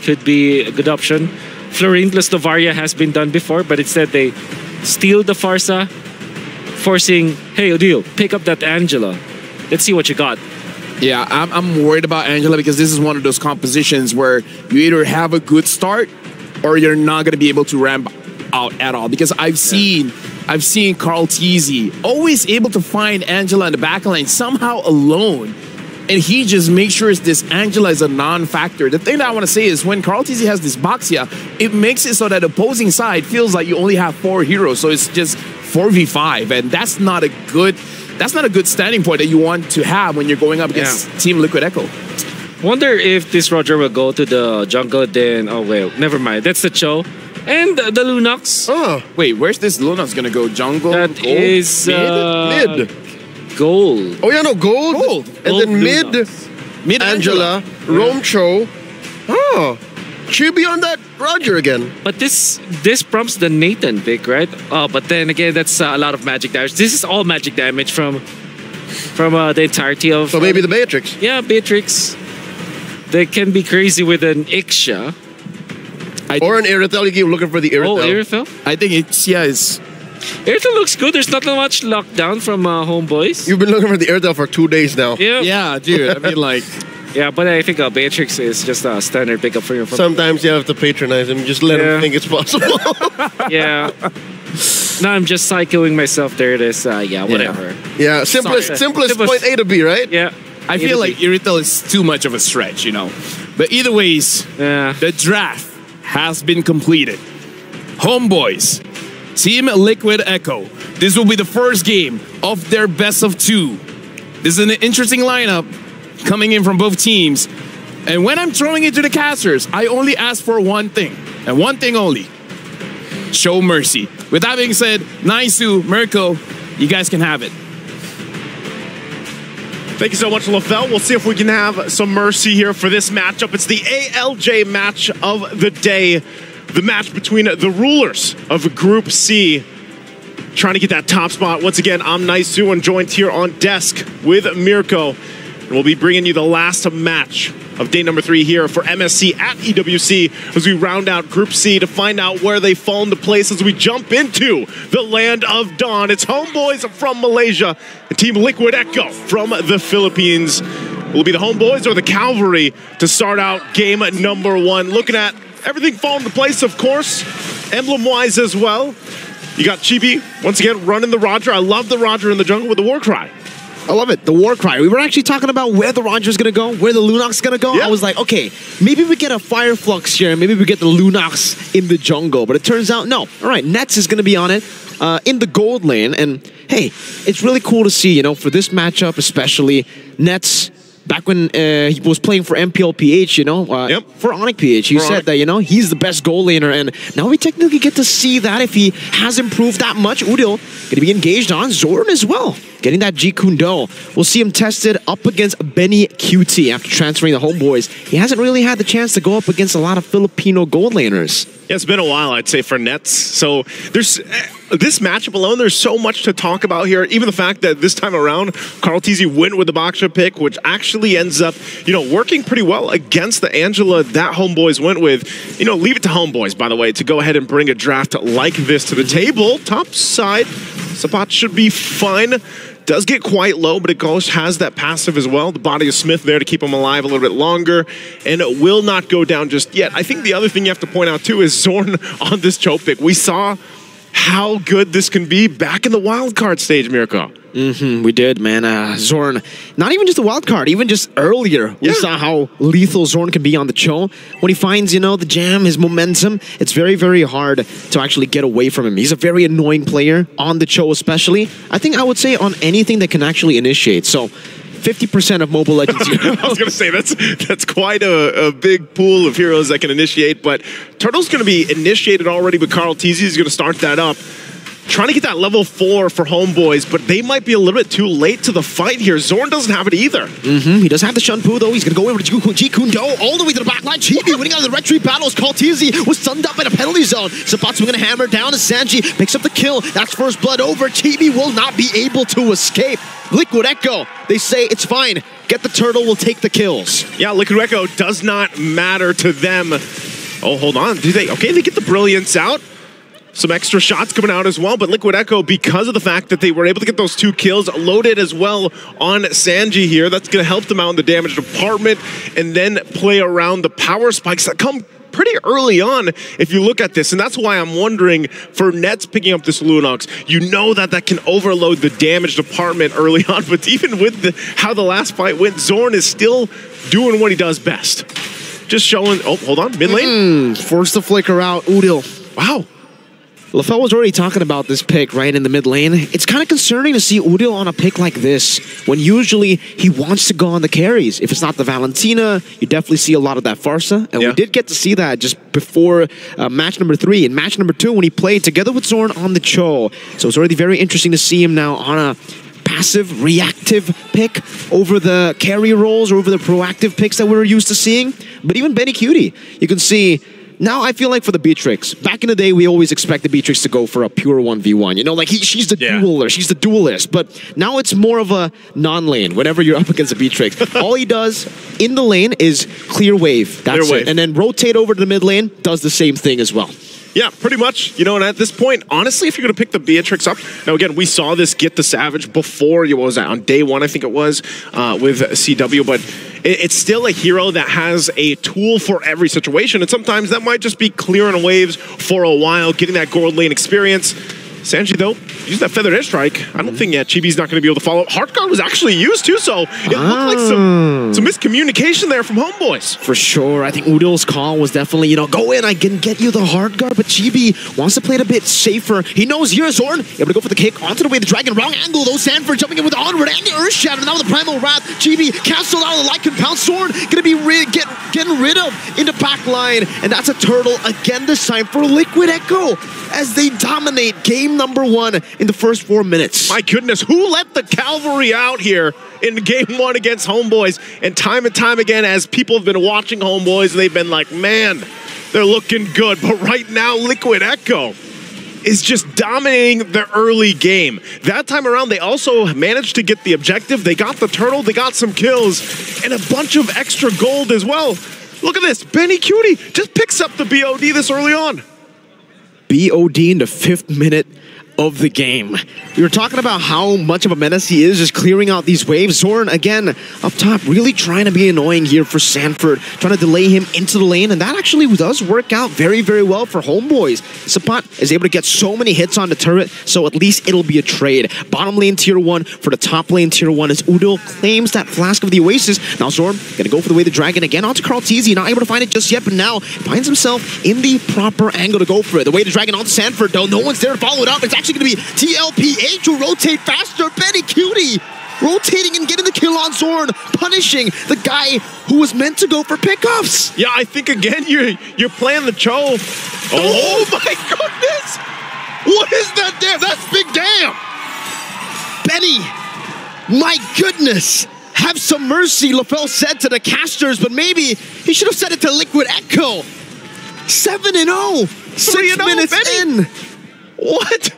could be a good option. Florine plus Novaria has been done before, but instead they steal the Farsa, forcing, hey Odile, pick up that Angela. Let's see what you got. Yeah, I'm worried about Angela because this is one of those compositions where you either have a good start or you're not going to be able to ramp out at all. Because I've seen Carl Teasy always able to find Angela in the backline somehow alone, and he just makes sure this Angela is a non-factor. The thing that I want to say is when Carl Teasy has this Boxia, it makes it so that the opposing side feels like you only have 4 heroes, so it's just 4v5, and that's not a good standing point that you want to have when you're going up against Team Liquid Echo. Wonder if this Roger will go to the jungle then. Oh, well, never mind. That's the Cho. And the Lunox. Oh. Wait, where's this Lunox gonna go? Jungle? That gold? is mid. Gold. Oh, yeah, no, gold. And Gold then mid Angela, Rome Cho. Oh. Should be on that Roger again. But this prompts the Nathan pick, right? Oh, but then again, that's a lot of magic damage. This is all magic damage from from the entirety of. So maybe the Beatrix. Yeah, Beatrix. They can be crazy with an Ixia. Or an Irithel. You keep looking for the Irithel. Oh, Irithel? I think Ixia is... Irithel looks good. There's not much lockdown from Homeboys. You've been looking for the Irithel for 2 days now. Yeah. Yeah, dude. I mean, like... Yeah, but I think Beatrix is just a standard pickup for you. Sometimes you have to patronize him. Just let him think it's possible. Yeah. No, I'm just psychoing myself. There it is. Yeah, whatever. Yeah, simplest point A to B, right? Yeah. I feel like Irithel is too much of a stretch, you know. But either ways, the draft has been completed. Homeboys, Team Liquid Echo. This will be the first game of their best of 2. This is an interesting lineup coming in from both teams. And when I'm throwing it to the casters, I only ask for one thing, and one thing only. Show mercy. With that being said, Naisu, Mirko, you guys can have it. Thank you so much, LaFell. We'll see if we can have some mercy here for this matchup. It's the ALJ match of the day. The match between the rulers of Group C. Trying to get that top spot. Once again, I'm Naisu and joined here on desk with Mirko. And we'll be bringing you the last match of day number 3 here for MSC at EWC as we round out Group C to find out where they fall into place as we jump into the land of dawn. It's Homeboys from Malaysia and Team Liquid Echo from the Philippines. Will it be the Homeboys or the Cavalry to start out game number 1? Looking at everything falling into place, of course, emblem-wise as well. You got Chibi, once again, running the Roger. I love the Roger in the jungle with the War Cry. I love it. The War Cry. We were actually talking about where the Roger's going to go, where the Lunox going to go. Yeah. I was like, okay, maybe we get a Fire Flux here, maybe we get the Lunox in the jungle. But it turns out, no. All right, Nets is going to be on it in the gold lane. And, hey, it's really cool to see, you know, for this matchup especially, Nets... Back when he was playing for MPLPH, you know, for Onyx PH, he said that, you know, he's the best goal laner. And now we technically get to see that if he has improved that much. Udil going to be engaged on Zorn as well, getting that G Kundo. We'll see him tested up against Benny QT after transferring the Homeboys. He hasn't really had the chance to go up against a lot of Filipino gold laners. Yeah, it's been a while, I'd say, for Nets. So there's this matchup alone, there's so much to talk about here. Even the fact that this time around, Carl Tizzi went with the Baksha pick, which actually ends up, you know, working pretty well against the Angela that Homeboys went with. You know, leave it to Homeboys, by the way, to go ahead and bring a draft like this to the table. Top side, Sapat should be fine. Does get quite low, but it goes has that passive as well. The body of Smith there to keep him alive a little bit longer, and it will not go down just yet. I think the other thing you have to point out too is Zorn on this choke pick. We saw how good this can be back in the wild card stage, Mirko. We did, man. Zorn, not even just a wild card, even just earlier, we saw how lethal Zorn can be on the Cho. When he finds, you know, the jam, his momentum, it's very, very hard to actually get away from him. He's a very annoying player on the Cho especially. I think I would say on anything that can actually initiate. So 50% of Mobile Legends here. I was going to say, that's quite a big pool of heroes that can initiate, but Turtle's going to be initiated already, but Carl Tizzi is going to start that up. Trying to get that level 4 for Homeboys, but they might be a little bit too late to the fight here. Zorn doesn't have it either. He does have the Shunpu, though. He's going to go over to G Kundo all the way to the back line. Chibi winning out of the red tree battles. Carl Tizzi was stunned up in a penalty zone. Zapatsu going to hammer down as Sanji picks up the kill. That's first blood over. Chibi will not be able to escape. Liquid Echo, they say it's fine. Get the turtle, we'll take the kills. Yeah, Liquid Echo does not matter to them. Oh, hold on. Do they? Okay, they get the brilliance out. Some extra shots coming out as well, but Liquid Echo, because of the fact that they were able to get those 2 kills, loaded as well on Sanji here. That's going to help them out in the damage department, and then play around the power spikes that come pretty early on if you look at this. And that's why I'm wondering, for Nets picking up this Lunox, you know that can overload the damage department early on, but even with how the last fight went, Zorn is still doing what he does best. Just showing, oh, hold on, mid lane. Forced to flicker out, Udil. Wow. LaFell was already talking about this pick right in the mid lane. It's kind of concerning to see Udil on a pick like this when usually he wants to go on the carries. If it's not the Valentina, you definitely see a lot of that Farsa. And we did get to see that just before match number 3. And match number 2 when he played together with Zorn on the Cho. So it's already very interesting to see him now on a passive, reactive pick over the carry roles or over the proactive picks that we're used to seeing. But even Benny Cutie, you can see Now I feel like for the Beatrix, back in the day, we always expect the Beatrix to go for a pure 1v1. You know, like she's the dueler, she's the duelist. But now it's more of a non-lane whenever you're up against a Beatrix. All he does in the lane is clear wave. That's it. And then rotate over to the mid lane, does the same thing as well. Yeah, pretty much. You know, and at this point, honestly, if you're going to pick the Beatrix up, now again, we saw this get the Savage before, what was that, on day one, I think it was, with CW, but it's still a hero that has a tool for every situation, and sometimes that might just be clearing waves for a while, getting that gold lane experience. Sanji, though, used that Feathered Airstrike. I don't think, Chibi's not going to be able to follow. Heart Guard was actually used, too, so it looked like some miscommunication there from Homeboys. For sure. I think Udil's call was definitely, go in, I can get you the Heart Guard, but Chibi wants to play it a bit safer. He knows here, Zorn, able to go for the kick, onto the way, the Dragon, wrong angle, though, Sanford jumping in with the Onward and the Earth Shadow, now with the Primal Wrath. Chibi canceled out of the Light Compound. Zorn going to be getting rid of in the back line, and that's a turtle again this time for Liquid Echo as they dominate game number 1 in the first 4 minutes. My goodness, who let the cavalry out here in game 1 against Homeboys? And time again, as people have been watching Homeboys, they've been like, man, they're looking good. But right now, Liquid Echo is just dominating the early game. That time around, they also managed to get the objective. They got the turtle, they got some kills, and a bunch of extra gold as well. Look at this, Benny Cutie just picks up the BOD this early on. BOD in the 5th minute of the game. We were talking about how much of a menace he is just clearing out these waves. Zorn, again, up top, really trying to be annoying here for Sanford, trying to delay him into the lane, and that actually does work out very, very well for Homeboys. Sapat is able to get so many hits on the turret, so at least it'll be a trade. Bottom lane tier 1 for the top lane tier 1 as Udil claims that Flask of the Oasis. Now Zorn gonna go for the way the Dragon again onto Carl Teasy, not able to find it just yet, but now finds himself in the proper angle to go for it. The way the Dragon onto Sanford, though, no one's there to follow it up. It's actually going to be TLPH who rotate faster. Benny Cutie rotating and getting the kill on Zorn, punishing the guy who was meant to go for pickups. Yeah, I think again you're playing the Cho. Oh my goodness! What is that damn? That's big damn! Benny, my goodness! Have some mercy, LaFell said to the casters, but maybe he should have said it to Liquid Echo. 7-0, 6 minutes Benny. in. What?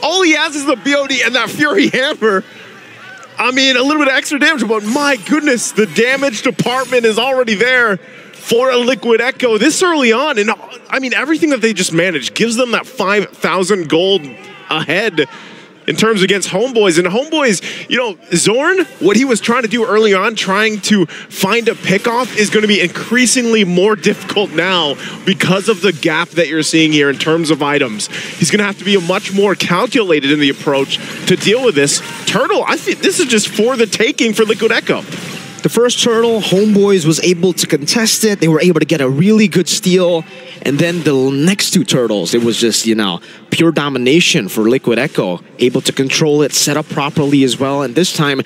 All he has is the BOD and that Fury Hammer. I mean, a little bit of extra damage, but my goodness, the damage department is already there for a Liquid Echo this early on. And I mean, everything that they just managed gives them that 5,000 gold ahead in terms against Homeboys. And Homeboys, Zorn, what he was trying to do early on, trying to find a pickoff, is going to be increasingly more difficult now because of the gap that you're seeing here in terms of items. He's going to have to be much more calculated in the approach to deal with this. Turtle, I think this is just for the taking for Liquid Echo. The first turtle, Homeboys was able to contest it. They were able to get a really good steal. And then the next 2 turtles, it was just, pure domination for Liquid Echo. Able to control it, set up properly as well. And this time,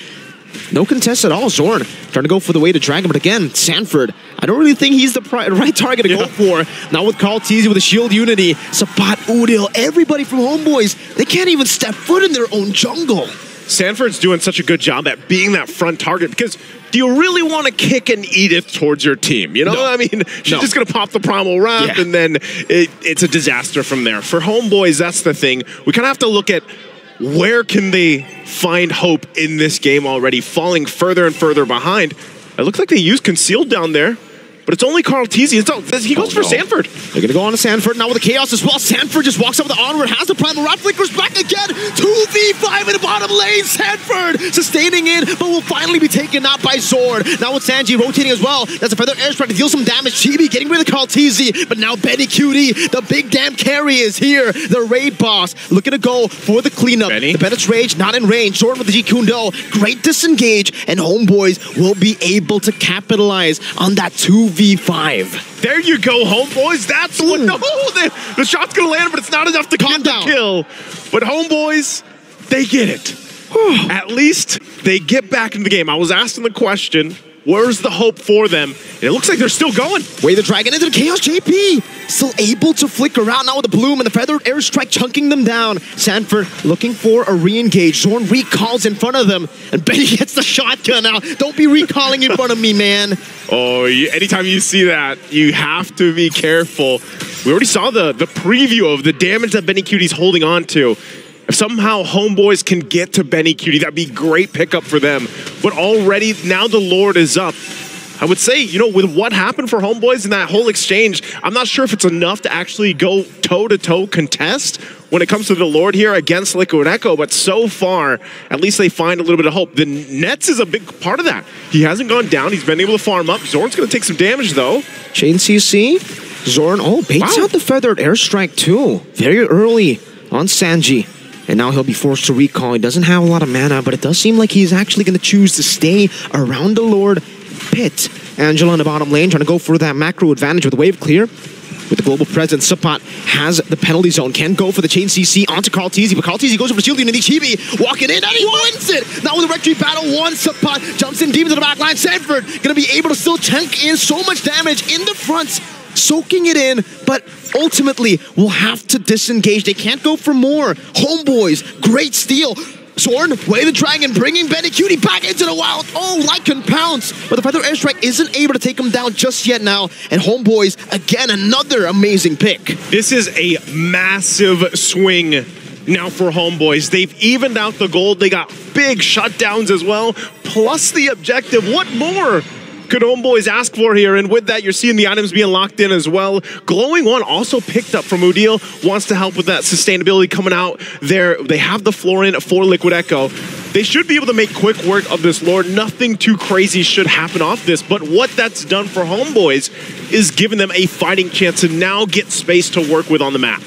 no contest at all. Zorn trying to go for the way to Dragon. But again, Sanford, I don't really think he's the right target to go for. Now with Carl Teasy with the shield unity, Sapat, Udil, everybody from Homeboys, they can't even step foot in their own jungle. Sanford's doing such a good job at being that front target, because do you really want to kick an Edith towards your team? No. I mean, she's just going to pop the Primal Wrath, and then it's a disaster from there. For Homeboys, that's the thing. We kind of have to look at where can they find hope in this game already, falling further and further behind. It looks like they used Concealed down there, but it's only Carl Teasy. He goes for Sanford. They're going to go on to Sanford now with the Chaos as well. Sanford just walks up with the Onward, has the Primal Wrath, flickers back again. 2v5 in the bottom lane. Sanford sustaining it, but will finally be taken out by Zorn. Now with Sanji rotating as well. That's a Feathered Airstrike to deal some damage. Chibi getting rid of Carl Teasy, but now Benny Cutie, the big damn carry, is here. The raid boss looking to go for the cleanup. The Bennett's Rage not in range. Zorn with the G Kundo. Great disengage, and Homeboys will be able to capitalize on that 2v5. There you go, Homeboys. That's what. No, the shot's gonna land, but it's not enough to get the kill. But Homeboys, they get it. At least they get back into the game. I was asking the question, Where's the hope for them? And it looks like they're still going. Way the Dragon into the Chaos. JP still able to flicker out now with the Bloom and the Feathered Airstrike chunking them down. Sanford looking for a re-engage. Zorn recalls in front of them, and Benny gets the shotgun now. Don't be recalling in front of me, man. Oh, anytime you see that, you have to be careful. We already saw the preview of the damage that Benny Cutie's holding on to. If somehow Homeboys can get to Benny Cutie, that'd be great pickup for them. But already, now the Lord is up. I would say, you know, with what happened for Homeboys in that whole exchange, I'm not sure if it's enough to actually go toe-to-toe contest when it comes to the Lord here against Liquid Echo, but so far, at least they find a little bit of hope. The Nets is a big part of that. He hasn't gone down. He's been able to farm up. Zorn's going to take some damage, though. Chain CC. Zorn, baits out the Feathered Airstrike, too. Very early on Sanji. And now he'll be forced to recall. He doesn't have a lot of mana, but it does seem like he's actually going to choose to stay around the Lord pit. Angela in the bottom lane trying to go for that macro advantage with the wave clear. With the global presence, Sapat has the penalty zone. Can go for the chain CC onto Carl Teasy, but Carl Teasy goes over Shield Unity. Chibi walking in, and he wins it! Now with the Rectory battle, one Sapat jumps in deep into the back line. Sanford gonna be able to still tank in so much damage in the front, soaking it in, but ultimately will have to disengage. They can't go for more. Homeboys, great steal. Zorn, Way the Dragon, bringing Benny Cutie back into the wild. Lycan pounce. But the Feather Airstrike isn't able to take him down just yet now. And Homeboys, again, another amazing pick. This is a massive swing now for Homeboys. They've evened out the gold. They got big shutdowns as well, plus the objective. What more could Homeboys ask for here? And with that, you're seeing the items being locked in as well. Glowing One also picked up from Udil, wants to help with that sustainability coming out there. They have the floor in for Liquid Echo. They should be able to make quick work of this Lord. Nothing too crazy should happen off this, but what that's done for Homeboys is giving them a fighting chance to now get space to work with on the map.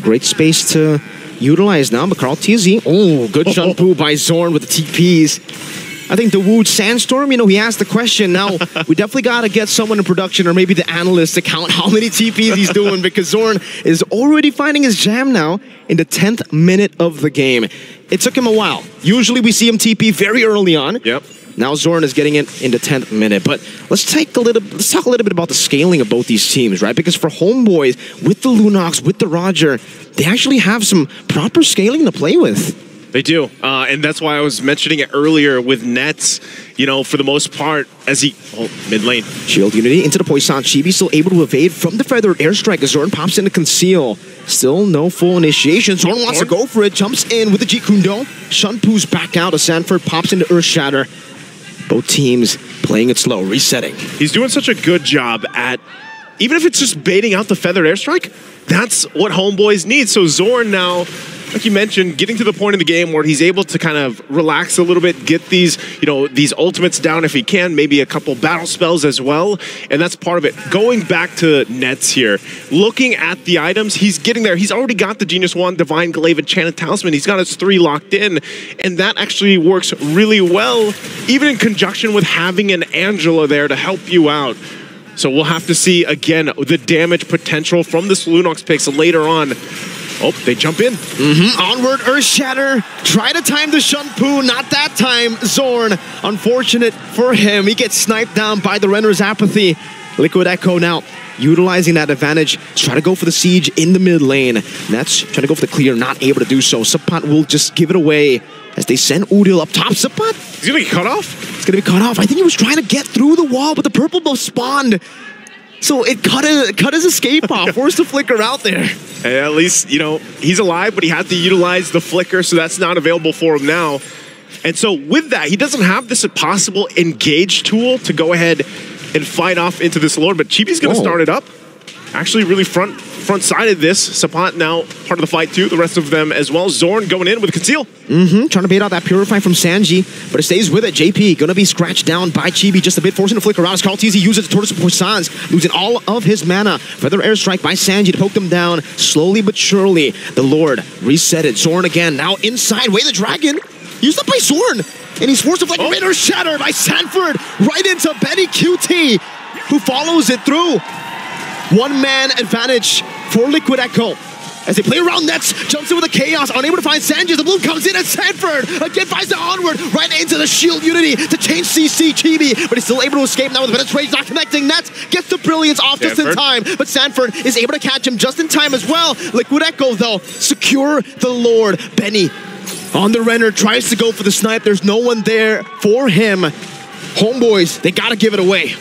Great space to utilize now, but Carl TZ, good Shunpu by Zorn with the TPs. I think the Wood Sandstorm, he asked the question. Now, we definitely got to get someone in production or maybe the analyst to count how many TPs he's doing, because Zorn is already finding his jam now in the 10th minute of the game. It took him a while. Usually we see him TP very early on. Yep. Now Zorn is getting it in the 10th minute. But let's talk a little bit about the scaling of both these teams, right? Because for Homeboys, with the Lunox, with the Roger, they actually have some proper scaling to play with. They do, and that's why I was mentioning it earlier with Nets, for the most part, as he... mid lane. Shield Unity into the Poison. Chibi still able to evade from the Feathered Airstrike as Zorn pops into Conceal. Still no full initiation. Zorn wants to go for it, jumps in with the Jeet Kune Do. Shunpu's back out as Sanford pops into Earth Shatter. Both teams playing it slow, resetting. He's doing such a good job at... Even if it's just baiting out the Feathered Airstrike, that's what Homeboys need. So Zorn now... Like you mentioned, getting to the point in the game where he's able to kind of relax a little bit, get these, these ultimates down if he can, maybe a couple battle spells as well, and that's part of it. Going back to Nets here, looking at the items, he's getting there. He's already got the Genius Wand, Divine Glaive, Enchanted Talisman. He's got his 3 locked in, and that actually works really well, even in conjunction with having an Angela there to help you out. So we'll have to see, again, the damage potential from this Lunox picks later on. Oh, they jump in. Onward, Earth Shatter. Try to time the Shunpu. Not that time. Zorn, unfortunate for him. He gets sniped down by the Renner's Apathy. Liquid Echo now utilizing that advantage. Try to go for the siege in the mid lane. Nets trying to go for the clear, not able to do so. Sapat will just give it away as they send Udil up top. Sapat. He's going to get cut off? It's going to be cut off. I think he was trying to get through the wall, but the purple buff spawned. So it cut his escape off, forced to flicker out there. And at least, he's alive, but he had to utilize the flicker, so that's not available for him now. And so with that, he doesn't have this possible engage tool to go ahead and fight off into this Lord, but Chibi's going to start it up. Actually really front-sided this. Sapat now part of the fight too, the rest of them as well. Zorn going in with Conceal. Trying to bait out that Purify from Sanji, but it stays with it. JP gonna be scratched down by Chibi just a bit, forcing to flicker out as Carl TZ uses the Tortoise of Poisons, losing all of his mana. Feather Airstrike by Sanji to poke them down, slowly but surely. The Lord reset it. Zorn again, now inside. Way the Dragon, used up by Zorn, and he's forced to flicker. Raider Shatter by Sanford, right into Benny QT, who follows it through. One-man advantage for Liquid Echo. as they play around nets, jumps in with the chaos, unable to find Sanji. The bloom comes in, and Sanford again finds the onward right into the shield unity to change CC Chibi, but he's still able to escape now with the penetration, not connecting nets, gets the brilliance off just in time, but Sanford is able to catch him just in time as well. Liquid Echo though, secure the Lord. Benny on the Renner tries to go for the snipe, there's no one there for him. Homeboys, they gotta give it away.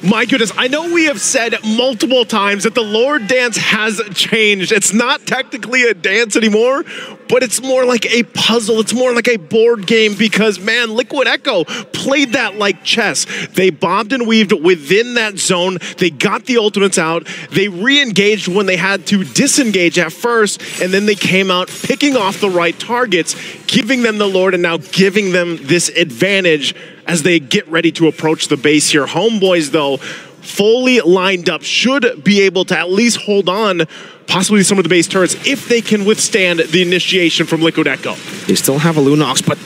My goodness, I know we have said multiple times that the Lord dance has changed. It's not technically a dance anymore, but it's more like a puzzle. It's more like a board game because, man, Liquid Echo played that like chess. They bobbed and weaved within that zone. They got the ultimates out. They re-engaged when they had to disengage at first, and then they came out picking off the right targets, giving them the Lord, and now giving them this advantage as they get ready to approach the base here. Homeboys, though, fully lined up, should be able to at least hold on possibly some of the base turrets if they can withstand the initiation from Liquid Echo. They still have a Lunox, but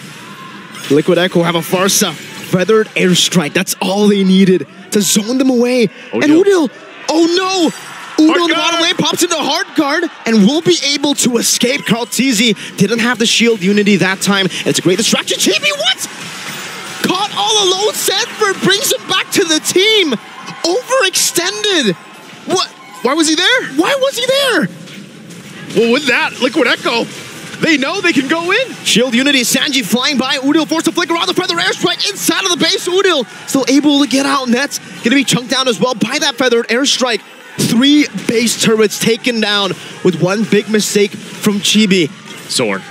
Liquid Echo have a Farsa. Feathered airstrike, that's all they needed to zone them away. And Udil, oh no! Udil in the bottom lane pops into hard guard and will be able to escape. Carl Tizzy didn't have the shield unity that time, and it's a great distraction. Chibi, what? Caught all alone, Sanford brings him back to the team. Overextended. What? Why was he there? Why was he there? Well, with that, Liquid Echo, they know they can go in. Shield unity, Sanji flying by. Udil forced to flicker on the feather airstrike inside of the base. Udil still able to get out. Nets gonna be chunked down as well by that feathered airstrike. 3 base turrets taken down with one big mistake from Chibi. Zorn.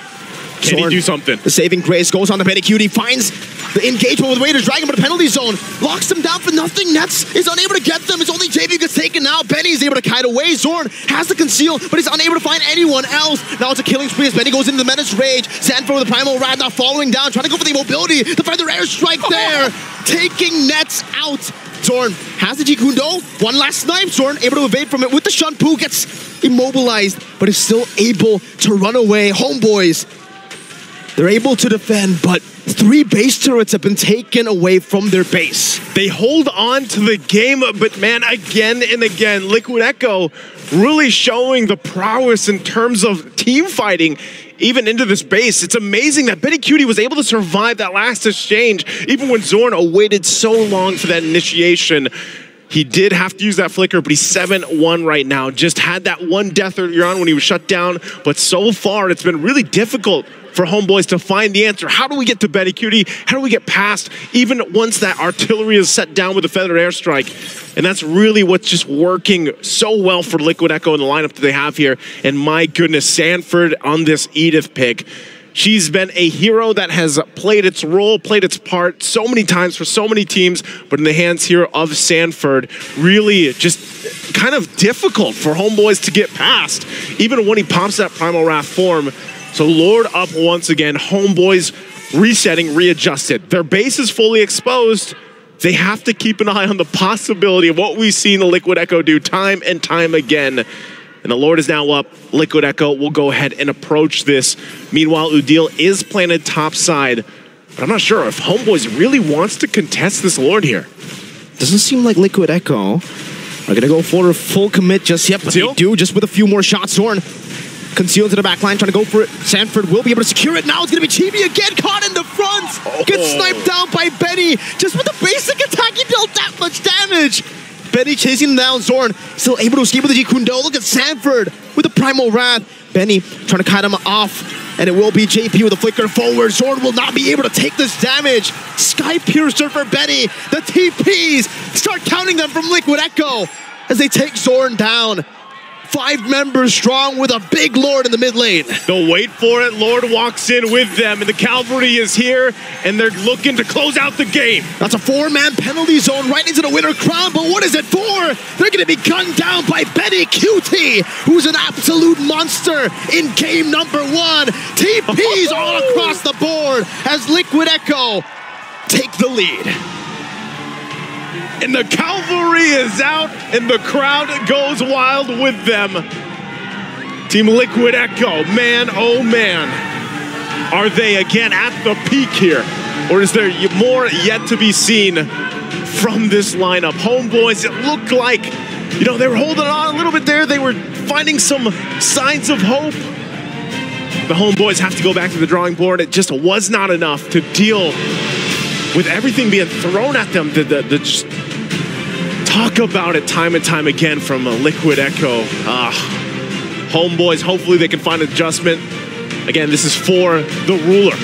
Can he do something? The saving grace goes on the Betty Cutie, finds the engagement with Raiders Dragon, but a penalty zone locks them down for nothing. Nets is unable to get them. It's only JB who gets taken out. Benny is able to kite away. Zorn has to conceal, but he's unable to find anyone else. Now it's a killing spree as Benny goes into the Menace Rage. Sanford with the Primal Rad now following down, trying to go for the mobility. The feather airstrike there, taking Nets out. Zorn has the Jikundo. One last snipe. Zorn able to evade from it with the Shunpu, gets immobilized, but is still able to run away. Homeboys, they're able to defend, but 3 base turrets have been taken away from their base. They hold on to the game, but man, again and again, Liquid Echo really showing the prowess in terms of team fighting, even into this base. It's amazing that Betty Cutie was able to survive that last exchange, even when Zorn awaited so long for that initiation. He did have to use that flicker, but he's 7-1 right now. Just had that one death earlier on when he was shut down, but so far it's been really difficult for Homeboys to find the answer. How do we get to Betty Cutie? How do we get past even once that artillery is set down with the feathered airstrike? And that's really what's just working so well for Liquid Echo in the lineup that they have here. And my goodness, Sanford on this Edith pick. She's been a hero that has played its role, played its part so many times for so many teams, but in the hands here of Sanford, really just kind of difficult for Homeboys to get past, even when he pops that Primal Wrath form. So Lord up once again, Homeboys resetting, readjusted. Their base is fully exposed. They have to keep an eye on the possibility of what we've seen the Liquid Echo do time and time again. And the Lord is now up. Liquid Echo will go ahead and approach this. Meanwhile, Udil is planted top side. But I'm not sure if Homeboys really wants to contest this Lord here. Doesn't seem like Liquid Echo are going to go for a full commit just yet, but they do, just with a few more shots. Zorn concealed to the back line, trying to go for it. Sanford will be able to secure it. Now it's going to be Chibi again, caught in the front. Gets sniped down by Benny. Just with a basic attack, he dealt that much damage. Benny chasing him down. Zorn still able to escape with the Jikundo. Look at Sanford with the Primal Wrath. Benny trying to kite him off, and it will be JP with a flicker forward. Zorn will not be able to take this damage. Sky Piercer for Benny. The TPs start counting them from Liquid Echo as they take Zorn down. 5 members strong with a big Lord in the mid lane. They'll wait for it. Lord walks in with them, and the cavalry is here, and they're looking to close out the game. That's a 4-man penalty zone right into the winner crown, but what is it for? They're going to be gunned down by Betty Cutie, who's an absolute monster in game number 1. TPs all across the board as Liquid Echo take the lead. And the cavalry is out, and the crowd goes wild with them. Team Liquid Echo, man, oh man. Are they again at the peak here? Or is there more yet to be seen from this lineup? Homeboys, it looked like you know, they were holding on a little bit there. They were finding some signs of hope. The homeboys have to go back to the drawing board. It just was not enough to deal with everything being thrown at them. Just talk about it time and time again from Liquid Echo. Homeboys, hopefully they can find an adjustment. Again, this is for the ruler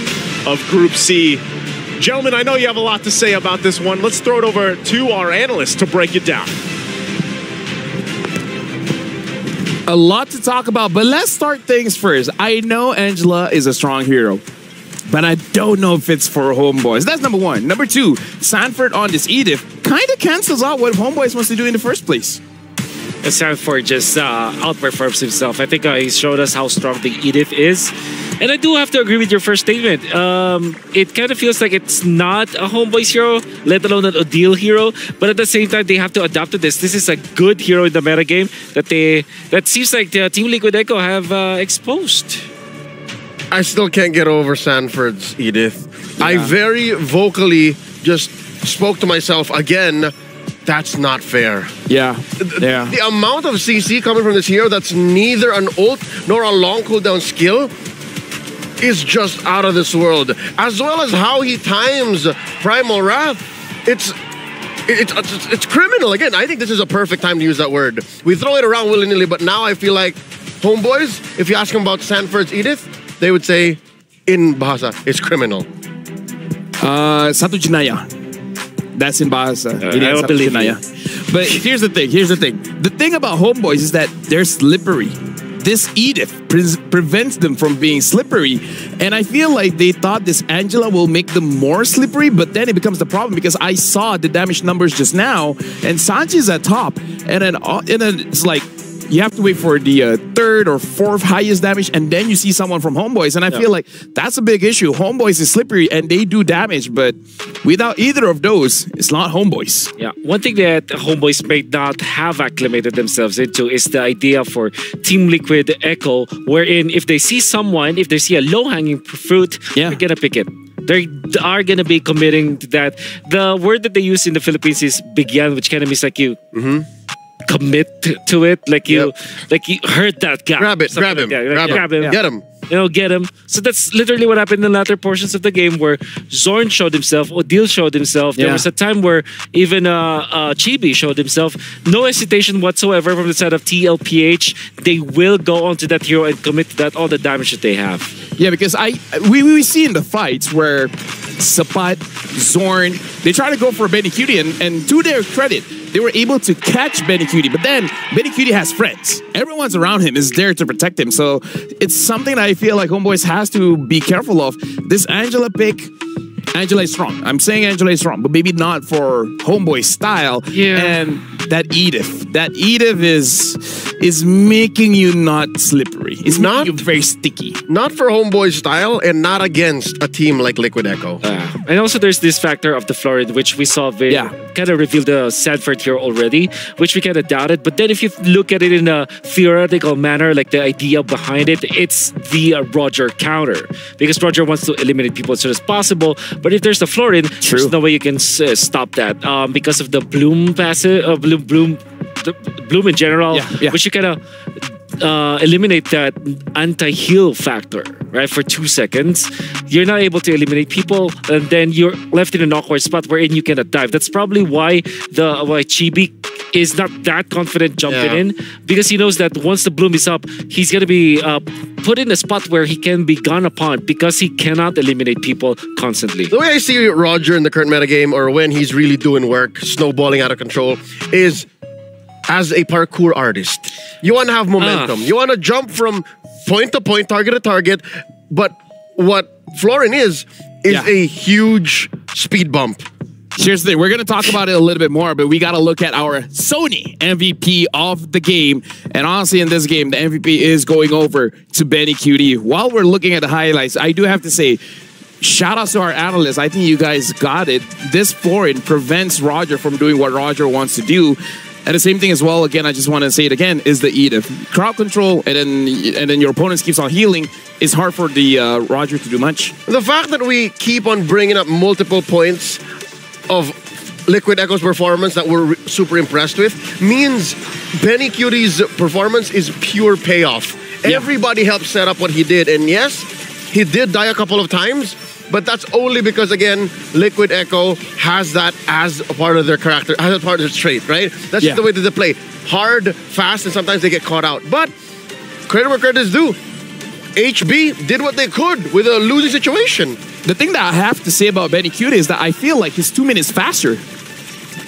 of Group C. Gentlemen, I know you have a lot to say about this one. Let's throw it over to our analyst to break it down. A lot to talk about, but let's start things first. I know Angela is a strong hero, but I don't know if it's for Homeboys. That's number one. Number two, Sanford on this Edith kind of cancels out what Homeboys wants to do in the first place. Sanford just outperforms himself. I think he showed us how strong the Edith is. And I do have to agree with your first statement. It kind of feels like it's not a Homeboys hero, let alone an Odile hero. But at the same time, they have to adapt to this. This is a good hero in the metagame that seems like the Team Liquid Echo have exposed. I still can't get over Sanford's Edith. Yeah. I very vocally just spoke to myself again. That's not fair. Yeah. The amount of CC coming from this hero that's neither an ult nor a long cooldown skill is just out of this world. As well as how he times Primal Wrath. It's criminal. Again, I think this is a perfect time to use that word. We throw it around willy-nilly, but now I feel like Homeboys, if you ask them about Sanford's Edith, they would say, in Bahasa, it's criminal. Satu Jinaya. That's in Bahasa. I don't believe you. But here's the thing. The thing about Homeboys is that they're slippery. This Edith prevents them from being slippery. And I feel like they thought this Angela will make them more slippery, but then it becomes the problem because I saw the damage numbers just now, and Sanchez at top. And then it's like, you have to wait for the third or fourth highest damage, and then you see someone from Homeboys. And I feel like that's a big issue. Homeboys is slippery, and they do damage, but without either of those, it's not Homeboys. Yeah, one thing that Homeboys may not have acclimated themselves into is the idea for Team Liquid Echo, wherein if they see someone, if they see a low-hanging fruit, they're gonna pick it. They are gonna be committing to that. The word that they use in the Philippines is bigyan, which kind of means like you commit to it, like you hurt that guy. Grab him, get him. You know, get him. So that's literally what happened in the latter portions of the game where Zorn showed himself, Odile showed himself. There was a time where even Chibi showed himself. No hesitation whatsoever from the side of TLPH. They will go onto that hero and commit to that all the damage that they have. Yeah, because we see in the fights where Sapat, Zorn, they try to go for Benny Cutie, and to their credit, they were able to catch Benny Cutie, but then Benny Cutie has friends. Everyone's around him is there to protect him. So it's something that I feel like Homeboys has to be careful of. This Angela pick, Angela is strong. I'm saying Angela is strong, but maybe not for Homeboy style. Yeah. And that Edith is making you not slippery. It's making you very sticky. Not for Homeboy style and not against a team like Liquid Echo. And also there's this factor of the Florid, which we saw kind of revealed the Sanford here already, which we kind of doubted. But then if you look at it in a theoretical manner, like the idea behind it, it's the Roger counter. Because Roger wants to eliminate people as soon as possible. But if there's a Florid, there's no way you can stop that. Because of the Bloom passive, Bloom in general, which you kind of eliminate that anti-heal factor, right? For 2 seconds, you're not able to eliminate people, and then you're left in an awkward spot wherein you cannot dive. That's probably why Chibi is not that confident jumping in, because he knows that once the bloom is up, he's gonna be put in a spot where he can be gone upon because he cannot eliminate people constantly. The way I see Roger in the current metagame, or when he's really doing work, snowballing out of control, is as a parkour artist. You want to have momentum. You want to jump from point to point, target to target. But what Florin is a huge speed bump. Here's the thing. We're going to talk about it a little bit more, but we got to look at our Sony MVP of the game. And honestly, in this game, the MVP is going over to Benny Cutie. While we're looking at the highlights, I do have to say, shout out to our analysts. I think you guys got it. This Florin prevents Roger from doing what Roger wants to do. And the same thing as well, again, I just want to say it again, is the Edith. Crowd control, and then your opponent keeps on healing. It's hard for the Roger to do much. The fact that we keep on bringing up multiple points of Liquid Echo's performance that we're super impressed with means Benny Cutie's performance is pure payoff. Everybody helped set up what he did. And yes, he did die a couple of times, but that's only because, again, Liquid Echo has that as a part of their character, as a part of their trait, right? That's just the way that they play. Hard, fast, and sometimes they get caught out. But credit where credit is due. HB did what they could with a losing situation. The thing that I have to say about Benny Cutie is that I feel like he's 2 minutes faster.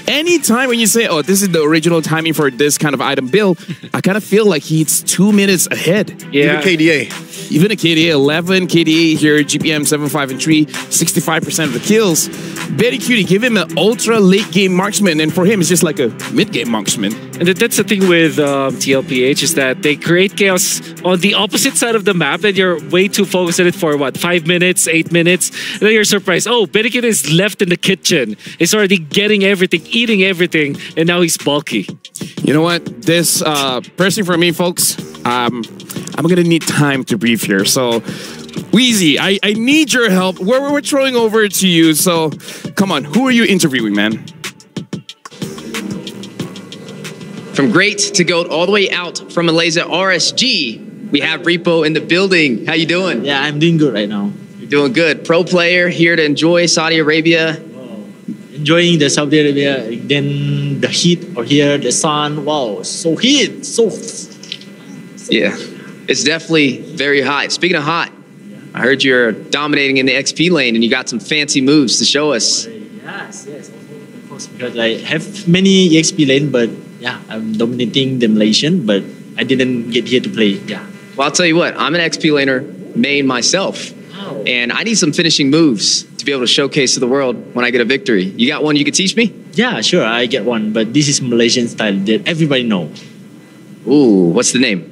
Anytime when you say, oh, this is the original timing for this kind of item build, I kind of feel like he's 2 minutes ahead. Yeah. Even KDA. Even a KDA 11, KDA here, GPM 7, 5, and 3, 65% of the kills. Benny Cutie, give him an ultra late game marksman, and for him, it's just like a mid game marksman. And that's the thing with TLPH is that they create chaos on the opposite side of the map, and you're way too focused on it for what, 5 minutes, 8 minutes, and then you're surprised. Oh, Benny Cutie is left in the kitchen. He's already getting everything, eating everything, and now he's bulky. You know what? This personally for me, folks, I'm gonna need time to brief here. So, Wheezy, I need your help. We're throwing over to you. So, come on, who are you interviewing, man? From great to goat, all the way out from Malaysia, RSG. We have Repo in the building. How you doing? Yeah, I'm doing good right now. You're doing good. Pro player here to enjoy Saudi Arabia. Enjoying the Saudi Arabia, then the heat or here, the sun. Wow, so heat, so. Yeah, it's definitely very hot. Speaking of hot, I heard you're dominating in the XP lane and you got some fancy moves to show us. Yes, of course, because I have many EXP lane, but yeah, I'm dominating the Malaysian, but I didn't get here to play. Yeah. Well, I'll tell you what, I'm an XP laner main myself. And I need some finishing moves to be able to showcase to the world when I get a victory. You got one you could teach me? Yeah, sure, I get one, but this is Malaysian style that everybody know. Ooh, what's the name?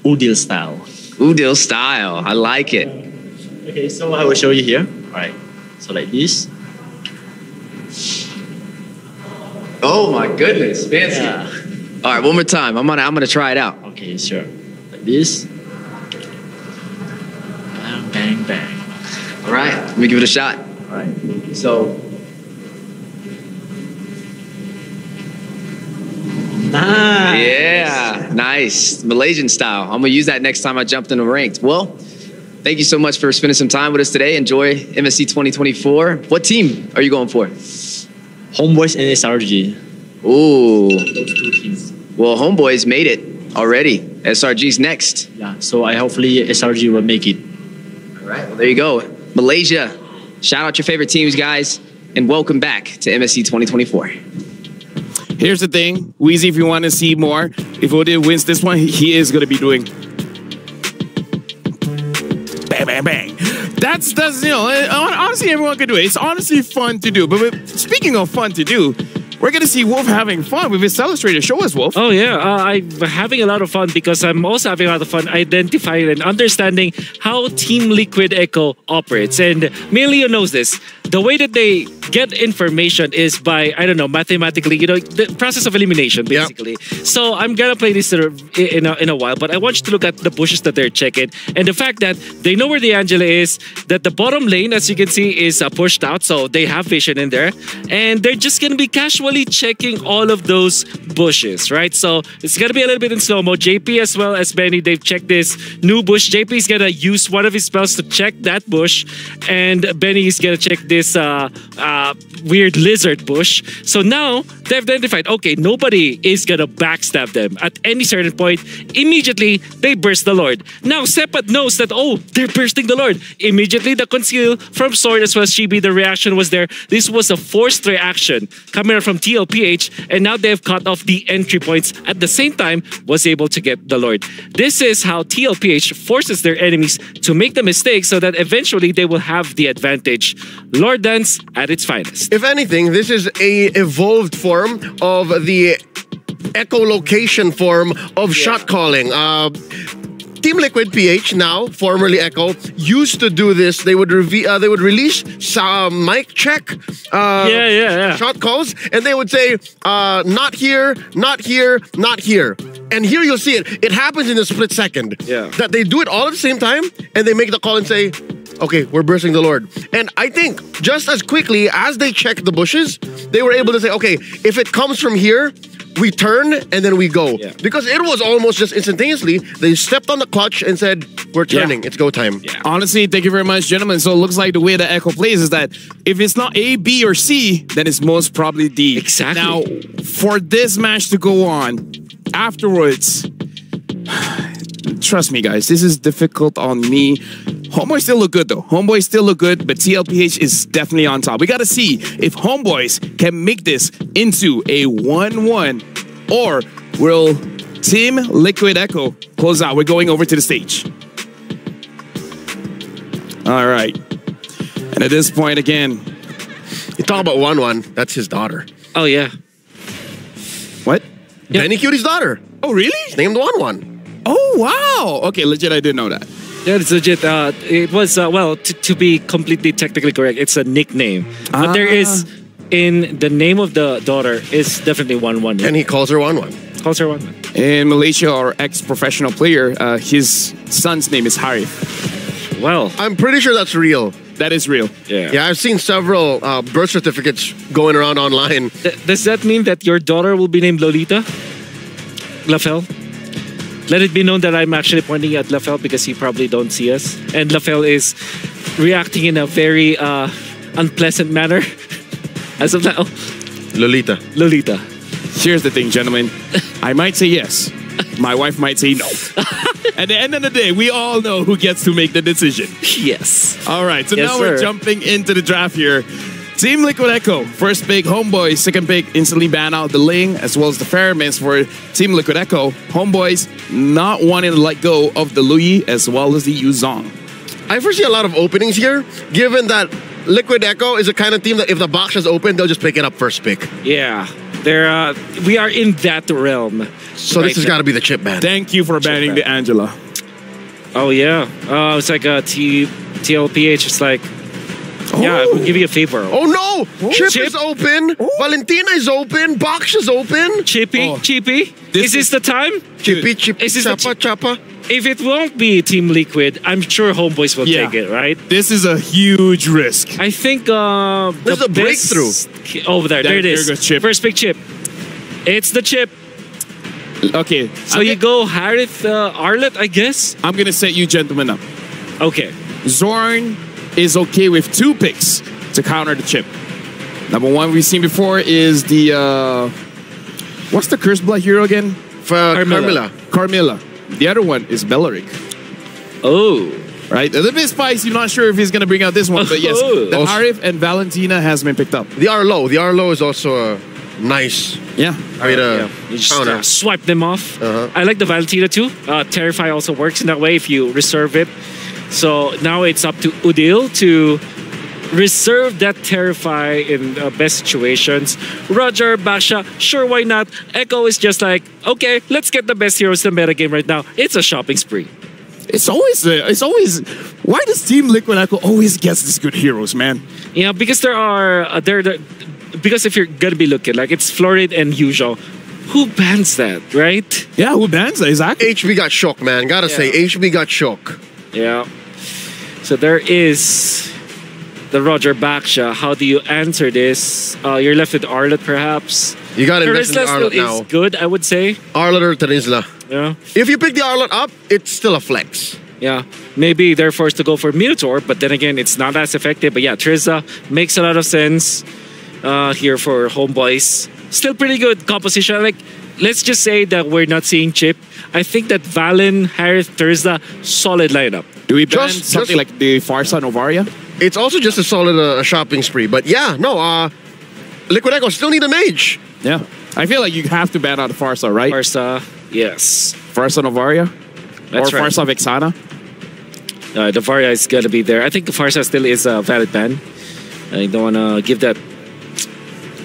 Udil style. Udil style, I like it. Okay, so I will show you here. All right, so like this. Oh my goodness, fancy. Yeah. All right, one more time. I'm gonna try it out. Okay, sure. Like this. Bang, bang. All right, let me give it a shot. All right. So. Nice. Yeah, nice. Malaysian style. I'm gonna use that next time I jumped into ranked. Well, thank you so much for spending some time with us today. Enjoy MSC 2024. What team are you going for? Homeboys and SRG. Ooh. Those two teams. Well, Homeboys made it already. SRG's next. Yeah, so I hopefully SRG will make it. All right, well, there you go. Malaysia, shout out your favorite teams, guys, and welcome back to MSC 2024. Here's the thing, Wheezy, if you want to see more, if Odin wins this one, he is going to be doing bang, bang, bang. That's you know, honestly, everyone can do it. It's honestly fun to do. But speaking of fun to do, we're going to see Wolf having fun with his Celestrator. Show us, Wolf. Oh, yeah. I'm having a lot of fun because I'm also having a lot of fun identifying and understanding how Team Liquid Echo operates. And Melio knows this. The way that they get information is by, I don't know, mathematically, you know, the process of elimination, basically. Yep. So I'm going to play this in a while, but I want you to look at the bushes that they're checking. And the fact that they know where the Angela is, that the bottom lane, as you can see, is pushed out. So they have vision in there. And they're just going to be casually checking all of those bushes, right? So it's going to be a little bit in slow-mo. JP as well as Benny, they've checked this new bush. JP is going to use one of his spells to check that bush. And Benny is going to check this weird lizard bush. So now they've identified, okay, nobody is going to backstab them at any certain point. Immediately, they burst the Lord. Now, Sepat knows that, oh, they're bursting the Lord. Immediately, the conceal from Sword as well as Chibi, the reaction was there. This was a forced reaction coming from TLPH, and now they've cut off the entry points. At the same time, was able to get the Lord. This is how TLPH forces their enemies to make the mistake so that eventually they will have the advantage. Lord Dance at its finest. If anything, this is a evolved form of the echolocation form of shot calling. Team Liquid PH, now formerly Echo, used to do this. They would release mic check shot calls, and they would say not here, not here, not here. And here you'll see it. It happens in a split second. Yeah. That they do it all at the same time, and they make the call and say, okay, we're bursting the Lord. And I think just as quickly as they checked the bushes, they were able to say, okay, if it comes from here, we turn and then we go. Because it was almost just instantaneously. They stepped on the clutch and said, we're turning. It's go time. Honestly, thank you very much, gentlemen. So it looks like the way that Echo plays is that if it's not A, B, or C, then it's most probably D. Exactly. Now, for this match to go on, afterwards, trust me, guys, this is difficult on me. Homeboys still look good, though. Homeboys still look good, but TLPH is definitely on top. We got to see if Homeboys can make this into a 1-1, or will Team Liquid Echo close out? We're going over to the stage. All right. And at this point, again, you talk about 1-1. That's his daughter. Oh, yeah. What? Yeah. Benny Cutie's daughter. Oh, really? It's named 1-1. Oh, wow. Okay, legit, I didn't know that. Yeah, it's legit. It was, well, to be completely technically correct, it's a nickname. But there is, in the name of the daughter, is definitely 1-1. And he calls her 1-1. Calls her 1-1. In Malaysia, our ex-professional player, his son's name is Harith. Well, I'm pretty sure that's real. That is real. Yeah. Yeah, I've seen several birth certificates going around online. Does that mean that your daughter will be named Lolita? Lafel? Let it be known that I'm actually pointing at Lafel because he probably don't see us. And Lafel is reacting in a very unpleasant manner as of now. Lolita. Lolita. Here's the thing, gentlemen. I might say yes. My wife might say no. At the end of the day, we all know who gets to make the decision. Yes. All right, so Yes, now we're sir. jumping into the draft here. Team Liquid Echo, first pick Homeboys, second pick instantly ban out the Ling, as well as the Fairmans for Team Liquid Echo. Homeboys not wanting to let go of the Lui as well as the Yuzong. I foresee a lot of openings here, given that Liquid Echo is the kind of team that if the box is open, they'll just pick it up first pick. Yeah. We are in that realm. So this has got to be the chip ban. Thank you for banning the Angela. Oh, yeah. It's like a TLPH. It's like, yeah, we'll give you a favor. Oh, no! Chip is open. Valentina is open. Box is open. Chippy. Is this the time? Chippy, Is this Chapa. If it won't be Team Liquid, I'm sure Homeboys will take it, right? This is a huge risk. I think this is a breakthrough. Over there it is. There goes Chip. First pick Chip. It's the Chip. Okay. So you go Harith Arlet, I guess? I'm going to set you gentlemen up. Okay. Zorn is okay with 2 picks to counter the Chip. Number 1 we've seen before is the... what's the Cursed Blood hero again? Carmilla. The other one is Bellaric. Oh. Right? A little bit spicy. I'm not sure if he's going to bring out this one. But yes, the Harith and Valentina has been picked up. The Arlo. The Arlo is also a nice... Yeah. You just swipe them off. I like the Valentina too. Terrify also works in that way if you reserve it. So now it's up to Udil to reserve that Terrify in best situations. Roger, Basha, sure, why not? Echo is just like, okay, let's get the best heroes in the metagame right now. It's a shopping spree. It's always why does Team Liquid Echo always gets these good heroes, man? Yeah, because because if you're gonna be looking like it's Florid and Usual, who bans that, right? Yeah, who bans that? Exactly. HB got shook, man. Gotta say, HB got shook. Yeah. So there is the Roger Baksha. How do you answer this? You're left with Arlet, perhaps. You got to invest in the Arlet still now. is good, I would say. Arlet or Terizla. Yeah. If you pick the Arlet up, it's still a flex. Yeah. Maybe they're forced to go for Minotaur, but then again, it's not as effective. But yeah, Trizza makes a lot of sense here for Homeboys. Still pretty good composition. Like, let's just say that we're not seeing Chip. I think that Valen, Harith, Trizza, solid lineup. Do we ban something like the Farsa Novaria? It's also just a solid shopping spree. But yeah, no, Liquid Echo still need a mage. Yeah. I feel like you have to ban out Farsa, right? Farsa, yes. Farsa Novaria? That's or right. Farsa Vexana? The Varia is going to be there. I think Farsa still is a valid ban. I don't want to give that.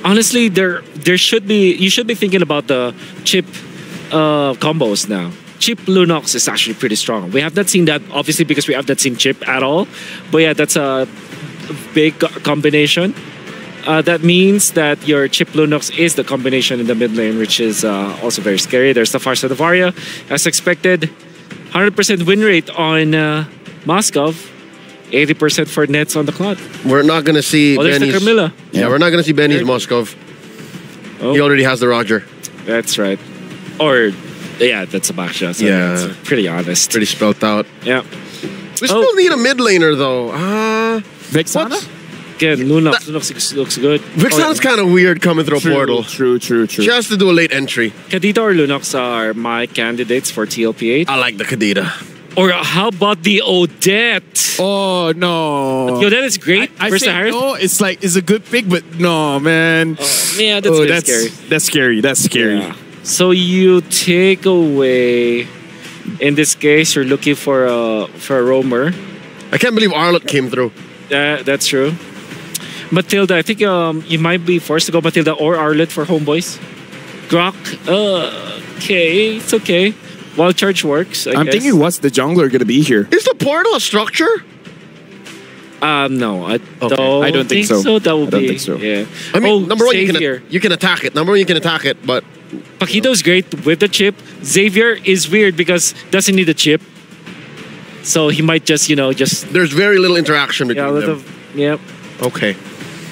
Honestly, there should be. You should be thinking about the Chip combos now. Chip Lunox is actually pretty strong. We have not seen that, obviously, because we have not seen Chip at all. But yeah, that's a big combination. That means that your Chip Lunox is the combination in the mid lane, which is also very scary. There's the Farsa the Varia, as expected. 100% win rate on Moscow. 80% for nets on the clock. We're not going to see Benny's... the Carmilla. Yeah, we're not going to see Benny's Moscow. He already has the Roger. That's right. Or, yeah, that's a backshow. So Yeah. it's pretty honest. Pretty spelled out. Yeah. We still need a mid laner though. Vexana? Again, Lunox looks good. Vixana's kind of weird coming through a portal. True. She has to do a late entry. Kadita or Lunox are my candidates for TLP8. I like the Kadita. Or how about the Odette? Oh no! The Odette is great. I versus say Harris. no. It's like it's a good pick, but no, man. Yeah, that's really scary. That's scary. That's scary. Yeah. So you take away. In this case, you're looking for a roamer. I can't believe Arlott came through. That's true. Matilda, I think you might be forced to go Matilda or Arlott for homeboys. Grok, okay, it's okay. Wild charge works. I'm guess. thinking, what's the jungler gonna be here? Is the portal a structure? No, I I don't think so. That would I don't be. think so. Yeah. I mean, number one, Xavier. you can attack it. Number one, you can attack it, but Paquito's great with the chip. Xavier is weird because doesn't need a chip. So he might just, there's very little interaction between them. Yep. Okay.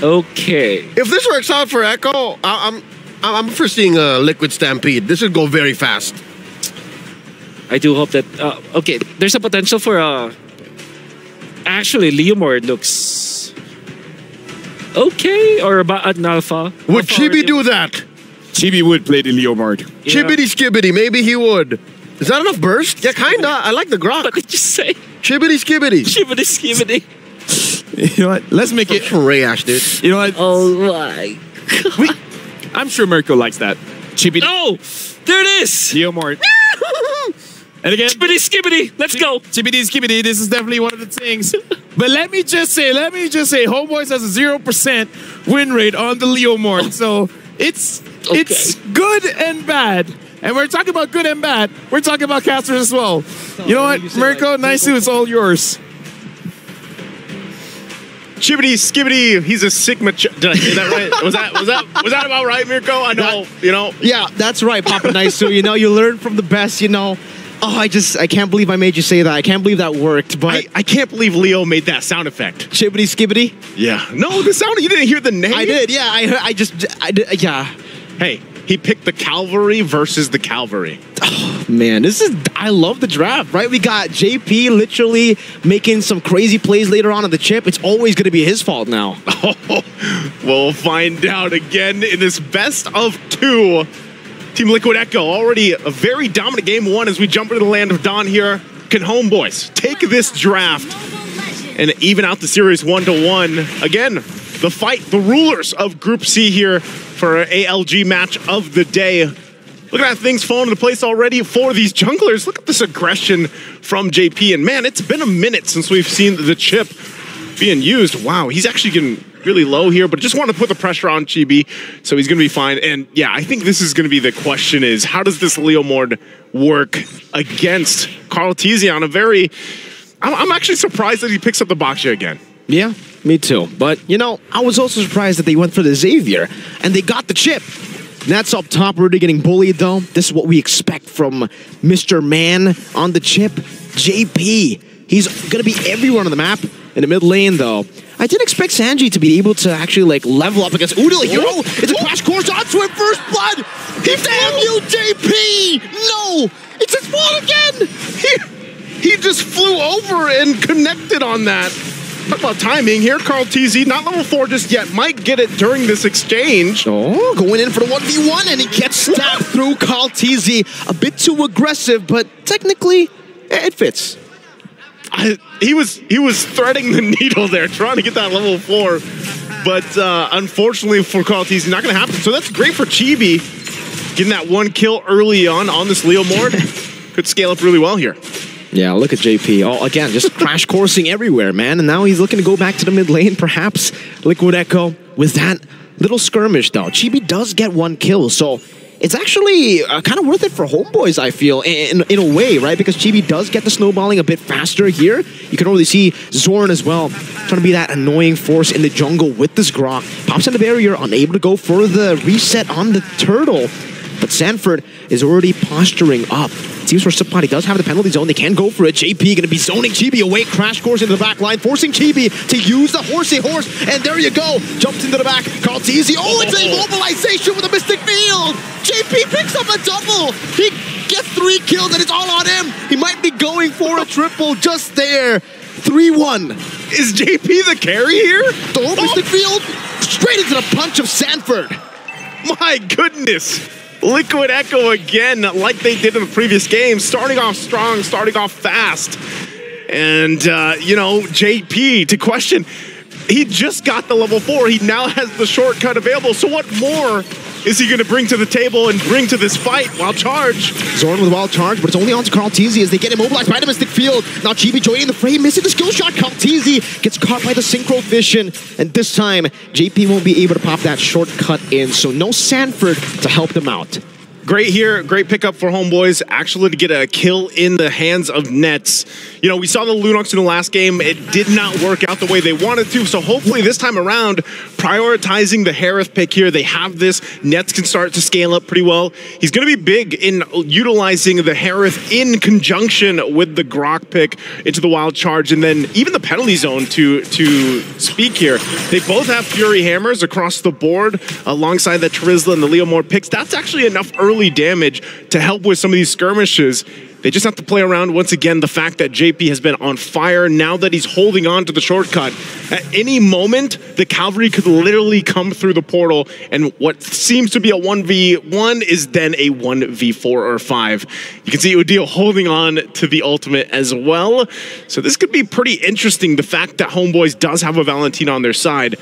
Okay. If this works out for Echo, I'm foreseeing a liquid stampede. This would go very fast. I do hope that. Okay, there's a potential for. Actually, Leomord looks okay, or about an alpha. Would Chibi do that? Chibi would play the Leomord. Yeah. Chibbity skibbity, maybe he would. Is that enough burst? Yeah, kinda. I like the grok. What did you say? Chibbity skibbity. Chibbity skibbity. You know what? Let's make it from Ray Ash, dude. You know what? Oh my God. I'm sure Mirko likes that. Chibi. No! There it is! Leomord. And again, Chibbity skibbity, let's go. Chibbity skibbity, this is definitely one of the things. But let me just say, Homeboys has a 0% win rate on the Leomord. So it's good and bad. And we're talking about good and bad. We're talking about casters as well. You know what, Mirko, Naisu, it's all yours. Chibbity skibbity, he's a Sigma. Did I say that right? Was that about right, Mirko? I know, Yeah, that's right, Papa Naisu. You learn from the best. Oh, I can't believe I made you say that. I can't believe that worked. But I can't believe Leo made that sound effect. Chibbity skibbity. Yeah. No, the sound. You didn't hear the name. I did. Yeah, I did. Yeah. Hey, he picked the Calvary versus the Calvary. Oh, man, I love the draft, right? We got JP literally making some crazy plays later on the chip. It's always going to be his fault now. Oh, we'll find out again in this best of 2. Team Liquid Echo already a very dominant game 1 as we jump into the land of Dawn here. Can Homeboys take this draft and even out the series 1-1? Again, the fight, the rulers of Group C here for our ALG match of the day. Look at that, things falling into place already for these junglers. Look at this aggression from JP. And man, it's been a minute since we've seen the chip being used. Wow, he's actually getting really low here, but just want to put the pressure on Chibi, so he's going to be fine. And yeah, I think this is going to be the question is, how does this Leomord work against Carl Tizzi on a very... I'm actually surprised that he picks up the Baksha again. Yeah, me too. But, I was also surprised that they went for the Xavier, and they got the chip. That's up top, really getting bullied, though. This is what we expect from Mr. Man on the chip. JP, he's going to be everywhere on the map. In the mid lane, though, I didn't expect Sanji to be able to actually, level up against Udil Hero. It's a crash course onto him, first blood. Damn you, JP! No! It's his fault again! He just flew over and connected on that. Talk about timing here. Carl TZ, not level 4 just yet. Might get it during this exchange. Oh, going in for the 1v1, and he gets stabbed through Carl TZ. A bit too aggressive, but technically, it fits. He was threading the needle there, trying to get that level 4. But unfortunately for Carl TZ, not going to happen. So that's great for Chibi. Getting that 1 kill early on this Leomord. Could scale up really well here. Yeah, look at JP. Oh, again, just crash coursing everywhere, man. And now he's looking to go back to the mid lane, perhaps. Liquid Echo with that little skirmish, though. Chibi does get 1 kill, so it's actually kind of worth it for Homeboys, I feel, in a way, right? Because Chibi does get the snowballing a bit faster here. You can already see Zorn as well, trying to be that annoying force in the jungle with this Grok. Pops in the barrier, unable to go for the reset on the turtle. But but Sanford is already posturing up. Teams for Supply does have the penalty zone. They can go for it. JP going to be zoning Chibi away. Crash course into the back line, forcing Chibi to use the horsey horse. And there you go. Jumps into the back. Carlteasy. Oh, it's a mobilization with a Mystic Field. JP picks up a double. He gets 3 kills and it's all on him. He might be going for a triple just there. 3-1. Is JP the carry here? The Mystic Field straight into the punch of Sanford. My goodness. Liquid Echo again, like they did in the previous game, starting off strong, starting off fast. And, you know, JP, to question, he just got the level 4. He now has the shortcut available. So what more is he going to bring to the table and bring to this fight? Wild Charge. Zorn with Wild Charge, but it's only on to Carlteasy as they get immobilized by the Mystic Field. Now Chibi joining the frame, missing the skill shot. Carlteasy gets caught by the Synchro Vision. And this time, JP won't be able to pop that shortcut in. So no Sanford to help them out. Great here, great pickup for Homeboys, actually to get a kill in the hands of Nets. You know, we saw the Lunox in the last game. It did not work out the way they wanted to, so hopefully this time around, prioritizing the Harith pick here, they have this. Nets can start to scale up pretty well. He's going to be big in utilizing the Harith in conjunction with the Grok pick into the Wild Charge, and then even the penalty zone to speak here. They both have Fury Hammers across the board alongside the Trizla and the Leomord picks. That's actually enough early damage to help with some of these skirmishes. They just have to play around once again the fact that JP has been on fire now that he's holding on to the shortcut. At any moment, the cavalry could literally come through the portal, and what seems to be a 1v1 is then a 1v4 or 5. You can see Udil holding on to the ultimate as well. So this could be pretty interesting, the fact that Homeboys does have a Valentina on their side.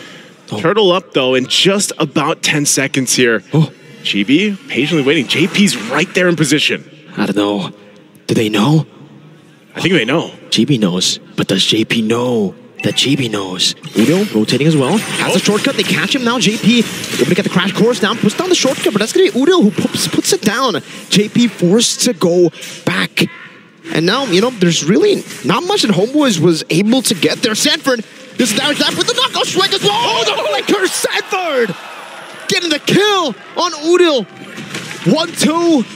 Turtle up though in just about 10 seconds here. Chibi patiently waiting. JP's right there in position. I don't know. Do they know? I think they know. JP knows, but does JP know that JP knows? Udo rotating as well. Has a shortcut. They catch him now. JP able to get the crash course down. Puts down the shortcut, but that's going to be Udo who puts it down. JP forced to go back. And now, you know, there's really not much that Homeboys was able to get there. Sanford, this damage that with the knockout strike as well. Oh, the flicker, Sanford! Getting the kill on Udil. 1-2.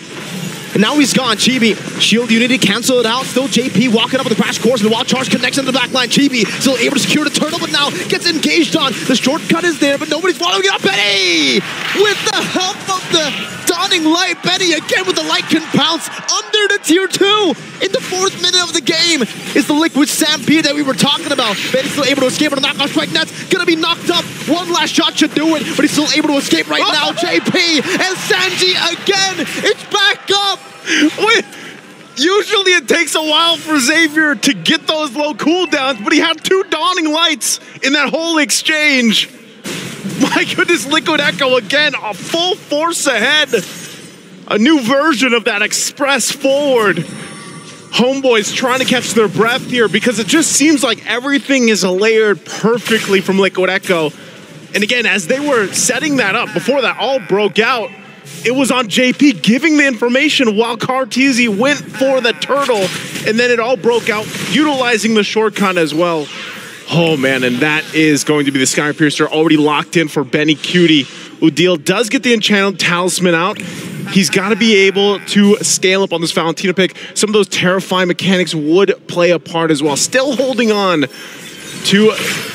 And now he's gone. Chibi, shield unity, cancel it out. Still JP walking up with the crash course, and the Wild Charge connects into the back line. Chibi still able to secure the turtle, but now gets engaged on. The shortcut is there, but nobody's following it up. Benny! With the help of the dawning light, Benny again with the light can pounce under the tier 2. In the 4th minute of the game is the Liquid Stampede that we were talking about. Benny's still able to escape on the knockout strike. Nets gonna be knocked up. One last shot should do it, but he's still able to escape right now. JP and Sanji again. It's back up. Wait, usually it takes a while for Xavier to get those low cooldowns, but he had 2 dawning lights in that whole exchange. My goodness, Liquid Echo again, a full force ahead. A new version of that express forward. Homeboys trying to catch their breath here because it just seems like everything is layered perfectly from Liquid Echo. And again, as they were setting that up, before that all broke out, it was on JP giving the information while Cartesi went for the turtle, and then it all broke out, utilizing the shortcut as well. Oh man, and that is going to be the Sky Piercer already locked in for Benny Cutie. Udil does get the Enchanted Talisman out. He's got to be able to scale up on this Valentina pick. Some of those Terrify mechanics would play a part as well. Still holding on to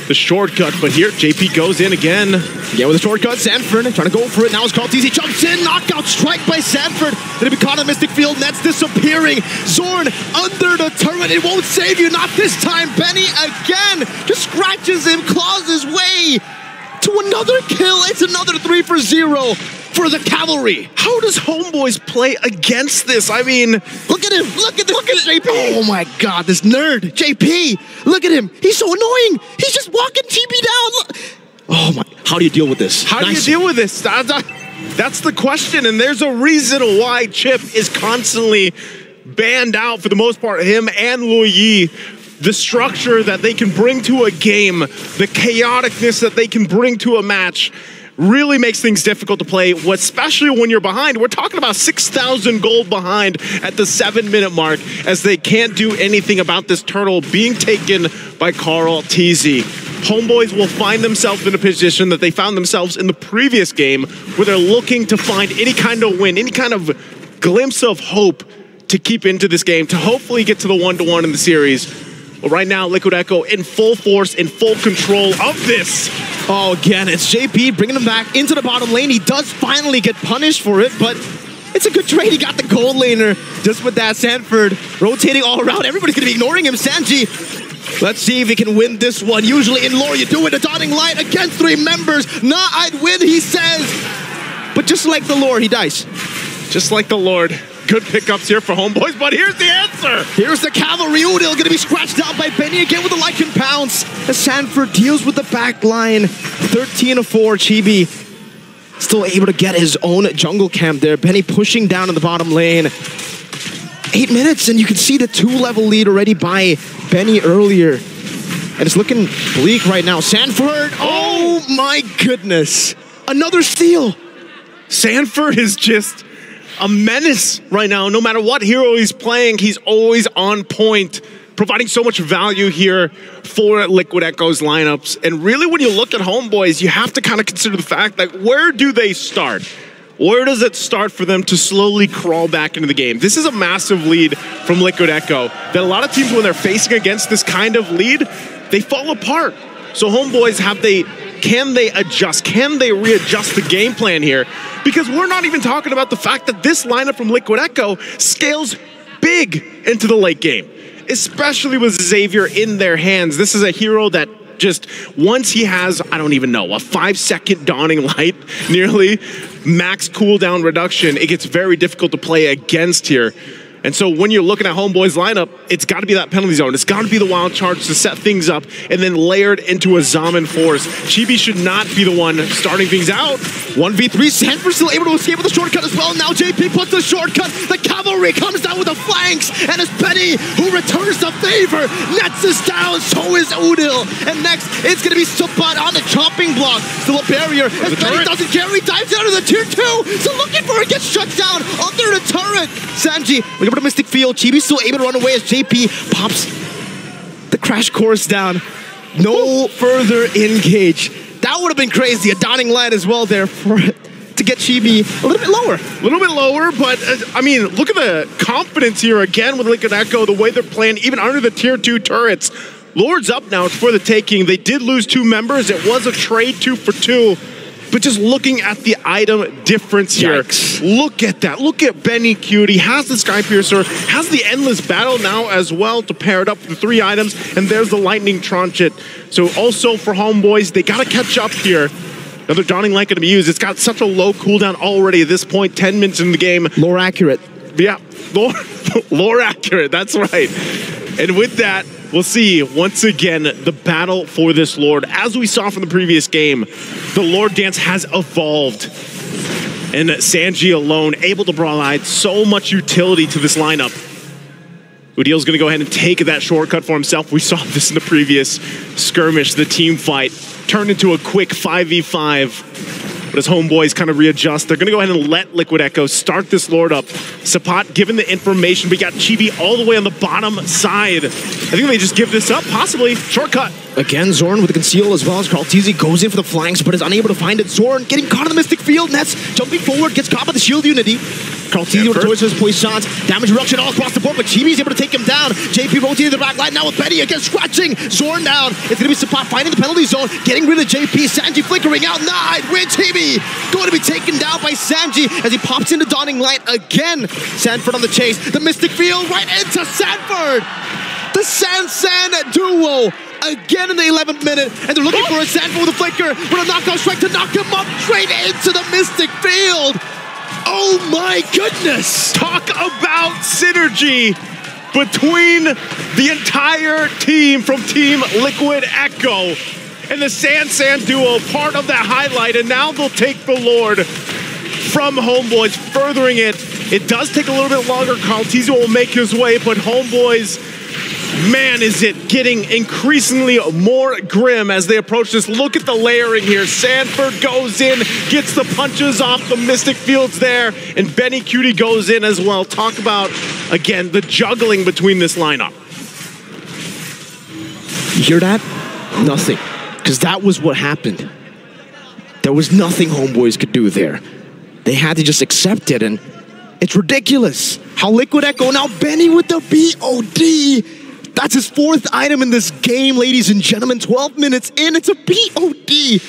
the shortcut, but here JP goes in again. Yeah, with the shortcut, Sanford trying to go for it. Now it's Cartesi jumps in, knockout strike by Sanford. Gonna be caught in the Mystic Field, Nets disappearing. Zorn under the turret, it won't save you, not this time. Benny again, just scratches him, claws his way to another kill. It's another 3 for 0 for the Cavalry. How does Homeboys play against this? I mean, look at him, look at JP. Oh my God, this nerd, JP. Look at him, he's so annoying. He's just walking TB down. Look. Oh my, how do you deal with this? How do you deal with this? That's the question, and there's a reason why Chip is constantly banned out for the most part, him and Luyi. The structure that they can bring to a game, the chaoticness that they can bring to a match really makes things difficult to play, especially when you're behind. We're talking about 6,000 gold behind at the 7-minute mark as they can't do anything about this turtle being taken by Carl Teasy. Homeboys will find themselves in a position that they found themselves in the previous game where they're looking to find any kind of win, any kind of glimpse of hope to keep into this game, to hopefully get to the 1-1 in the series. But right now, Liquid Echo in full force, in full control of this. Oh, again, it's JP bringing him back into the bottom lane. He does finally get punished for it, but it's a good trade. He got the gold laner just with that. Sanford rotating all around. Everybody's going to be ignoring him. Sanji, let's see if he can win this one. Usually in lore, you do it. A dotting line against 3 members. Nah, I'd win, he says. But just like the lore, he dies. Just like the Lord. Good pickups here for Homeboys, but here's the answer. Here's the cavalry. Udil going to be scratched out by Benny again with the Lycan Pounce. As Sanford deals with the back line. 13 of 4. Chibi still able to get his own jungle camp there. Benny pushing down in the bottom lane. 8 minutes, and you can see the 2-level lead already by Benny earlier. And it's looking bleak right now. Sanford, oh my goodness. Another steal. Sanford is just a menace right now. No matter what hero he's playing, he's always on point, providing so much value here for Liquid Echo's lineups. And really, when you look at Homeboys, you have to kind of consider the fact that where do they start? Where does it start for them to slowly crawl back into the game? This is a massive lead from Liquid Echo that a lot of teams, when they're facing against this kind of lead, they fall apart. So Homeboys, can they adjust? Can they readjust the game plan here? Because we're not even talking about the fact that this lineup from Liquid Echo scales big into the late game, especially with Xavier in their hands. This is a hero that just, once he has, I don't even know, a 5-second dawning light, nearly max cooldown reduction, it gets very difficult to play against here. And so when you're looking at Homeboy's lineup, it's got to be that penalty zone. It's got to be the wild charge to set things up and then layered into a Zaman force. Chibi should not be the one starting things out. 1v3, Sanford still able to escape with a shortcut as well. Now JP puts the shortcut. The cavalry comes down with the flanks. And it's Penny who returns the favor. Nets is down, so is Udil. And next, it's going to be Supat on the chopping block. Still a barrier. As Penny doesn't care, he dives out of the tier 2. So looking for it, gets shut down under the turret. Sanji, looking for the Mystic Field. Chibi's still able to run away as JP pops the crash course down. No further engage. That would have been crazy. A dawning light as well there for to get Chibi a little bit lower. A little bit lower, but I mean, look at the confidence here again with Liquid Echo, the way they're playing, even under the tier 2 turrets. Lord's up now, it's for the taking. They did lose 2 members. It was a trade 2 for 2. But just looking at the item difference here, look at that. Look at Benny Cutie, has the Sky Piercer, has the Endless Battle now as well to pair it up with the 3 items, and there's the Lightning Trunchet. So also for Homeboys, they got to catch up here. Another Dawning Light going to be used. It's got such a low cooldown already at this point, 10 minutes in the game. Lore accurate. Yeah, lore accurate, that's right. And with that, we'll see, once again, the battle for this Lord. As we saw from the previous game, the Lord dance has evolved. And Sanji alone, able to provide so much utility to this lineup. Udil's going to go ahead and take that shortcut for himself. We saw this in the previous skirmish, the team fight. Turned into a quick 5v5. But as Homeboys kind of readjust, they're going to go ahead and let Liquid Echo start this Lord up. Sapat given the information. We got Chibi all the way on the bottom side. I think they just give this up, possibly. Shortcut. Again, Zorn with the conceal as well as Kraltizi goes in for the flanks, but is unable to find it. Zorn getting caught in the Mystic Field. Nets jumping forward, gets caught by the shield unity. Kraltizi with towards his poisons. Damage reduction all across the board, but Chibi's able to take him down. JP rotating the back line now with Betty again, scratching Zorn down. It's going to be Sapat finding the penalty zone, getting rid of JP. Sanji flickering out. Nide with Chibi. Going to be taken down by Sanji as he pops into Dawning Light again. Sanford on the chase. The Mystic Field right into Sanford. The San duo. Again in the 11th minute, and they're looking for a Sanford with a flicker, with a knockout strike to knock him up straight into the Mystic Field. Oh my goodness! Talk about synergy between the entire team from Team Liquid Echo and the San duo, part of that highlight, and now they'll take the Lord from Homeboys, furthering it. It does take a little bit longer. Kraltizi will make his way, but Homeboys, man, is it getting increasingly more grim as they approach this. Look at the layering here. Sanford goes in, gets the punches off the Mystic Fields there, and Benny Cutie goes in as well. Talk about, again, the juggling between this lineup. You hear that? Nothing. Because that was what happened. There was nothing Homeboys could do there. They had to just accept it, and it's ridiculous. How Liquid Echo, now Benny with the BOD. That's his 4th item in this game, ladies and gentlemen. 12 minutes in, it's a BOD.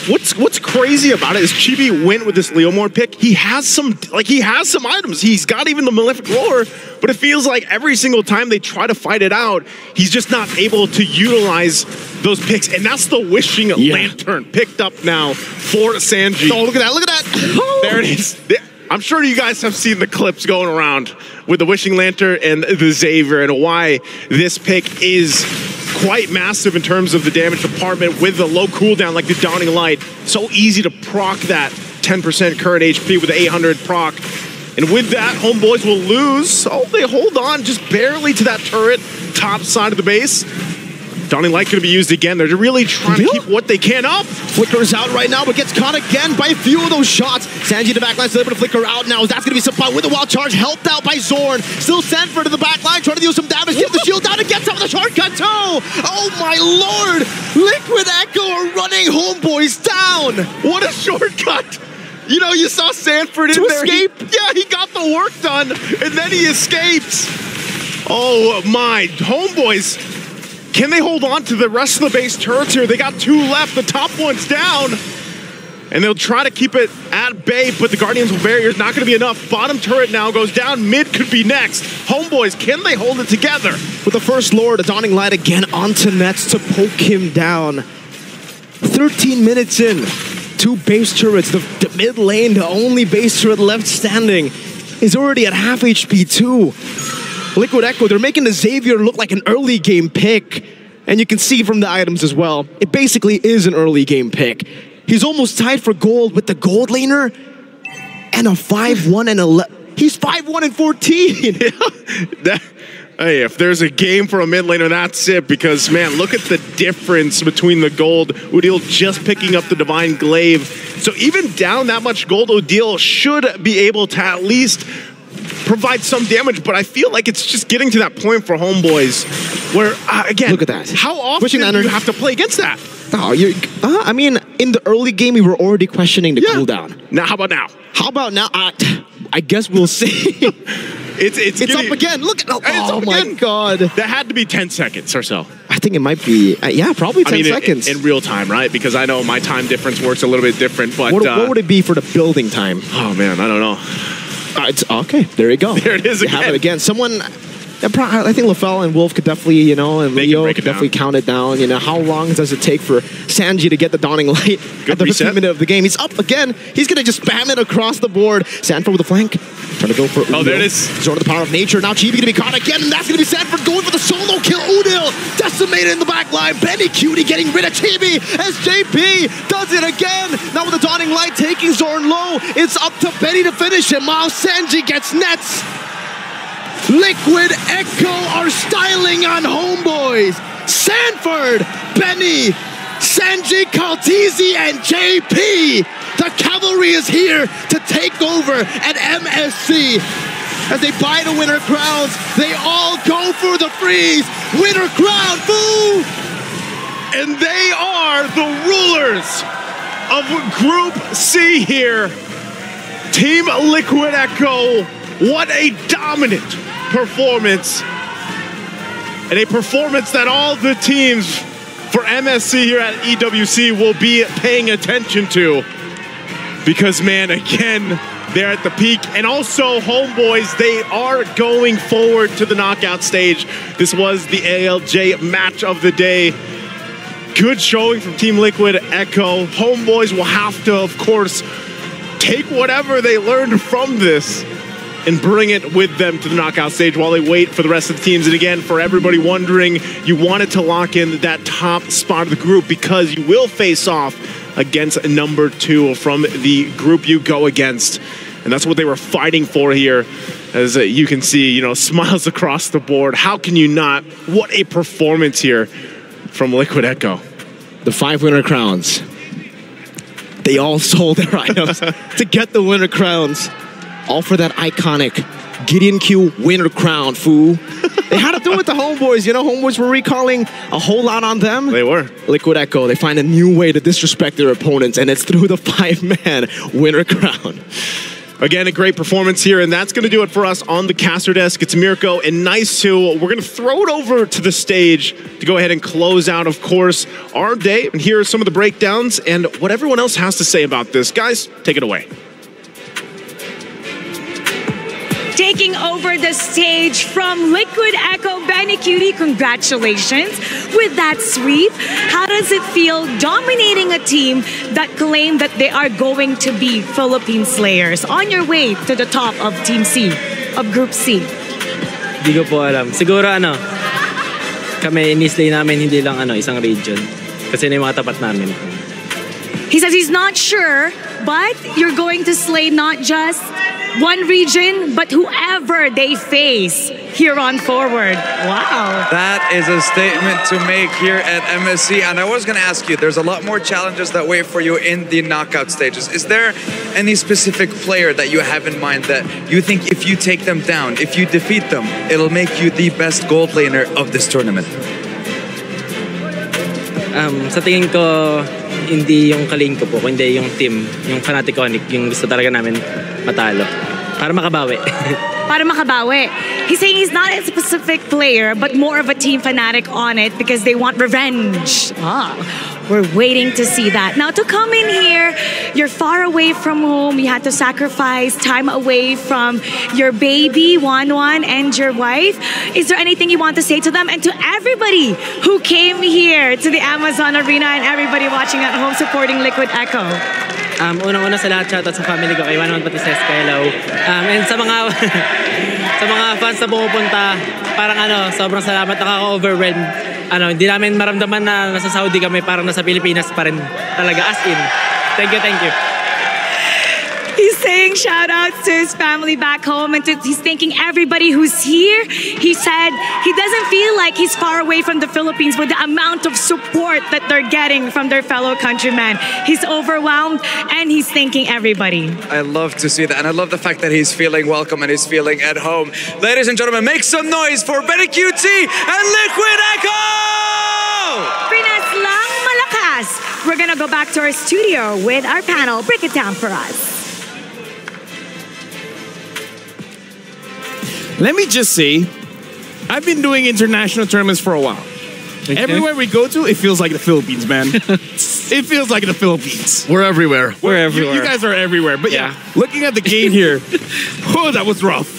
What's crazy about it is Chibi went with this Leomord pick. He has some items. He's got even the Malefic Roar, but it feels like every single time they try to fight it out, he's just not able to utilize those picks. And that's the Wishing Lantern picked up now for Sanji. Oh, look at that, look at that. There it is. I'm sure you guys have seen the clips going around with the Wishing Lantern and the Xavier and why this pick is quite massive in terms of the damage department with the low cooldown like the Dawning Light. So easy to proc that 10% current HP with the 800 proc. And with that, Homeboys will lose. Oh, they hold on just barely to that turret, top side of the base. Dawning Light going to be used again. They're really trying to keep what they can up. Flickers out right now, but gets caught again by a few of those shots. Sanji to backline, still able to flicker out now. That's going to be supplied with a wild charge, helped out by Zorn. Still Sanford to the backline, trying to do some damage. Gets the shield down and gets out with a shortcut too. Oh my lord! Liquid Echo are running Homeboys down. What a shortcut! You know, you saw Sanford in there. Escape? He got the work done, and then he escapes. Oh my, Homeboys. Can they hold on to the rest of the base turrets here? They got 2 left. The top one's down. And they'll try to keep it at bay, but the Guardian's barrier is not going to be enough. Bottom turret now goes down. Mid could be next. Homeboys, can they hold it together? With the First Lord, a Dawning Light again onto Nets to poke him down. 13 minutes in. 2 base turrets. The mid lane, the only base turret left standing, is already at half HP too. Liquid Echo, they're making the Xavier look like an early game pick. And you can see from the items as well, it basically is an early game pick. He's almost tied for gold with the gold laner and a 5-1 and 11. He's 5-1 and 14. Hey, if there's a game for a mid laner, that's it. Because, man, look at the difference between the gold. Udil just picking up the Divine Glaive. So even down that much gold, Udil should be able to at least provide some damage, but I feel like it's just getting to that point for Homeboys where, again, look at that. How often do you have to play against that? Oh, I mean, in the early game, we were already questioning the cooldown. Now, how about now? How about now? I guess we'll see. It's up again. Look at oh my god. That had to be 10 seconds or so. I think it might be, yeah, probably 10 seconds. In real time, right? Because I know my time difference works a little bit different, but... What would it be for the building time? Oh, man, I don't know. It's okay. There you go. There it is again. You have it again. Someone, I think LaFell and Wolf could definitely, and Leo could definitely count it down. How long does it take for Sanji to get the Dawning Light at the 15th minute of the game? He's up again. He's going to just spam it across the board. Sanford with the flank. Trying to go for Udil. Oh, there it is. Zone of the power of nature. Now Chibi going to be caught again, and that's going to be Sanford going for the solo kill. Udil decimated in the back line. Benny Cutie getting rid of Chibi as JP does it again. Now with the Dawning Light taking Zorn low, it's up to Benny to finish him. While Sanji gets nets. Liquid Echo are styling on Homeboys. Sanford, Benny, Sanji, Kaltizi, and JP. The cavalry is here to take over at MSC. As they buy the winner crowns, they all go for the freeze. Winner crown, boo! And they are the rulers of Group C here. Team Liquid Echo, what a dominant performance. And a performance that all the teams for MSC here at EWC will be paying attention to. Because, man, again, they're at the peak. And also, Homeboys, they are going forward to the knockout stage. This was the ALJ match of the day. Good showing from Team Liquid Echo. Homeboys will have to, of course, take whatever they learned from this and bring it with them to the knockout stage while they wait for the rest of the teams. And again, for everybody wondering, you wanted to lock in that top spot of the group because you will face off against number 2 from the group you go against. And that's what they were fighting for here. As you can see, smiles across the board. How can you not? What a performance here from Liquid Echo. The 5 winner crowns. They all sold their items to get the winner crowns. All for that iconic Gideon Q winner crown, foo. They had to do it with the Homeboys. You know, Homeboys were recalling a whole lot on them. They were. Liquid Echo, they find a new way to disrespect their opponents, and it's through the 5-man winner crown. Again, a great performance here, and that's going to do it for us on the caster desk. It's Mirko and Nice too. We're going to throw it over to the stage to go ahead and close out, of course, our day. And here are some of the breakdowns and what everyone else has to say about this. Guys, take it away. Taking over the stage from Liquid Echo, Benny Cutie, congratulations with that sweep. How does it feel dominating a team that claim that they are going to be Philippine Slayers on your way to the top of Team C, of Group C? Hindi ko po alam. Siguro kami inislay namin hindi lang isang region. Kasi na yung mga tapat namin. He says he's not sure, but you're going to slay not just one region, but whoever they face here on forward. Wow. That is a statement to make here at MSC. And I was going to ask you, there's a lot more challenges that wait for you in the knockout stages. Is there any specific player that you have in mind that you think if you take them down, if you defeat them, it'll make you the best gold laner of this tournament? Sa tingin ko, hindi yung kaling ko po, kundi yung team, yung Fanaticonic, yung gusto talaga namin matalo. Para makabawi. Para makabawi. He's saying he's not a specific player, but more of a team fanatic on it because they want revenge. We're waiting to see that. Now, to come in here, you're far away from home. You had to sacrifice time away from your baby, Wanwan, and your wife. Is there anything you want to say to them and to everybody who came here to the Amazon Arena and everybody watching at home supporting Liquid Echo? Unang-una sa lahat, shoutout sa family ko, kay Wanwan Patises, kay Hello. And sa mga sa mga fans na pumupunta, parang sobrang salamat, nakaka-overwhelm. Hindi namin maramdaman na nasa Saudi kami, parang nasa Pilipinas pa rin talaga, as in. Thank you, thank you. He's saying shout outs to his family back home and he's thanking everybody who's here. He said he doesn't feel like he's far away from the Philippines with the amount of support that they're getting from their fellow countrymen. He's overwhelmed and he's thanking everybody. I love to see that, and I love the fact that he's feeling welcome and he's feeling at home. Ladies and gentlemen, make some noise for Benny QT and Liquid Echo! Pinas lang malakas. We're gonna go back to our studio with our panel. Break it down for us. Let me just say, I've been doing international tournaments for a while. Okay. Everywhere we go to, it feels like the Philippines, man. It feels like the Philippines. We're everywhere. We're everywhere. You guys are everywhere. But yeah, looking at the game here, oh, that was rough.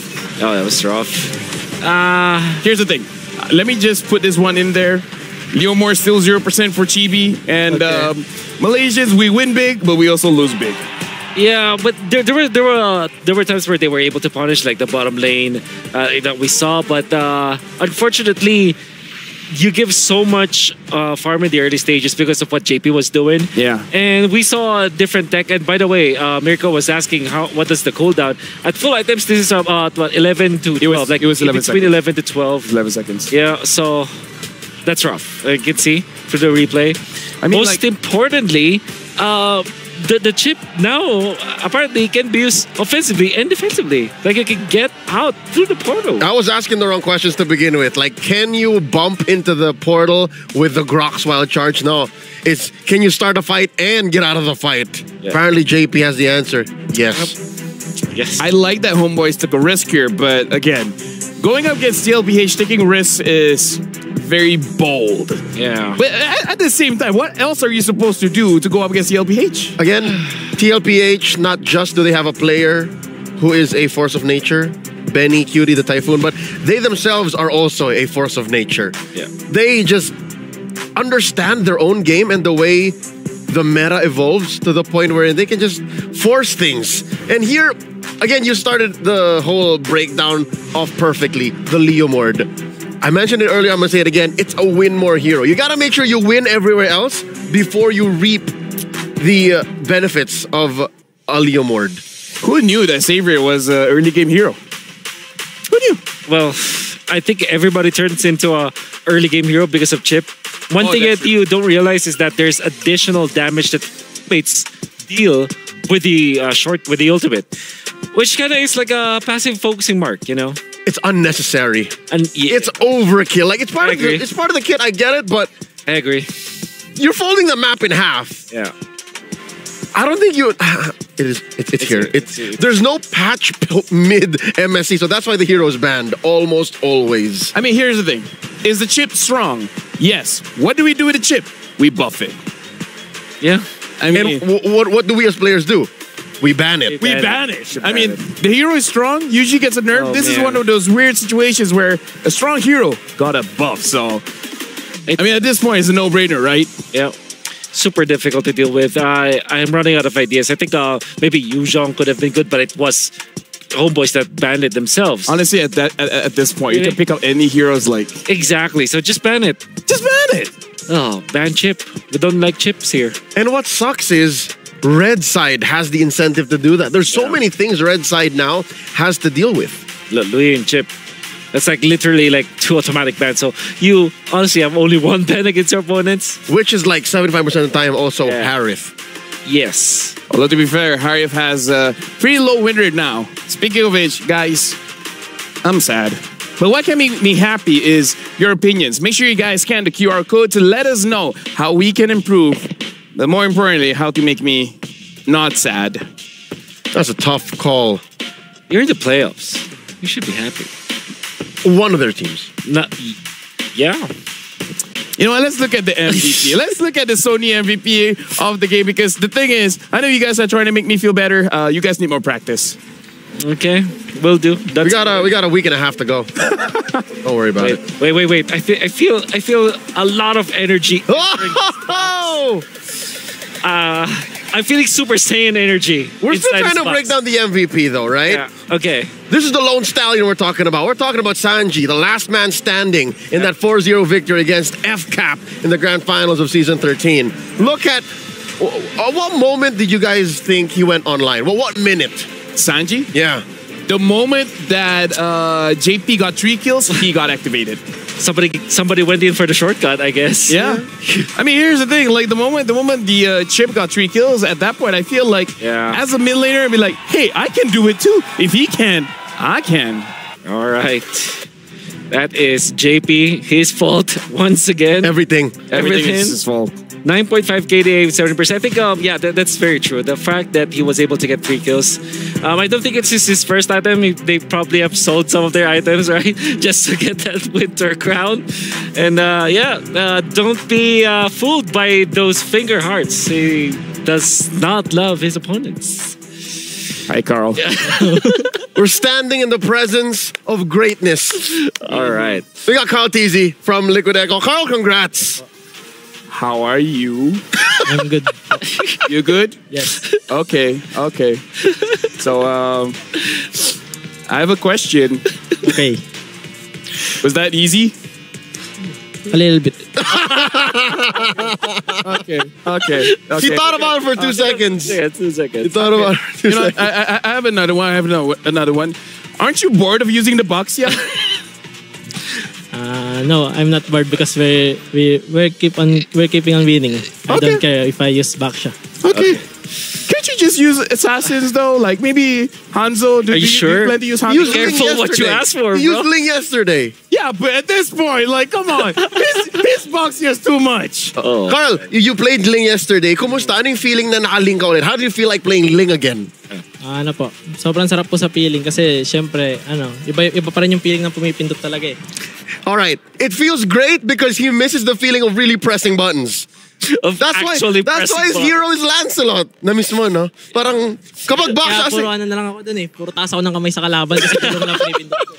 Oh, that was rough. Here's the thing. Let me just put this one in there. Leomore still 0% for Chibi. And Malaysians, we win big, but we also lose big. Yeah, but there were times where they were able to punish like the bottom lane that we saw, but unfortunately, you give so much farm in the early stages because of what JP was doing. Yeah, and we saw a different tech. And by the way, Mirko was asking what does the cooldown at full items? This is about what 11 to 12. It was 11 between seconds. 11 to 12. 11 seconds. Yeah, so that's rough. You can see through the replay. I mean, most importantly. The chip now apparently can be used offensively and defensively. Like it can get out through the portal. I was asking the wrong questions to begin with. Like, can you bump into the portal with the Grok's wild charge? No. It's can you start a fight and get out of the fight? Yeah. Apparently JP has the answer. Yes. Yes. I like that Homeboys took a risk here, but again, going up against TLPH, taking risks is very bold. Yeah. But at the same time, what else are you supposed to do to go up against TLPH? Again, TLPH, not just do they have a player who is a force of nature, Benny, Cutie, the Typhoon, but they themselves are also a force of nature. Yeah. They just understand their own game and the way the meta evolves to the point where they can just force things. And here, again, you started the whole breakdown off perfectly, the Leomord. I mentioned it earlier, I'm going to say it again. It's a win more hero. You got to make sure you win everywhere else before you reap the benefits of a Leomord. Who knew that Xavier was an early game hero? Who knew? Well, I think everybody turns into a early game hero because of Chip. One thing that you don't realize is that there's additional damage that mates deal with the ultimate. Which kind of is like a passive focusing mark, you know? It's unnecessary. And it's overkill. Like it's part of the kit. I get it, but I agree. You're folding the map in half. Yeah. I don't think you. It's here. There's no patch mid MSC, so that's why the hero is banned almost always. I mean, here's the thing: is the chip strong? Yes. What do we do with the chip? We buff it. Yeah. I mean, what do we as players do? We ban it. We ban it. I mean, the hero is strong. Usually gets a nerf. This is one of those weird situations where a strong hero got a buff. So, I mean, at this point, it's a no-brainer, right? Yeah. Super difficult to deal with. I'm running out of ideas. I think maybe Yuzhong could have been good, but it was homeboys that banned it themselves. Honestly, at this point, you can pick up any heroes like... Exactly. So just ban it. Just ban it. Oh, ban chip. We don't like chips here. And what sucks is Red Side has the incentive to do that. There's so many things Red Side now has to deal with. Louis and chip. That's like literally like 2 automatic bans. So you honestly have only 1 ban against your opponents. Which is like 75% of the time also Harith. Yes. Although to be fair, Harith has a pretty low win rate now. Speaking of which, guys, I'm sad. But what can make me happy is your opinions. Make sure you guys scan the QR code to let us know how we can improve. But more importantly, how to make me not sad. That's a tough call. You're in the playoffs. You should be happy. One of their teams. Yeah. You know what? Let's look at the MVP. Let's look at the Sony MVP of the game, because the thing is, I know you guys are trying to make me feel better. You guys need more practice. Okay, will do. We got a week and a half to go. Don't worry about it. Wait. I feel a lot of energy. Oh! I'm feeling Super Saiyan energy. We're still trying to break down the MVP though, right? Yeah. Okay. This is the lone stallion we're talking about. We're talking about Sanji, the last man standing in that 4-0 victory against FCAP in the grand finals of season 13. Look at what moment did you guys think he went online? Well, what minute? Sanji? Yeah. The moment that JP got 3 kills, he got activated. Somebody went in for the shortcut, I guess. Yeah. I mean, here's the thing. Like, the moment the chip got 3 kills, at that point, I feel like, as a mid laner, I'd be like, hey, I can do it too. If he can, I can. All right. That is JP, his fault once again. Everything is his fault. 9.5 KDA, 70%. I think, that's very true. The fact that he was able to get 3 kills. I don't think it's his first item. They probably have sold some of their items, right? Just to get that winter crown. And don't be fooled by those finger hearts. He does not love his opponents. Hi, Carl. We're standing in the presence of greatness. All right. We got Carl Teasy from Liquid Echo. Carl, congrats. How are you? I'm good. You good? Yes. Okay. So, I have a question. Okay. Was that easy? A little bit. Okay. He thought about it for 2 seconds. Yeah, 2 seconds. He thought about it for 2 seconds. I have another one. Aren't you bored of using the box yet? No, I'm not bored because we're keeping on winning. I don't care if I use Baksha. Okay. Can't you just use assassins though? Like maybe Hanzo. Are you sure? You plan to use Hanzo? Be careful what you ask for, bro. He used Ling yesterday. Yeah, but at this point, like, come on. His box is too much. Oh. Carl, you played Ling yesterday. Kumusta? Anong feeling na nakaling ka ulit? How do you feel like playing Ling again? Ano po, sobrang sarap po sa feeling kasi syempre, iba pa rin yung feeling ng pumipindot talaga eh. All right. It feels great because he misses the feeling of really pressing buttons. That's why his hero is Lancelot. Na-miss mo, no? Parang, kapag Kaya Baksha... puro na lang ako dun eh. Puro taas ako ng kamay sa kalaban kasi puro na pinipindot ko.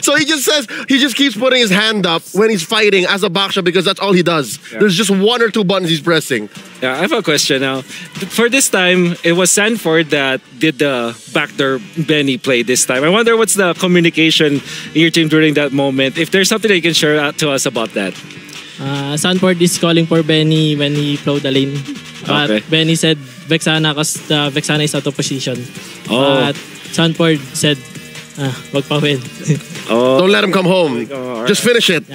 So he just keeps putting his hand up when he's fighting as a Baksha because that's all he does. Yeah. There's just 1 or 2 buttons he's pressing. Yeah, I have a question now. For this time, it was Sanford that did the backdoor Benny play this time. I wonder what's the communication in your team during that moment. If there's something that you can share out to us about that. Sanford is calling for Benny when he flowed the lane. But Okay. Benny said Vexana because Vexana is out of position. Oh. But Sanford said, wag pa win. Don't let him come home. Just finish it.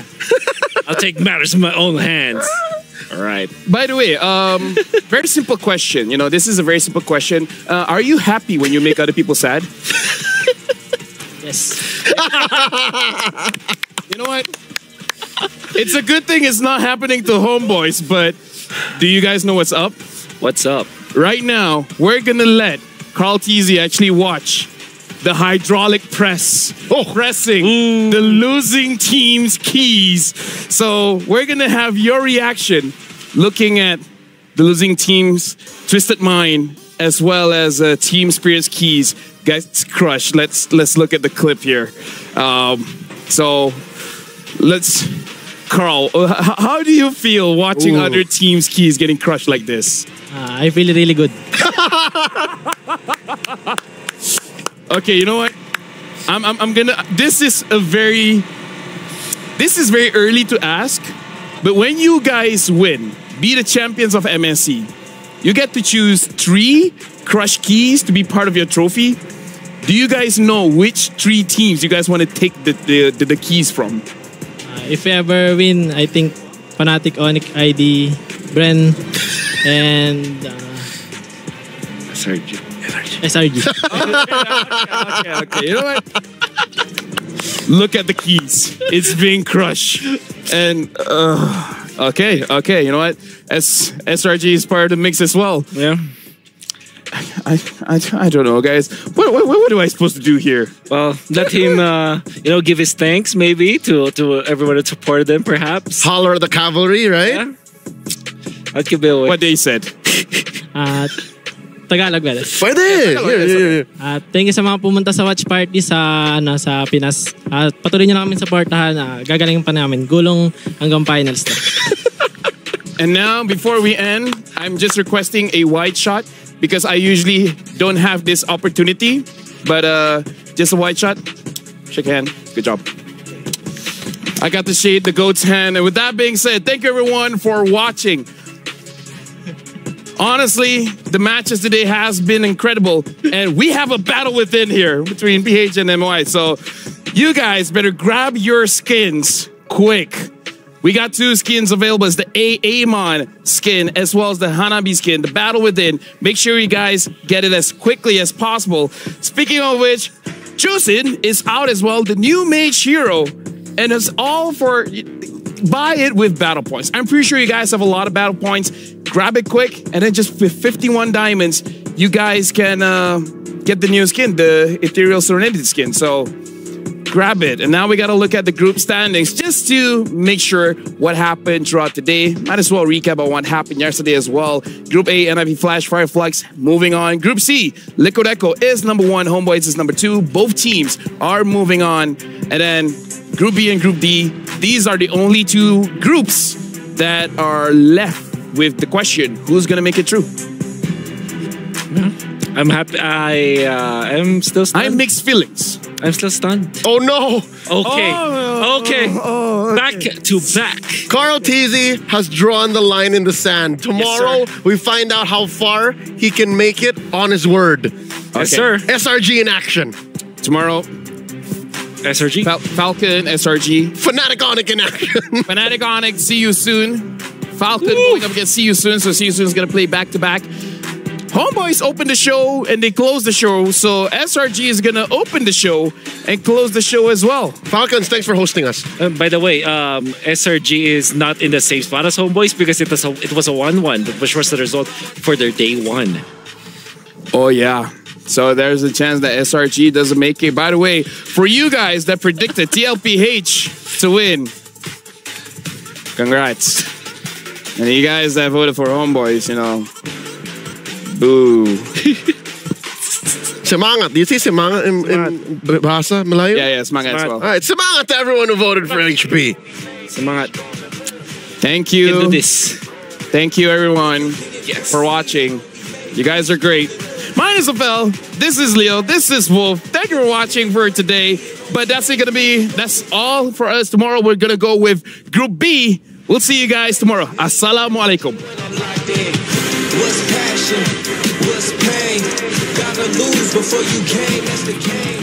I'll take matters in my own hands. All right. By the way, very simple question. You know, this is a very simple question. Are you happy when you make other people sad? Yes. You know what? It's a good thing it's not happening to homeboys, but do you guys know what's up? What's up? Right now, we're gonna let Carl Teasy actually watch the hydraulic press pressing the losing team's keys. So we're gonna have your reaction looking at the losing team's Twisted Mind as well as Team Spirit's keys. Guys, crushed. Let's look at the clip here. So let's, Carl, how do you feel watching other teams' keys getting crushed like this? I feel really good. Okay, you know what? I'm gonna. This is very early to ask, but when you guys win, be the champions of MSC, you get to choose 3 crush keys to be part of your trophy. Do you guys know which 3 teams you guys want to take the keys from? If we ever win, I think Fnatic, Onyx, ID, Bren, and SRG. Okay. You know what? Look at the keys. It's being crushed. And okay. You know what? SRG is part of the mix as well. Yeah. I don't know, guys. What am I supposed to do here? Well, let him, give his thanks maybe to everyone that supported them, perhaps. Holler at the cavalry, right? Yeah. I'll give it away. What they said. Tagalog ba? Pwede! Thank you sa mga pumunta sa watch party sa Pinas. Patuloy nyo na kami supportahan. Gagalingin pa namin. Gulong hanggang finals na. And now, before we end, I'm just requesting a wide shot because I usually don't have this opportunity. But just a wide shot. Shake hand. Good job. I got to shake the goat's hand. And with that being said, thank you everyone for watching. Honestly, the matches today has been incredible. And we have a battle within here between PH and MY. So you guys better grab your skins quick. We got 2 skins available. It's the Amon skin as well as the Hanabi skin, the battle within. Make sure you guys get it as quickly as possible. Speaking of which, Chusin is out as well, the new mage hero. And it's all for... buy it with battle points. I'm pretty sure you guys have a lot of battle points. Grab it quick, and then just with 51 diamonds, you guys can get the new skin, the Ethereal Serenity skin. So grab it. And now we got to look at the group standings just to make sure what happened throughout the day. Might as well recap on what happened yesterday as well. Group A, NIP Flash, Fireflux, moving on. Group C, Liquid Echo is number 1, Homeboys is number 2. Both teams are moving on. And then Group B and Group D, these are the only 2 groups that are left with the question, who's going to make it through? I'm happy. I am still stunned. I have mixed feelings. I'm still stunned. Oh no! Okay. Back to back. Carl Teasy has drawn the line in the sand. Tomorrow, we find out how far he can make it on his word. Yes, sir. SRG in action. Tomorrow, SRG. Falcon, SRG. Fnatic Onyx in action. Fnatic Onyx, see you soon. Falcon going up against See You Soon, so See You Soon is going to play back-to-back. Homeboys opened the show and they closed the show, so SRG is going to open the show and close the show as well. Falcons, thanks for hosting us. By the way, SRG is not in the same spot as Homeboys because it was a 1-1, which was the result for their day 1. Oh, yeah. So there's a chance that SRG doesn't make it. By the way, for you guys that predicted TLPH to win, congrats. And you guys that voted for Homeboys, you know, boo. Semangat. Do you see Semangat in Bahasa, Malayo? Yeah, Semangat as well. All right, Semangat to everyone who voted for HP. Semangat. Thank you. You can do this. Thank you, everyone, for watching. You guys are great. My name is Abel. This is Leo. This is Wolf. Thank you for watching for today. But that's all for us. Tomorrow we're going to go with Group B. We'll see you guys tomorrow. Assalamu alaikum. What's passion? What's pain? Gotta lose before you gain. That's the game.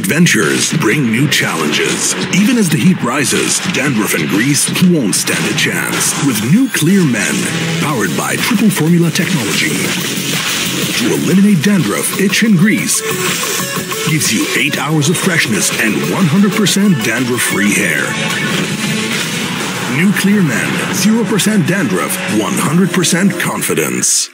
adventures bring new challenges. Even as the heat rises, dandruff and grease won't stand a chance. With new Clear Men, powered by triple formula technology. To eliminate dandruff, itch, and grease, gives you 8 hours of freshness and 100% dandruff-free hair. New Clear Men, 0% dandruff, 100% confidence.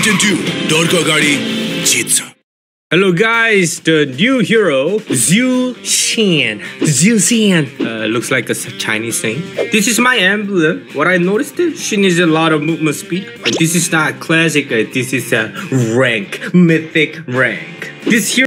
Mountain Dew, dorko gari, jitsu. Hello guys, the new hero, Zhu Xian. Zhu Xian. Looks like a Chinese name. This is my emblem. What I noticed, she needs a lot of movement speed. And this is not classic, this is a rank, mythic rank. This hero